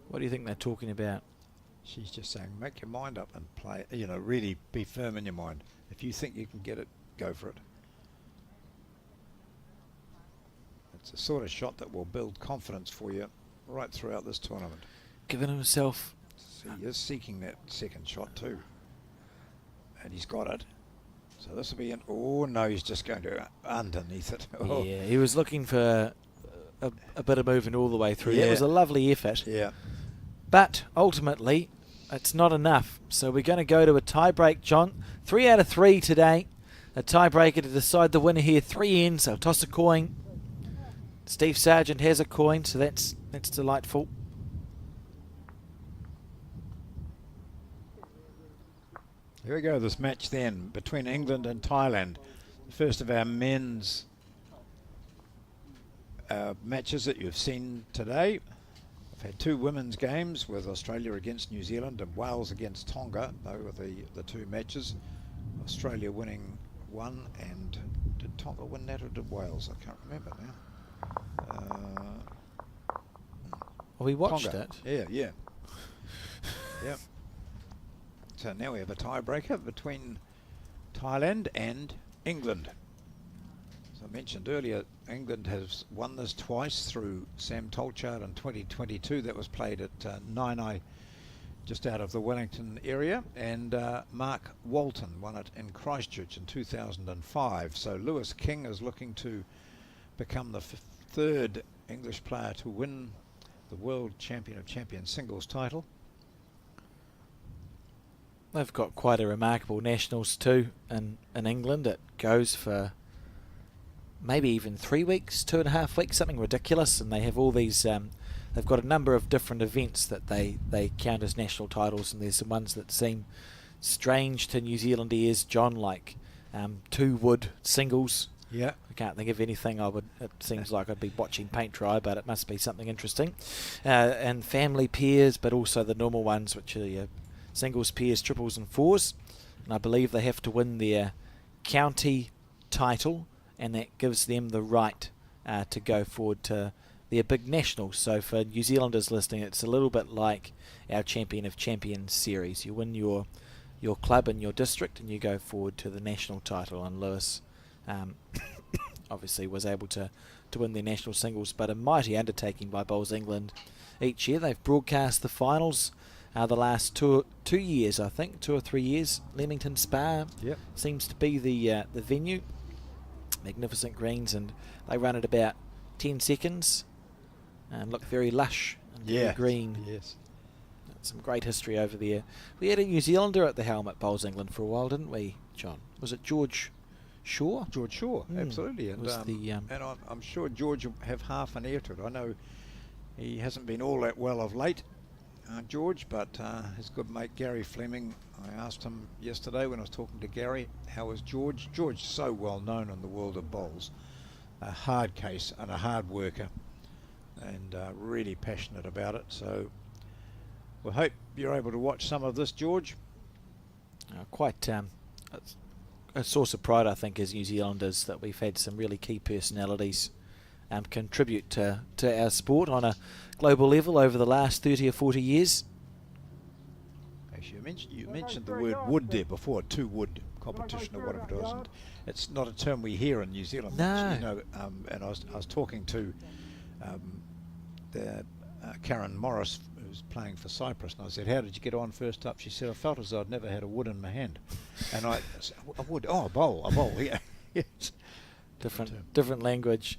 What do you think they're talking about? She's just saying, make your mind up and play. You know, really be firm in your mind. If you think you can get it, go for it. It's a sort of shot that will build confidence for you right throughout this tournament. Giving himself. So he is seeking that second shot too. And he's got it. So this will be an... Oh, no, he's just going to underneath it. Oh. Yeah, he was looking for a bit of movement all the way through. Yeah. It was a lovely effort. Yeah. But ultimately, it's not enough. So we're going to go to a tie-break, John. 3 out of 3 today. A tiebreaker to decide the winner here. 3 ends. I'll toss a coin. Steve Sargent has a coin, so that's delightful. Here we go, this match then between England and Thailand. The first of our men's matches that you've seen today. We've had 2 women's games with Australia against New Zealand and Wales against Tonga. They were the 2 matches. Australia winning 1, and did Tonga win that or did Wales? I can't remember now. Well, we watched Tonga. it. Yeah. Yep. So now we have a tiebreaker between Thailand and England. As I mentioned earlier, England has won this twice through Sam Tolchard in 2022. That was played at Nainai, just out of the Wellington area, and Mark Walton won it in Christchurch in 2005. So Lewis King is looking to become the 3rd English player to win the World Champion of Champions singles title. They've got quite a remarkable nationals too in England. It goes for maybe even 3 weeks, 2.5 weeks, something ridiculous. And they have all these, they've got a number of different events that they count as national titles. And there's some ones that seem strange to New Zealand ears, John, like 2 wood singles. Yeah. I can't think of anything it seems like I'd be watching paint dry, but it must be something interesting. And family pairs, but also the normal ones, which are your singles, pairs, triples and 4s. And I believe they have to win their county title and that gives them the right to go forward to their big nationals. So for New Zealanders listening, it's a little bit like our Champion of Champions series. You win your club and your district, and you go forward to the national title. And Lewis obviously was able to win their national singles, but a mighty undertaking by Bowls England each year. They've broadcast the finals the last 2 years, I think, 2 or 3 years. Leamington Spa seems to be the venue. Magnificent greens, and they run at about 10 seconds and look very lush and very green. Yes. Some great history over there. We had a New Zealander at the helm at Bowls England for a while, didn't we, John? Was it George Shaw? George Shaw, absolutely. And, Was the, and I'm sure George will have half an ear to it. I know he hasn't been all that well of late, George, but his good mate Gary Fleming, I asked him yesterday when I was talking to Gary, how is George? George is so well known in the world of bowls, a hard case and a hard worker, and really passionate about it. So we hope you're able to watch some of this, George. Quite a source of pride, I think, as New Zealanders, that we've had some really key personalities contribute to our sport on a global level over the last 30 or 40 years. Actually, you mentioned the word wood there before, two-wood competition or whatever it was. And it's not a term we hear in New Zealand. No. You know, and I was talking to Karen Morris, who's playing for Cyprus, and I said, how did you get on first up? She said, I felt as though I'd never had a wood in my hand. And I said, a wood, a bowl, yeah. Yes. Different language.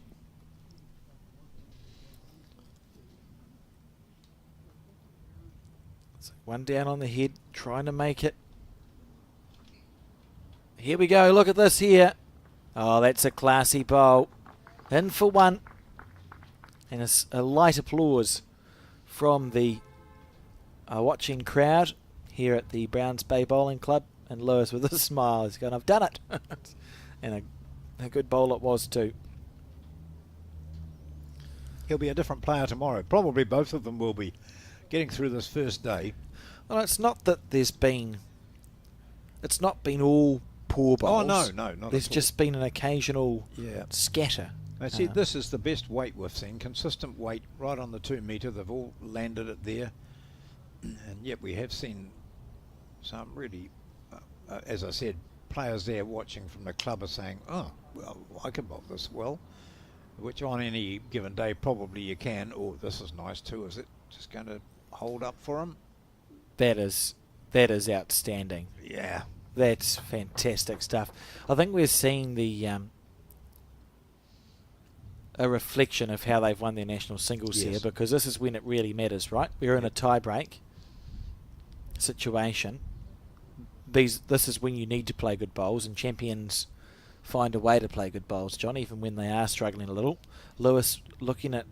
One down on the head, trying to make it. Here we go, look at this here. Oh, that's a classy bowl. In for one. And a light applause from the watching crowd here at the Browns Bay Bowling Club. And Lewis with a smile is going, I've done it. And a good bowl it was too. He'll be a different player tomorrow. Probably both of them will be, getting through this first day. Well, it's not that it's not been all poor bowls. Oh, no, not There's at all. just been an occasional scatter. I see this is the best weight we've seen, consistent weight right on the 2 metre. They've all landed it there. And yet we have seen some really, as I said, players there watching from the club are saying, oh, well, I can bowl this well, which on any given day probably you can. Oh, this is nice too. Is it just going to hold up for them? That is outstanding. Yeah. That's fantastic stuff. I think we're seeing the a reflection of how they've won their national singles here, because this is when it really matters, right? We're in a tie-break situation. This is when you need to play good bowls, and champions find a way to play good bowls, John, even when they are struggling a little. Lewis looking at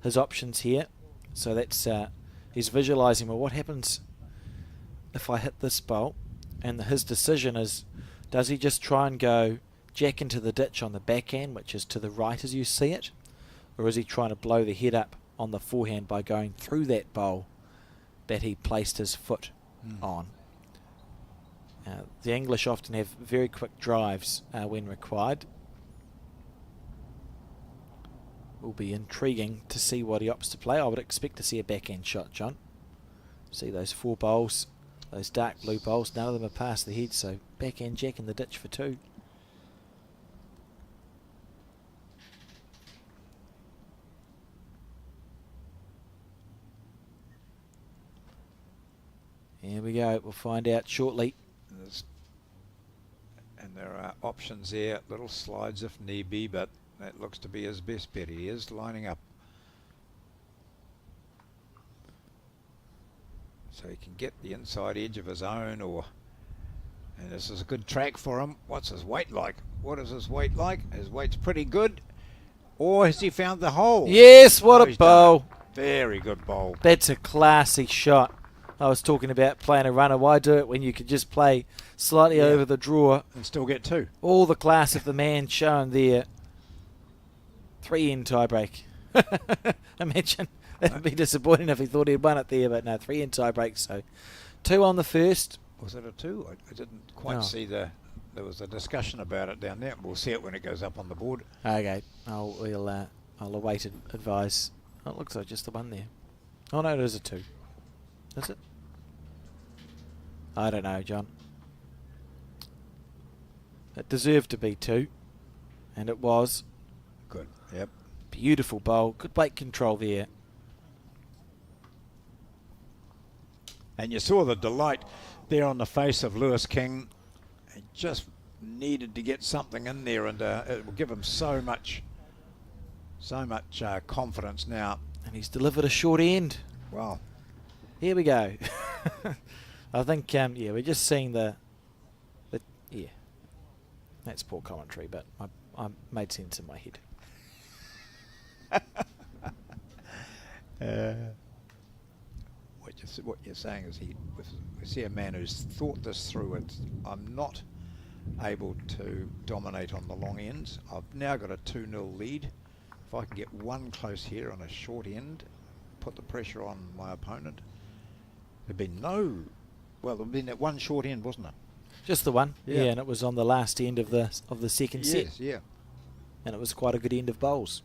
his options here, so that's he's visualising, well, what happens if I hit this bowl? And his decision is, does he just try and go jack into the ditch on the backhand, which is to the right as you see it, or is he trying to blow the head up on the forehand by going through that bowl that he placed his foot on? The English often have very quick drives when required. Will be intriguing to see what he opts to play. I would expect to see a backhand shot, John. See those 4 bowls, those dark blue bowls, none of them are past the head, so backhand jack in the ditch for 2. Here we go, we'll find out shortly. And there are options there, little slides if need be, but that looks to be his best bet. He is lining up. So he can get the inside edge of his own, and this is a good track for him. What's his weight like? What is his weight like? His weight's pretty good. Or has he found the hole? Yes, what a he's done bowl. it. Very good bowl. That's a classy shot. I was talking about playing a runner. Why do it when you could just play slightly over the draw? And still get 2. All the class of the man shown there. 3 in tiebreak. Imagine. That would be disappointing if he thought he'd won it there, but no, 3 in tiebreak. So 2 on the first. Was it a 2? I didn't quite see the There was a discussion about it down there. We'll see it when it goes up on the board. Okay, I'll await advice. Oh, it looks like just the one there. Oh no, it is a 2. Is it? I don't know, John. It deserved to be 2, and it was. Good. Yep. Beautiful bowl. Good weight control there. And you saw the delight there on the face of Lewis King. He just needed to get something in there, and it will give him so much confidence now. And he's delivered a short end. Wow. Here we go. I think, yeah, we're just seeing yeah. That's poor commentary, but I made sense in my head. What you're saying is we see a man who's thought this through. I'm not able to dominate on the long ends. I've now got a 2-0 lead. If I can get one close here on a short end, put the pressure on my opponent. There'd been there'd been that one short end, wasn't it? Just the one, Yeah. and it was on the last end of the second set. Yes, yeah. And it was quite a good end of bowls.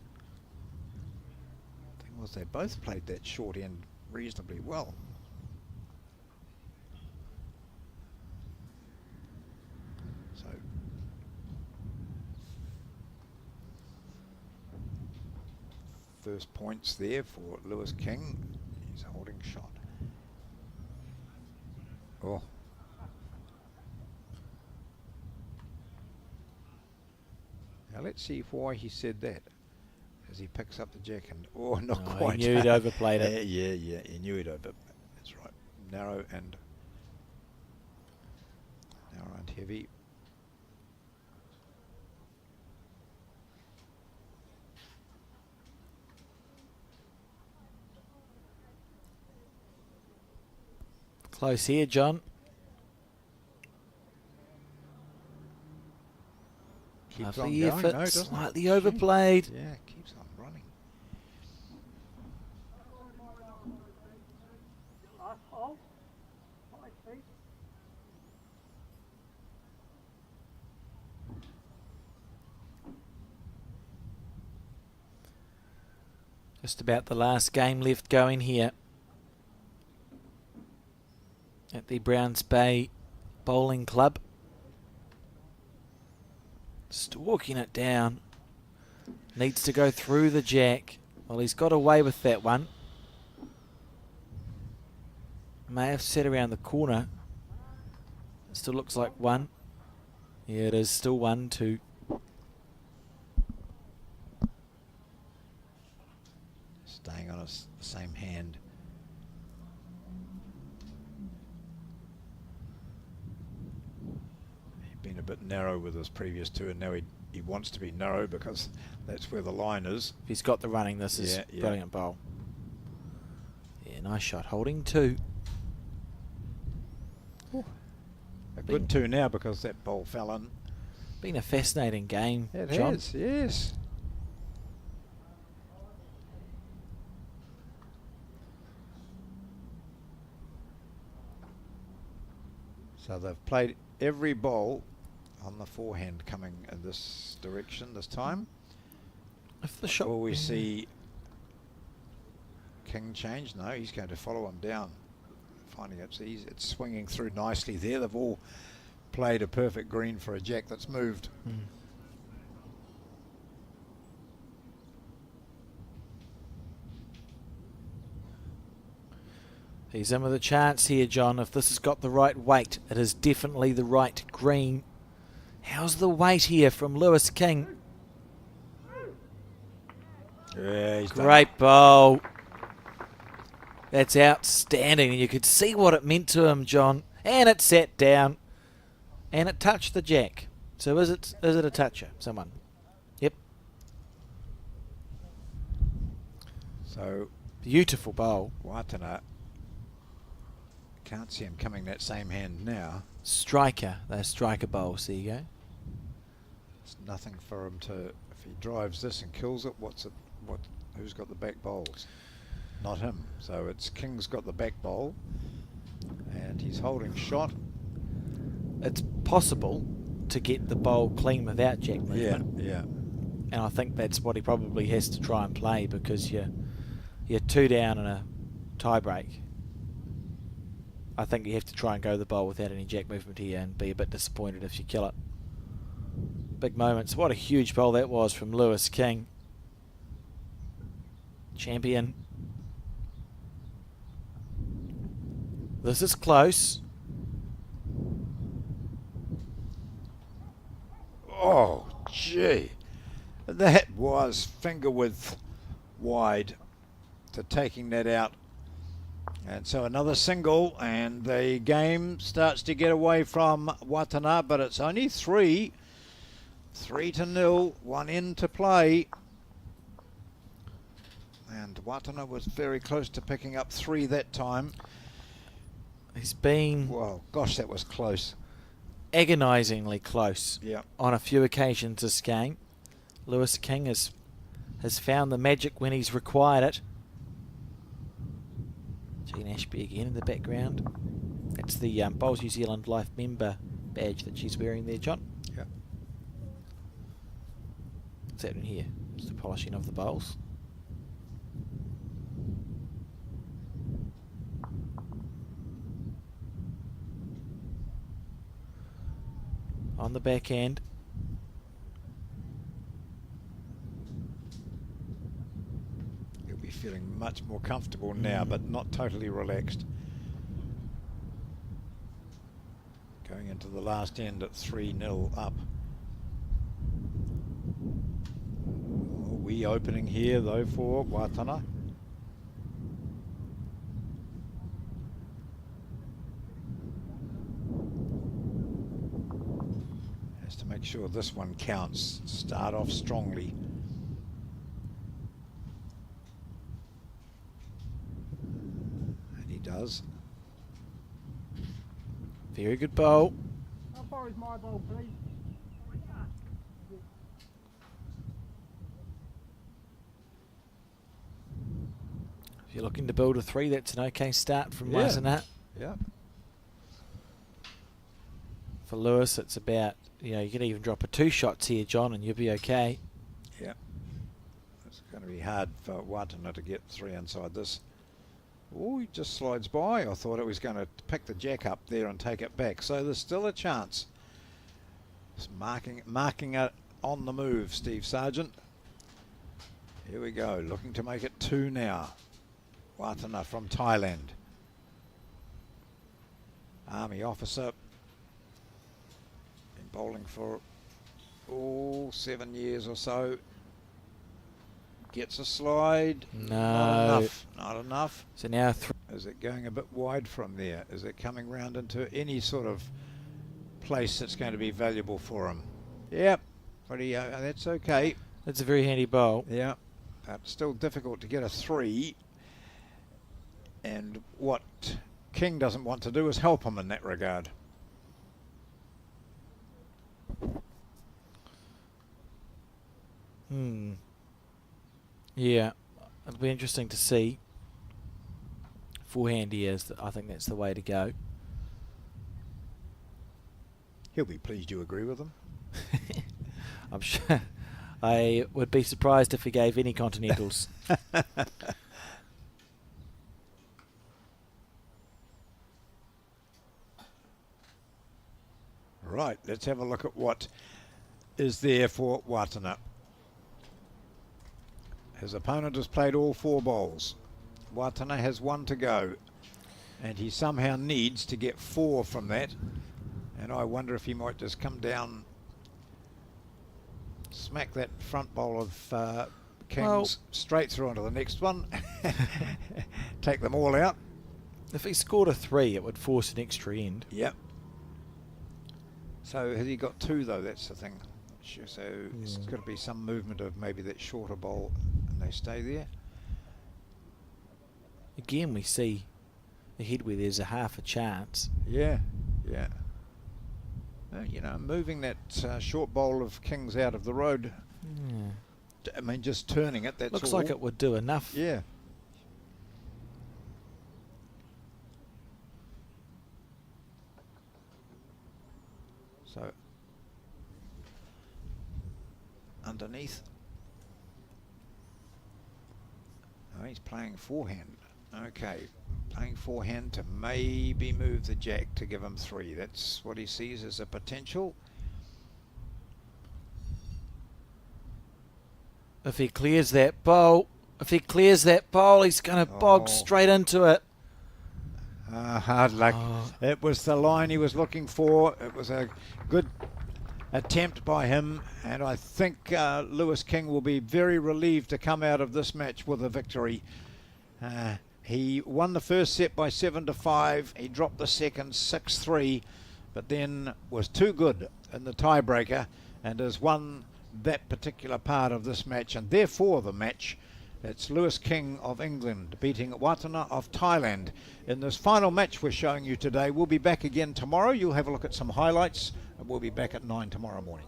The thing was, they both played that short end reasonably well. So first points there for Lewis King. He's holding shot. Oh. Now let's see why he said that. As he picks up the jack and not Oh, quite. he knew he'd overplayed it. Yeah, he knew he'd over. That's right. Narrow and heavy. Close here, John. Keeps on Lovely going, effort, no, doesn't it? slightly overplayed. Yeah, keeps on running. Last ball. 5 feet. Just about the last game left going here at the Browns Bay Bowling Club. Stalking it down. Needs to go through the jack. Well, he's got away with that one. May have set around the corner. It still looks like 1. Yeah, it is still 1, 2. Staying on the same hand. He'd been a bit narrow with his previous 2, and now he wants to be narrow because that's where the line is. If he's got the running, this is Yeah. brilliant bowl. Yeah, nice shot. Holding 2. A good 2 now because that ball fell in. Been a fascinating game, It John. has, yes. So they've played every ball on the forehand coming in this direction this time. If the shot Will we see King change? No, he's going to follow him down. Finding it's swinging through nicely there. They've all played a perfect green for a jack that's moved. He's in with a chance here, John. If this has got the right weight, it is definitely the right green. How's the weight here from Lewis King? Yeah, he's done Great bowl. That's outstanding. And you could see what it meant to him, John. And it sat down. And it touched the jack. So is it a toucher? Someone? Yep. So Beautiful bowl. Watana, can't see him coming that same hand now. Striker. Those striker bowls. There you go. It's nothing for him to. If he drives this and kills it, who's got the back bowls? Not him. So it's King's got the back bowl, and he's holding shot. It's possible to get the bowl clean without jack movement. Yeah. And I think that's what he probably has to try and play, because you're 2 down in a tie break. I think you have to try and go the bowl without any jack movement here and be a bit disappointed if you kill it. Big moments. What a huge bowl that was from Lewis King. Champion. This is close. Oh, gee. That was finger width wide to taking that out. And so another single, and the game starts to get away from Watana, but it's only 3. 3-0, 1 in to play. And Watana was very close to picking up 3 that time. He's been Well, gosh, that was close. agonisingly close Yeah. on a few occasions this game. Lewis King has found the magic when he's required it. Jean Ashby again in the background. That's the Bowls New Zealand Life member badge that she's wearing there, John. Yeah. What's that in here? It's the polishing of the bowls. On the back end. You'll be feeling much more comfortable now, but not totally relaxed. Going into the last end at 3-0 up. A wee opening here though for Watana. Has to make sure this one counts. Start off strongly. And he does. Very good bowl. How far is my bowl, please? If you're looking to build a 3, that's an okay start from Yeah. Watana. Yeah. For Lewis, it's about, you can even drop a 2 shots here, John, and you'll be okay. Yeah. It's going to be hard for Watana to get 3 inside this. Oh, he just slides by. I thought it was going to pick the jack up there and take it back. So there's still a chance. It's marking it on the move, Steve Sargent. Here we go. Looking to make it 2 now. Watana from Thailand. Army officer. Been bowling for 7 years or so. Gets a slide. No. Not enough. Not enough. So now 3. Is it going a bit wide from there? Is it coming round into any sort of place that's going to be valuable for him? Yep. Pretty. That's okay. That's a very handy bowl. Yeah. Still difficult to get a 3. And what King doesn't want to do is help him in that regard. Yeah, it'll be interesting to see. Forehand he is. I think that's the way to go. He'll be pleased you agree with him. I'm sure. I would be surprised if he gave any continentals. Right, let's have a look at what is there for Watana. His opponent has played all 4 bowls. Watana has 1 to go. And he somehow needs to get 4 from that. And I wonder if he might just come down, smack that front bowl of King's straight through onto the next one. Take them all out. If he scored a 3, it would force an extra end. Yep. So has he got 2 though? That's the thing. Sure. So there's got to be some movement of maybe that shorter bowl, and they stay there. Again, we see ahead where there's a half a chance. Yeah, yeah. Moving that short bowl of King's out of the road. Yeah. I mean, just turning it. That's Looks all. like it would do enough. Yeah. So underneath. Oh, he's playing forehand. Okay, playing forehand to maybe move the jack to give him 3. That's what he sees as a potential. If he clears that bowl, he's going to bog straight into it. Hard luck. It was the line he was looking for. It was a good attempt by him, and I think Lewis King will be very relieved to come out of this match with a victory. He won the first set by 7-5. He dropped the second 6-3, but then was too good in the tiebreaker and has won that particular part of this match, and therefore the match. It's Lewis King of England beating Watana of Thailand in this final match we're showing you today. We'll be back again tomorrow. You'll have a look at some highlights, and we'll be back at 9 tomorrow morning.